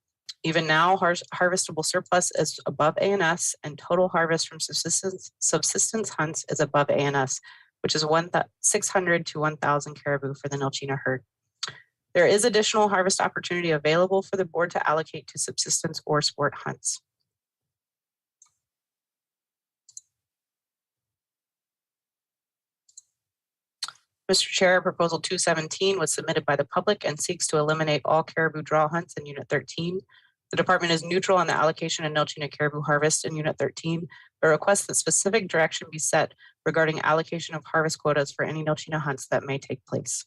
Even now, harvestable surplus is above ANS, and total harvest from subsistence hunts is above ANS, which is 600 to 1,000 caribou for the Nolchina herd. There is additional harvest opportunity available for the board to allocate to subsistence or sport hunts. Mr. Chair, proposal 217 was submitted by the public and seeks to eliminate all caribou draw hunts in Unit 13. The department is neutral on the allocation of Nolchina caribou harvest in Unit 13, but requests that specific direction be set regarding allocation of harvest quotas for any Nolchina hunts that may take place.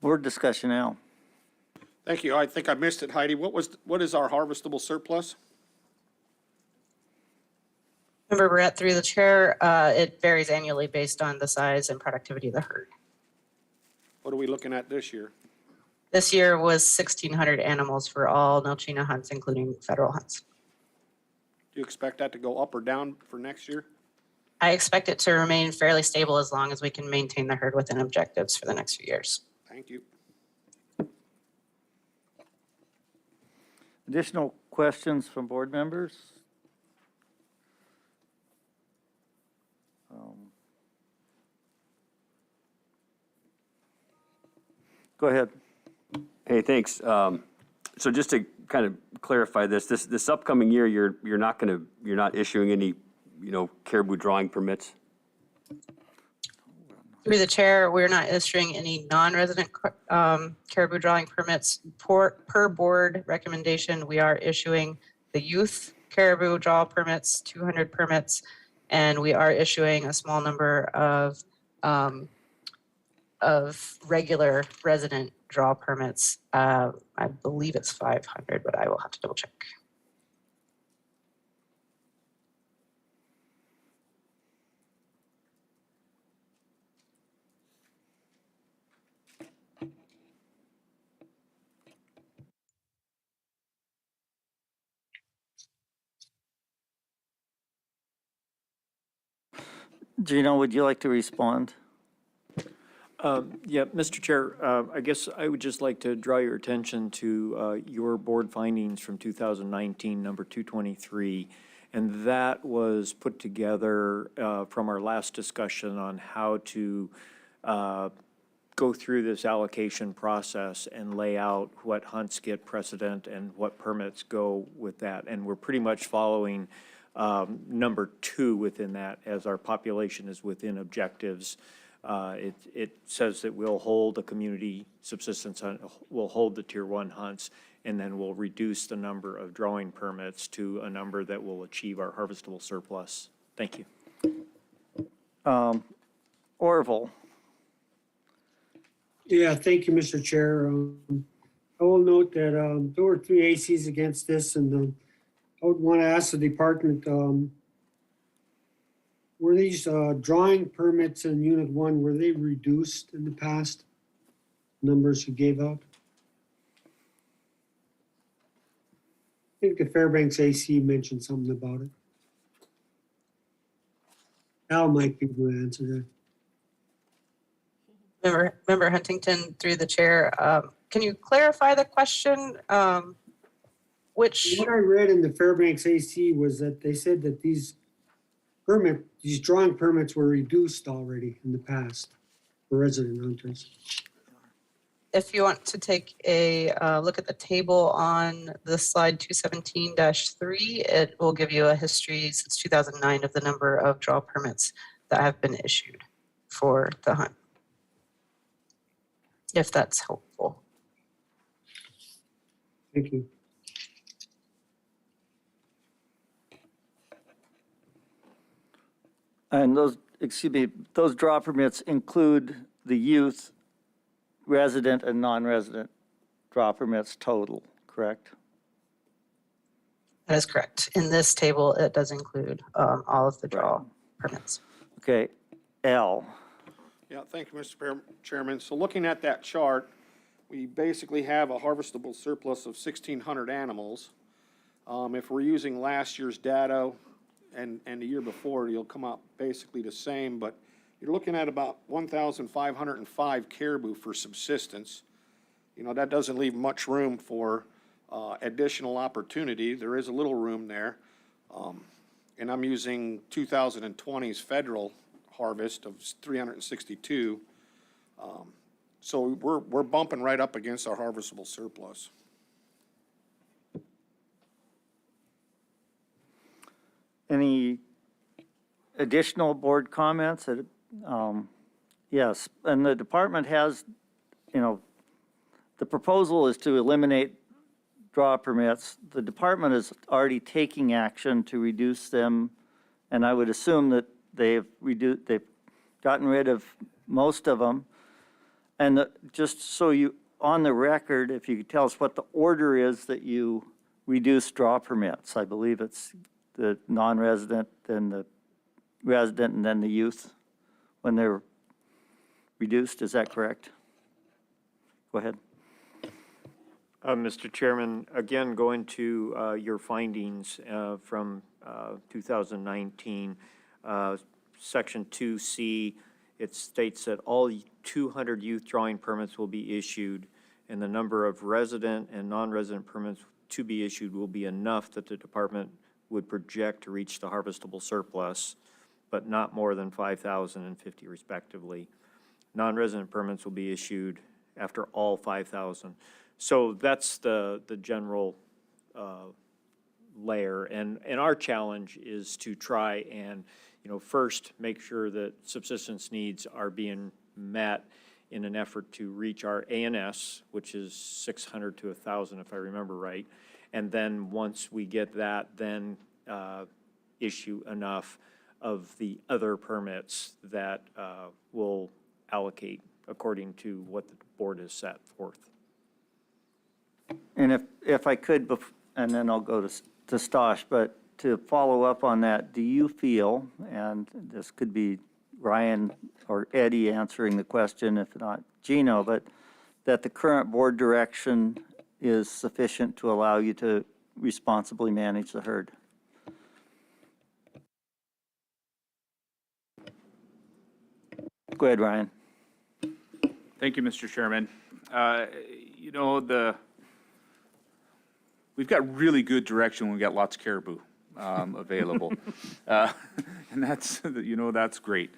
Board discussion now.
Thank you. I think I missed it, Heidi. What is our harvestable surplus?
Member Brett, through the chair, it varies annually based on the size and productivity of the herd.
What are we looking at this year?
This year was 1,600 animals for all Nelchina hunts, including federal hunts.
Do you expect that to go up or down for next year?
I expect it to remain fairly stable as long as we can maintain the herd within objectives for the next few years.
Thank you.
Additional questions from board members? Go ahead.
Hey, thanks. So just to kind of clarify this upcoming year, you're not issuing any, caribou drawing permits?
Through the chair, we're not issuing any non-resident caribou drawing permits. Per board recommendation, we are issuing the youth caribou draw permits, 200 permits, and we are issuing a small number of regular resident draw permits. I believe it's 500, but I will have to double check.
Gino, would you like to respond?
Yeah, Mr. Chair, I guess I would just like to draw your attention to your board findings from 2019, number 223. And that was put together from our last discussion on how to go through this allocation process and lay out what hunts get precedent and what permits go with that. And we're pretty much following number 2 within that, as our population is within objectives. It says that we'll hold the community subsistence hunt, we'll hold the tier 1 hunts, and then we'll reduce the number of drawing permits to a number that will achieve our harvestable surplus. Thank you.
Orville.
Yeah, thank you, Mr. Chair. I will note that there were 3 ACs against this, and I would want to ask the department, were these drawing permits in Unit 1, were they reduced in the past? Numbers you gave out? I think the Fairbanks AC mentioned something about it. Al might be able to answer that.
Member Huntington, through the chair, can you clarify the question?
What I read in the Fairbanks AC was that they said that these drawing permits were reduced already in the past for resident hunters.
If you want to take a look at the table on the slide 217-3, it will give you a history since 2009 of the number of draw permits that have been issued for the hunt, if that's helpful.
Thank you.
And those draw permits include the youth, resident and non-resident draw permits total, correct?
That is correct. In this table, it does include all of the draw permits.
Okay, Al.
Yeah, thank you, Mr. Chairman. So looking at that chart, we basically have a harvestable surplus of 1,600 animals. If we're using last year's data and the year before, you'll come out basically the same, but you're looking at about 1,505 caribou for subsistence. That doesn't leave much room for additional opportunity. There is a little room there. And I'm using 2020's federal harvest of 362. So we're bumping right up against our harvestable surplus.
Any additional board comments? Yes, and the department has, the proposal is to eliminate draw permits. The department is already taking action to reduce them, and I would assume that they've gotten rid of most of them. And just so on the record, if you could tell us what the order is that you reduce draw permits. I believe it's the non-resident, then the resident, and then the youth when they're reduced. Is that correct? Go ahead.
Mr. Chairman, again, going to your findings from 2019, Section 2C, it states that all 200 youth drawing permits will be issued, and the number of resident and non-resident permits to be issued will be enough that the department would project to reach the harvestable surplus, but not more than 5,050 respectively. Non-resident permits will be issued after all 5,000. So that's the general layer, and our challenge is to try and, first make sure that subsistence needs are being met in an effort to reach our ANS, which is 600 to 1,000 if I remember right, and then once we get that, then issue enough of the other permits that will allocate according to what the board has set forth.
And if I could, and then I'll go to Stosh, but to follow up on that, do you feel, and this could be Ryan or Eddie answering the question, if not Gino, but that the current board direction is sufficient to allow you to responsibly manage the herd? Go ahead, Ryan.
Thank you, Mr. Chairman. We've got really good direction when we got lots of caribou available. And that's, that's great.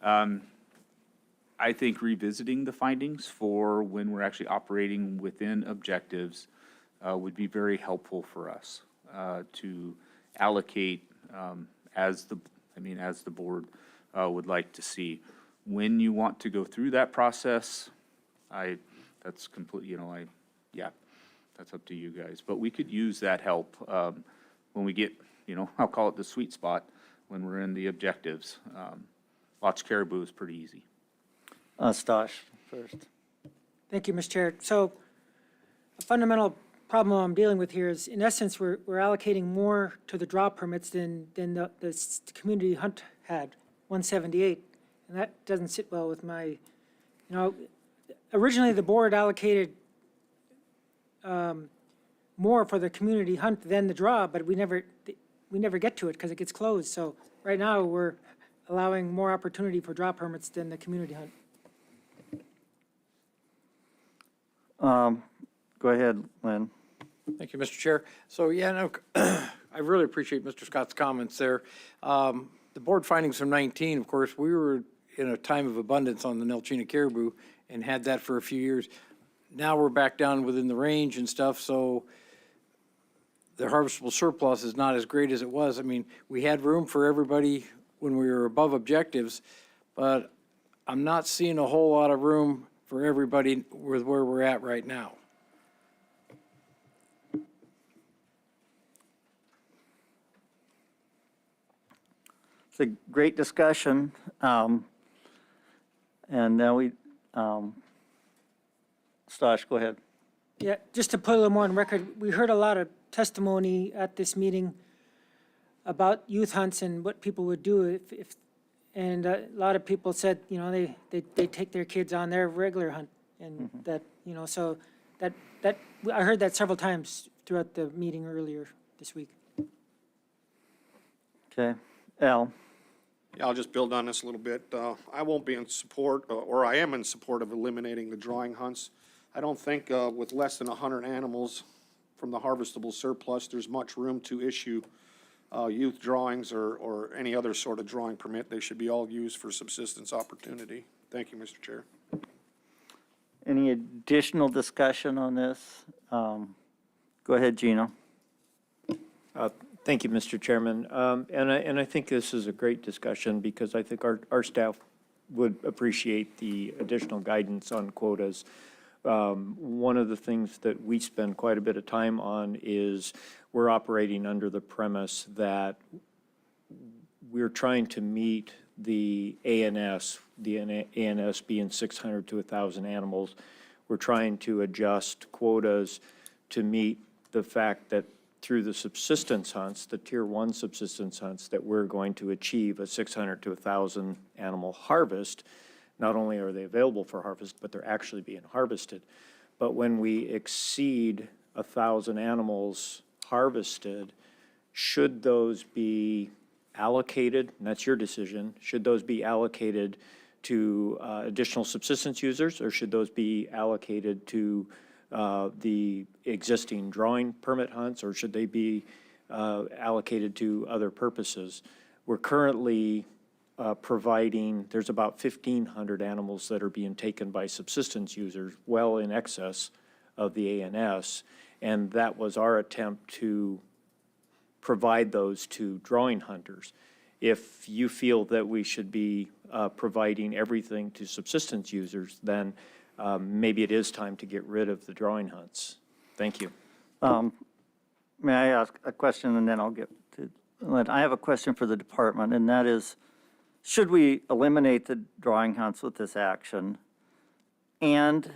I think revisiting the findings for when we're actually operating within objectives would be very helpful for us to allocate as the board would like to see. When you want to go through that process, that's completely, that's up to you guys. But we could use that help when we get, I'll call it the sweet spot, when we're in the objectives. Lots of caribou is pretty easy.
Stosh first.
Thank you, Mr. Chair. So a fundamental problem I'm dealing with here is, in essence, we're allocating more to the draw permits than the community hunt had, 178. And that doesn't sit well with my, originally the board allocated more for the community hunt than the draw, but we never get to it because it gets closed. So right now we're allowing more opportunity for draw permits than the community hunt.
Go ahead, Lynn.
Thank you, Mr. Chair. So, I really appreciate Mr. Scott's comments there. The board findings from 19, of course, we were in a time of abundance on the Nelchina caribou and had that for a few years. Now we're back down within the range and stuff, so the harvestable surplus is not as great as it was. I mean, we had room for everybody when we were above objectives, but I'm not seeing a whole lot of room for everybody with where we're at right now.
It's a great discussion. And now Stosh, go ahead.
Yeah, just to put a little more on record, we heard a lot of testimony at this meeting about youth hunts and what people would do if and a lot of people said, they take their kids on their regular hunt, and that, so that I heard that several times throughout the meeting earlier this week.
Okay, Al.
Yeah, I'll just build on this a little bit. I won't be in support, or I am in support of eliminating the drawing hunts. I don't think with less than 100 animals from the harvestable surplus, there's much room to issue youth drawings or any other sort of drawing permit. They should be all used for subsistence opportunity. Thank you, Mr. Chair.
Any additional discussion on this? Go ahead, Gino.
Thank you, Mr. Chairman. And I think this is a great discussion because I think our staff would appreciate the additional guidance on quotas. One of the things that we spend quite a bit of time on is we're operating under the premise that we're trying to meet the ANS being 600 to 1,000 animals. We're trying to adjust quotas to meet the fact that through the subsistence hunts, the Tier 1 subsistence hunts, that we're going to achieve a 600 to 1,000 animal harvest. Not only are they available for harvest, but they're actually being harvested. But when we exceed 1,000 animals harvested, should those be allocated, and that's your decision, should those be allocated to additional subsistence users, or should those be allocated to the existing drawing permit hunts, or should they be allocated to other purposes? We're currently providing, there's about 1,500 animals that are being taken by subsistence users, well in excess of the ANS, and that was our attempt to provide those to drawing hunters. If you feel that we should be providing everything to subsistence users, then maybe it is time to get rid of the drawing hunts. Thank you.
May I ask a question, and then I'll get to Lynn? I have a question for the department, and that is, should we eliminate the drawing hunts with this action? And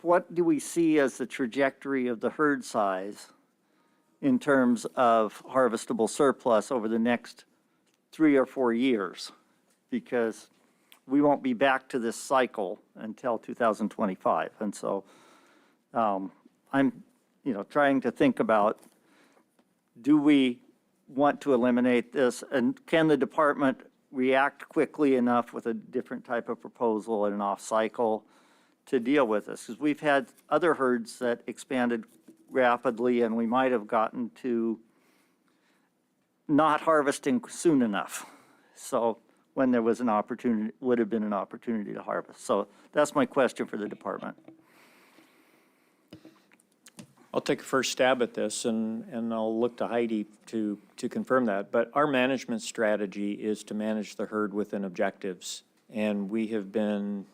what do we see as the trajectory of the herd size in terms of harvestable surplus over the next 3 or 4 years? Because we won't be back to this cycle until 2025. And so I'm, trying to think about, do we want to eliminate this? And can the department react quickly enough with a different type of proposal and an off cycle to deal with this? Because we've had other herds that expanded rapidly, and we might have gotten to not harvesting soon enough. So when there was an opportunity, would have been an opportunity to harvest. So that's my question for the department.
I'll take a first stab at this, and I'll look to Heidi to confirm that. But our management strategy is to manage the herd within objectives, and we have been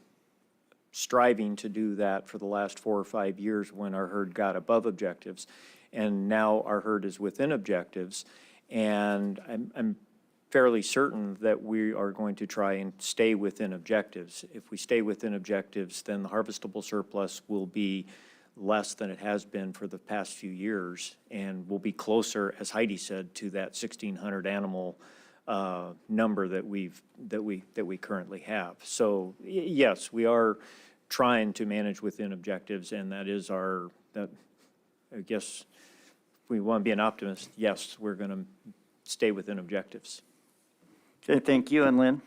striving to do that for the last 4 or 5 years when our herd got above objectives, and now our herd is within objectives. And I'm fairly certain that we are going to try and stay within objectives. If we stay within objectives, then the harvestable surplus will be less than it has been for the past few years, and we'll be closer, as Heidi said, to that 1,600 animal number that we currently have. So yes, we are trying to manage within objectives, and that is I guess, if we want to be an optimist, yes, we're going to stay within objectives.
Okay, thank you. And Lynn?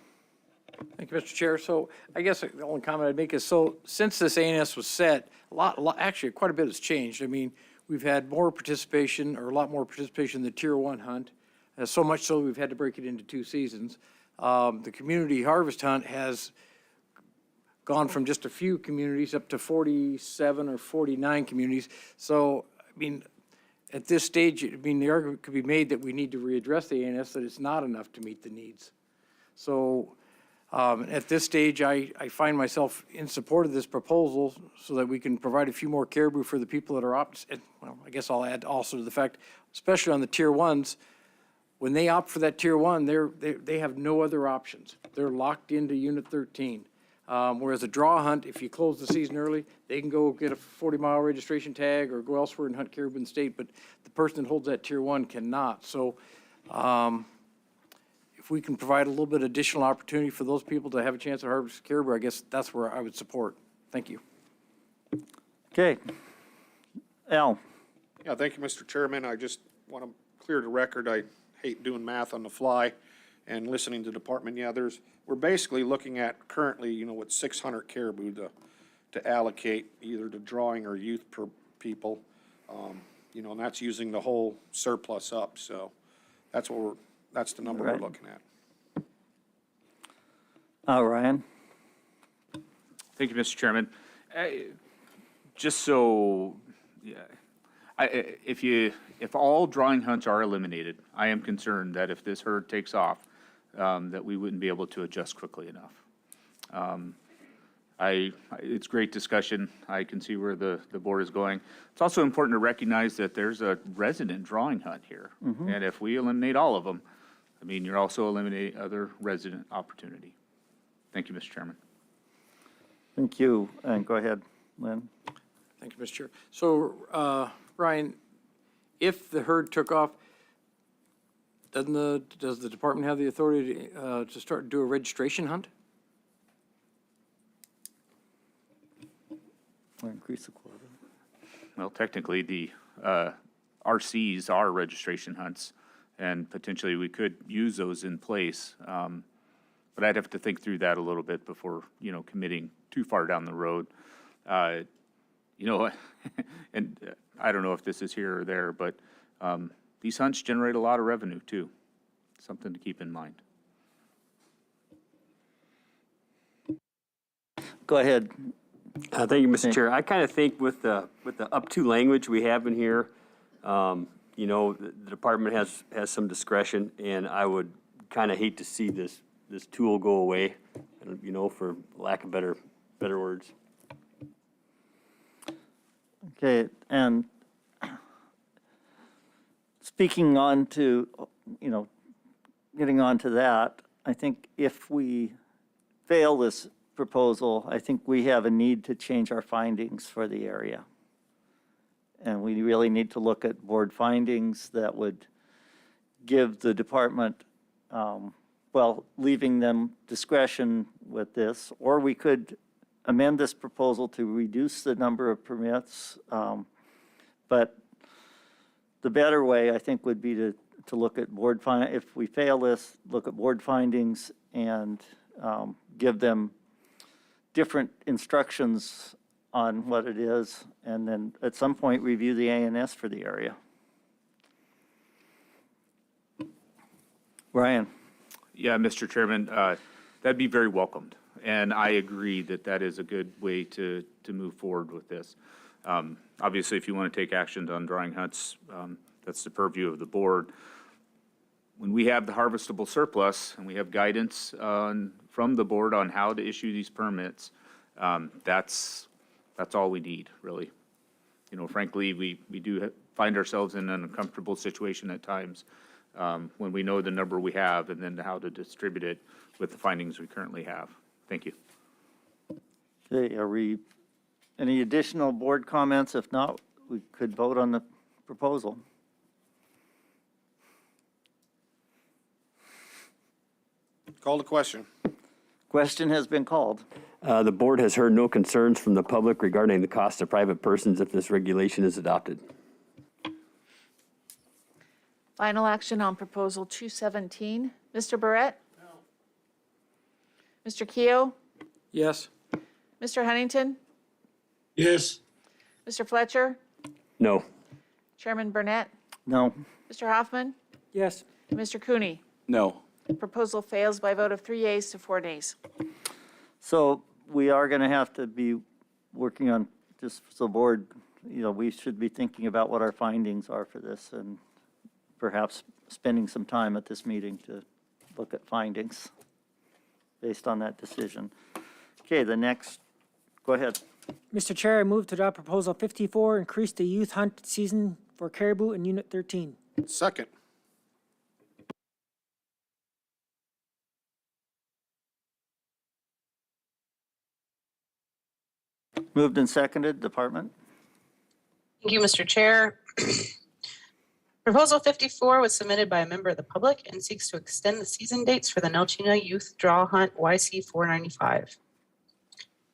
Thank you, Mr. Chair. So I guess the only comment I'd make is, so since this ANS was set, actually quite a bit has changed. I mean, we've had more participation, or a lot more participation in the Tier 1 hunt, so much so we've had to break it into 2 seasons. The community harvest hunt has gone from just a few communities up to 47 or 49 communities. So, I mean, at this stage, the argument could be made that we need to readdress the ANS, that it's not enough to meet the needs. So at this stage, I find myself in support of this proposal so that we can provide a few more caribou for the people that are well, I guess I'll add also to the fact, especially on the Tier 1s, when they opt for that Tier 1, they have no other options. They're locked into Unit 13. Whereas a draw hunt, if you close the season early, they can go get a 40-mile registration tag or go elsewhere and hunt caribou in the state, but the person that holds that Tier 1 cannot. So if we can provide a little bit additional opportunity for those people to have a chance to harvest caribou, I guess that's where I would support. Thank you.
Okay. Al?
Yeah, thank you, Mr. Chairman. I just want to clear the record. I hate doing math on the fly and listening to the department. Yeah, we're basically looking at currently, with 600 caribou to allocate either to drawing or youth per people. And that's using the whole surplus up. So that's the number we're looking at.
Ryan?
Thank you, Mr. Chairman. Just so, if all drawing hunts are eliminated, I am concerned that if this herd takes off, that we wouldn't be able to adjust quickly enough. It's great discussion. I can see where the board is going. It's also important to recognize that there's a resident drawing hunt here.
Mm-hmm.
And if we eliminate all of them, you're also eliminating other resident opportunity. Thank you, Mr. Chairman.
Thank you. And go ahead.
Lynn?
Thank you, Mr. Chair. So, Ryan, if the herd took off, does the department have the authority to do a registration hunt?
Or increase the quota?
Well, technically, the RCs are registration hunts, and potentially we could use those in place. But I'd have to think through that a little bit before, committing too far down the road. And I don't know if this is here or there, but these hunts generate a lot of revenue too. Something to keep in mind.
Go ahead.
Thank you, Mr. Chair. I kind of think with the up to language we have in here, the department has some discretion, and I would kind of hate to see this tool go away, for lack of better words.
Okay, and speaking on to, getting on to that, I think if we fail this proposal, I think we have a need to change our findings for the area. And we really need to look at board findings that would give the department, leaving them discretion with this, or we could amend this proposal to reduce the number of permits. But the better way, I think, would be to look at if we fail this, look at board findings and give them different instructions on what it is, and then at some point review the ANS for the area. Ryan?
Yeah, Mr. Chairman, that'd be very welcomed. And I agree that is a good way to move forward with this. Obviously, if you want to take action on drawing hunts, that's the purview of the board. When we have the harvestable surplus and we have guidance from the board on how to issue these permits, that's all we need, really. Frankly, we do find ourselves in an uncomfortable situation at times when we know the number we have and then how to distribute it with the findings we currently have. Thank you.
Okay, any additional board comments? If not, we could vote on the proposal.
Call the question.
Question has been called.
The board has heard no concerns from the public regarding the cost of private persons if this regulation is adopted.
Final action on proposal 217. Mr. Barrett? No. Mr. Keough?
Yes.
Mr. Huntington?
Yes.
Mr. Fletcher?
No.
Chairman Burnett?
No.
Mr. Hoffman?
Yes.
Mr. Cooney?
No.
Proposal fails by a vote of 3 yeas to 4 nays.
So we are going to have to be working on, just so board, we should be thinking about what our findings are for this and perhaps spending some time at this meeting to look at findings based on that decision. Okay, go ahead.
Mr. Chair, I move to adopt Proposal 54, increase the youth hunt season for caribou in Unit 13.
Second.
Moved and seconded, department.
Thank you, Mr. Chair. Proposal 54 was submitted by a member of the public and seeks to extend the season dates for the Nelchina Youth Draw Hunt YC 495.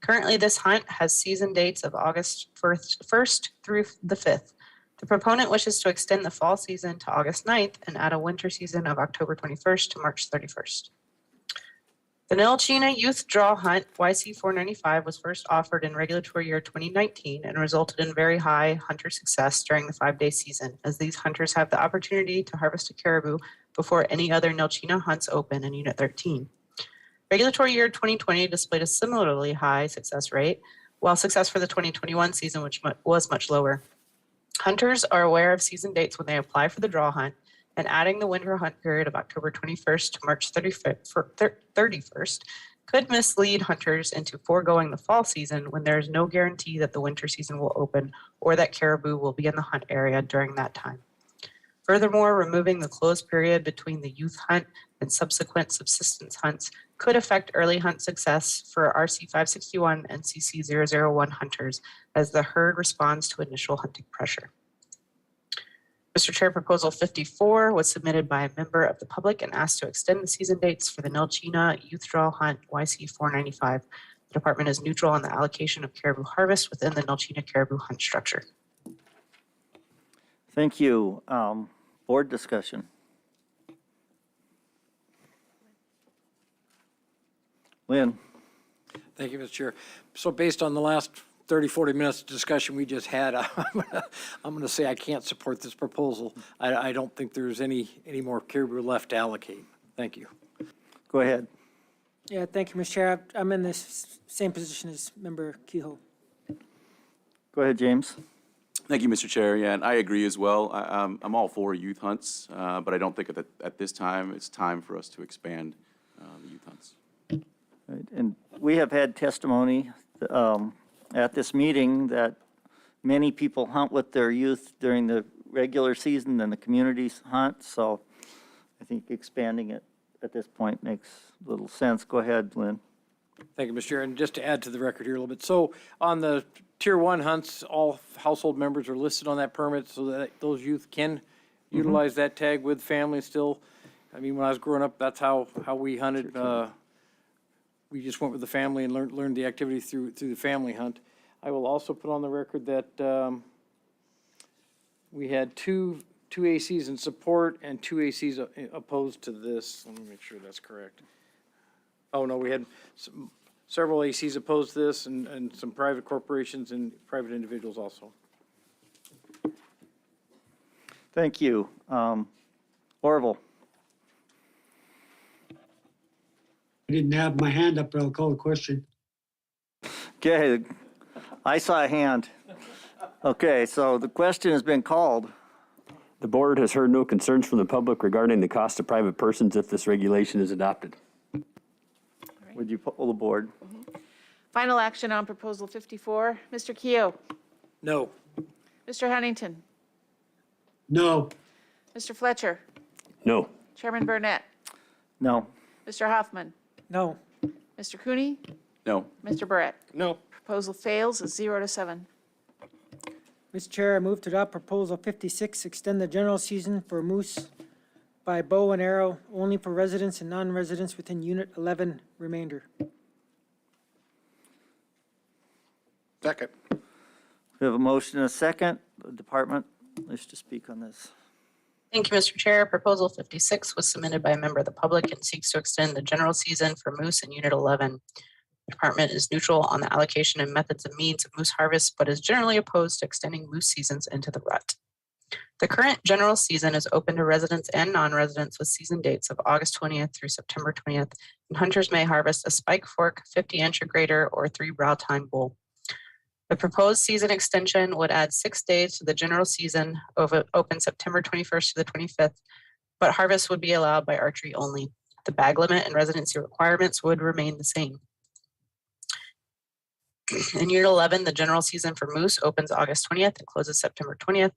Currently, this hunt has season dates of August 1st through the 5th. The proponent wishes to extend the fall season to August 9th and add a winter season of October 21st to March 31st. The Nelchina Youth Draw Hunt YC 495 was first offered in regulatory year 2019 and resulted in very high hunter success during the 5-day season, as these hunters have the opportunity to harvest a caribou before any other Nelchina hunts open in Unit 13. Regulatory year 2020 displayed a similarly high success rate, while success for the 2021 season was much lower. Hunters are aware of season dates when they apply for the draw hunt, and adding the winter hunt period of October 21st to March 31st could mislead hunters into foregoing the fall season when there is no guarantee that the winter season will open or that caribou will be in the hunt area during that time. Furthermore, removing the closed period between the youth hunt and subsequent subsistence hunts could affect early hunt success for RC 561 and CC 001 hunters as the herd responds to initial hunting pressure. Mr. Chair, Proposal 54 was submitted by a member of the public and asked to extend the season dates for the Nelchina Youth Draw Hunt YC 495. The department is neutral on the allocation of caribou harvest within the Nelchina caribou hunt structure.
Thank you. Board discussion. Lynn?
Thank you, Mr. Chair. So based on the last 30, 40 minutes of discussion we just had, I'm going to say I can't support this proposal. I don't think there's any more caribou left to allocate. Thank you.
Go ahead.
Yeah, thank you, Mr. Chair. I'm in this same position as Member Kehoe.
Go ahead, James.
Thank you, Mr. Chair. Yeah, and I agree as well. I'm all for youth hunts, but I don't think at this time it's time for us to expand the youth hunts.
Right, and we have had testimony at this meeting that many people hunt with their youth during the regular season and the communities hunt, so I think expanding it at this point makes little sense. Go ahead, Lynn.
Thank you, Mr. Chair. And just to add to the record here a little bit, so on the Tier 1 hunts, all household members are listed on that permit so that those youth can utilize that tag with family still. I mean, when I was growing up, that's how we hunted. We just went with the family and learned the activity through the family hunt. I will also put on the record that we had two ACs in support and two ACs opposed to this. Let me make sure that's correct. Oh, no, we had several ACs opposed to this and some private corporations and private individuals also.
Thank you. Orville.
I didn't have my hand up, but I'll call a question.
Okay, I saw a hand. Okay, so the question has been called.
The board has heard no concerns from the public regarding the cost to private persons if this regulation is adopted.
Would you poll the board?
Final action on Proposal 54. Mr. Keough.
No.
Mr. Huntington.
No.
Mr. Fletcher.
No.
Chairman Burnett.
No.
Mr. Hoffman.
No.
Mr. Cooney.
No.
Mr. Barrett.
No.
Proposal fails 0-7.
Mr. Chair, I move to adopt Proposal 56, extend the general season for moose by bow and arrow only for residents and non-residents within Unit 11 remainder.
Second.
We have a motion and a second. The department wishes to speak on this.
Thank you, Mr. Chair. Proposal 56 was submitted by a member of the public and seeks to extend the general season for moose in Unit 11. The department is neutral on the allocation and methods and means of moose harvest, but is generally opposed to extending moose seasons into the rut. The current general season is open to residents and non-residents with season dates of August 20th through September 20th, and hunters may harvest a spike fork, 50-inch or greater, or 3 brow tine bull. The proposed season extension would add 6 days to the general season, open September 21st to the 25th, but harvest would be allowed by archery only. The bag limit and residency requirements would remain the same. In Unit 11, the general season for moose opens August 20th and closes September 20th,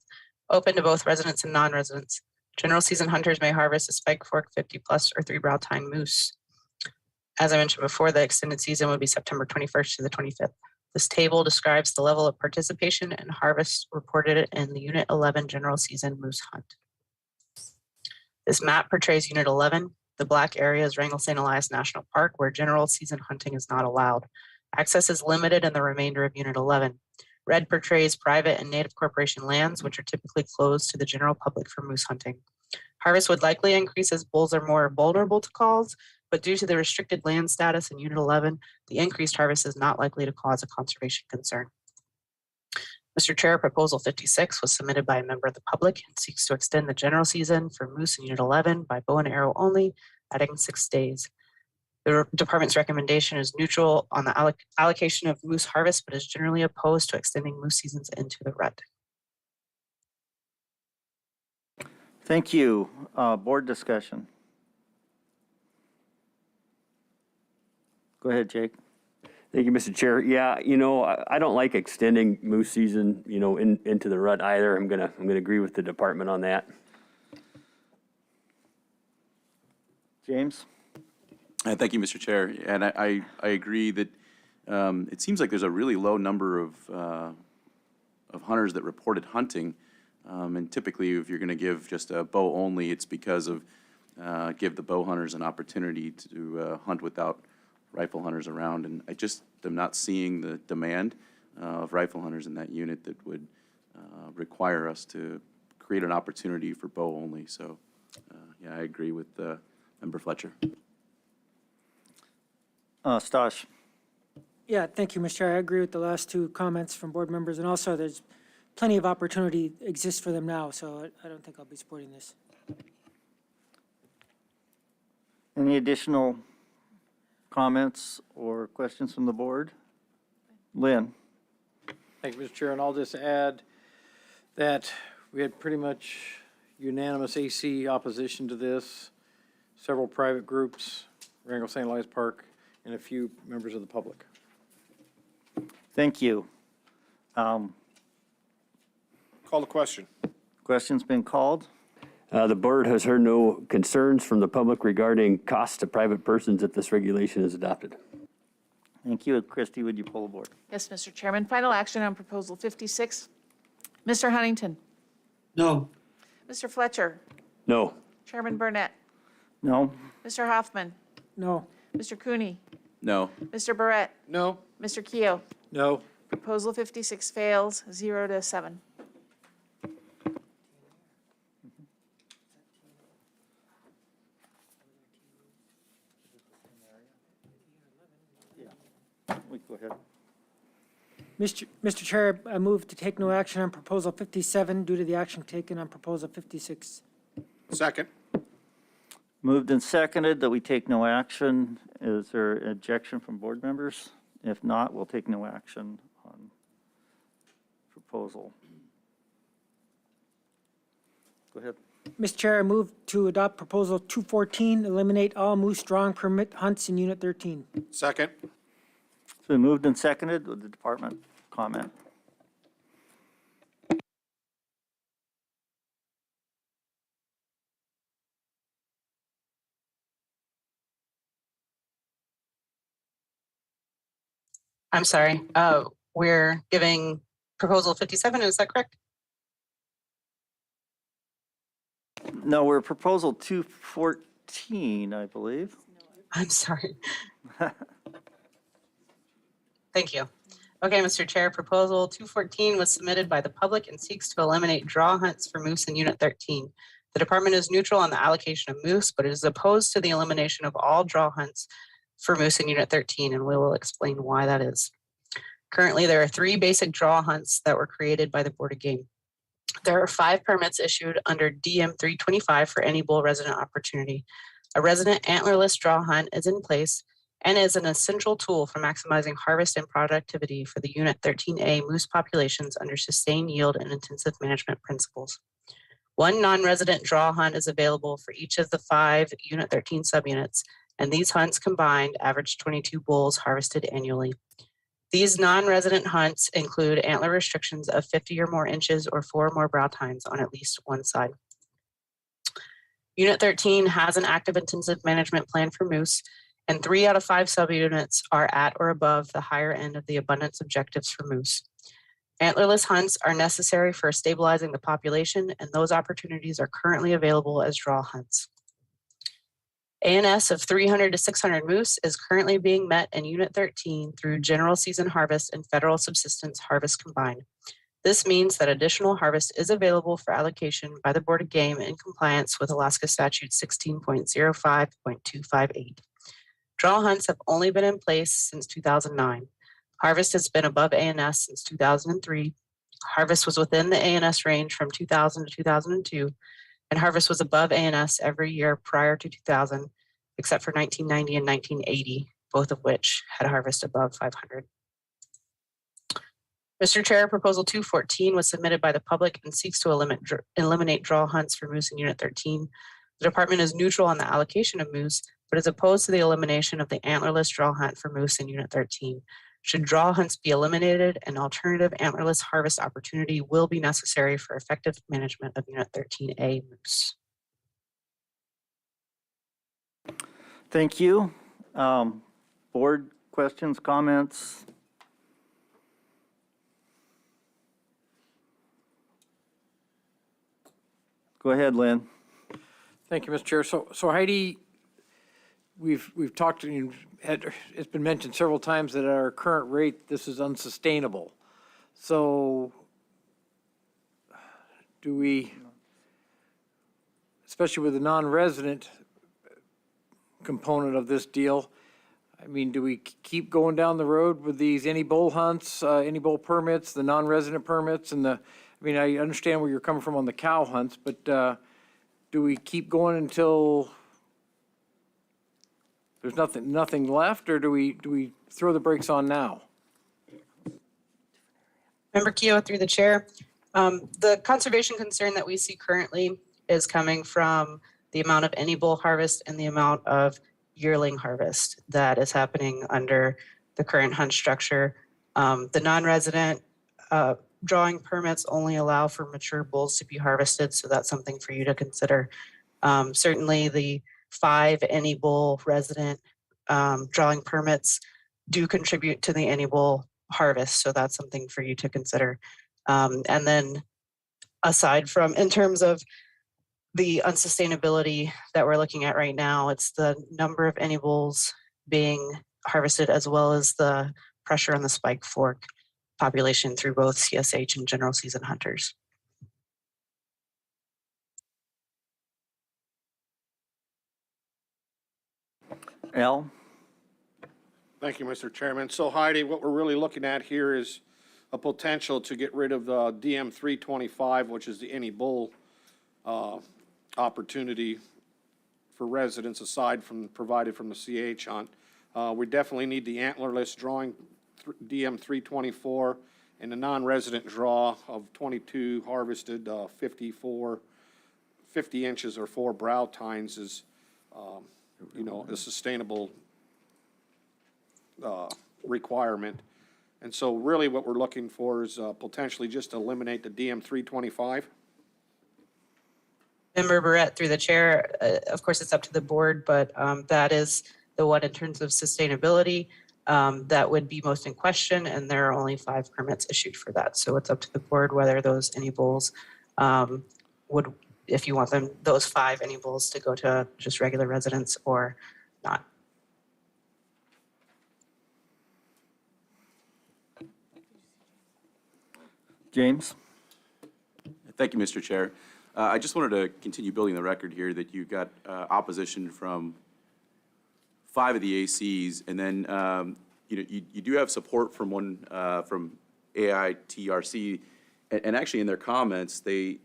open to both residents and non-residents. General season hunters may harvest a spike fork 50 plus or 3 brow tine moose. As I mentioned before, the extended season would be September 21st to the 25th. This table describes the level of participation and harvest reported in the Unit 11 general season moose hunt. This map portrays Unit 11. The black area is Wrangell St. Elias National Park, where general season hunting is not allowed. Access is limited in the remainder of Unit 11. Red portrays private and native corporation lands, which are typically closed to the general public for moose hunting. Harvest would likely increase as bulls are more vulnerable to calls, but due to the restricted land status in Unit 11, the increased harvest is not likely to cause a conservation concern. Mr. Chair, Proposal 56 was submitted by a member of the public and seeks to extend the general season for moose in Unit 11 by bow and arrow only, adding 6 days. The department's recommendation is neutral on the allocation of moose harvest, but is generally opposed to extending moose seasons into the rut.
Thank you. Board discussion. Go ahead, Jake.
Thank you, Mr. Chair. Yeah, I don't like extending moose season, into the rut either. I'm gonna agree with the department on that.
James?
Thank you, Mr. Chair. And I agree that it seems like there's a really low number of hunters that reported hunting. And typically, if you're going to give just a bow only, it's because of give the bow hunters an opportunity to hunt without rifle hunters around. And I just am not seeing the demand of rifle hunters in that unit that would require us to create an opportunity for bow only. So, yeah, I agree with Member Fletcher.
Stosh?
Yeah, thank you, Mr. Chair. I agree with the last two comments from board members, and also there's plenty of opportunity exists for them now, so I don't think I'll be supporting this.
Any additional comments or questions from the board? Lynn?
Thank you, Mr. Chair, and I'll just add that we had pretty much unanimous AC opposition to this, several private groups, Wrangell St. Elias Park, and a few members of the public.
Thank you.
Call the question.
Question's been called.
The board has heard no concerns from the public regarding costs to private persons if this regulation is adopted.
Thank you. Christie, would you pull the board?
Yes, Mr. Chairman. Final action on Proposal 56. Mr. Huntington.
No.
Mr. Fletcher.
No.
Chairman Burnett.
No.
Mr. Hoffman.
No.
Mr. Cooney.
No.
Mr. Barrett.
No.
Mr. Keough.
No.
Proposal 56 fails, 0-7.
We go ahead.
Mr. Chair, I move to take no action on Proposal 57 due to the action taken on Proposal 56.
Second.
Moved and seconded that we take no action. Is there an objection from board members? If not, we'll take no action on proposal. Go ahead.
Mr. Chair, I move to adopt Proposal 214, eliminate all moose drawing permit hunts in Unit 13.
Second.
It's been moved and seconded. With the department comment?
I'm sorry. We're giving Proposal 57, is that correct?
No, we're proposal 214, I believe.
I'm sorry. Thank you. Okay, Mr. Chair, Proposal 214 was submitted by the public and seeks to eliminate draw hunts for moose in Unit 13. The department is neutral on the allocation of moose, but it is opposed to the elimination of all draw hunts for moose in Unit 13, and we will explain why that is. Currently, there are 3 basic draw hunts that were created by the Board of Game. There are 5 permits issued under DM 325 for any bull resident opportunity. A resident antlerless draw hunt is in place and is an essential tool for maximizing harvest and productivity for the Unit 13A moose populations under sustained yield and intensive management principles. 1 non-resident draw hunt is available for each of the 5 Unit 13 subunits, and these hunts combined average 22 bulls harvested annually. These non-resident hunts include antler restrictions of 50 or more inches or 4 or more brow tines on at least one side. Unit 13 has an active intensive management plan for moose, and 3 out of 5 subunits are at or above the higher end of the abundance objectives for moose. Antlerless hunts are necessary for stabilizing the population, and those opportunities are currently available as draw hunts. ANS of 300 to 600 moose is currently being met in Unit 13 through general season harvest and federal subsistence harvest combined. This means that additional harvest is available for allocation by the Board of Game in compliance with Alaska Statute 16.05.258. Draw hunts have only been in place since 2009. Harvest has been above ANS since 2003. Harvest was within the ANS range from 2000 to 2002, and harvest was above ANS every year prior to 2000, except for 1990 and 1980, both of which had harvest above 500. Mr. Chair, Proposal 214 was submitted by the public and seeks to eliminate draw hunts for moose in Unit 13. The department is neutral on the allocation of moose, but is opposed to the elimination of the antlerless draw hunt for moose in Unit 13. Should draw hunts be eliminated, an alternative antlerless harvest opportunity will be necessary for effective management of Unit 13A moose.
Thank you. Board questions, comments? Go ahead, Lynn.
Thank you, Mr. Chair. So Heidi, we've talked, it's been mentioned several times that at our current rate, this is unsustainable. So do we, especially with the non-resident component of this deal, I mean, do we keep going down the road with these any bull hunts, any bull permits, the non-resident permits, and I mean, I understand where you're coming from on the cow hunts, but do we keep going until there's nothing left, or do we throw the brakes on now?
Member Keough, through the chair. The conservation concern that we see currently is coming from the amount of any bull harvest and the amount of yearling harvest that is happening under the current hunt structure. The non-resident drawing permits only allow for mature bulls to be harvested, so that's something for you to consider. Certainly the 5 any bull resident drawing permits do contribute to the any bull harvest, so that's something for you to consider. And then aside from, in terms of the unsustainability that we're looking at right now, it's the number of any bulls being harvested as well as the pressure on the Spike Fork population through both CSH and general season hunters.
Al?
Thank you, Mr. Chairman. So Heidi, what we're really looking at here is a potential to get rid of the DM 325, which is the any bull opportunity for residents aside from provided from the CH hunt. We definitely need the antlerless drawing DM 324 and the non-resident draw of 22 harvested 50 inches or 4 brow tines is, a sustainable requirement. And so really what we're looking for is potentially just eliminate the DM 325.
Member Barrett, through the chair, of course, it's up to the board, but that is the one in terms of sustainability that would be most in question, and there are only 5 permits issued for that. So it's up to the board whether those any bulls would, if you want them, those 5 any bulls to go to just regular residents or not.
James?
Thank you, Mr. Chair. I just wanted to continue building the record here that you've got opposition from 5 of the ACs, and then you do have support from one from AITRC, and actually in their comments they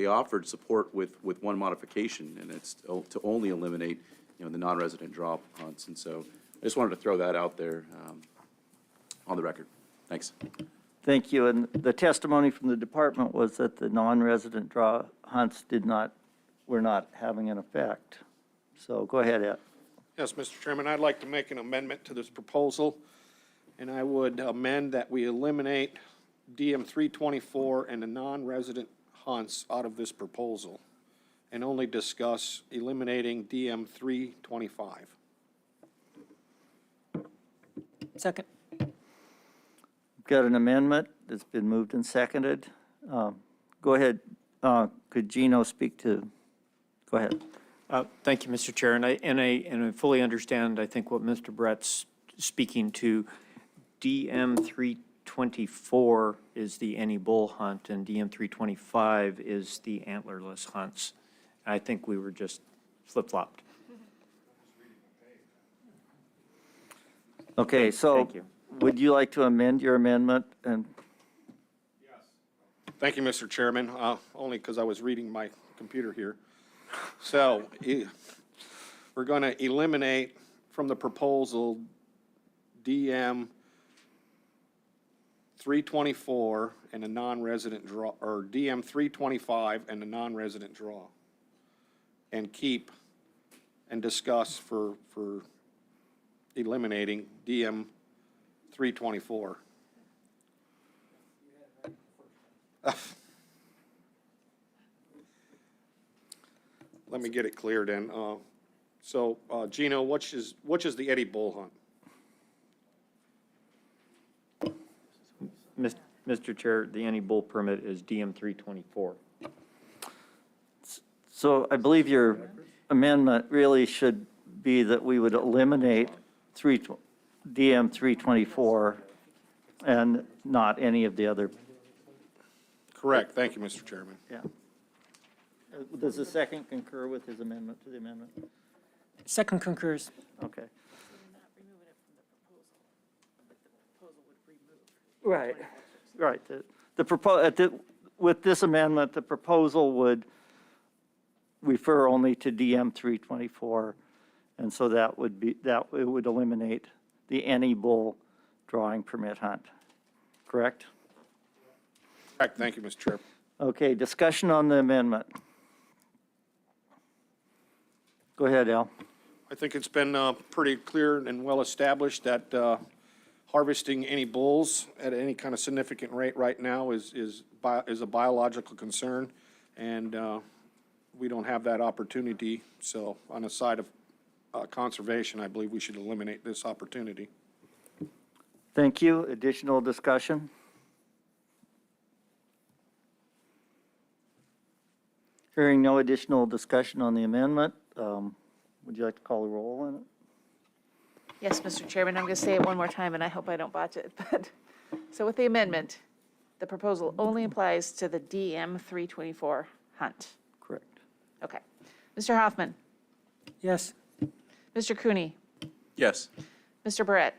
offered support with one modification, and it's to only eliminate the non-resident draw hunts, and so I just wanted to throw that out there on the record. Thanks.
Thank you. And the testimony from the department was that the non-resident draw hunts were not having an effect. So go ahead, Ed.
Yes, Mr. Chairman, I'd like to make an amendment to this proposal, and I would amend that we eliminate DM 324 and the non-resident hunts out of this proposal and only discuss eliminating DM 325.
Second.
Got an amendment that's been moved and seconded. Go ahead. Could Gino speak to, go ahead.
Thank you, Mr. Chair, and I fully understand, I think, what Mr. Brett's speaking to. DM 324 is the any bull hunt, and DM 325 is the antlerless hunts. I think we were just flip-flopped.
Okay, so
Thank you.
would you like to amend your amendment? And
Thank you, Mr. Chairman, only because I was reading my computer here. So we're going to eliminate from the proposal DM 324 and a non-resident draw, or DM 325 and a non-resident draw, and keep and discuss for eliminating DM 324. Let me get it clear then. So, Gino, which is the Eddie Bull hunt?
Mr. Chair, the any bull permit is DM 324.
So I believe your amendment really should be that we would eliminate DM 324 and not any of the other.
Correct. Thank you, Mr. Chairman.
Yeah. Does the second concur with his amendment to the amendment?
Second concurs.
Okay. Right, right. With this amendment, the proposal would refer only to DM 324, and so that would be, it would eliminate the any bull drawing permit hunt, correct?
Correct. Thank you, Mr. Chair.
Okay, discussion on the amendment. Go ahead, Al.
I think it's been pretty clear and well established that harvesting any bulls at any kind of significant rate right now is a biological concern, and we don't have that opportunity. So on the side of conservation, I believe we should eliminate this opportunity.
Thank you. Additional discussion? Hearing no additional discussion on the amendment, would you like to call the roll on it?
Yes, Mr. Chairman, I'm going to say it one more time, and I hope I don't botch it. But so with the amendment, the proposal only applies to the DM 324 hunt.
Correct.
Okay. Mr. Hoffman?
Yes.
Mr. Cooney?
Yes.
Mr. Barrett?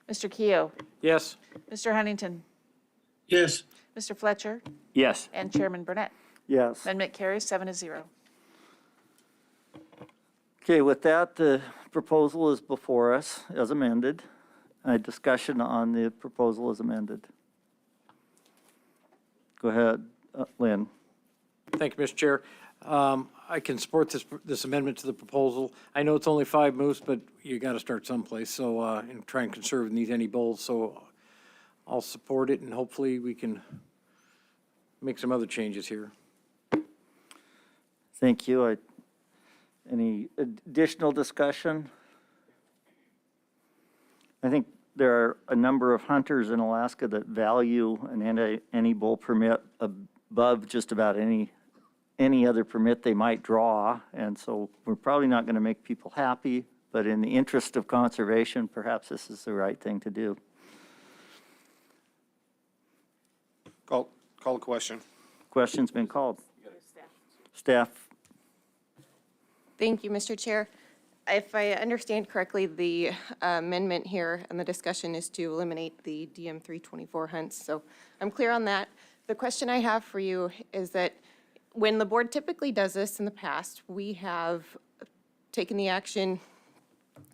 Mr. Keough?
Yes.
Mr. Huntington?
Yes.
Mr. Fletcher?
Yes.
And Chairman Burnett?
Yes.
Amendment carries 7-0.
Okay, with that, the proposal is before us as amended. A discussion on the proposal as amended. Go ahead, Lynn.
Thank you, Mr. Chair. I can support this amendment to the proposal. I know it's only 5 moose, but you got to start someplace, so, and try and conserve these any bulls, so I'll support it, and hopefully we can make some other changes here.
Thank you. Any additional discussion? I think there are a number of hunters in Alaska that value any bull permit above just about any other permit they might draw, and so we're probably not going to make people happy, but in the interest of conservation, perhaps this is the right thing to do.
Call a question.
Question's been called. Staff.
Thank you, Mr. Chair. If I understand correctly, the amendment here and the discussion is to eliminate the DM 324 hunts, so I'm clear on that. The question I have for you is that when the board typically does this in the past, we have taken the action,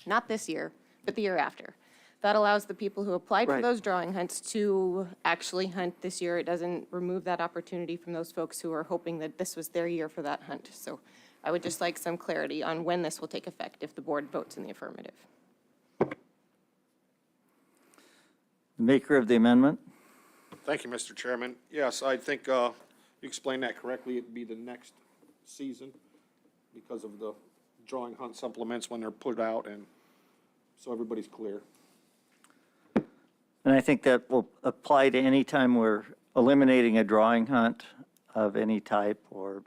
not this year, but the year after. That allows the people who applied for those drawing hunts to actually hunt this year. It doesn't remove that opportunity from those folks who are hoping that this was their year for that hunt. So I would just like some clarity on when this will take effect if the board votes in the affirmative.
The maker of the amendment.
Thank you, Mr. Chairman. Yes, I think you explained that correctly. It'd be the next season because of the drawing hunt supplements when they're put out, and so everybody's clear.
And I think that will apply to any time we're eliminating a drawing hunt of any type, or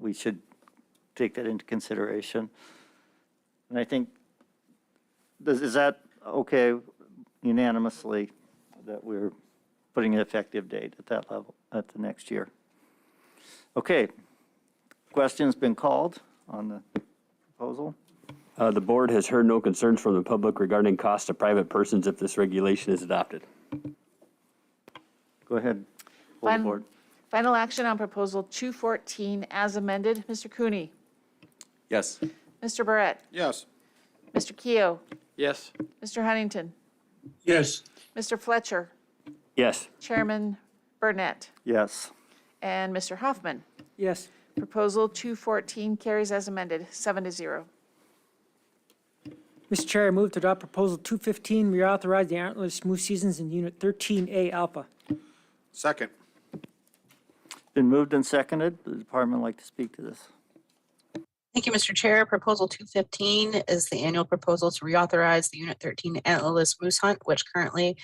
we should take that into consideration. And I think, is that okay unanimously that we're putting an effective date at that level, at the next year? Okay. Question's been called on the proposal.
The board has heard no concerns from the public regarding costs to private persons if this regulation is adopted.
Go ahead, full board.
Final action on proposal 214 as amended. Mr. Cooney?
Yes.
Mr. Barrett?
Yes.
Mr. Keough?
Yes.
Mr. Huntington?
Yes.
Mr. Fletcher?
Yes.
Chairman Burnett?
Yes.
And Mr. Hoffman?
Yes.
Proposal 214 carries as amended, 7-0.
Mr. Chair, I move to adopt proposal 215, reauthorize the antlerless moose seasons in Unit 13A Alpha.
Second.
Been moved and seconded. Does the department like to speak to this?
Thank you, Mr. Chair. Proposal 215 is the annual proposal to reauthorize the Unit 13 antlerless moose hunt, which currently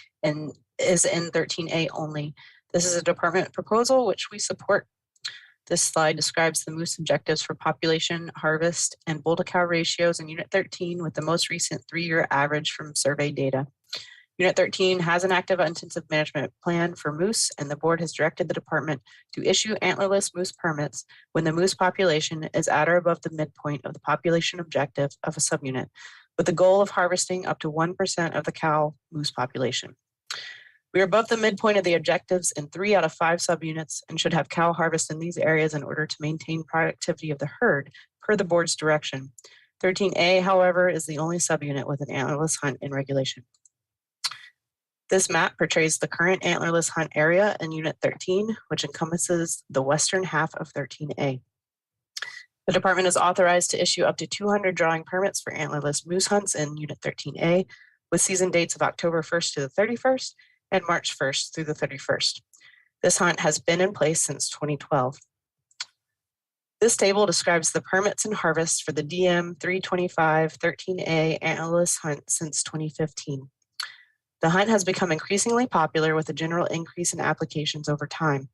is in 13A only. This is a department proposal which we support. This slide describes the moose objectives for population, harvest, and bull-to-cow ratios in Unit 13 with the most recent 3-year average from survey data. Unit 13 has an active intensive management plan for moose, and the board has directed the department to issue antlerless moose permits when the moose population is at or above the midpoint of the population objective of a subunit, with the goal of harvesting up to 1% of the cow moose population. We are above the midpoint of the objectives in 3 out of 5 subunits and should have cow harvest in these areas in order to maintain productivity of the herd per the board's direction. 13A, however, is the only subunit with an antlerless hunt in regulation. This map portrays the current antlerless hunt area in Unit 13, which encompasses the western half of 13A. The department is authorized to issue up to 200 drawing permits for antlerless moose hunts in Unit 13A, with season dates of October 1st to the 31st and March 1st through the 31st. This hunt has been in place since 2012. This table describes the permits and harvests for the DM 325 13A antlerless hunt since 2015. The hunt has become increasingly popular with a general increase in applications over time.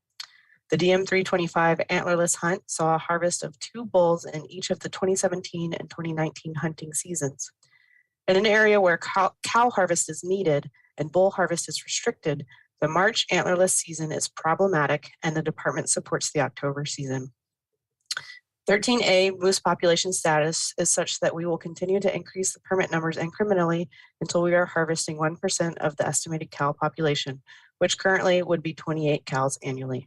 The DM 325 antlerless hunt saw a harvest of 2 bulls in each of the 2017 and 2019 hunting seasons. In an area where cow harvest is needed and bull harvest is restricted, the March antlerless season is problematic and the department supports the October season. 13A moose population status is such that we will continue to increase the permit numbers incrementally until we are harvesting 1% of the estimated cow population, which currently would be 28 cows annually.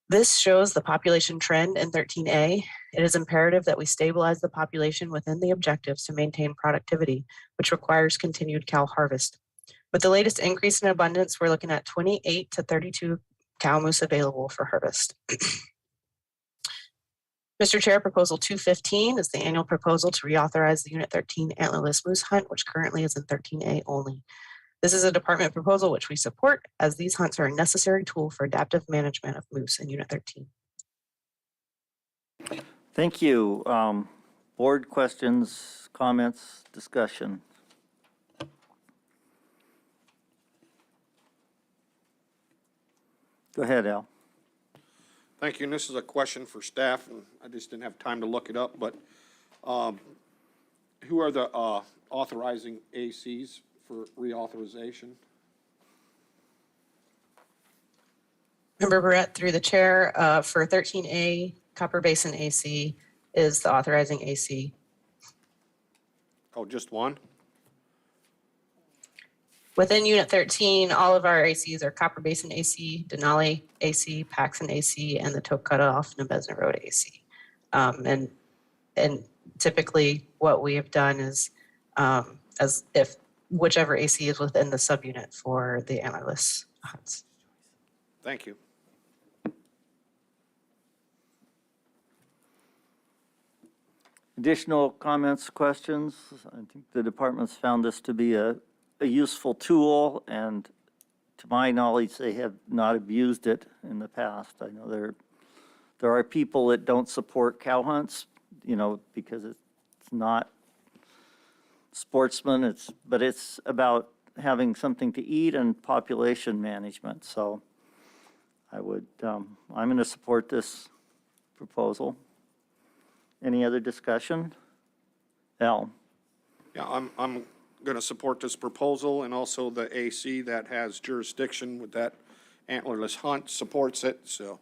This shows the population trend in 13A. It is imperative that we stabilize the population within the objectives to maintain productivity, which requires continued cow harvest. With the latest increase in abundance, we're looking at 28 to 32 cow moose available for harvest. Mr. Chair, Proposal 215 is the annual proposal to reauthorize the Unit 13 antlerless moose hunt, which currently is in 13A only. This is a department proposal which we support, as these hunts are a necessary tool for adaptive management of moose in Unit 13.
Thank you. Board questions, comments, discussion? Go ahead, Al.
Thank you, and this is a question for staff, and I just didn't have time to look it up, but who are the authorizing ACs for reauthorization?
Member Barrett, through the chair, for 13A, Copper Basin AC is the authorizing AC.
Oh, just one?
Within Unit 13, all of our ACs are Copper Basin AC, Denali AC, Paxson AC, and the Toke Cutoff Nabesna Road AC. And typically what we have done is, as if whichever AC is within the subunit for the antlerless hunts.
Thank you.
Additional comments, questions? I think the department's found this to be a useful tool, and to my knowledge, they have not abused it in the past. I know there are people that don't support cow hunts, because it's not sportsman, but it's about having something to eat and population management. So I'm going to support this proposal. Any other discussion? Al?
Yeah, I'm going to support this proposal, and also the AC that has jurisdiction with that antlerless hunt supports it, so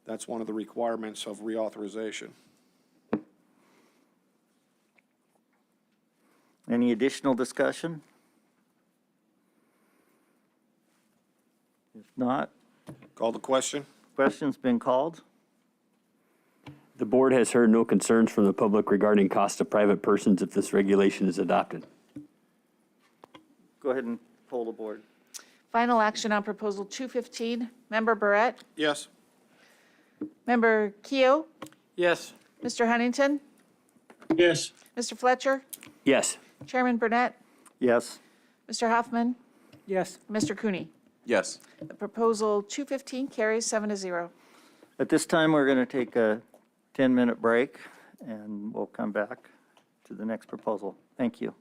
that's one of the requirements of reauthorization.
Any additional discussion? If not,
Call the question.
question's been called.
The board has heard no concerns from the public regarding costs to private persons if this regulation is adopted.
Go ahead and poll the board.
Final action on Proposal 215. Member Barrett?
Yes.
Member Keough?
Yes.
Mr. Huntington?
Yes.
Mr. Fletcher?
Yes.
Chairman Burnett?
Yes.
Mr. Hoffman?
Yes.
Mr. Cooney?
Yes.
The Proposal 215 carries 7-0.
At this time, we're going to take a
10-minute break, and we'll come back to the next proposal. Thank you.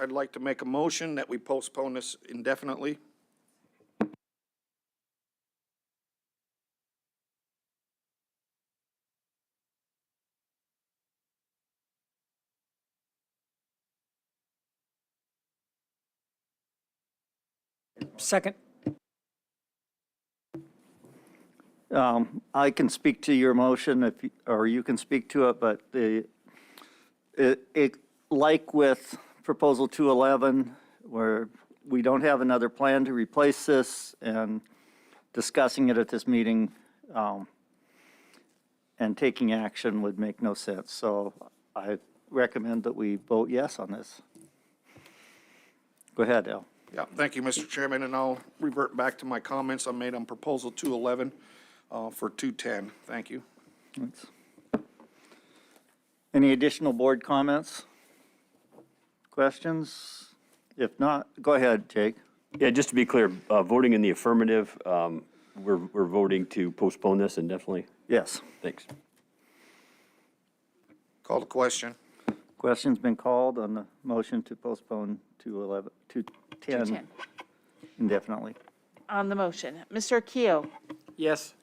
I'd like to make a motion that we postpone this indefinitely.
Second.
I can speak to your motion if, or you can speak to it, but like with Proposal 211, where we don't have another plan to replace this, and discussing it at this meeting and taking action would make no sense. So I recommend that we vote yes on this. Go ahead, Al.
Yeah, thank you, Mr. Chairman, and I'll revert back to my comments I made on Proposal 211 for 210. Thank you.
Thanks. Any additional board comments? Questions? If not, go ahead, Jake.
Yeah, just to be clear, voting in the affirmative, we're voting to postpone this indefinitely?
Yes.
Thanks.
Call the question.
Question's been called on the motion to postpone 210 indefinitely.
On the motion, Mr. Keough,
Yes.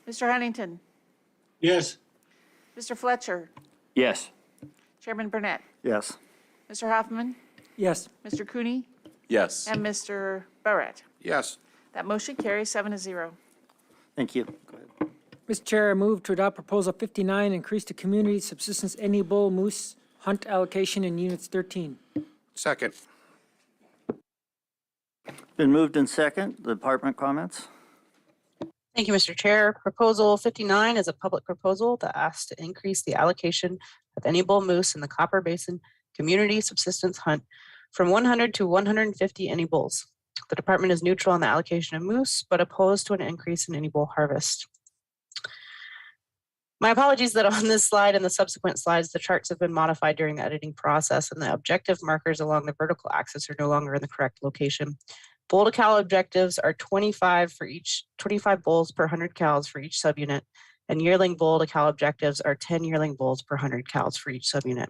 Mr. Huntington,
Yes.
Mr. Fletcher,
Yes.
Chairman Burnett,
Yes.
Mr. Hoffman,
Yes.
Mr. Cooney,
Yes.
and Mr. Barrett.
Yes.
That motion carries 7-0.
Thank you. Go ahead.
Mr. Chair, I move to adopt Proposal 59, increase the community subsistence any bull moose hunt allocation in Units 13.
Second.
Been moved in second. The department comments?
Thank you, Mr. Chair. Proposal 59 is a public proposal that asks to increase the allocation of any bull moose in the Copper Basin Community Subsistence Hunt from 100 to 150 any bulls. The department is neutral on the allocation of moose, but opposed to an increase in any bull harvest. My apologies that on this slide and the subsequent slides, the charts have been modified during the editing process and the objective markers along the vertical axis are no longer in the correct location. Bull to cow objectives are 25 bulls per 100 cows for each subunit, and yearling bull to cow objectives are 10 yearling bulls per 100 cows for each subunit.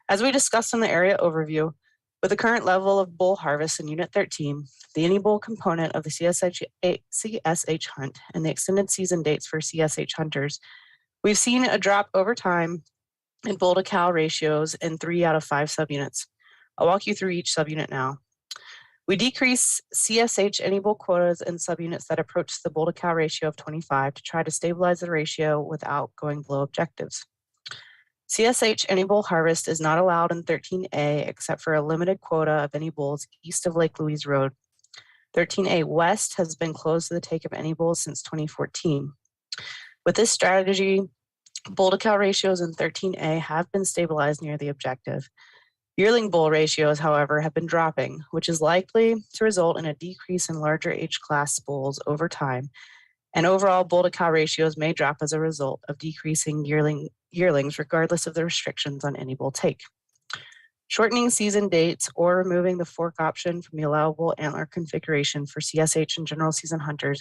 As we discussed in the area overview, with the current level of bull harvest in Unit 13, the any bull component of the CSH hunt, and the extended season dates for CSH hunters, we've seen a drop over time in bull to cow ratios in 3 out of 5 subunits. I'll walk you through each subunit now. We decrease CSH any bull quotas in subunits that approach the bull to cow ratio of 25 to try to stabilize the ratio without going below objectives. CSH any bull harvest is not allowed in 13A except for a limited quota of any bulls east of Lake Louise Road. 13A West has been closed to the take of any bulls since 2014. With this strategy, bull to cow ratios in 13A have been stabilized near the objective. Yearling bull ratios, however, have been dropping, which is likely to result in a decrease in larger age class bulls over time, and overall bull to cow ratios may drop as a result of decreasing yearlings regardless of the restrictions on any bull take. Shortening season dates or removing the fork option from the allowable antler configuration for CSH and general season hunters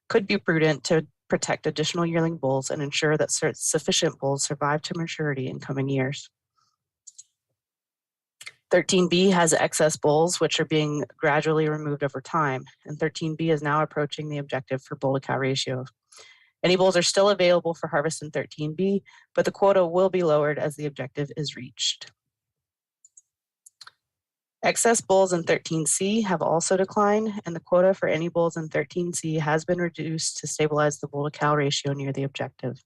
could be prudent to protect additional yearling bulls and ensure that sufficient bulls survive to maturity in coming years. 13B has excess bulls, which are being gradually removed over time, and 13B is now approaching the objective for bull to cow ratio. Any bulls are still available for harvest in 13B, but the quota will be lowered as the objective is reached. Excess bulls in 13C have also declined, and the quota for any bulls in 13C has been reduced to stabilize the bull to cow ratio near the objective.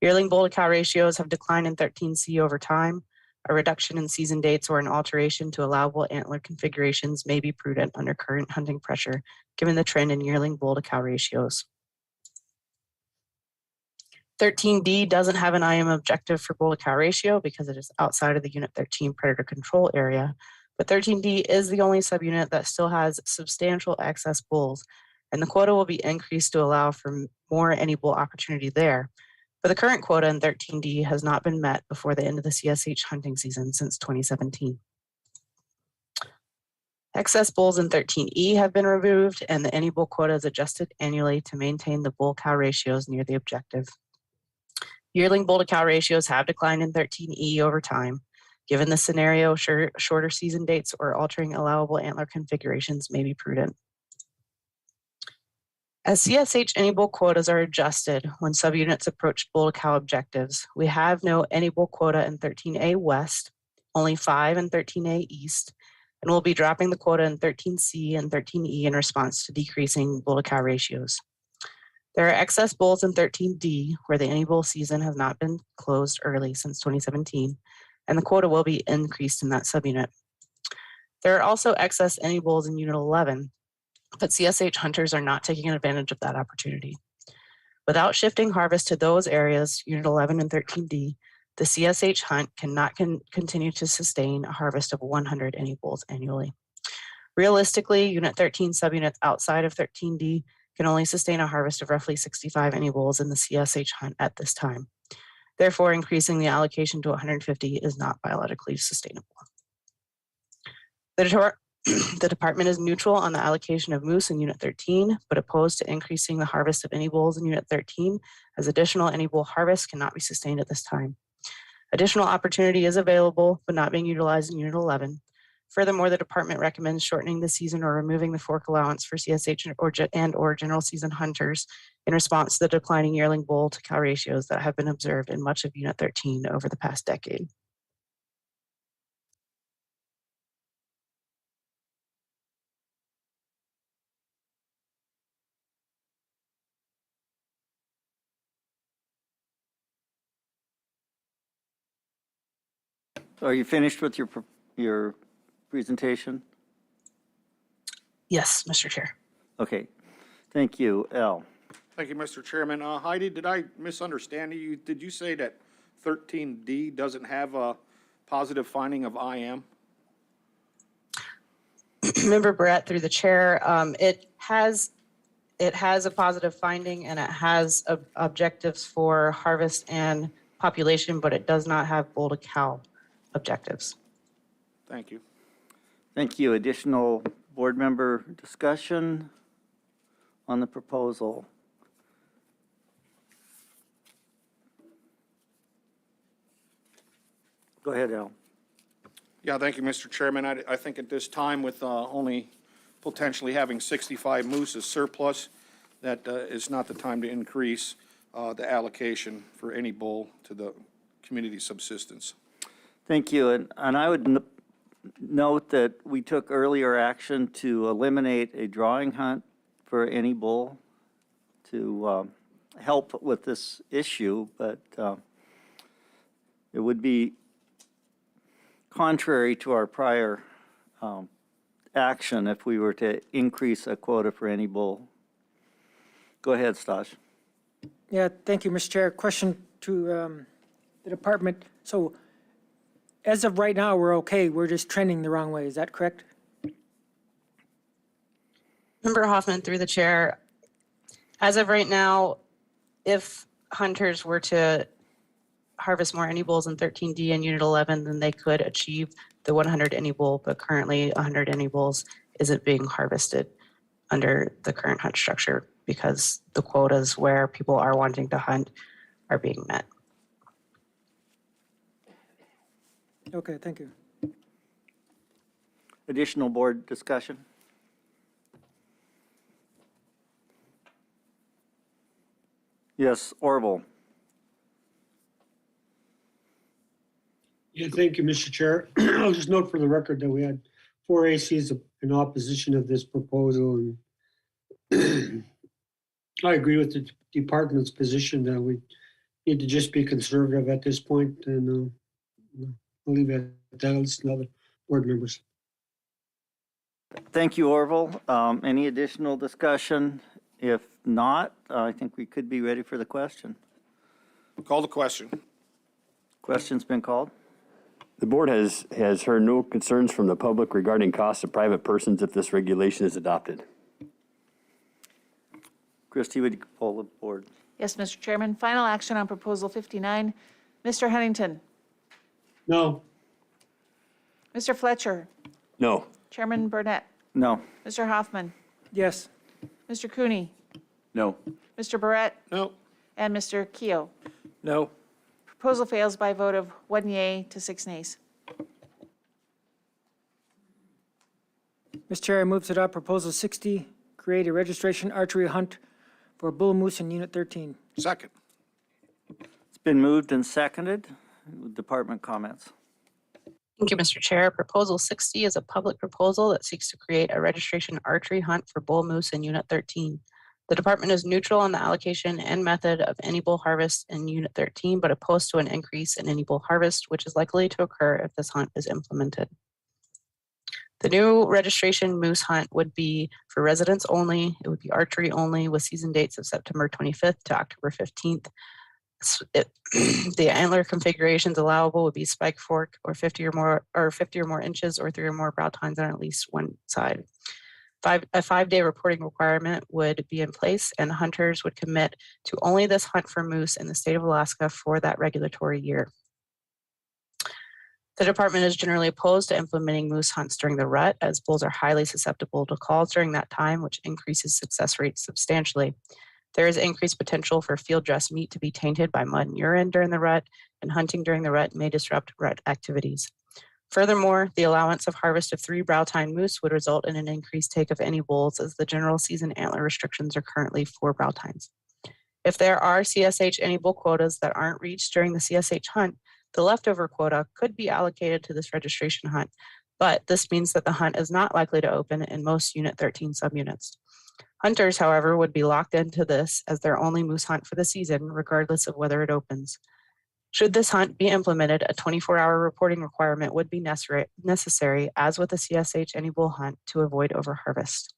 Yearling bull to cow ratios have declined in 13C over time. A reduction in season dates or an alteration to allowable antler configurations may be prudent under current hunting pressure, given the trend in yearling bull to cow ratios. 13D doesn't have an IM objective for bull to cow ratio because it is outside of the Unit 13 predator control area, but 13D is the only subunit that still has substantial excess bulls, and the quota will be increased to allow for more any bull opportunity there. But the current quota in 13D has not been met before the end of the CSH hunting season since 2017. Excess bulls in 13E have been removed, and the any bull quota is adjusted annually to maintain the bull-cow ratios near the objective. Yearling bull to cow ratios have declined in 13E over time. Given the scenario, shorter season dates or altering allowable antler configurations may be prudent. As CSH any bull quotas are adjusted when subunits approach bull to cow objectives, we have no any bull quota in 13A West, only 5 in 13A East, and we'll be dropping the quota in 13C and 13E in response to decreasing bull to cow ratios. There are excess bulls in 13D, where the any bull season has not been closed early since 2017, and the quota will be increased in that subunit. There are also excess any bulls in Unit 11, but CSH hunters are not taking advantage of that opportunity. Without shifting harvest to those areas, Unit 11 and 13D, the CSH hunt cannot continue to sustain a harvest of 100 any bulls annually. Realistically, Unit 13 subunits outside of 13D can only sustain a harvest of roughly 65 any bulls in the CSH hunt at this time. Therefore, increasing the allocation to 150 is not biologically sustainable. The department is neutral on the allocation of moose in Unit 13, but opposed to increasing the harvest of any bulls in Unit 13, as additional any bull harvest cannot be sustained at this time. Additional opportunity is available, but not being utilized in Unit 11. Furthermore, the department recommends shortening the season or removing the fork allowance for CSH or general season hunters in response to the declining yearling bull to cow ratios that have been observed in much of Unit 13 over the past decade.
Are you finished with your presentation?
Yes, Mr. Chair.
Okay, thank you. Al?
Thank you, Mr. Chairman. Heidi, did I misunderstand you? Did you say that 13D doesn't have a positive finding of IM?
Member Brett, through the chair, it has a positive finding and it has objectives for harvest and population, but it does not have bull to cow objectives.
Thank you.
Thank you. Additional board member discussion on the proposal? Go ahead, Al.
Yeah, thank you, Mr. Chairman. I think at this time, with only potentially having 65 moose as surplus, that is not the time to increase the allocation for any bull to the community subsistence.
Thank you. And I would note that we took earlier action to eliminate a drawing hunt for any bull to help with this issue, but it would be contrary to our prior action if we were to increase a quota for any bull. Go ahead, Stash.
Yeah, thank you, Mr. Chair. Question to the department. So as of right now, we're okay. We're just trending the wrong way. Is that correct?
Member Hoffman, through the chair, as of right now, if hunters were to harvest more any bulls in 13D and Unit 11, then they could achieve the 100 any bull, but currently 100 any bulls isn't being harvested under the current hunt structure because the quotas where people are wanting to hunt are being met.
Okay, thank you.
Additional board discussion? Yes, Orville.
Yeah, thank you, Mr. Chair. I'll just note for the record that we had 4 ACs in opposition of this proposal. And I agree with the department's position that we need to just be conservative at this point, and I'll leave it at that. Listen to other board members.
Thank you, Orville. Any additional discussion? If not, I think we could be ready for the question.
Call the question.
Question's been called.
The board has heard no concerns from the public regarding costs of private persons if this regulation is adopted.
Christie, would you poll the board?
Yes, Mr. Chairman. Final action on Proposal 59. Mr. Huntington.
No.
Mr. Fletcher.
No.
Chairman Burnett.
No.
Mr. Hoffman.
Yes.
Mr. Cooney.
No.
Mr. Barrett.
No.
And Mr. Keough.
No.
Proposal fails by a vote of 1 yea to 6 nays.
Mr. Chair, I move to adopt Proposal 60, create a registration archery hunt for bull moose in Unit 13.
Second.
It's been moved and seconded. Department comments.
Thank you, Mr. Chair. Proposal 60 is a public proposal that seeks to create a registration archery hunt for bull moose in Unit 13. The department is neutral on the allocation and method of any bull harvest in Unit 13, but opposed to an increase in any bull harvest, which is likely to occur if this hunt is implemented. The new registration moose hunt would be for residents only. It would be archery only with season dates of September 25th to October 15th. The antler configurations allowable would be spike fork or 50 or more inches or 3 or more brow tines on at least one side. A 5-day reporting requirement would be in place, and hunters would commit to only this hunt for moose in the state of Alaska for that regulatory year. The department is generally opposed to implementing moose hunts during the rut, as bulls are highly susceptible to calls during that time, which increases success rates substantially. There is increased potential for field dress meat to be tainted by mud and urine during the rut, and hunting during the rut may disrupt rut activities. Furthermore, the allowance of harvest of 3 brow tine moose would result in an increased take of any bulls, as the general season antler restrictions are currently 4 brow tines. If there are CSH any bull quotas that aren't reached during the CSH hunt, the leftover quota could be allocated to this registration hunt, but this means that the hunt is not likely to open in most Unit 13 subunits. Hunters, however, would be locked into this as their only moose hunt for the season, regardless of whether it opens. Should this hunt be implemented, a 24-hour reporting requirement would be necessary, as with the CSH any bull hunt, to avoid overharvest.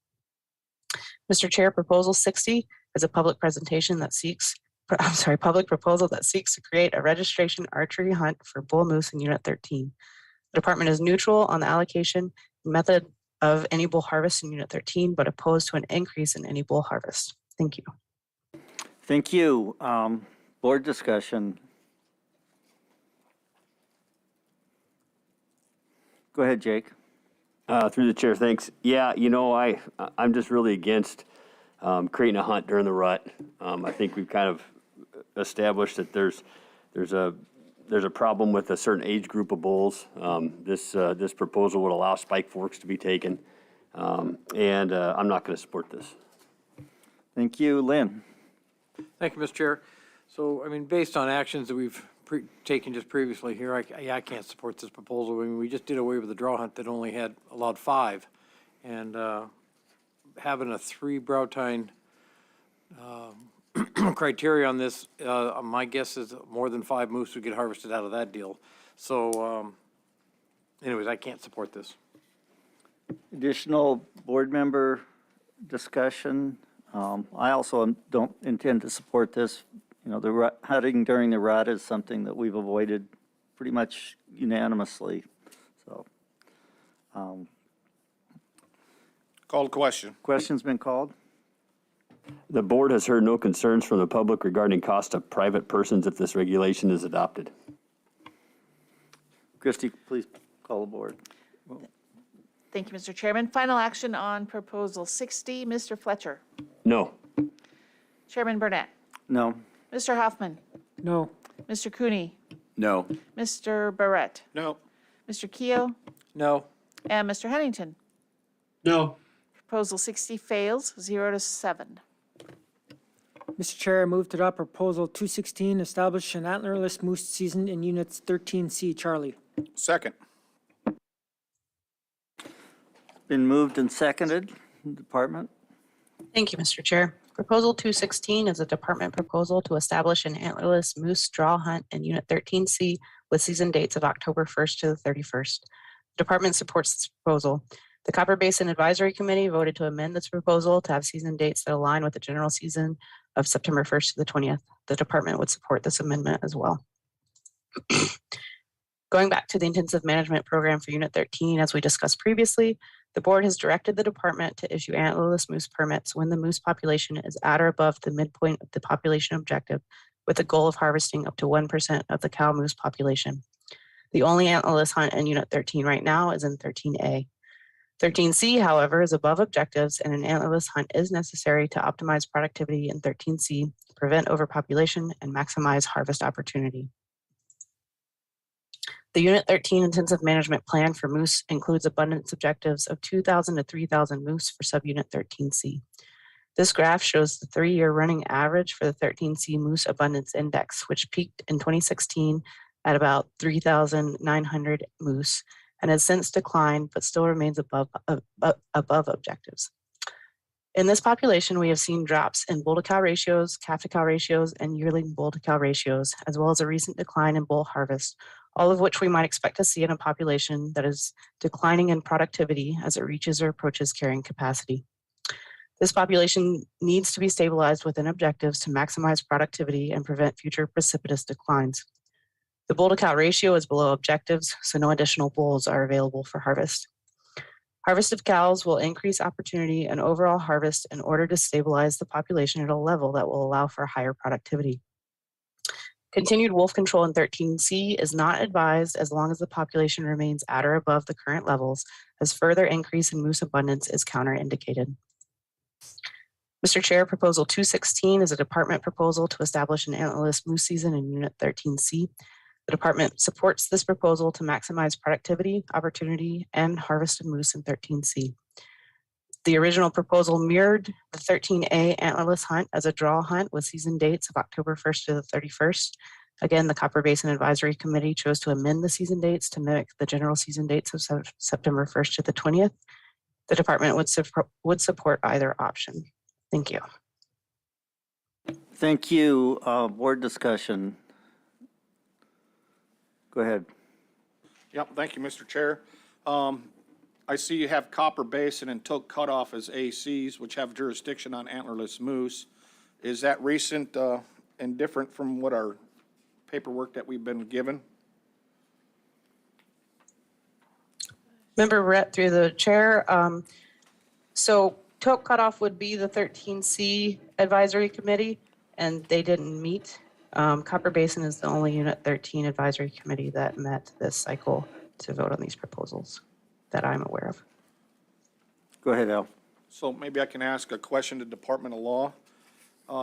Mr. Chair, Proposal 60 is a public presentation that seeks, public proposal that seeks to create a registration archery hunt for bull moose in Unit 13. The department is neutral on the allocation and method of any bull harvest in Unit 13, but opposed to an increase in any bull harvest. Thank you.
Thank you. Board discussion. Go ahead, Jake.
Through the chair, thanks. Yeah, you know, I'm just really against creating a hunt during the rut. I think we've kind of established that there's a problem with a certain age group of bulls. This proposal would allow spike forks to be taken, and I'm not going to support this.
Thank you, Lynn.
Thank you, Mr. Chair. So, I mean, based on actions that we've taken just previously here, I can't support this proposal. I mean, we just did away with the draw hunt that only had allowed 5. And having a 3 brow tine criteria on this, my guess is more than 5 moose would get harvested out of that deal. So anyways, I can't support this.
Additional board member discussion. I also don't intend to support this. You know, the hunting during the rut is something that we've avoided pretty much unanimously. So,
Called question.
question's been called.
The board has heard no concerns from the public regarding cost of private persons if this regulation is adopted.
Christie, please call the board.
Thank you, Mr. Chairman. Final action on Proposal 60. Mr. Fletcher.
No.
Chairman Burnett.
No.
Mr. Hoffman.
No.
Mr. Cooney.
No.
Mr. Barrett.
No.
Mr. Keo.
No.
And Mr. Henningsen.
No.
Proposal 60 fails, 0-7.
Mr. Chair, I move to adopt Proposal 216, establish an antlerless moose season in Units 13C. Charlie.
Second.
Been moved and seconded. Department.
Thank you, Mr. Chair. Proposal 216 is a department proposal to establish an antlerless moose draw hunt in Unit 13C with season dates of October 1st to the 31st. The department supports this proposal. The Copper Basin Advisory Committee voted to amend this proposal to have season dates that align with the general season of September 1st to the 20th. The department would support this amendment as well. Going back to the intensive management program for Unit 13, as we discussed previously, the board has directed the department to issue antlerless moose permits when the moose population is at or above the midpoint of the population objective, with the goal of harvesting up to 1% of the cow moose population. The only antlerless hunt in Unit 13 right now is in 13A. 13C, however, is above objectives, and an antlerless hunt is necessary to optimize productivity in 13C, prevent overpopulation, and maximize harvest opportunity. The Unit 13 Intensive Management Plan for moose includes abundance objectives of 2,000 to 3,000 moose for Subunit 13C. This graph shows the 3-year running average for the 13C Moose Abundance Index, which peaked in 2016 at about 3,900 moose and has since declined, but still remains above objectives. In this population, we have seen drops in bull-to-cow ratios, calf-to-cow ratios, and yearling bull-to-cow ratios, as well as a recent decline in bull harvest, all of which we might expect to see in a population that is declining in productivity as it reaches or approaches carrying capacity. This population needs to be stabilized within objectives to maximize productivity and prevent future precipitous declines. The bull-to-cow ratio is below objectives, so no additional bulls are available for harvest. Harvest of cows will increase opportunity and overall harvest in order to stabilize the population at a level that will allow for higher productivity. Continued wolf control in 13C is not advised as long as the population remains at or above the current levels, as further increase in moose abundance is counterindicated. Mr. Chair, Proposal 216 is a department proposal to establish an antlerless moose season in Unit 13C. The department supports this proposal to maximize productivity, opportunity, and harvest of moose in 13C. The original proposal mirrored the 13A antlerless hunt as a draw hunt with season dates of October 1st to the 31st. Again, the Copper Basin Advisory Committee chose to amend the season dates to mimic the general season dates of September 1st to the 20th. The department would support either option. Thank you.
Thank you. Board discussion. Go ahead.
Yep, thank you, Mr. Chair. I see you have Copper Basin and Toke Cutoff as ACs, which have jurisdiction on antlerless moose. Is that recent and different from what our paperwork that we've been given?
Member Brett, through the chair. So Toke Cutoff would be the 13C Advisory Committee, and they didn't meet. Copper Basin is the only Unit 13 Advisory Committee that met this cycle to vote on these proposals that I'm aware of.
Go ahead, Al.
So maybe I can ask a question to Department of Law.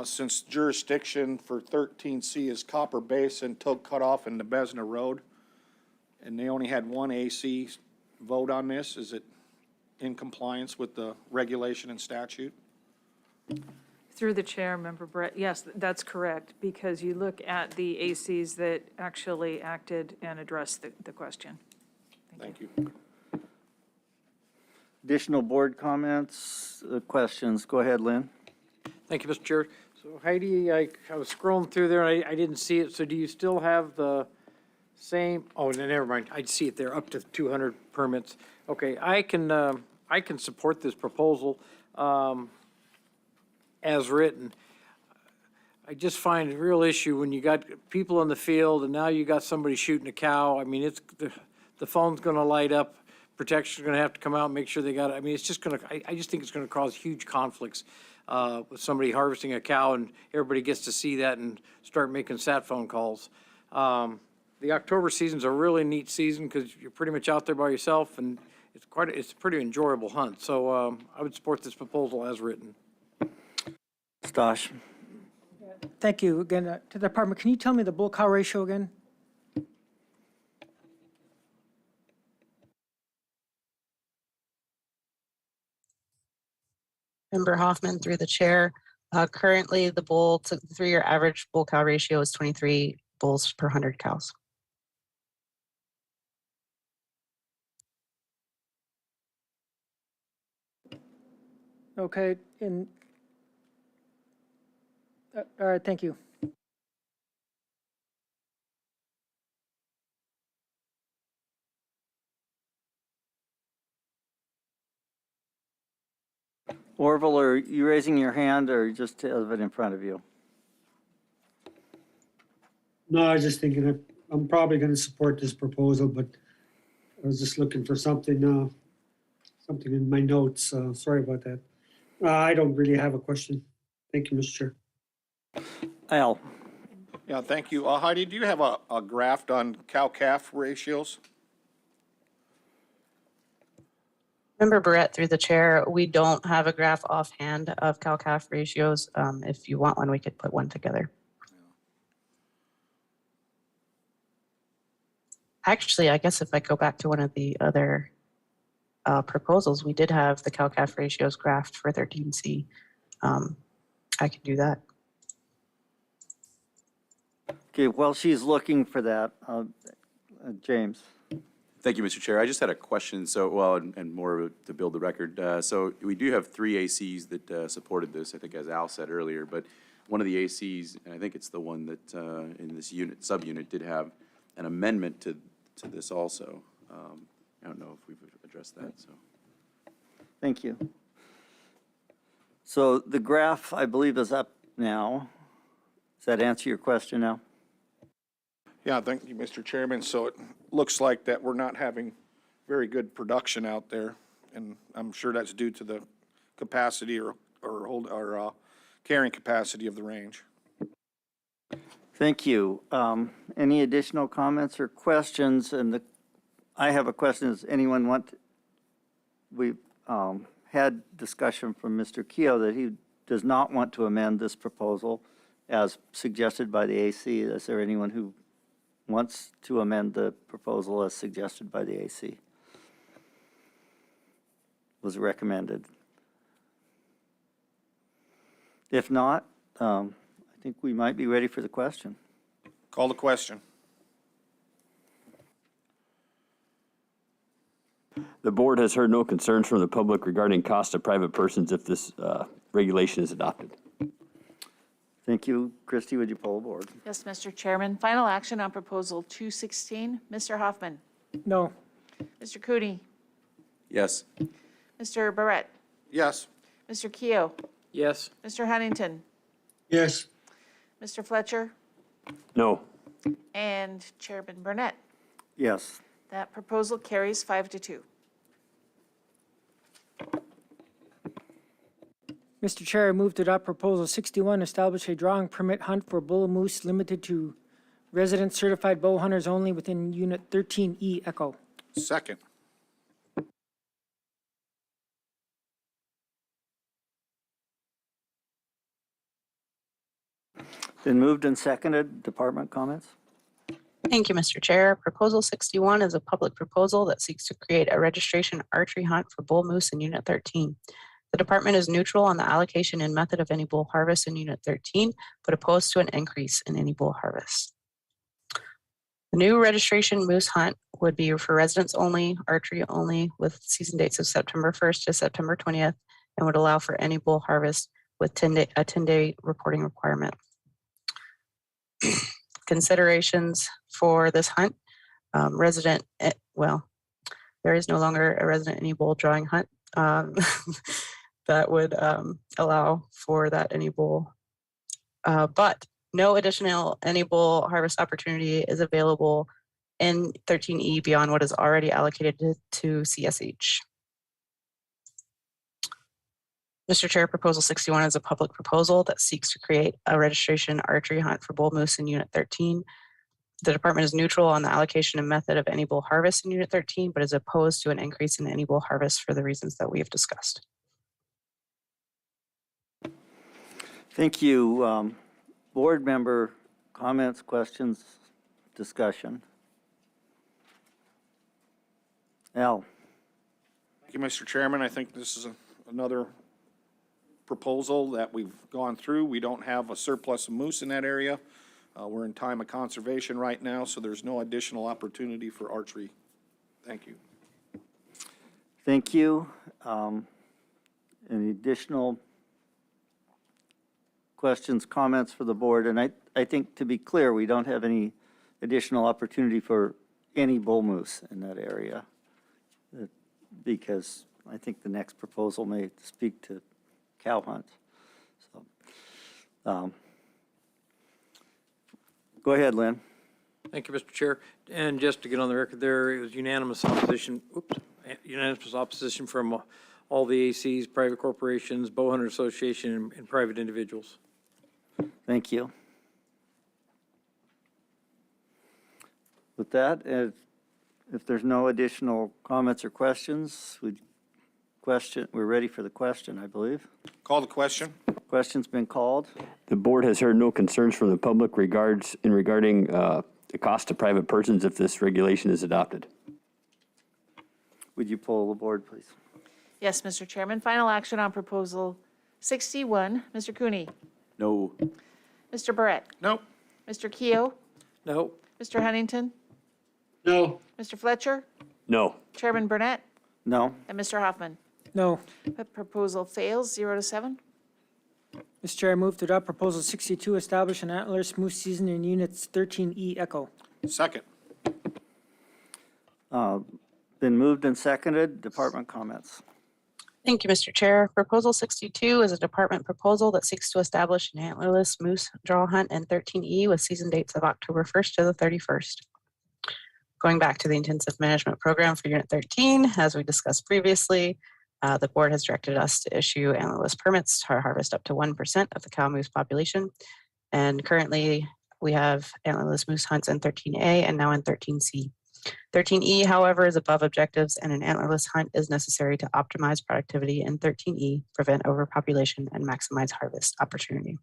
Since jurisdiction for 13C is Copper Basin, Toke Cutoff, and Nebezna Road, and they only had one AC vote on this, is it in compliance with the regulation and statute?
Through the chair, Member Brett, yes, that's correct, because you look at the ACs that actually acted and addressed the question.
Thank you.
Additional board comments, questions? Go ahead, Lynn.
Thank you, Mr. Chair. So Heidi, I was scrolling through there, and I didn't see it. So do you still have the same, oh, no, never mind. I see it there, up to 200 permits. Okay, I can support this proposal as written. I just find a real issue when you got people in the field and now you got somebody shooting a cow. I mean, it's, the phone's gonna light up. Protection's gonna have to come out and make sure they got it. I mean, it's just gonna, I just think it's gonna cause huge conflicts with somebody harvesting a cow and everybody gets to see that and start making sat phone calls. The October season's a really neat season because you're pretty much out there by yourself and it's a pretty enjoyable hunt. So I would support this proposal as written.
Stosh.
Thank you. Again, to the department, can you tell me the bull-cow ratio again?
Member Hoffman, through the chair. Currently, the 3-year average bull-cow ratio is 23 bulls per 100 cows.
Okay, all right, thank you.
Orville, are you raising your hand or just have it in front of you?
No, I was just thinking that I'm probably going to support this proposal, but I was just looking for something, something in my notes. Sorry about that. I don't really have a question. Thank you, Mr. Chair.
Al.
Yeah, thank you. Heidi, do you have a graph on cow-calf ratios?
Member Barrett, through the chair, we don't have a graph offhand of cow-calf ratios. If you want one, we could put one together. Actually, I guess if I go back to one of the other proposals, we did have the CalCAF ratios graphed for 13C. I can do that.
Okay, while she's looking for that, James.
Thank you, Mr. Chair. I just had a question, so, well, and more to build the record. So we do have 3 ACs that supported this, I think as Al said earlier, but one of the ACs, and I think it's the one that in this unit, subunit, did have an amendment to this also. I don't know if we've addressed that, so.
Thank you. So the graph, I believe, is up now. Does that answer your question now?
Yeah, thank you, Mr. Chairman. So it looks like that we're not having very good production out there, and I'm sure that's due to the capacity or carrying capacity of the range.
Thank you. Any additional comments or questions? And I have a question. Does anyone want, we've had discussion from Mr. Keough that he does not want to amend this proposal as suggested by the AC. Is there anyone who wants to amend the proposal as suggested by the AC? Was recommended. If not, I think we might be ready for the question.
Call the question.
The board has heard no concerns from the public regarding cost to private persons if this regulation is adopted.
Thank you. Christie, would you poll the board?
Yes, Mr. Chairman. Final action on Proposal 216. Mr. Hoffman.
No.
Mr. Cooney.
Yes.
Mr. Barrett.
Yes.
Mr. Keough.
Yes.
Mr. Huntington.
Yes.
Mr. Fletcher.
No.
And Chairman Burnett.
Yes.
That proposal carries 5-2.
Mr. Chair, I move to adopt Proposal 61, establish a drawing permit hunt for bull moose limited to resident certified bow hunters only within Unit 13E Echo.
Second.
Been moved and seconded. Department comments?
Thank you, Mr. Chair. Proposal 61 is a public proposal that seeks to create a registration archery hunt for bull moose in Unit 13. The department is neutral on the allocation and method of any bull harvest in Unit 13, but opposed to an increase in any bull harvest. The new registration moose hunt would be for residents only, archery only, with season dates of September 1st to September 20th, and would allow for any bull harvest with a 10-day reporting requirement. Considerations for this hunt. Well, there is no longer a resident any bull drawing hunt that would allow for that any bull. But no additional any bull harvest opportunity is available in 13E beyond what is already allocated to CSH. Mr. Chair, Proposal 61 is a public proposal that seeks to create a registration archery hunt for bull moose in Unit 13. The department is neutral on the allocation and method of any bull harvest in Unit 13, but is opposed to an increase in any bull harvest for the reasons that we have discussed.
Thank you. Board member comments, questions, discussion? Al?
Thank you, Mr. Chairman. I think this is another proposal that we've gone through. We don't have a surplus of moose in that area. We're in time of conservation right now, so there's no additional opportunity for archery. Thank you.
Thank you. Any additional questions, comments for the board? And I think, to be clear, we don't have any additional opportunity for any bull moose in that area, because I think the next proposal may speak to cow hunt. So, go ahead, Lynn.
Thank you, Mr. Chair. And just to get on the record there, it was unanimous opposition, unanimous opposition from all the ACs, private corporations, Bow Hunter Association, and private individuals.
Thank you. With that, if there's no additional comments or questions, we're ready for the question, I believe.
Call the question.
Question's been called.
The board has heard no concerns from the public regarding the cost to private persons if this regulation is adopted.
Would you poll the board, please?
Yes, Mr. Chairman. Final action on Proposal 61. Mr. Cooney?
No.
Mr. Barrett?
Nope.
Mr. Keo?
No.
Mr. Huntington?
No.
Mr. Fletcher?
No.
Chairman Burnett?
No?
And Mr. Hoffman?
No.
The proposal fails, 0 to 7.
Mr. Chair, I move to adopt Proposal 62, establish an antlerless moose season in Units 13E Echo.
Second.
Been moved and seconded. Department comments.
Thank you, Mr. Chair. Proposal 62 is a department proposal that seeks to establish an antlerless moose draw hunt in 13E with season dates of October 1st to the 31st. Going back to the intensive management program for Unit 13, as we discussed previously, the board has directed us to issue antlerless permits to harvest up to 1% of the cow moose population. And currently, we have antlerless moose hunts in 13A and now in 13C. 13E, however, is above objectives, and an antlerless hunt is necessary to optimize productivity in 13E, prevent overpopulation, and maximize harvest opportunity.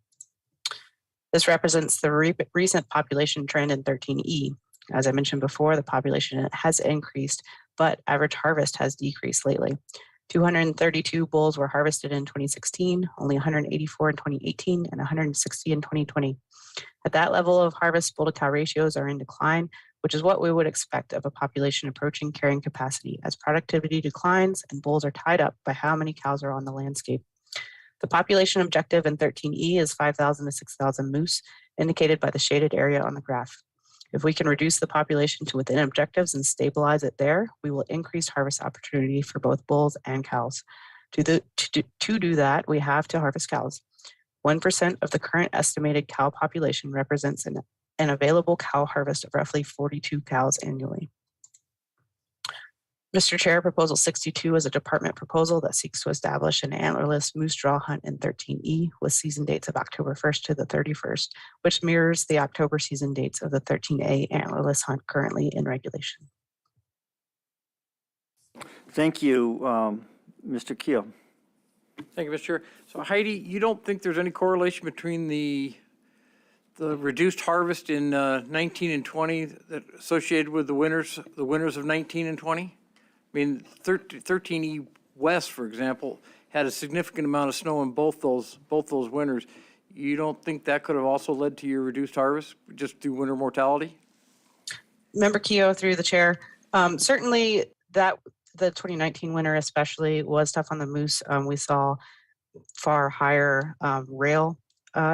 This represents the recent population trend in 13E. As I mentioned before, the population has increased, but average harvest has decreased lately. 232 bulls were harvested in 2016, only 184 in 2018, and 160 in 2020. At that level of harvest, bull to cow ratios are in decline, which is what we would expect of a population approaching carrying capacity as productivity declines and bulls are tied up by how many cows are on the landscape. The population objective in 13E is 5,000 to 6,000 moose, indicated by the shaded area on the graph. If we can reduce the population to within objectives and stabilize it there, we will increase harvest opportunity for both bulls and cows. To do that, we have to harvest cows. 1% of the current estimated cow population represents an available cow harvest of roughly 42 cows annually. Mr. Chair, Proposal 62 is a department proposal that seeks to establish an antlerless moose draw hunt in 13E with season dates of October 1st to the 31st, which mirrors the October season dates of the 13A antlerless hunt currently in regulation.
Thank you, Mr. Keo.
Thank you, Mr. Chair. So Heidi, you don't think there's any correlation between the reduced harvest in 19 and 20 that associated with the winters of 19 and 20? I mean, 13E West, for example, had a significant amount of snow in both those winters. You don't think that could have also led to your reduced harvest just through winter mortality?
Member Keogh, through the chair, certainly that the 2019 winter especially was tough on the moose. We saw far higher rail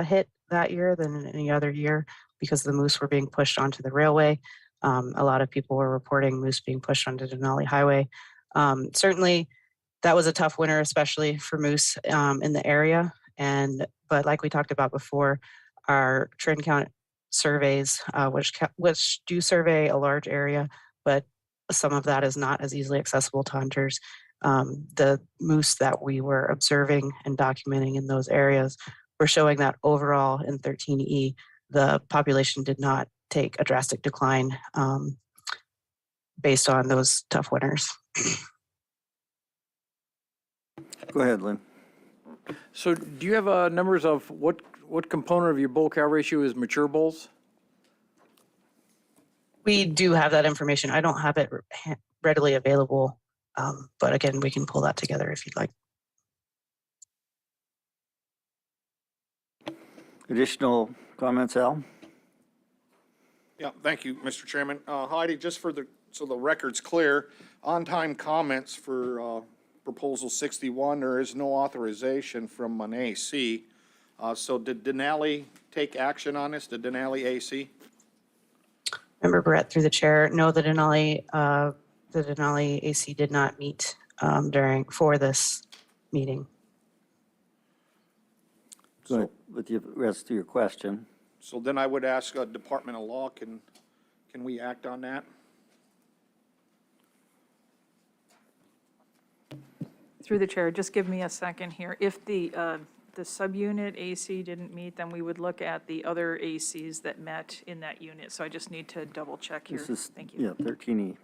hit that year than any other year because the moose were being pushed onto the railway. A lot of people were reporting moose being pushed onto Denali Highway. Certainly, that was a tough winter, especially for moose in the area. But like we talked about before, our trend count surveys, which do survey a large area, but some of that is not as easily accessible to hunters. The moose that we were observing and documenting in those areas were showing that overall in 13E, the population did not take a drastic decline based on those tough winters.
Go ahead, Lynn.
So do you have numbers of what component of your bull-cow ratio is mature bulls?
We do have that information. I don't have it readily available, but again, we can pull that together if you'd like.
Additional comments, Al?
Yeah, thank you, Mr. Chairman. Heidi, just so the record's clear, on-time comments for Proposal 61, there is no authorization from an AC. So did Denali take action on this, the Denali AC?
Member Barrett, through the chair, no, the Denali AC did not meet for this meeting.
Go ahead with the rest of your question.
So then I would ask Department of Law, can we act on that?
Through the chair, just give me a second here. If the subunit AC didn't meet, then we would look at the other ACs that met in that unit. So I just need to double check here.
This is,
Thank you.
yeah, 13E.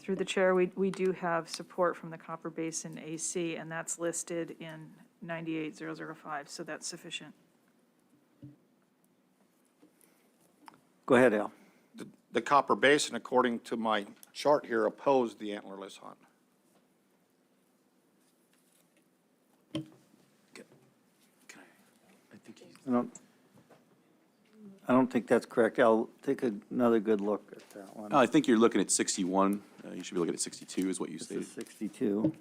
Through the chair, we do have support from the Copper Basin AC, and that's listed in 98005, so that's sufficient.
Go ahead, Al.
The Copper Basin, according to my chart here, opposed the antlerless hunt.
I don't think that's correct. I'll take another good look at that one.
I think you're looking at 61. You should be looking at 62 is what you
This
stated.
is 62.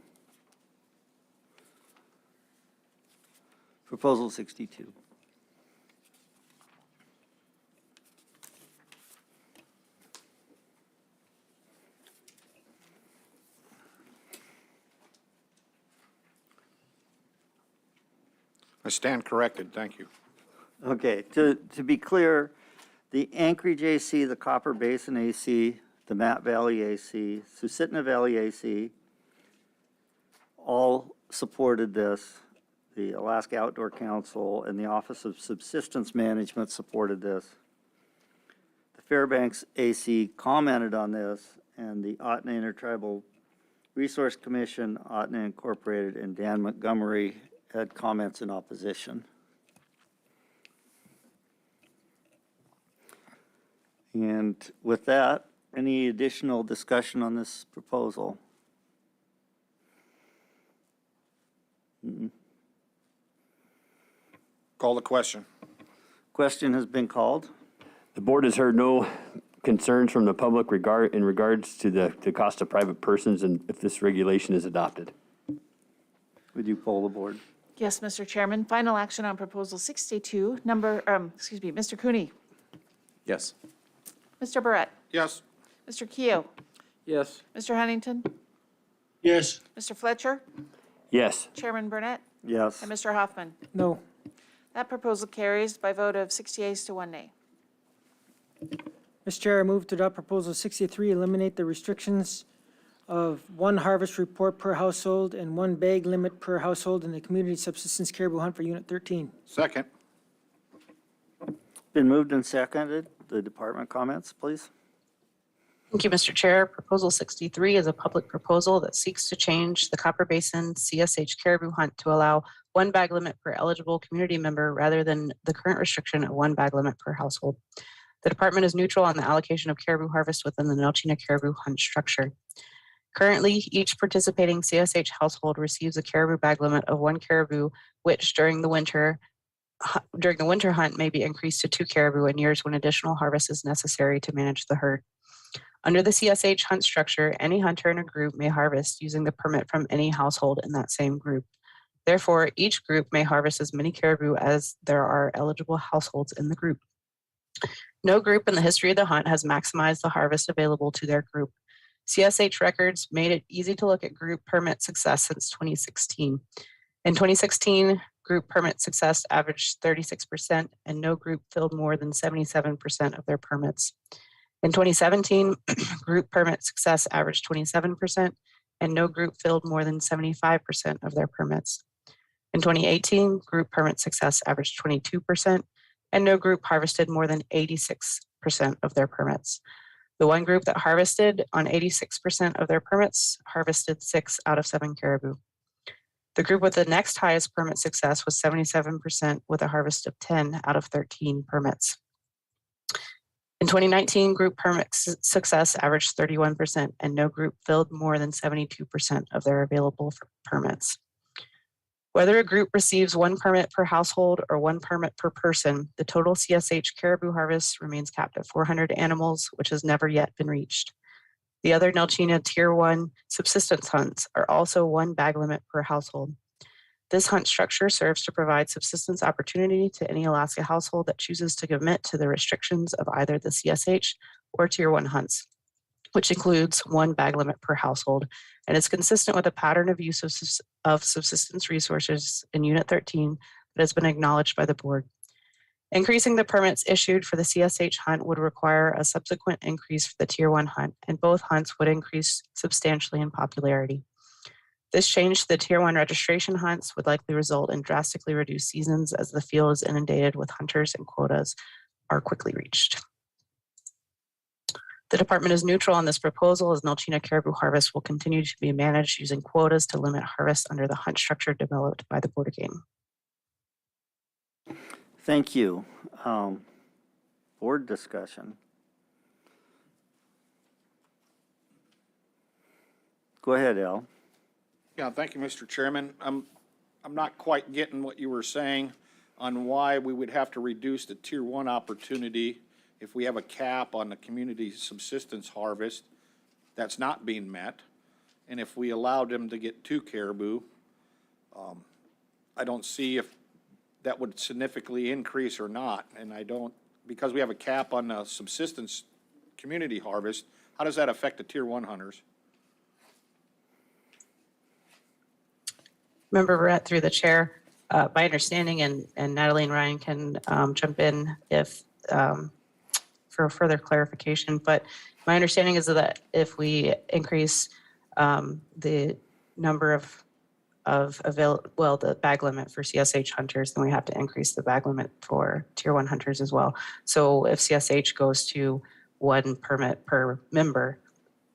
Proposal 62.
I stand corrected, thank you.
Okay, to be clear, the Anchorage AC, the Copper Basin AC, the Matt Valley AC, Susitna Valley AC, all supported this. The Alaska Outdoor Council and the Office of Subsistence Management supported this. The Fairbanks AC commented on this, and the Otna Intertribal Resource Commission, Otna Incorporated, and Dan Montgomery had comments in opposition. And with that, any additional discussion on this proposal?
Call the question.
Question has been called.
The board has heard no concerns from the public in regards to the cost of private persons and if this regulation is adopted.
Would you poll the board?
Yes, Mr. Chairman. Final action on Proposal 62, Mr. Cooney,
Yes.
Mr. Barrett,
Yes.
Mr. Keough,
Yes.
Mr. Huntington,
Yes.
Mr. Fletcher,
Yes.
Chairman Burnett,
Yes.
and Mr. Hoffman.
No.
That proposal carries by vote of 6 yeas to 1 nay.
Mr. Chair, I move to adopt Proposal 63, eliminate the restrictions of 1 harvest report per household and 1 bag limit per household in the community subsistence caribou hunt for Unit 13.
Second.
Been moved and seconded. The department comments, please.
Thank you, Mr. Chair. Proposal 63 is a public proposal that seeks to change the Copper Basin CSH caribou hunt to allow 1 bag limit per eligible community member rather than the current restriction of 1 bag limit per household. The department is neutral on the allocation of caribou harvest within the Nelchina caribou hunt structure. Currently, each participating CSH household receives a caribou bag limit of 1 caribou, which during the winter hunt may be increased to 2 caribou in years when additional harvest is necessary to manage the herd. Under the CSH hunt structure, any hunter in a group may harvest using the permit from any household in that same group. Therefore, each group may harvest as many caribou as there are eligible households in the group. No group in the history of the hunt has maximized the harvest available to their group. CSH records made it easy to look at group permit success since 2016. In 2016, group permit success averaged 36%, and no group filled more than 77% of their permits. In 2017, group permit success averaged 27%, and no group filled more than 75% of their permits. In 2018, group permit success averaged 22%, and no group harvested more than 86% of their permits. The one group that harvested on 86% of their permits harvested 6 out of 7 caribou. The group with the next highest permit success was 77% with a harvest of 10 out of 13 permits. In 2019, group permit success averaged 31%, and no group filled more than 72% of their available permits. Whether a group receives 1 permit per household or 1 permit per person, the total CSH caribou harvest remains capped at 400 animals, which has never yet been reached. The other Nelchina Tier 1 subsistence hunts are also 1 bag limit per household. This hunt structure serves to provide subsistence opportunity to any Alaska household that chooses to commit to the restrictions of either the CSH or Tier 1 hunts, which includes 1 bag limit per household, and is consistent with a pattern of use of subsistence resources in Unit 13 that has been acknowledged by the board. Increasing the permits issued for the CSH hunt would require a subsequent increase for the Tier 1 hunt, and both hunts would increase substantially in popularity. This change to the Tier 1 registration hunts would likely result in drastically reduced seasons as the field is inundated with hunters and quotas are quickly reached. The department is neutral on this proposal as Nelchina caribou harvest will continue to be managed using quotas to limit harvest under the hunt structure developed by the Board of Game.
Thank you. Board discussion. Go ahead, Al.
Yeah, thank you, Mr. Chairman. I'm not quite getting what you were saying on why we would have to reduce the Tier 1 opportunity if we have a cap on the community subsistence harvest that's not being met, and if we allowed them to get 2 caribou. I don't see if that would significantly increase or not, and I don't, because we have a cap on the subsistence community harvest, how does that affect the Tier 1 hunters?
Member Barrett, through the chair, my understanding, and Natalie and Ryan can jump in if for further clarification, but my understanding is that if we increase the number the bag limit for CSH hunters, then we have to increase the bag limit for Tier 1 hunters as well. So if CSH goes to 1 permit per member,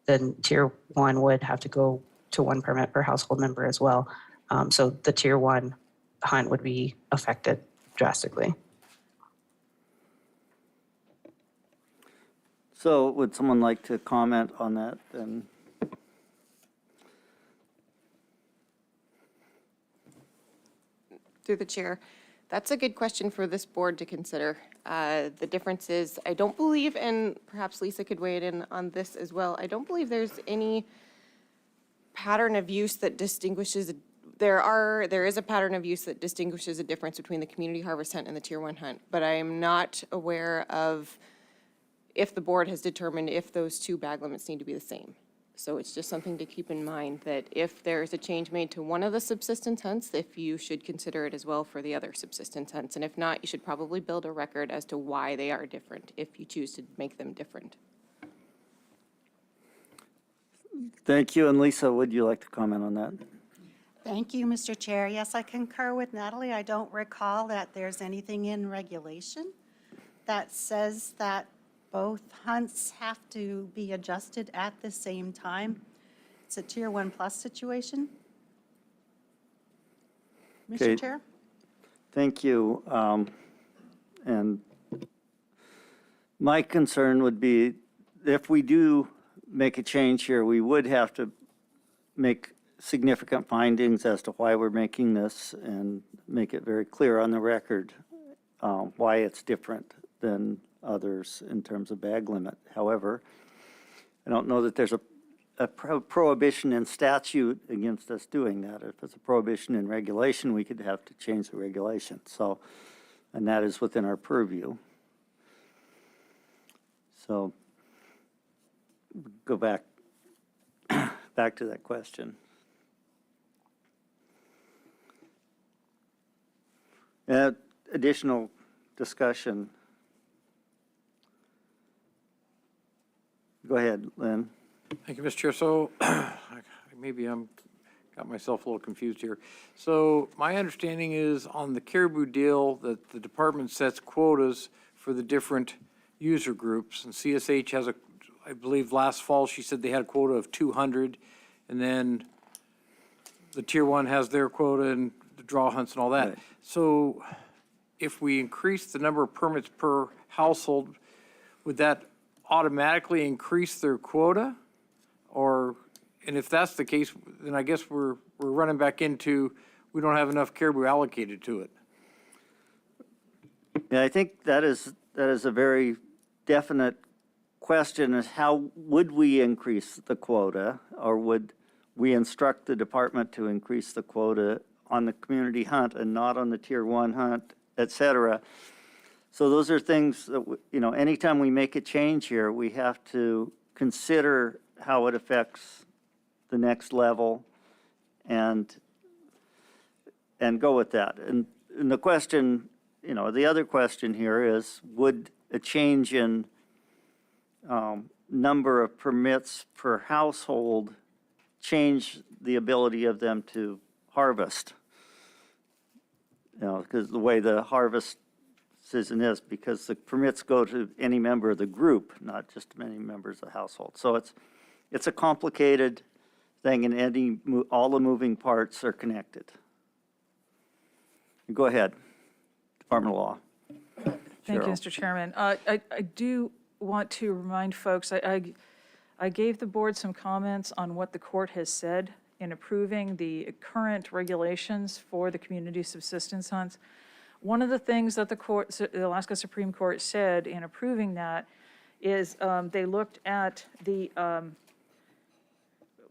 then Tier 1 would have to go to 1 permit per household member as well. So the Tier 1 hunt would be affected drastically.
So would someone like to comment on that then?
Through the chair, that's a good question for this board to consider. The difference is, I don't believe, and perhaps Lisa could weigh in on this as well, I don't believe there's any pattern of use that distinguishes, there is a pattern of use that distinguishes a difference between the community harvest hunt and the Tier 1 hunt, but I am not aware of if the board has determined if those 2 bag limits need to be the same. So it's just something to keep in mind that if there's a change made to one of the subsistence hunts, if you should consider it as well for the other subsistence hunts. And if not, you should probably build a record as to why they are different if you choose to make them different.
Thank you. And Lisa, would you like to comment on that?
Thank you, Mr. Chair. Yes, I concur with Natalie. I don't recall that there's anything in regulation that says that both hunts have to be adjusted at the same time. It's a Tier 1 plus situation.
Okay.
Mr. Chair?
Thank you. And my concern would be if we do make a change here, we would have to make significant findings as to why we're making this and make it very clear on the record why it's different than others in terms of bag limit. However, I don't know that there's a prohibition in statute against us doing that. If it's a prohibition in regulation, we could have to change the regulation. So, and that is within our purview. So, go back to that question. Additional discussion. Go ahead, Lynn.
Thank you, Mr. Chair. So maybe got myself a little confused here. So my understanding is on the caribou deal that the department sets quotas for the different user groups, and CSH has I believe last fall she said they had a quota of 200, and then the Tier 1 has their quota and the draw hunts and all that. Right. So if we increase the number of permits per household, would that automatically increase their quota? And if that's the case, then I guess we're running back into, we don't have enough caribou allocated to it.
Yeah, I think that is a very definite question, is how would we increase the quota, or would we instruct the department to increase the quota on the community hunt and not on the Tier 1 hunt, et cetera? So those are things that, anytime we make a change here, we have to consider how it affects the next level and go with that. And the question, the other question here is, would a change in number of permits per household change the ability of them to harvest? Because the way the harvest decision is, because the permits go to any member of the group, not just many members of the household. So it's a complicated thing, and all the moving parts are connected. Go ahead, Department of Law.
Thank you,
Cheryl.
Mr. Chairman. I do want to remind folks, I gave the board some comments on what the court has said in approving the current regulations for the community subsistence hunts. One of the things that the Alaska Supreme Court said in approving that is they looked at the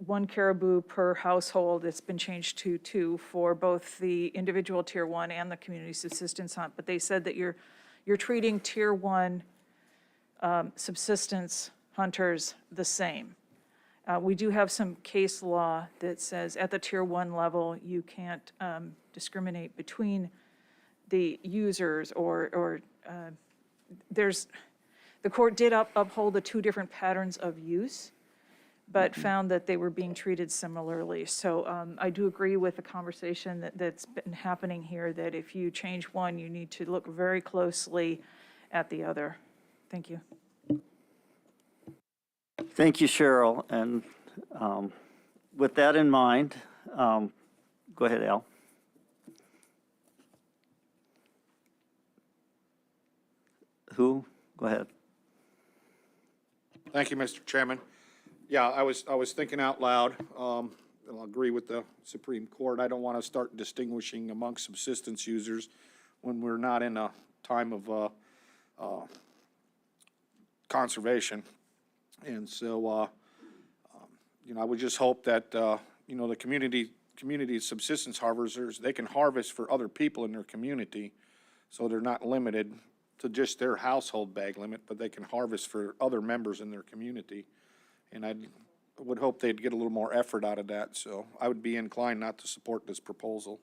1 caribou per household. It's been changed to 2 for both the individual Tier 1 and the community subsistence hunt. But they said that you're treating Tier 1 subsistence hunters the same. We do have some case law that says at the Tier 1 level, you can't discriminate between the users or the court did uphold the 2 different patterns of use, but found that they were being treated similarly. So I do agree with the conversation that's been happening here, that if you change one, you need to look very closely at the other. Thank you.
Thank you, Cheryl. And with that in mind, go ahead, Al. Who? Go ahead.
Thank you, Mr. Chairman. Yeah, I was thinking out loud. And I'll agree with the Supreme Court. I don't want to start distinguishing among subsistence users when we're not in a time of conservation. And so, I would just hope that, the community subsistence harvesters, they can harvest for other people in their community, so they're not limited to just their household bag limit, but they can harvest for other members in their community. And I would hope they'd get a little more effort out of that, so I would be inclined not to support this proposal.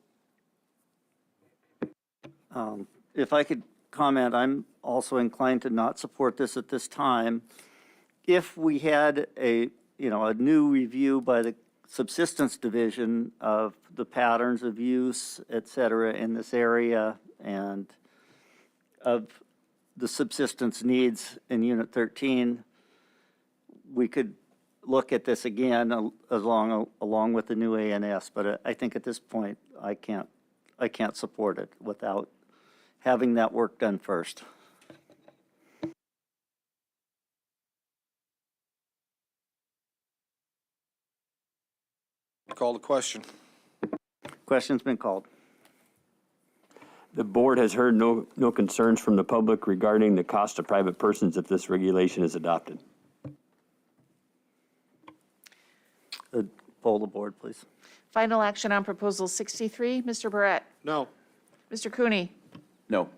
If I could comment, I'm also inclined to not support this at this time. If we had a new review by the subsistence division of the patterns of use, et cetera, in this area, and of the subsistence needs in Unit 13, we could look at this again along with the new ANS. But I think at this point, I can't support it without having that work done first.
Call the question.
Question's been called.
The board has heard no concerns from the public regarding the cost to private persons if this regulation is adopted.
Poll the board, please.
Final action on Proposal 63, Mr. Barrett.
No.
Mr. Cooney.
No.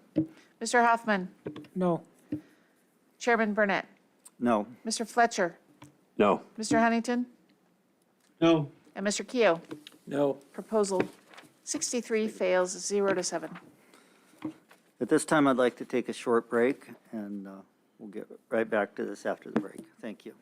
Mr. Hoffman.
No.
Chairman Burnett.
No.
Mr. Fletcher.
No.
Mr. Huntington.
No.
And Mr. Keough.
No.
Proposal 63 fails 0-7.
At this time, I'd like to take a short break, and we'll get right back to this after the break. Thank you.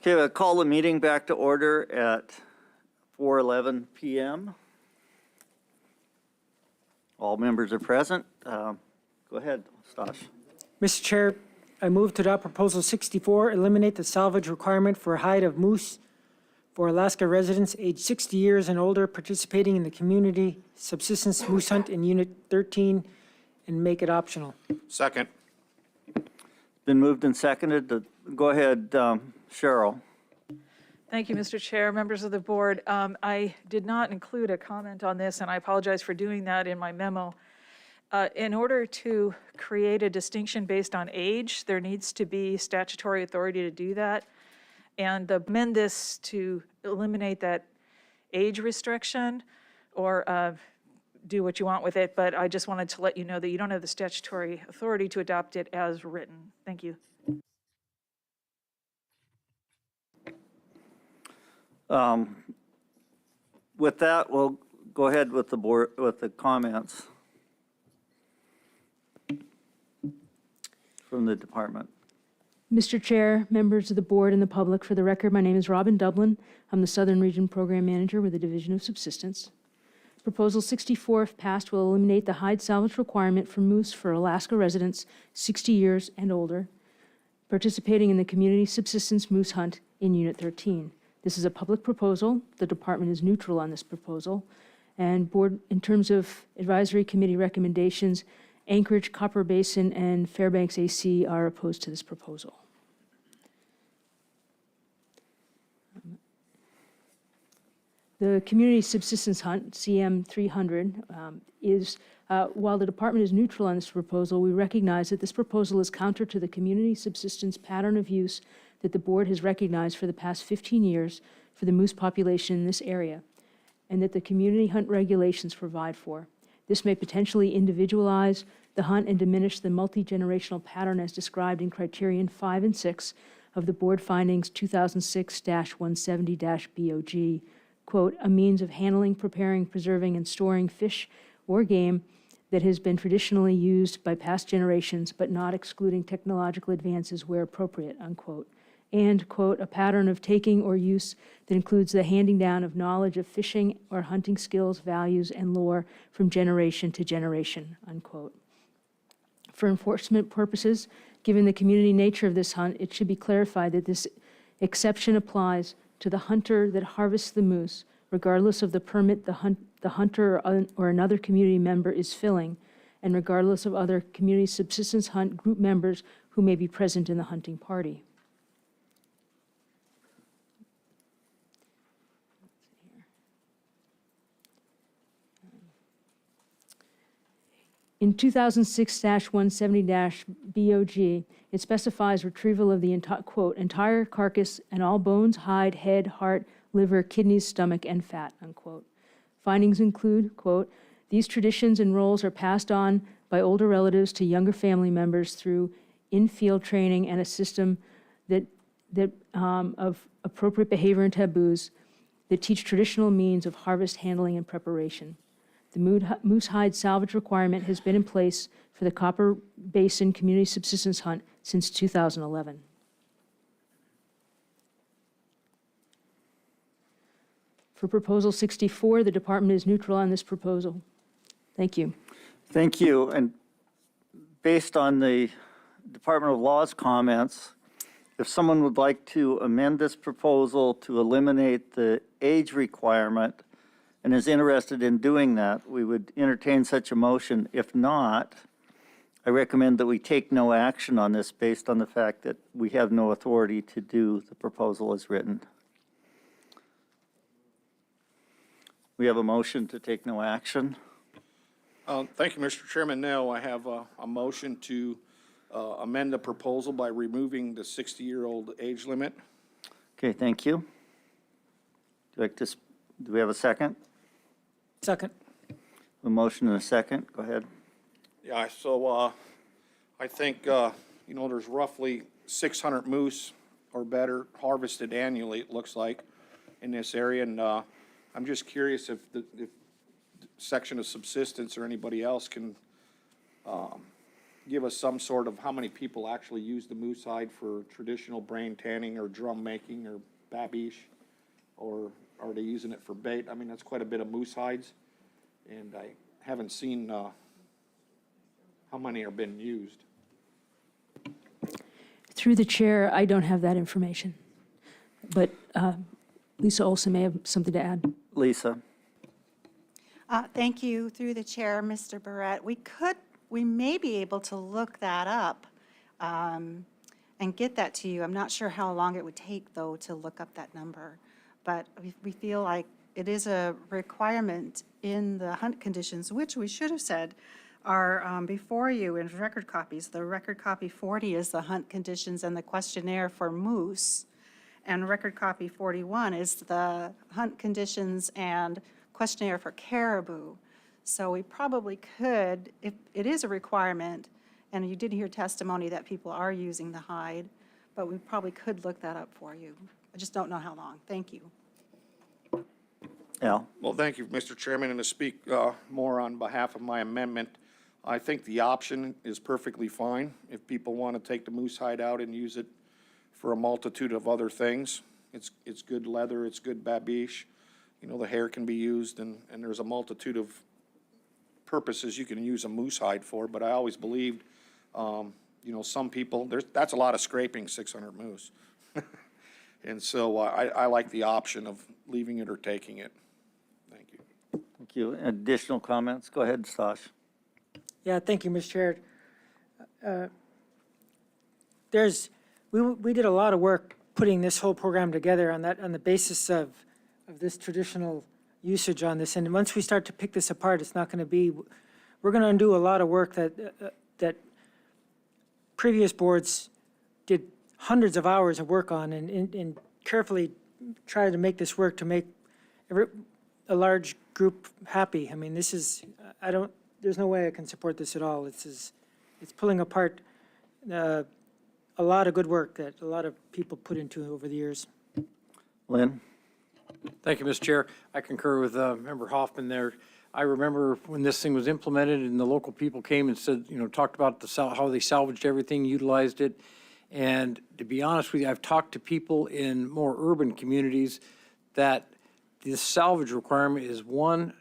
Okay, we'll call the meeting back to order at 4:11 PM. All members are present. Go ahead, Stash.
Mr. Chair, I move to adopt Proposal 64, eliminate the salvage requirement for hide of moose for Alaska residents aged 60 years and older participating in the community subsistence moose hunt in Unit 13, and make it optional.
Second.
Been moved and seconded. Go ahead, Cheryl.
Thank you, Mr. Chair, members of the board. I did not include a comment on this, and I apologize for doing that in my memo. In order to create a distinction based on age, there needs to be statutory authority to do that. And amend this to eliminate that age restriction, or do what you want with it, but I just wanted to let you know that you don't have the statutory authority to adopt it as written. Thank you.
With that, we'll go ahead with the board, with the comments from the department.
Mr. Chair, members of the board, and the public, for the record, my name is Robin Dublin. I'm the Southern Region Program Manager with the Division of Subsistence. Proposal 64, if passed, will eliminate the hide salvage requirement for moose for Alaska residents 60 years and older participating in the community subsistence moose hunt in Unit 13. This is a public proposal. The department is neutral on this proposal. And board, in terms of advisory committee recommendations, Anchorage, Copper Basin, and Fairbanks AC are opposed to this proposal. The community subsistence hunt, CM 300, while the department is neutral on this proposal, we recognize that this proposal is counter to the community subsistence pattern of use that the board has recognized for the past 15 years for the moose population in this area, and that the community hunt regulations provide for. This may potentially individualize the hunt and diminish the multi-generational pattern as described in Criterion 5 and 6 of the Board Findings 2006-170-BOG, quote, a means of handling, preparing, preserving, and storing fish or game that has been traditionally used by past generations, but not excluding technological advances where appropriate, unquote. And, quote, a pattern of taking or use that includes the handing down of knowledge of fishing or hunting skills, values, and lore from generation to generation, unquote. For enforcement purposes, given the community nature of this hunt, it should be clarified that this exception applies to the hunter that harvests the moose, regardless of the permit the hunter or another community member is filling, and regardless of other community subsistence hunt group members who may be present in the hunting party. In 2006-170-BOG, it specifies retrieval of the entire carcass and all bones, hide, head, heart, liver, kidneys, stomach, and fat, unquote. Findings include, quote, these traditions and roles are passed on by older relatives to younger family members through in-field training and a system of appropriate behavior and taboos that teach traditional means of harvest, handling, and preparation. The moose hide salvage requirement has been in place for the Copper Basin Community Subsistence Hunt since 2011. For Proposal 64, the department is neutral on this proposal. Thank you.
Thank you. And based on the Department of Law's comments, if someone would like to amend this proposal to eliminate the age requirement and is interested in doing that, we would entertain such a motion. If not, I recommend that we take no action on this based on the fact that we have no authority to do the proposal as written. We have a motion to take no action.
Thank you, Mr. Chairman. Now I have a motion to amend the proposal by removing the 60-year-old age limit.
Okay, thank you. Do we have a second?
Second.
A motion and a second. Go ahead.
Yeah, so I think, there's roughly 600 moose or better harvested annually, it looks like, in this area. And I'm just curious if the section of subsistence or anybody else can give us some sort of how many people actually use the moose hide for traditional brain tanning or drum making or babiche? Or are they using it for bait? I mean, that's quite a bit of moose hides, and I haven't seen how many are being used.
Through the chair, I don't have that information. But Lisa Olson may have something to add.
Lisa?
Thank you, through the chair, Mr. Barrett. We may be able to look that up and get that to you. I'm not sure how long it would take, though, to look up that number. But we feel like it is a requirement in the hunt conditions, which we should have said are before you in record copies. The record copy 40 is the hunt conditions and the questionnaire for moose. And record copy 41 is the hunt conditions and questionnaire for caribou. So we probably could, if it is a requirement, and you did hear testimony that people are using the hide, but we probably could look that up for you. I just don't know how long. Thank you.
Al?
Well, thank you, Mr. Chairman, and to speak more on behalf of my amendment, I think the option is perfectly fine. If people want to take the moose hide out and use it for a multitude of other things, it's good leather, it's good babiche. You know, the hair can be used, and there's a multitude of purposes you can use a moose hide for, but I always believed, you know, some people, that's a lot of scraping, 600 moose. And so I like the option of leaving it or taking it. Thank you.
Thank you. Additional comments? Go ahead, Stosh.
Yeah, thank you, Mr. Chair. We did a lot of work putting this whole program together on the basis of this traditional usage on this. And once we start to pick this apart, it's not going to be, we're going to undo a lot of work that previous boards did hundreds of hours of work on and carefully try to make this work to make a large group happy. I mean, this is, there's no way I can support this at all. It's pulling apart a lot of good work that a lot of people put into it over the years.
Lynn?
Thank you, Mr. Chair. I concur with Member Hoffman there. I remember when this thing was implemented and the local people came and said, you know, talked about how they salvaged everything, utilized it. And to be honest with you, I've talked to people in more urban communities that the salvage requirement is one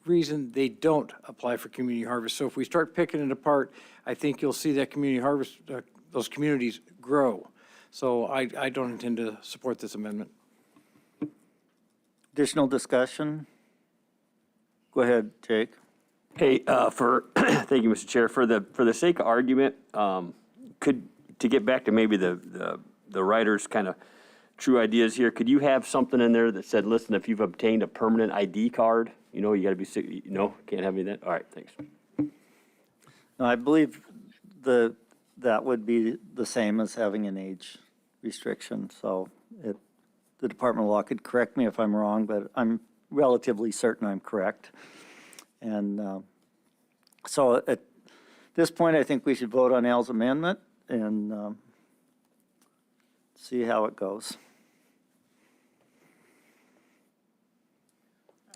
reason they don't apply for community harvest. So if we start picking it apart, I think you'll see that community harvest, those communities grow. So I don't intend to support this amendment.
Additional discussion? Go ahead, Jake.
Hey, thank you, Mr. Chair. For the sake of argument, to get back to maybe the writer's kind of true ideas here, could you have something in there that said, listen, if you've obtained a permanent ID card, you know, you got to be sick, no, can't have any of that? All right, thanks.
No, I believe that would be the same as having an age restriction. So the Department of Law could correct me if I'm wrong, but I'm relatively certain I'm correct. And so at this point, I think we should vote on Al's amendment and see how it goes.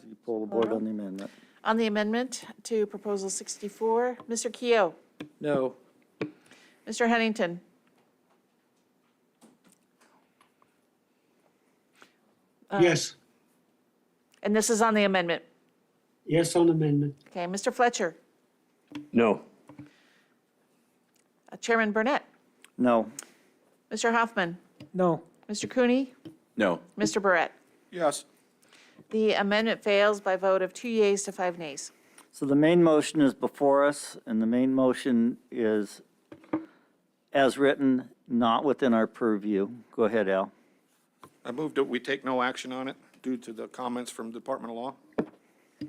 You pull the board on the amendment.
On the amendment to Proposal 64, Mr. Keough.
No.
Mr. Huntington.
Yes.
And this is on the amendment.
Yes on amendment.
Okay, Mr. Fletcher.
No.
Chairman Burnett.
No.
Mr. Hoffman.
No.
Mr. Cooney.
No.
Mr. Barrett.
Yes.
The amendment fails by a vote of 2 yeas to 5 nays.
So the main motion is before us, and the main motion is as written, not within our purview. Go ahead, Al.
I move that we take no action on it due to the comments from Department of Law.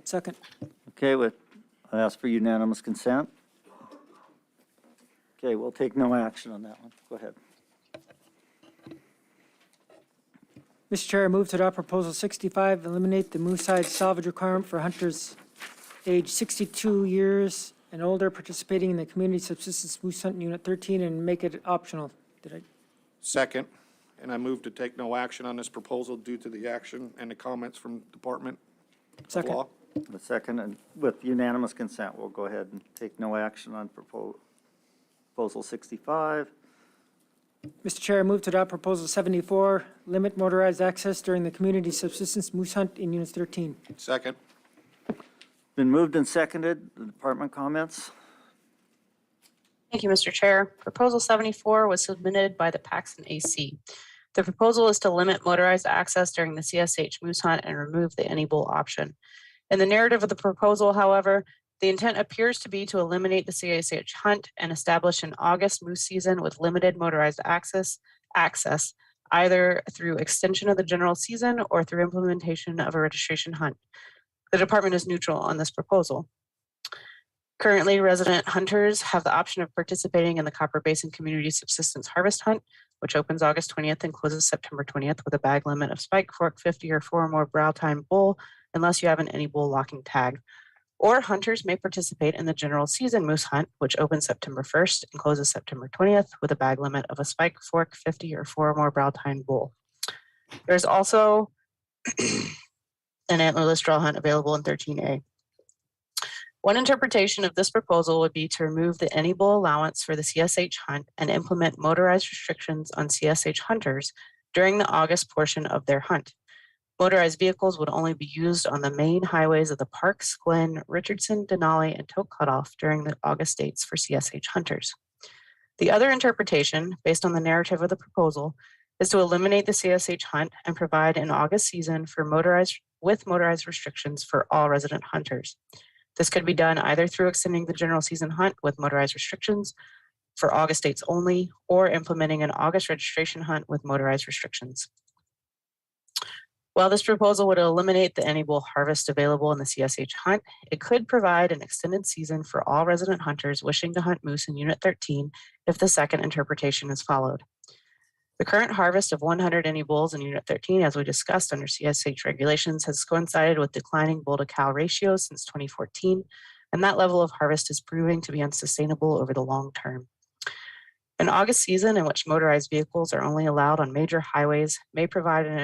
Second.
Okay, I ask for unanimous consent. Okay, we'll take no action on that one. Go ahead.
Mr. Chair, I move to adopt Proposal 65, eliminate the moose hide salvage requirement for hunters age 62 years and older participating in the Community Subsistence Moose Hunt Unit 13 and make it optional.
Second, and I move to take no action on this proposal due to the action and the comments from Department of
Second.
Law.
The second, and with unanimous consent, we'll go ahead and take no action on Proposal 65.
Mr. Chair, I move to adopt Proposal 74, limit motorized access during the community subsistence moose hunt in Unit 13.
Second.
Been moved and seconded. The department comments?
Thank you, Mr. Chair. Proposal 74 was submitted by the Paxton AC. The proposal is to limit motorized access during the CSH moose hunt and remove the any bull option. In the narrative of the proposal, however, the intent appears to be to eliminate the CSH hunt and establish an August moose season with limited motorized access, either through extension of the general season or through implementation of a registration hunt. The department is neutral on this proposal. Currently, resident hunters have the option of participating in the Copper Basin Community Subsistence Harvest Hunt, which opens August 20th and closes September 20th with a bag limit of spike, fork, 50, or 4 or more brow tine bull, unless you have an any bull locking tag. Or hunters may participate in the general season moose hunt, which opens September 1st and closes September 20th with a bag limit of a spike, fork, 50, or 4 or more brow tine bull. There's also an antlerless draw hunt available in 13A. One interpretation of this proposal would be to remove the any bull allowance for the CSH hunt and implement motorized restrictions on CSH hunters during the August portion of their hunt. Motorized vehicles would only be used on the main highways of the Parks, Glen, Richardson, Denali, and Toke Cutoff during the August dates for CSH hunters. The other interpretation, based on the narrative of the proposal, is to eliminate the CSH hunt and provide an August season for motorized restrictions for all resident hunters. This could be done either through extending the general season hunt with motorized restrictions for August dates only, or implementing an August registration hunt with motorized restrictions. While this proposal would eliminate the any bull harvest available in the CSH hunt, it could provide an extended season for all resident hunters wishing to hunt moose in Unit 13 if the second interpretation is followed. The current harvest of 100 any bulls in Unit 13, as we discussed under CSH regulations, has coincided with declining bull to cow ratios since 2014, and that level of harvest is proving to be unsustainable over the long term. An August season in which motorized vehicles are only allowed on major highways may provide an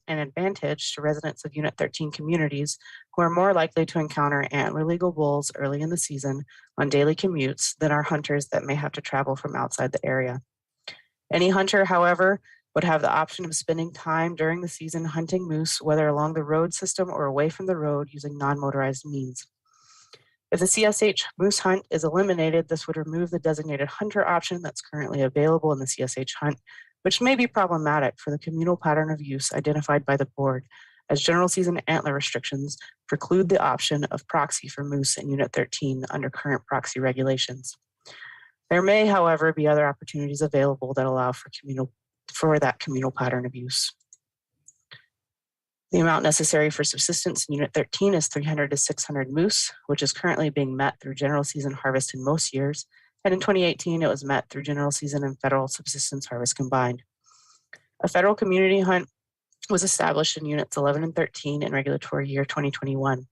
advantage to residents of Unit 13 communities who are more likely to encounter antler-legal bulls early in the season on daily commutes than are hunters that may have to travel from outside the area. Any hunter, however, would have the option of spending time during the season hunting moose, whether along the road system or away from the road using non-motorized means. If the CSH moose hunt is eliminated, this would remove the designated hunter option that's currently available in the CSH hunt, which may be problematic for the communal pattern of use identified by the board, as general season antler restrictions preclude the option of proxy for moose in Unit 13 under current proxy regulations. There may, however, be other opportunities available that allow for that communal pattern of use. The amount necessary for subsistence in Unit 13 is 300 to 600 moose, which is currently being met through general season harvest in most years, and in 2018 it was met through general season and federal subsistence harvest combined. A federal community hunt was established in Units 11 and 13 in regulatory year 2021.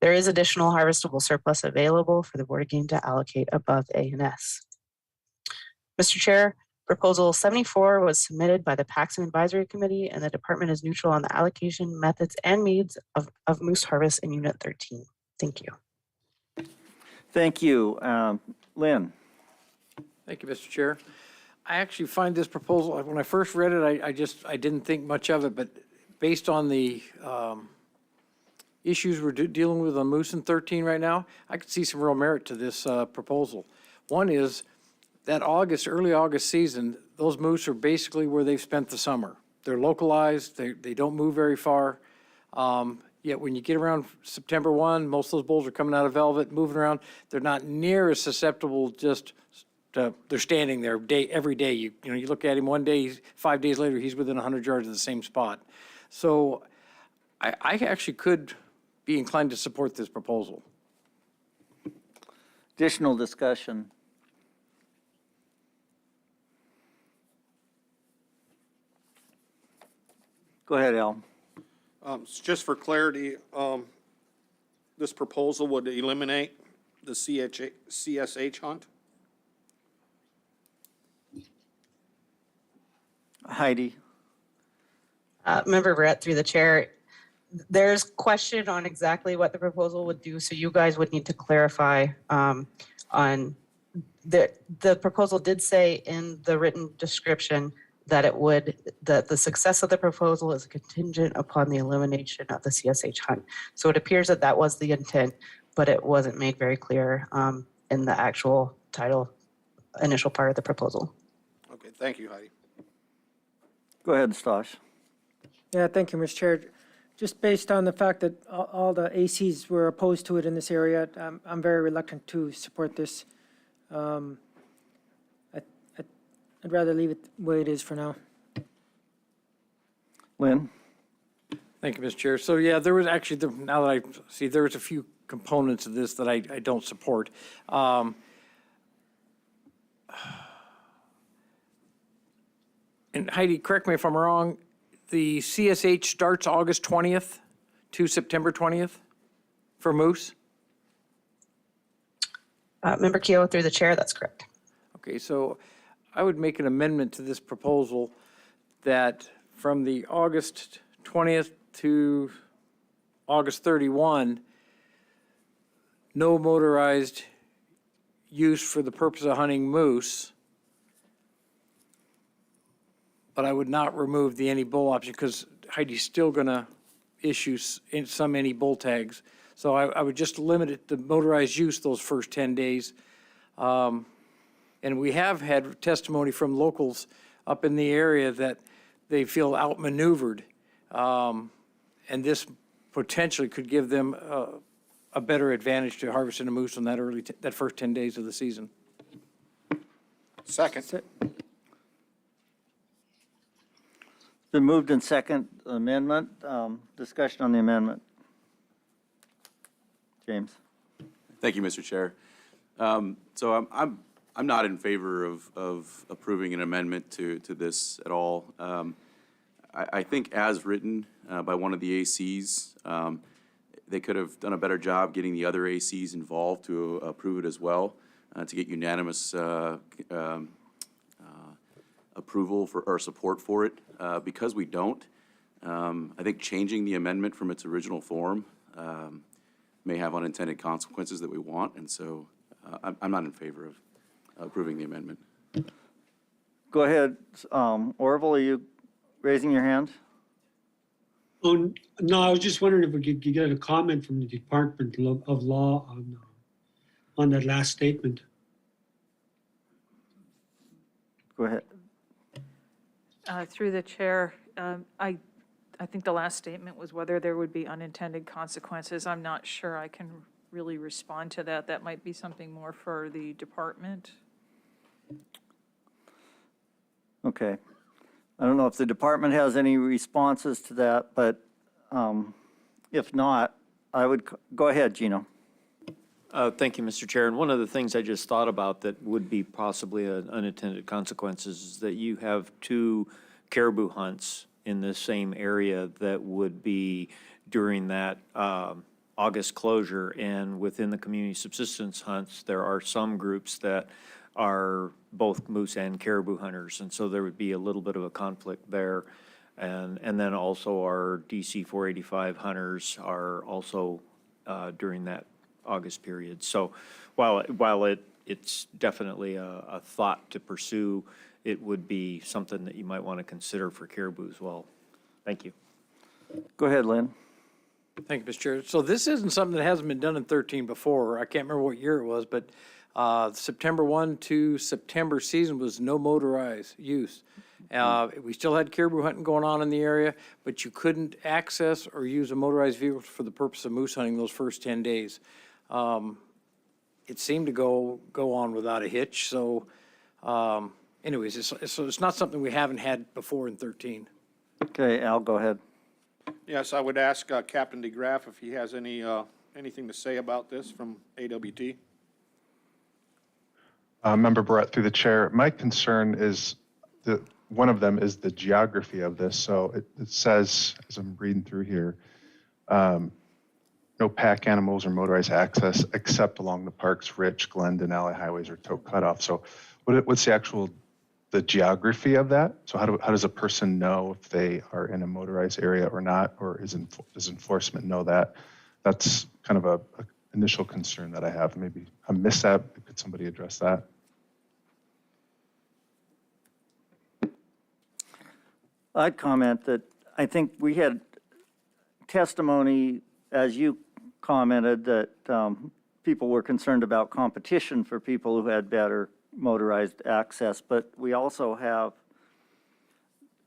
There is additional harvestable surplus available for the Board of Game to allocate above A&S. Mr. Chair, Proposal 74 was submitted by the Paxton Advisory Committee, and the department is neutral on the allocation, methods, and needs of moose harvest in Unit 13. Thank you.
Thank you. Lynn?
Thank you, Mr. Chair. I actually find this proposal, when I first read it, I didn't think much of it, but based on the issues we're dealing with on moose in 13 right now, I could see some real merit to this proposal. One is that early August season, those moose are basically where they've spent the summer. They're localized, they don't move very far. Yet when you get around September 1, most of those bulls are coming out of velvet, moving around. They're not near as susceptible they're standing there every day. You look at him one day, 5 days later, he's within 100 yards of the same spot. So I actually could be inclined to support this proposal.
Additional discussion? Go ahead, Al.
Just for clarity, this proposal would eliminate the CSH hunt?
Heidi?
Member Brett, through the chair, there's question on exactly what the proposal would do, so you guys would need to clarify on the proposal did say in the written description that that the success of the proposal is contingent upon the elimination of the CSH hunt. So it appears that that was the intent, but it wasn't made very clear in the actual title, initial part of the proposal.
Okay, thank you, Heidi.
Go ahead, Stosh.
Yeah, thank you, Mr. Chair. Just based on the fact that all the ACs were opposed to it in this area, I'm very reluctant to support this. I'd rather leave it the way it is for now.
Lynn?
Thank you, Mr. Chair. So yeah, there was actually, now that I see, there was a few components of this that I don't support. And Heidi, correct me if I'm wrong, the CSH starts August 20th to September 20th for moose?
Member Keough, through the chair, that's correct.
Okay, so I would make an amendment to this proposal that from the August 20th to August 31, no motorized use for the purpose of hunting moose, but I would not remove the any bull option because Heidi's still going to issue some any bull tags. So I would just limit it to motorized use those first 10 days. And we have had testimony from locals up in the area that they feel outmaneuvered. And this potentially could give them a better advantage to harvesting a moose on that first 10 days of the season.
Second.
Been moved in second amendment. Discussion on the amendment. James.
Thank you, Mr. Chair. So I'm not in favor of approving an amendment to this at all. I think as written by one of the ACs, they could have done a better job getting the other ACs involved to approve it as well, to get unanimous approval for or support for it. Because we don't, I think changing the amendment from its original form may have unintended consequences that we want, and so I'm not in favor of approving the amendment.
Go ahead. Orville, are you raising your hand?
Oh, no, I was just wondering if we could get a comment from the Department of Law on that last statement.
Go ahead.
Through the chair, I think the last statement was whether there would be unintended consequences. I'm not sure I can really respond to that. That might be something more for the department.
Okay. I don't know if the department has any responses to that, but if not, I would go ahead, Gino.
Thank you, Mr. Chair. And one of the things I just thought about that would be possibly an unintended consequences is that you have 2 caribou hunts in the same area that would be during that August closure. And within the community subsistence hunts, there are some groups that are both moose and caribou hunters. And so there would be a little bit of a conflict there. And then also our DC 485 hunters are also during that August period. So while it's definitely a thought to pursue, it would be something that you might want to consider for caribou as well. Thank you.
Go ahead, Lynn.
Thank you, Mr. Chair. So this isn't something that hasn't been done in 13 before. I can't remember what year it was, but September 1 to September season was no motorized use. We still had caribou hunting going on in the area, but you couldn't access or use a motorized vehicle for the purpose of moose hunting those first 10 days. It seemed to go on without a hitch. So anyways, it's not something we haven't had before in 13.
Okay, Al, go ahead.
Yes, I would ask Captain DeGraff if he has anything to say about this from AWT.
Member Barrett, through the chair, my concern is one of them is the geography of this. So it says, as I'm reading through here, no pack animals or motorized access except along the park's Rich, Glen, Denali highways or tow cutoff. So what's the geography of that? So how does a person know if they are in a motorized area or not, or does enforcement know that? That's kind of an initial concern that I have. Maybe I missed that. Could somebody address that?
I'd comment that I think we had testimony, as you commented, that people were concerned about competition for people who had better motorized access, but we also have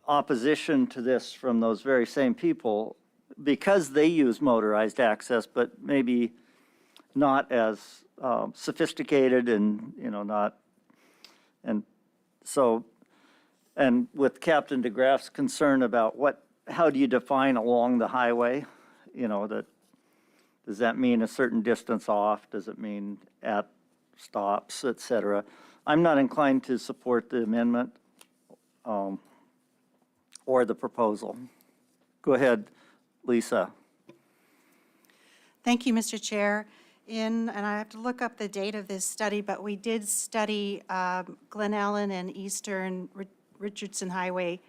opposition to this from those very same people because they use motorized access, but maybe not as sophisticated and, not, and so, and with Captain DeGraff's concern about how do you define along the highway? Does that mean a certain distance off? Does it mean at stops, et cetera? I'm not inclined to support the amendment or the proposal. Go ahead, Lisa.
Thank you, Mr. Chair. And I have to look up the date of this study, but we did study Glen Ellen and Eastern Richardson Highway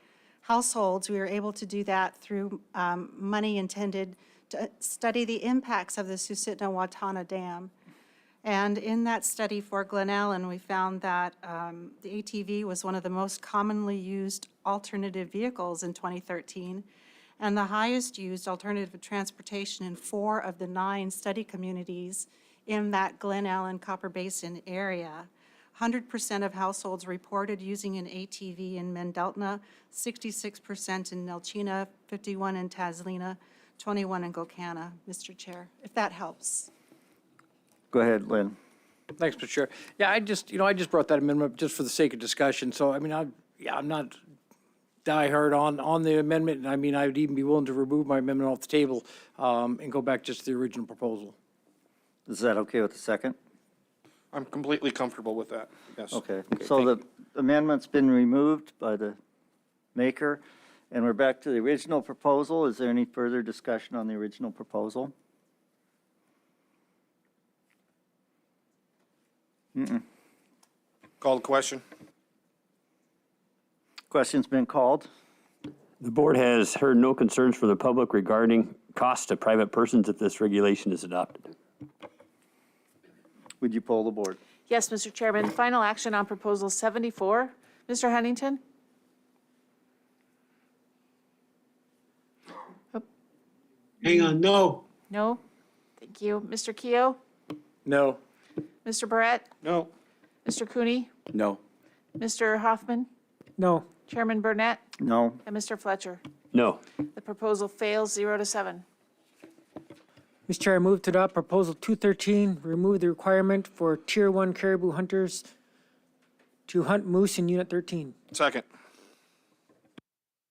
households. We were able to do that through money intended to study the impacts of the Susitna-Watana Dam. And in that study for Glen Ellen, we found that the ATV was one of the most commonly used alternative vehicles in 2013, and the highest used alternative transportation in 4 of the 9 study communities in that Glen Ellen Copper Basin area. 100% of households reported using an ATV in Mendeltona, 66% in Nelchina, 51% in Taslina, 21% in Gokana, Mr. Chair, if that helps.
Go ahead, Lynn.
Thanks, Mr. Chair. Yeah, I just brought that amendment up just for the sake of discussion. So, I'm not diehard on the amendment. I would even be willing to remove my amendment off the table and go back just to the original proposal.
Is that okay with the second?
I'm completely comfortable with that, yes.
Okay, so the amendment's been removed by the maker, and we're back to the original proposal. Is there any further discussion on the original proposal?
Call the question.
Question's been called.
The board has heard no concerns from the public regarding costs to private persons if this regulation is adopted.
Would you poll the board?
Yes, Mr. Chairman. Final action on Proposal 74. Mr. Huntington?
Hang on, no.
No? Thank you. Mr. Keough?
No.
Mr. Barrett?
No.
Mr. Cooney?
No.
Mr. Hoffman?
No.
Chairman Burnett?
No.
And Mr. Fletcher?
No.
The proposal fails 0-7.
Mr. Chair, I move to adopt Proposal 213, remove the requirement for Tier 1 caribou hunters to hunt moose in Unit 13.
Second.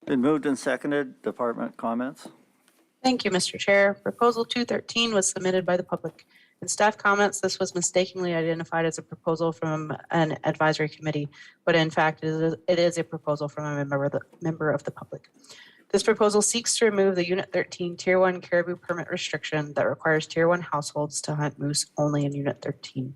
Been moved and seconded. Department comments?
Thank you, Mr. Chair. Proposal 213 was submitted by the public. In staff comments, this was mistakenly identified as a proposal from an advisory committee, but in fact, it is a proposal from a member of the public. This proposal seeks to remove the Unit 13 Tier 1 caribou permit restriction that requires Tier 1 households to hunt moose only in Unit 13.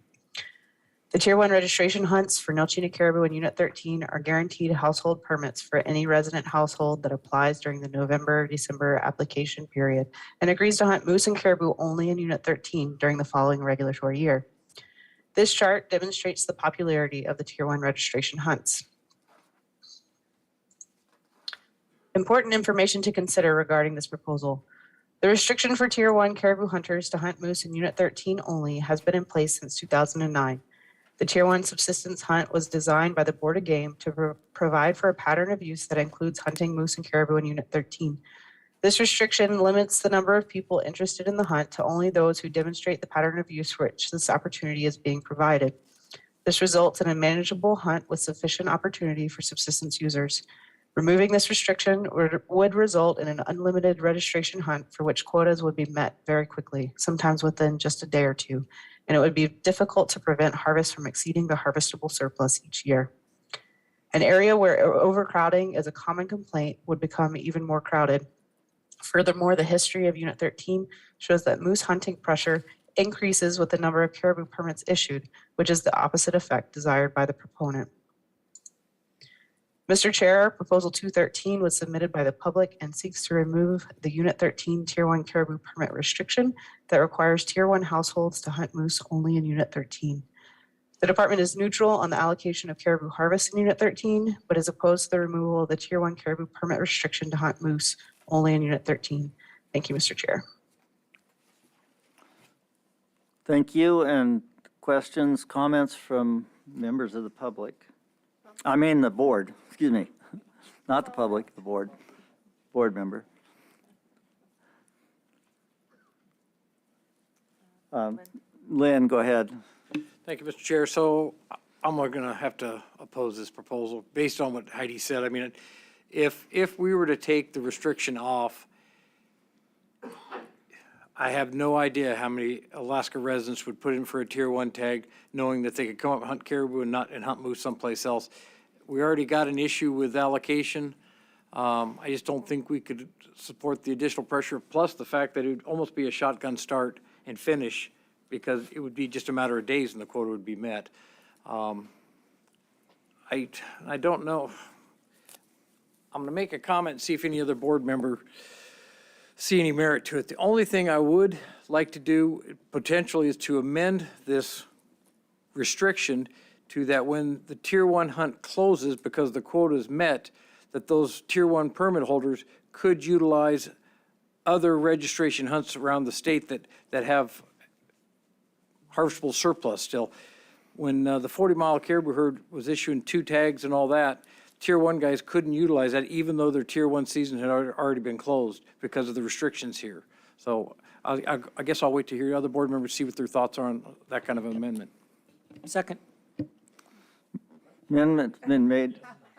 The Tier 1 registration hunts for Nelchina caribou in Unit 13 are guaranteed household permits for any resident household that applies during the November-December application period and agrees to hunt moose and caribou only in Unit 13 during the following regulatory year. This chart demonstrates the popularity of the Tier 1 registration hunts. Important information to consider regarding this proposal. The restriction for Tier 1 caribou hunters to hunt moose in Unit 13 only has been in place since 2009. The Tier 1 subsistence hunt was designed by the Board of Game to provide for a pattern of use that includes hunting moose and caribou in Unit 13. This restriction limits the number of people interested in the hunt to only those who demonstrate the pattern of use for which this opportunity is being provided. This results in a manageable hunt with sufficient opportunity for subsistence users. Removing this restriction would result in an unlimited registration hunt for which quotas would be met very quickly, sometimes within just a day or two, and it would be difficult to prevent harvest from exceeding the harvestable surplus each year. An area where overcrowding is a common complaint would become even more crowded. Furthermore, the history of Unit 13 shows that moose hunting pressure increases with the number of caribou permits issued, which is the opposite effect desired by the proponent. Mr. Chair, Proposal 213 was submitted by the public and seeks to remove the Unit 13 Tier 1 caribou permit restriction that requires Tier 1 households to hunt moose only in Unit 13. The department is neutral on the allocation of caribou harvest in Unit 13, but is opposed to the removal of the Tier 1 caribou permit restriction to hunt moose only in Unit 13. Thank you, Mr. Chair.
Thank you. And questions, comments from members of the public? I mean, the board, excuse me, not the public, the board member. Lynn, go ahead.
Thank you, Mr. Chair. So I'm going to have to oppose this proposal based on what Heidi said. I mean, if we were to take the restriction off, I have no idea how many Alaska residents would put in for a Tier 1 tag, knowing that they could come up and hunt caribou and hunt moose someplace else. We already got an issue with allocation. I just don't think we could support the additional pressure, plus the fact that it would almost be a shotgun start and finish, because it would be just a matter of days and the quota would be met. I don't know. I'm going to make a comment and see if any other board member see any merit to it. The only thing I would like to do potentially is to amend this restriction to that when the Tier 1 hunt closes because the quota is met, that those Tier 1 permit holders could utilize other registration hunts around the state that have harvestable surplus still. When the 40-mile caribou herd was issuing 2 tags and all that, Tier 1 guys couldn't utilize that even though their Tier 1 season had already been closed because of the restrictions here. So I guess I'll wait to hear other board members, see what their thoughts are on that kind of amendment.
Second.
Amendment's been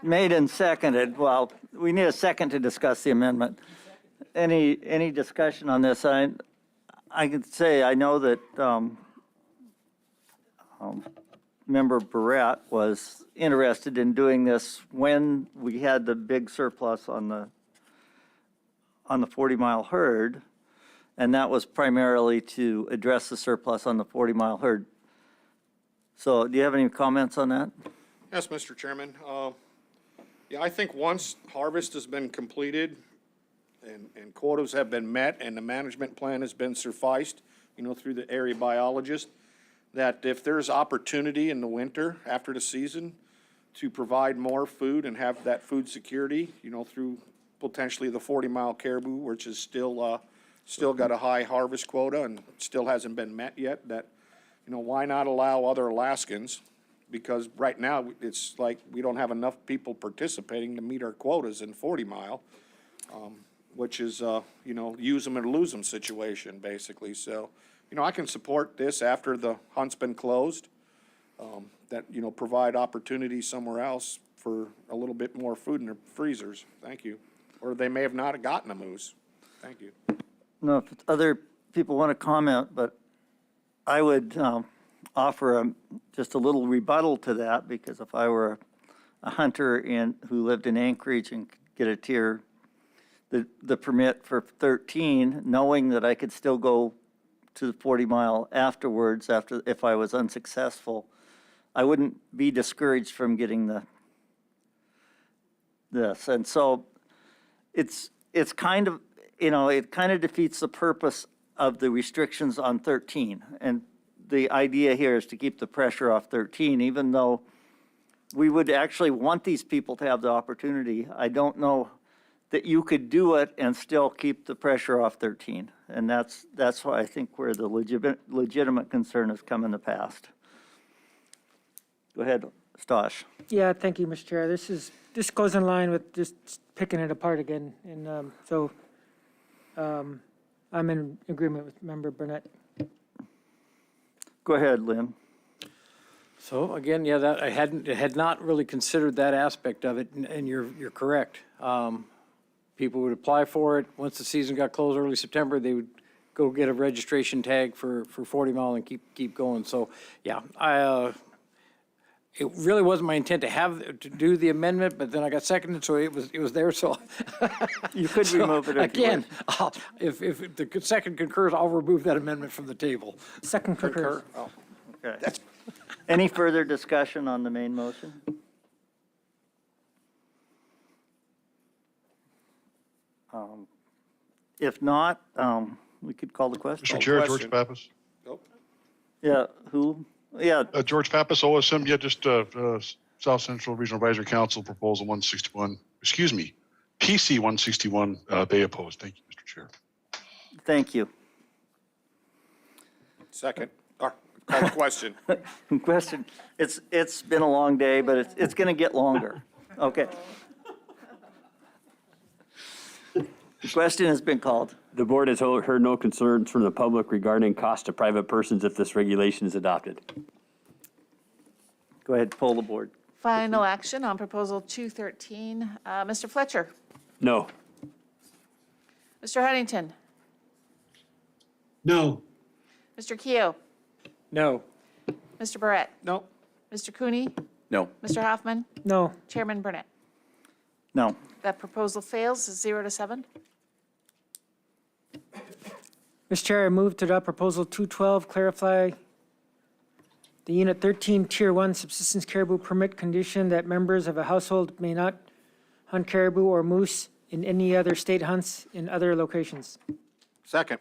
made and seconded. Well, we need a second to discuss the amendment. Any discussion on this? I can say I know that Member Barrett was interested in doing this when we had the big surplus on the 40-mile herd, and that was primarily to address the surplus on the 40-mile herd. So do you have any comments on that?
Yes, Mr. Chairman. Yeah, I think once harvest has been completed and quotas have been met and the management plan has been sufficed, through the area biologist, that if there's opportunity in the winter after the season to provide more food and have that food security, through potentially the 40-mile caribou, which is still got a high harvest quota and still hasn't been met yet, that, why not allow other Alaskans? Because right now, it's like we don't have enough people participating to meet our quotas in 40-mile, which is, use them and lose them situation, basically. So, I can support this after the hunt's been closed, that, provide opportunity somewhere else for a little bit more food in their freezers. Thank you. Or they may have not gotten a moose. Thank you.
No, if other people want to comment, but I would offer just a little rebuttal to that, because if I were a hunter who lived in Anchorage and could get a tier, the permit for 13, knowing that I could still go to the 40-mile afterwards, if I was unsuccessful, I wouldn't be discouraged from getting this. And so it's kind of, it kind of defeats the purpose of the restrictions on 13. And the idea here is to keep the pressure off 13, even though we would actually want these people to have the opportunity. I don't know that you could do it and still keep the pressure off 13. And that's why I think where the legitimate concern has come in the past. Go ahead, Stosh.
Yeah, thank you, Mr. Chair. This goes in line with just picking it apart again. And so I'm in agreement with Member Burnett.
Go ahead, Lynn.
So again, yeah, I had not really considered that aspect of it, and you're correct. People would apply for it. Once the season got closed early September, they would go get a registration tag for 40-mile and keep going. So yeah, it really wasn't my intent to do the amendment, but then I got seconded, so it was there. So
you could remove it
again. If the second concurs, I'll remove that amendment from the table.
Second concurs.
Oh,
Okay. Any further discussion on the main motion?
If not, we could call the question.
Mr. Chair, George
question.
Pappas.
Yeah, who? Yeah,
George Pappas, OSM, yeah, just South Central Regional Advisory Council Proposal 161, excuse me, PC 161, they opposed. Thank you, Mr. Chair.
thank you.
Second, or call the question.
Question, it's been a long day, but it's going to get longer. Okay. The question has been called.
The board has heard no concerns from the public regarding cost to private persons if this regulation is adopted.
Go ahead, poll the board.
Final action on Proposal 213. Mr. Fletcher?
No.
Mr. Huntington?
No.
Mr. Keough?
No.
Mr. Barrett?
No.
Mr. Cooney?
No.
Mr. Hoffman?
No.
Chairman Burnett?
No.
That proposal fails, 0-7.
Mr. Chair, I move to adopt Proposal 212, clarify the Unit 13 Tier 1 subsistence caribou permit condition that members of a household may not hunt caribou or moose in any other state hunts in other locations.
Second.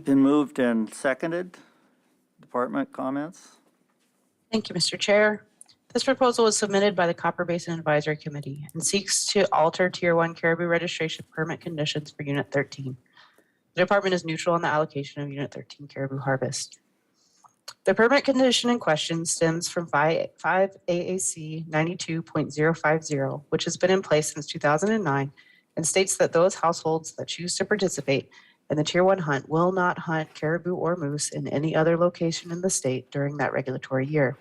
Been moved and seconded. Department comments?
Thank you, Mr. Chair. This proposal was submitted by the Copper Basin Advisory Committee and seeks to alter Tier 1 caribou registration permit conditions for Unit 13. The department is neutral on the allocation of Unit 13 caribou harvest. The permit condition in question stems from 5 AAC 92.050, which has been in place since 2009 and states that those households that choose to participate in the Tier 1 hunt will not hunt caribou or moose in any other location in the state during that regulatory year.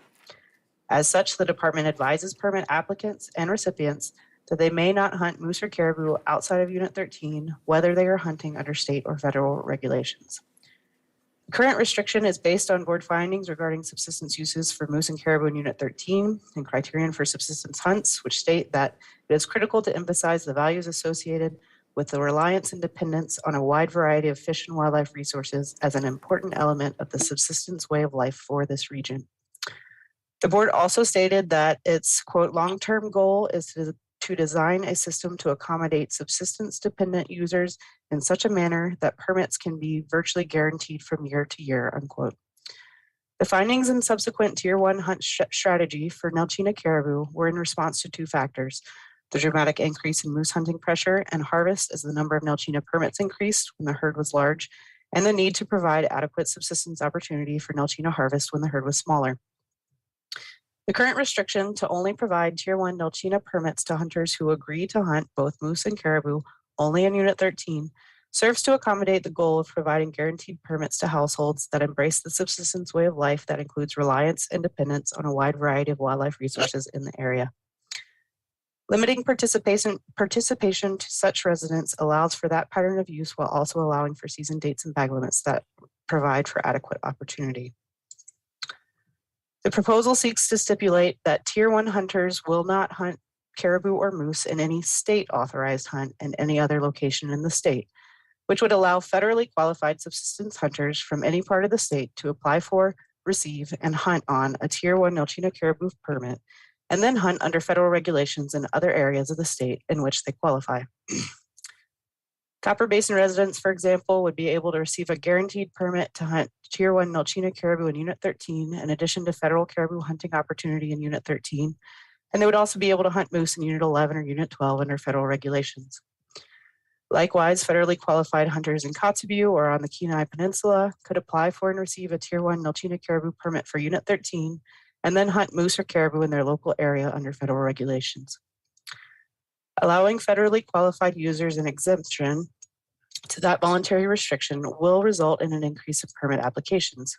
As such, the department advises permit applicants and recipients that they may not hunt moose or caribou outside of Unit 13, whether they are hunting under state or federal regulations. The current restriction is based on board findings regarding subsistence uses for moose and caribou in Unit 13 and criterion for subsistence hunts, which state that it is critical to emphasize the values associated with the reliance and dependence on a wide variety of fish and wildlife resources as an important element of the subsistence way of life for this region. The board also stated that its, quote, long-term goal is to design a system to accommodate subsistence-dependent users in such a manner that permits can be virtually guaranteed from year to year, unquote. The findings and subsequent Tier 1 hunt strategy for Nelchina caribou were in response to two factors: the dramatic increase in moose hunting pressure and harvest as the number of Nelchina permits increased when the herd was large, and the need to provide adequate subsistence opportunity for Nelchina harvest when the herd was smaller. The current restriction to only provide Tier 1 Nelchina permits to hunters who agree to hunt both moose and caribou only in Unit 13 serves to accommodate the goal of providing guaranteed permits to households that embrace the subsistence way of life that includes reliance and dependence on a wide variety of wildlife resources in the area. Limiting participation to such residents allows for that pattern of use while also allowing for season dates and bag limits that provide for adequate opportunity. The proposal seeks to stipulate that Tier 1 hunters will not hunt caribou or moose in any state authorized hunt in any other location in the state, which would allow federally qualified subsistence hunters from any part of the state to apply for, receive, and hunt on a Tier 1 Nelchina caribou permit, and then hunt under federal regulations in other areas of the state in which they qualify. Copper Basin residents, for example, would be able to receive a guaranteed permit to hunt Tier 1 Nelchina caribou in Unit 13, in addition to federal caribou hunting opportunity in Unit 13, and they would also be able to hunt moose in Unit 11 or Unit 12 under federal regulations. Likewise, federally qualified hunters in Kotzebue or on the Kenai Peninsula could apply for and receive a Tier 1 Nelchina caribou permit for Unit 13, and then hunt moose or caribou in their local area under federal regulations. Allowing federally qualified users an exemption to that voluntary restriction will result in an increase in permit applications.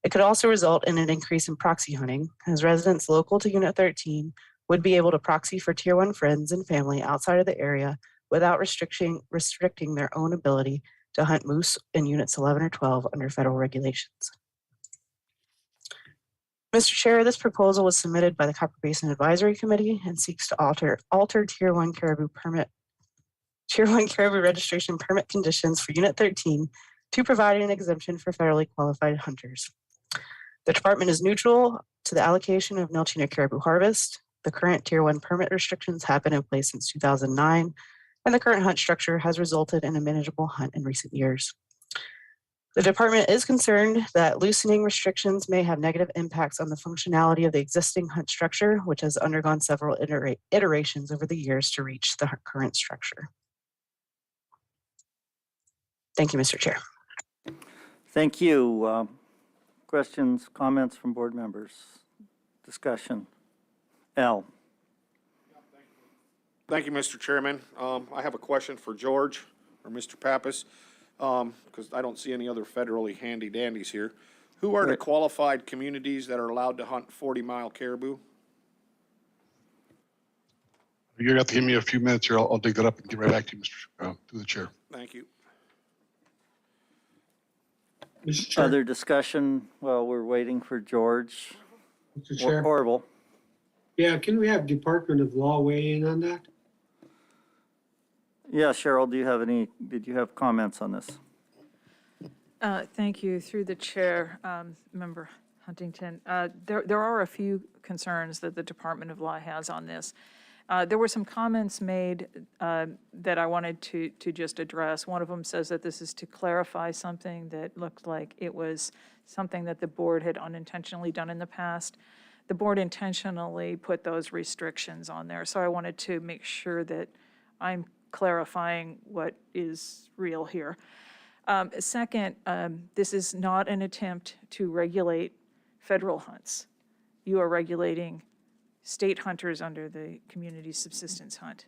It could also result in an increase in proxy hunting, as residents local to Unit 13 would be able to proxy for Tier 1 friends and family outside of the area without restricting their own ability to hunt moose in Units 11 or 12 under federal regulations. Mr. Chair, this proposal was submitted by the Copper Basin Advisory Committee and seeks to alter Tier 1 caribou registration permit conditions for Unit 13 to provide an exemption for federally qualified hunters. The department is neutral to the allocation of Nelchina caribou harvest. The current Tier 1 permit restrictions have been in place since 2009, and the current hunt structure has resulted in a manageable hunt in recent years. The department is concerned that loosening restrictions may have negative impacts on the functionality of the existing hunt structure, which has undergone several iterations over the years to reach the current structure. Thank you, Mr. Chair.
Thank you. Questions, comments from board members? Discussion? Al?
Thank you, Mr. Chairman. I have a question for George or Mr. Pappas, because I don't see any other federally handy dandies here. Who are the qualified communities that are allowed to hunt 40-mile caribou?
You're going to have to give me a few minutes here. I'll dig that up and get right back to you, through the chair.
Thank you.
Mr. Chair.
Other discussion while we're waiting for George?
Mr. Chair.
Orville?
Yeah, can we have Department of Law weigh in on that?
Yeah, Cheryl, did you have comments on this?
Thank you. Through the chair, Member Huntington. There are a few concerns that the Department of Law has on this. There were some comments made that I wanted to just address. One of them says that this is to clarify something that looked like it was something that the board had unintentionally done in the past. The board intentionally put those restrictions on there, so I wanted to make sure that I'm clarifying what is real here. Second, this is not an attempt to regulate federal hunts. You are regulating state hunters under the community subsistence hunt.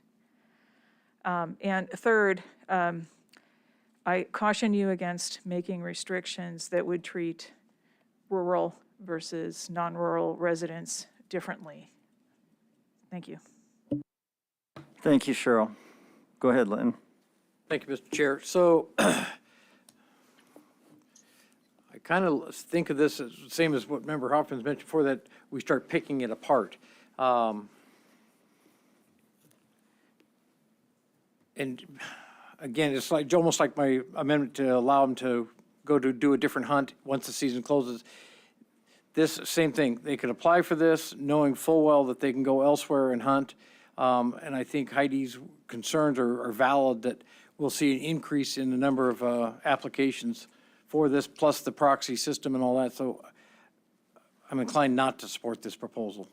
And third, I caution you against making restrictions that would treat rural versus non-rural residents differently. Thank you.
Thank you, Cheryl. Go ahead, Lynn.
Thank you, Mr. Chair. So I kind of think of this as the same as what Member Hoffman's mentioned before, that we start picking it apart. And again, it's like almost like my amendment to allow them to go to do a different hunt once the season closes. This same thing, they could apply for this knowing full well that they can go elsewhere and hunt. And I think Heidi's concerns are valid, that we'll see an increase in the number of applications for this, plus the proxy system and all that. So I'm inclined not to support this proposal.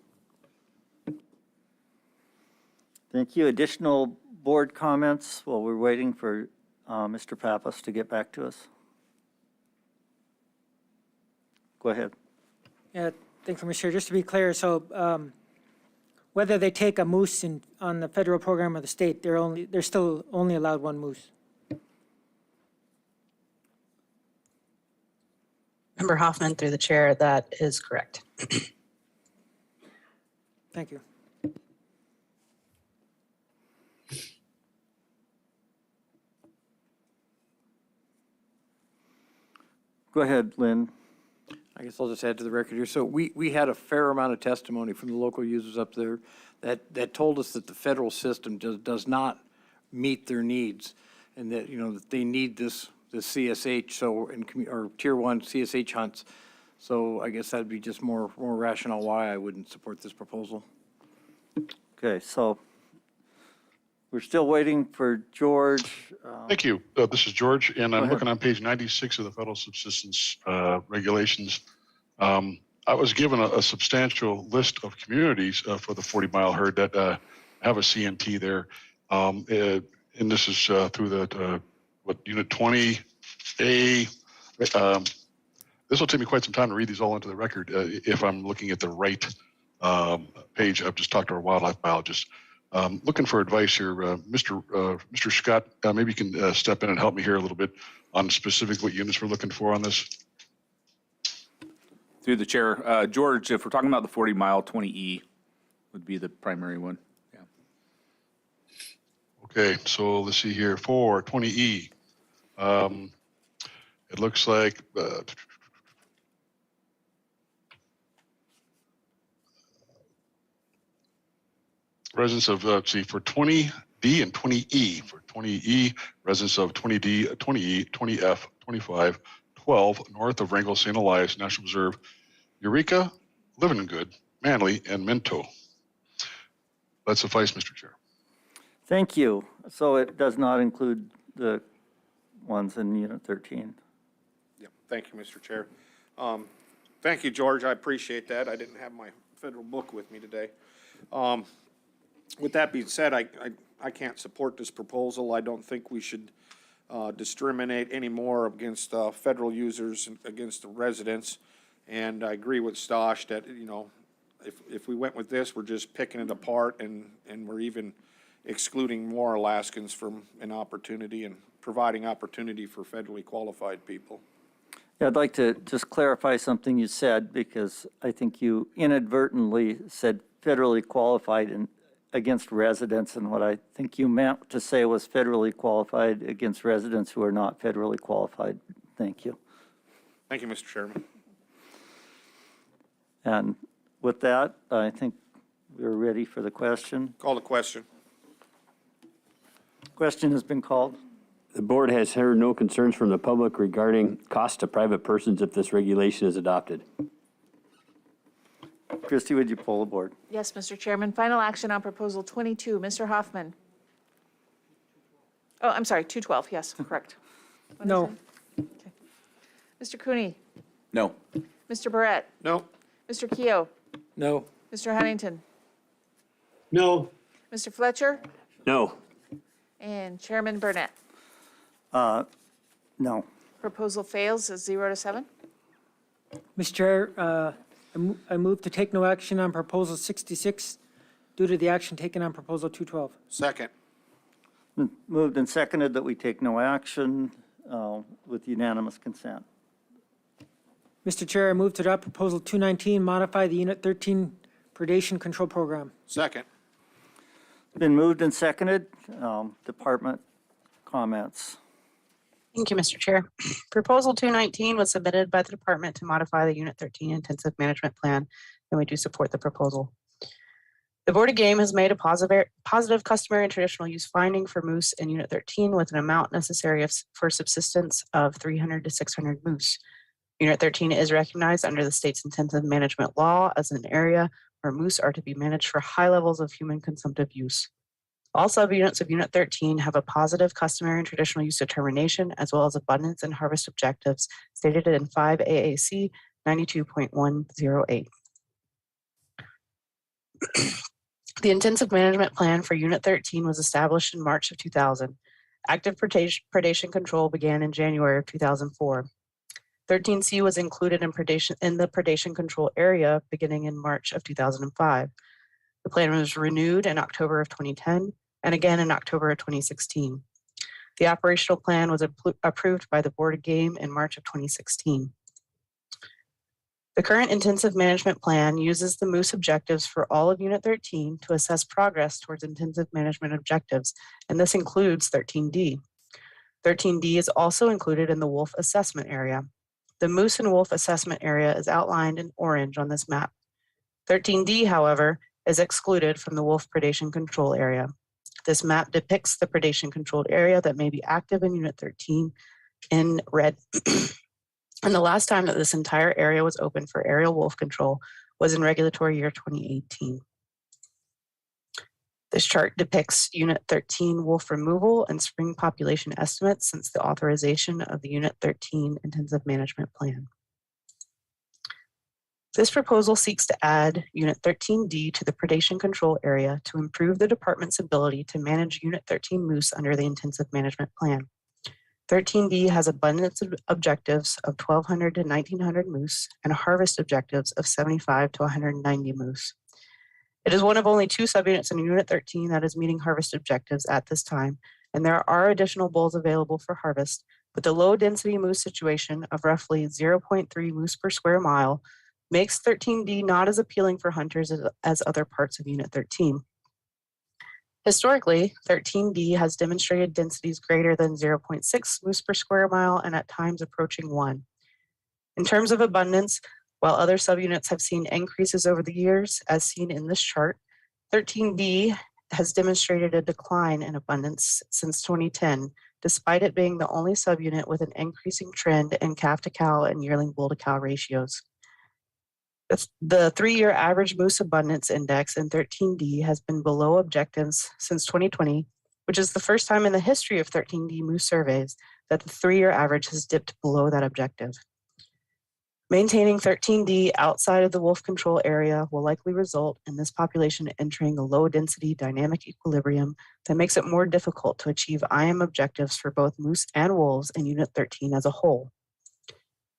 Thank you. Additional board comments while we're waiting for Mr. Pappas to get back to us? Go ahead.
Yeah, thank you, Mr. Chair. Just to be clear, so whether they take a moose on the federal program or the state, they're still only allowed one moose.
Member Hoffman, through the chair, that is correct.
Thank you.
Go ahead, Lynn.
I guess I'll just add to the record here. So we had a fair amount of testimony from the local users up there that told us that the federal system does not meet their needs, and that, you know, that they need this CSH, or Tier 1 CSH hunts. So I guess that'd be just more rational why I wouldn't support this proposal.
Okay, so we're still waiting for George.
Thank you. This is George, and I'm looking on page 96 of the federal subsistence regulations. I was given a substantial list of communities for the 40-mile herd that have a CNT there. And this is through the, Unit 20A. This will take me quite some time to read these all into the record if I'm looking at the right page. I've just talked to our wildlife biologist. Looking for advice here, Mr. Scott, maybe you can step in and help me here a little bit on specific what units we're looking for on this.
Through the chair, George, if we're talking about the 40-mile, 20E would be the primary one. Yeah.
Okay, so let's see here for 20E. It looks like residents of, let's see, for 20D and 20E. For 20E, residents of 20D, 20E, 20F, 25, 12, north of Wrangell St. Elias National Reserve, Eureka, Living Good, Manly, and Minto. That suffice, Mr. Chair.
Thank you. So it does not include the ones in Unit 13.
Yeah, thank you, Mr. Chair. Thank you, George. I appreciate that. I didn't have my federal book with me today. With that being said, I can't support this proposal. I don't think we should discriminate anymore against federal users and against the residents. And I agree with Stosh that, you know, if we went with this, we're just picking it apart and we're even excluding more Alaskans from an opportunity and providing opportunity for federally qualified people.
Yeah, I'd like to just clarify something you said, because I think you inadvertently said federally qualified and against residents, and what I think you meant to say was federally qualified against residents who are not federally qualified. Thank you.
Thank you, Mr. Chairman.
And with that, I think we're ready for the question.
Call the question.
Question has been called.
The board has heard no concerns from the public regarding cost to private persons if this regulation is adopted.
Christie, would you poll the board?
Yes, Mr. Chairman. Final action on Proposal 22. Mr. Hoffman. Oh, I'm sorry, 212. Yes, correct.
No.
Okay. Mr. Cooney.
No.
Mr. Barrett.
No.
Mr. Keough.
No.
Mr. Huntington.
No.
Mr. Fletcher.
No.
And Chairman Burnett.
No.
Proposal fails as 0 to 7.
Mr. Chair, I move to take no action on Proposal 66 due to the action taken on Proposal 212.
Second.
Moved and seconded that we take no action with unanimous consent.
Mr. Chair, I move to adopt Proposal 219, modify the Unit 13 predation control program.
Second.
Been moved and seconded. Department comments.
Thank you, Mr. Chair. Proposal 219 was submitted by the department to modify the Unit 13 Intensive Management Plan, and we do support the proposal. The Board of Game has made a positive customary and traditional use finding for moose in Unit 13 with an amount necessary for subsistence of 300 to 600 moose. Unit 13 is recognized under the state's intensive management law as an area where moose are to be managed for high levels of human consumptive use. All subunits of Unit 13 have a positive customary and traditional use determination, as well as abundance and harvest objectives stated in 5 AAC 92.108. The intensive management plan for Unit 13 was established in March of 2000. Active predation control began in January of 2004. 13C was included in the predation control area beginning in March of 2005. The plan was renewed in October of 2010 and again in October of 2016. The operational plan was approved by the Board of Game in March of 2016. The current intensive management plan uses the moose objectives for all of Unit 13 to assess progress towards intensive management objectives, and this includes 13D. 13D is also included in the wolf assessment area. The moose and wolf assessment area is outlined in orange on this map. 13D, however, is excluded from the wolf predation control area. This map depicts the predation controlled area that may be active in Unit 13 in red. And the last time that this entire area was open for aerial wolf control was in regulatory year 2018. This chart depicts Unit 13 wolf removal and spring population estimates since the authorization of the Unit 13 Intensive Management Plan. This proposal seeks to add Unit 13D to the predation control area to improve the department's ability to manage Unit 13 moose under the Intensive Management Plan. 13D has abundance objectives of 1,200 to 1,900 moose and harvest objectives of 75 to 190 moose. It is one of only 2 subunits in Unit 13 that is meeting harvest objectives at this time, and there are additional bulls available for harvest, but the low density moose situation of roughly 0.3 moose per square mile makes 13D not as appealing for hunters as other parts of Unit 13. Historically, 13D has demonstrated densities greater than 0.6 moose per square mile and at times approaching 1. In terms of abundance, while other subunits have seen increases over the years, as seen in this chart, 13D has demonstrated a decline in abundance since 2010, despite it being the only subunit with an increasing trend in calf to cow and yearling bull to cow ratios. The 3-year average moose abundance index in 13D has been below objectives since 2020, which is the first time in the history of 13D moose surveys that the 3-year average has dipped below that objective. Maintaining 13D outside of the wolf control area will likely result in this population entering a low-density dynamic equilibrium that makes it more difficult to achieve IM objectives for both moose and wolves in Unit 13 as a whole.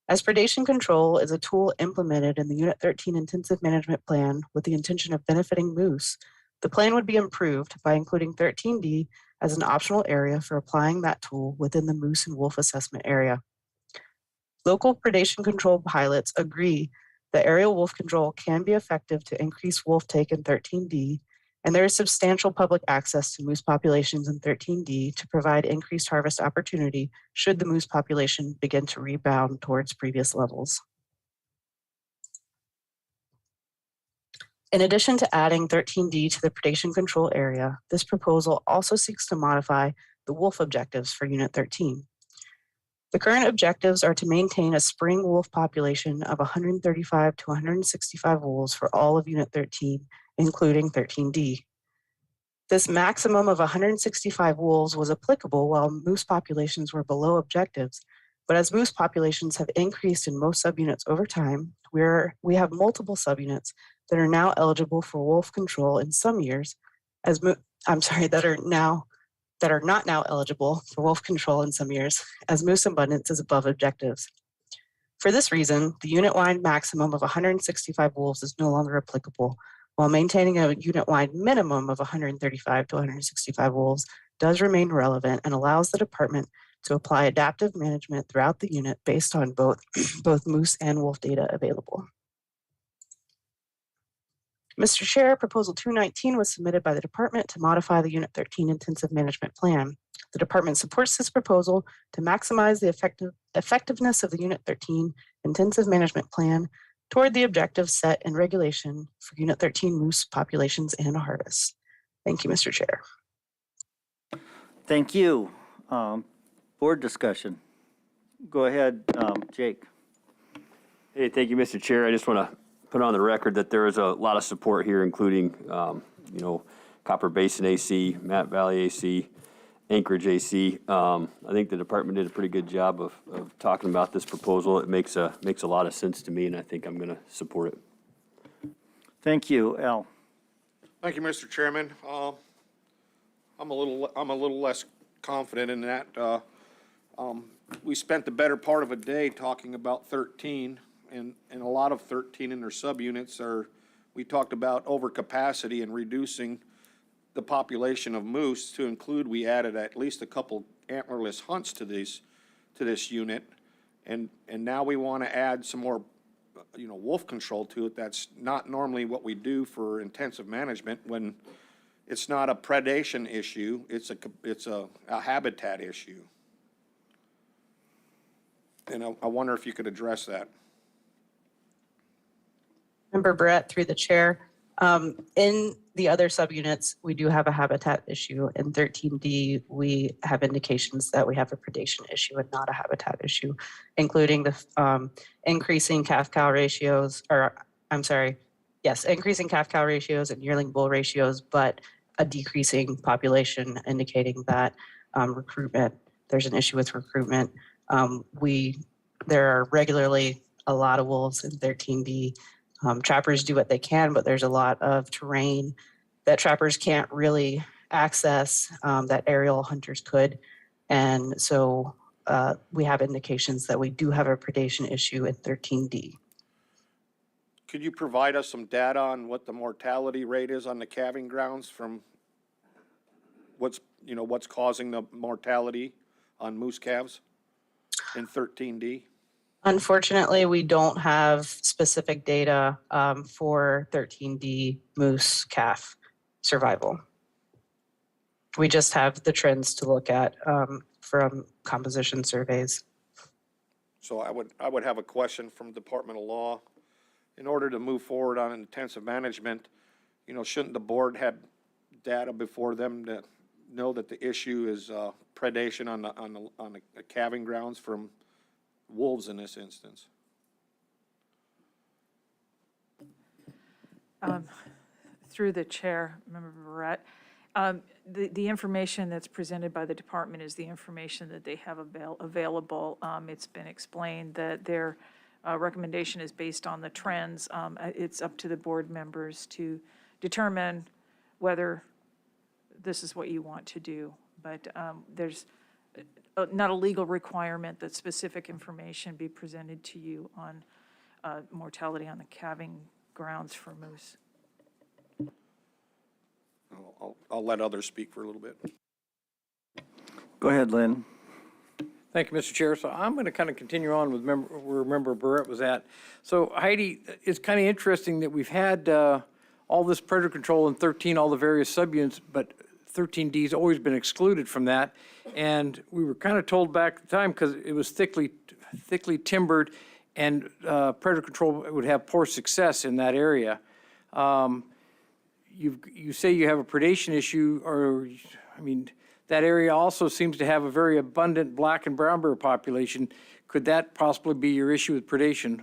As predation control is a tool implemented in the Unit 13 Intensive Management Plan with the intention of benefiting moose, the plan would be improved by including 13D as an optional area for applying that tool within the moose and wolf assessment area. Local predation control pilots agree that aerial wolf control can be effective to increase wolf take in 13D, and there is substantial public access to moose populations in 13D to provide increased harvest opportunity should the moose population begin to rebound towards previous levels. In addition to adding 13D to the predation control area, this proposal also seeks to modify the wolf objectives for Unit 13. The current objectives are to maintain a spring wolf population of 135 to 165 wolves for all of Unit 13, including 13D. This maximum of 165 wolves was applicable while moose populations were below objectives, but as moose populations have increased in most subunits over time, we have multiple subunits that are now eligible for wolf control in some years, that are not now eligible for wolf control in some years, as moose abundance is above objectives. For this reason, the unit-wide maximum of 165 wolves is no longer applicable, while maintaining a unit-wide minimum of 135 to 165 wolves does remain relevant and allows the department to apply adaptive management throughout the unit based on both moose and wolf data available. Mr. Chair, Proposal 219 was submitted by the department to modify the Unit 13 Intensive Management Plan. The department supports this proposal to maximize the effectiveness of the Unit 13 Intensive Management Plan toward the objectives set in regulation for Unit 13 moose populations and harvests. Thank you, Mr. Chair.
Thank you. Board discussion. Go ahead, Jake.
Hey, thank you, Mr. Chair. I just want to put on the record that there is a lot of support here, including, Copper Basin AC, Matt Valley AC, Anchorage AC. I think the department did a pretty good job of talking about this proposal. It makes a lot of sense to me, and I think I'm going to support it.
Thank you, Al.
Thank you, Mr. Chairman. I'm a little less confident in that. We spent the better part of a day talking about 13, and a lot of 13 in their subunits we talked about overcapacity and reducing the population of moose to include, we added at least a couple antlerless hunts to this unit. And now we want to add some more, wolf control to it. That's not normally what we do for intensive management when it's not a predation issue, it's a habitat issue. And I wonder if you could address that.
Member Brett, through the chair. In the other subunits, we do have a habitat issue. In 13D, we have indications that we have a predation issue and not a habitat issue, including the increasing calf-cow ratios, increasing calf-cow ratios and yearling bull ratios, but a decreasing population indicating that there's an issue with recruitment. There are regularly a lot of wolves in 13D. Trappers do what they can, but there's a lot of terrain that trappers can't really access that aerial hunters could. And so we have indications that we do have a predation issue in 13D.
Could you provide us some data on what the mortality rate is on the calving grounds from what's causing the mortality on moose calves in 13D?
Unfortunately, we don't have specific data for 13D moose calf survival. We just have the trends to look at from composition surveys.
So I would have a question from Department of Law. In order to move forward on intensive management, shouldn't the board have data before them to know that the issue is predation on the calving grounds from wolves in this instance?
Through the chair, Member Barrett, the information that's presented by the department is the information that they have available. It's been explained that their recommendation is based on the trends. It's up to the board members to determine whether this is what you want to do. But there's not a legal requirement that specific information be presented to you on mortality on the calving grounds for moose.
I'll let others speak for a little bit.
Go ahead, Lynn.
Thank you, Mr. Chair. So I'm going to kind of continue on with where Member Barrett was at. So Heidi, it's kind of interesting that we've had all this predator control in 13, all the various subunits, but 13D's always been excluded from that. And we were kind of told back at the time, because it was thickly timbered, and predator control would have poor success in that area. You say you have a predation issue, or, I mean, that area also seems to have a very abundant black and brown bear population. Could that possibly be your issue with predation?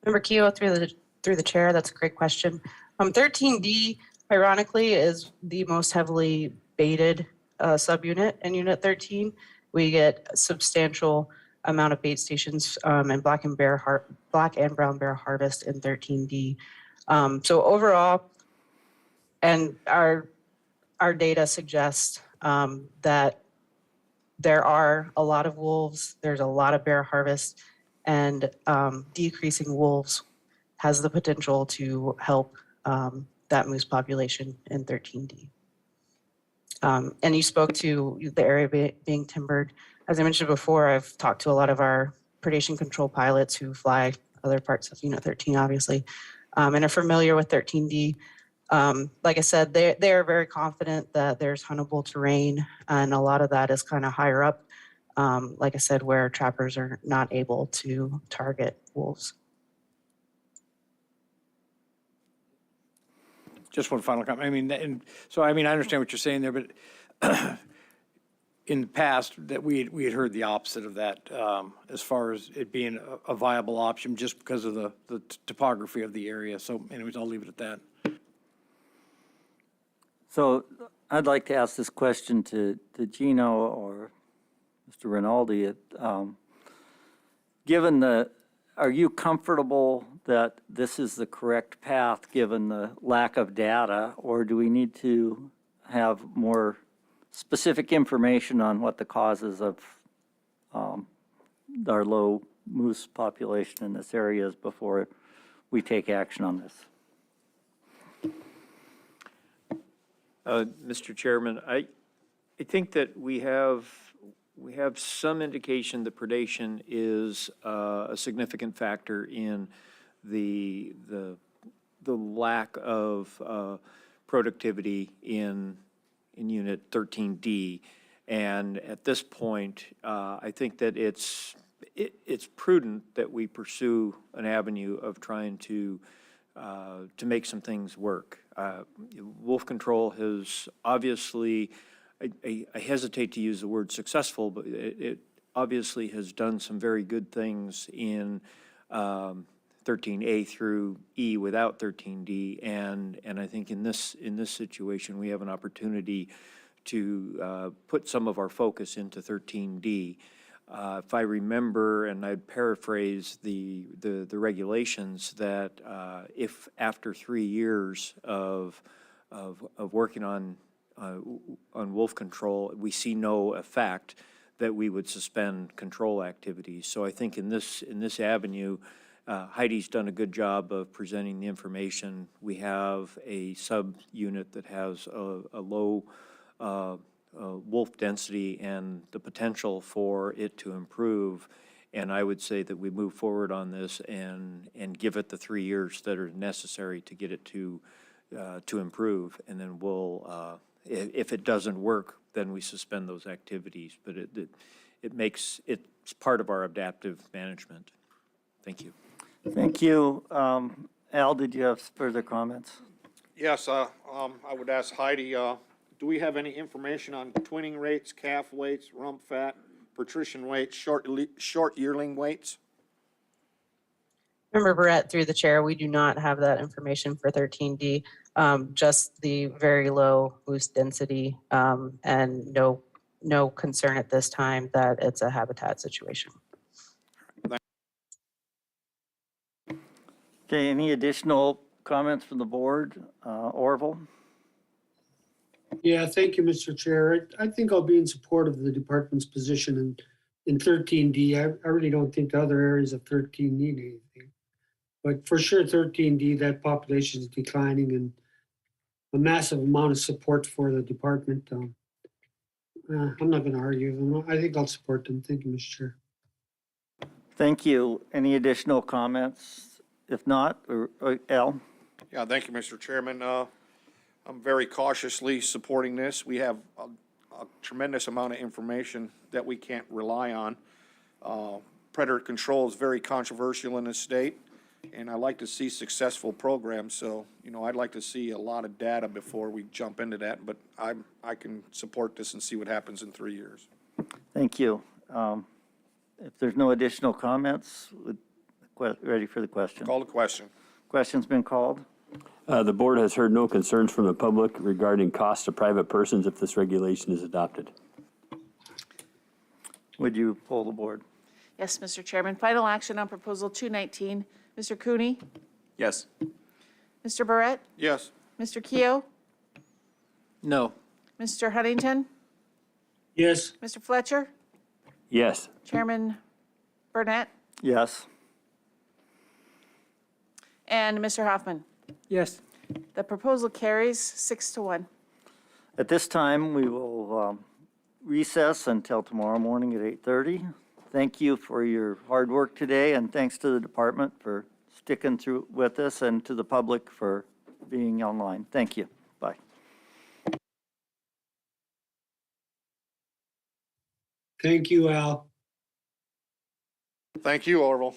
Member Keough, through the chair, that's a great question. 13D, ironically, is the most heavily baited subunit in Unit 13. We get a substantial amount of bait stations and black and brown bear harvest in 13D. So overall, and our data suggests that there are a lot of wolves, there's a lot of bear harvest, and decreasing wolves has the potential to help that moose population in 13D. And you spoke to the area being timbered. As I mentioned before, I've talked to a lot of our predation control pilots who fly other parts of Unit 13, obviously, and are familiar with 13D. Like I said, they are very confident that there's huntable terrain, and a lot of that is kind of higher up, like I said, where trappers are not able to target wolves.
Just one final comment. I mean, I understand what you're saying there, but in the past, that we had heard the opposite of that, as far as it being a viable option, just because of the topography of the area. So anyways, I'll leave it at that.
So I'd like to ask this question to Gino or Mr. Rinaldi. Are you comfortable that this is the correct path given the lack of data, or do we need to have more specific information on what the causes of our low moose population in this area is before we take action on this?
Mr. Chairman, I think that we have some indication that predation is a significant factor in the lack of productivity in Unit 13D. And at this point, I think that it's prudent that we pursue an avenue of trying to make some things work. Wolf control has obviously, I hesitate to use the word successful, but it obviously has done some very good things in 13A through E without 13D, and I think in this situation we have an opportunity to put some of our focus into 13D. If I remember, and I'd paraphrase the regulations, that if after 3 years of working on wolf control, we see no effect, that we would suspend control activities. So I think in this avenue, Heidi's done a good job of presenting the information. We have a sub-unit that has a low wolf density and the potential for it to improve. And I would say that we move forward on this and give it the 3 years that are necessary to get it to improve. And then we'll, if it doesn't work, then we suspend those activities. But it's part of our adaptive management. Thank you.
Thank you. Al, did you have further comments?
Yes, I would ask Heidi, do we have any information on twinning rates, calf weights, rump fat, patrician weights, short yearling weights?
Member Barrett, through the chair, we do not have that information for 13D, just the very low moose density, and no concern at this time that it's a habitat situation.
Okay, any additional comments from the board? Orville?
Yeah, thank you, Mr. Chair. I think I'll be in support of the department's position in 13D. I really don't think the other areas of 13 need anything. But for sure, 13D, that population is declining and a massive amount of support for the department. I'm not going to argue. I think I'll support them. Thank you, Mr. Chair.
Thank you. Any additional comments? If not, Al?
Yeah, thank you, Mr. Chairman. I'm very cautiously supporting this. We have a tremendous amount of information that we can't rely on. Predator control is very controversial in this state, and I like to see successful programs. So, I'd like to see a lot of data before we jump into that, but I can support this and see what happens in 3 years.
Thank you. If there's no additional comments, ready for the question.
Call the question.
Question's been called.
The board has heard no concerns from the public regarding costs to private persons if this regulation is adopted.
Would you poll the board?
Yes, Mr. Chairman. Final action on Proposal 219. Mr. Cooney?
Yes.
Mr. Barrett?
Yes.
Mr. Keough?
No.
Mr. Huntington?
Yes.
Mr. Fletcher?
Yes.
Chairman Burnett?
Yes.
And Mr. Hoffman?
Yes.
The proposal carries 6-1.
At this time, we will recess until tomorrow morning at 8:30. Thank you for your hard work today, and thanks to the department for sticking through with us and to the public for being online. Thank you. Bye.
Thank you, Al.
Thank you, Orville.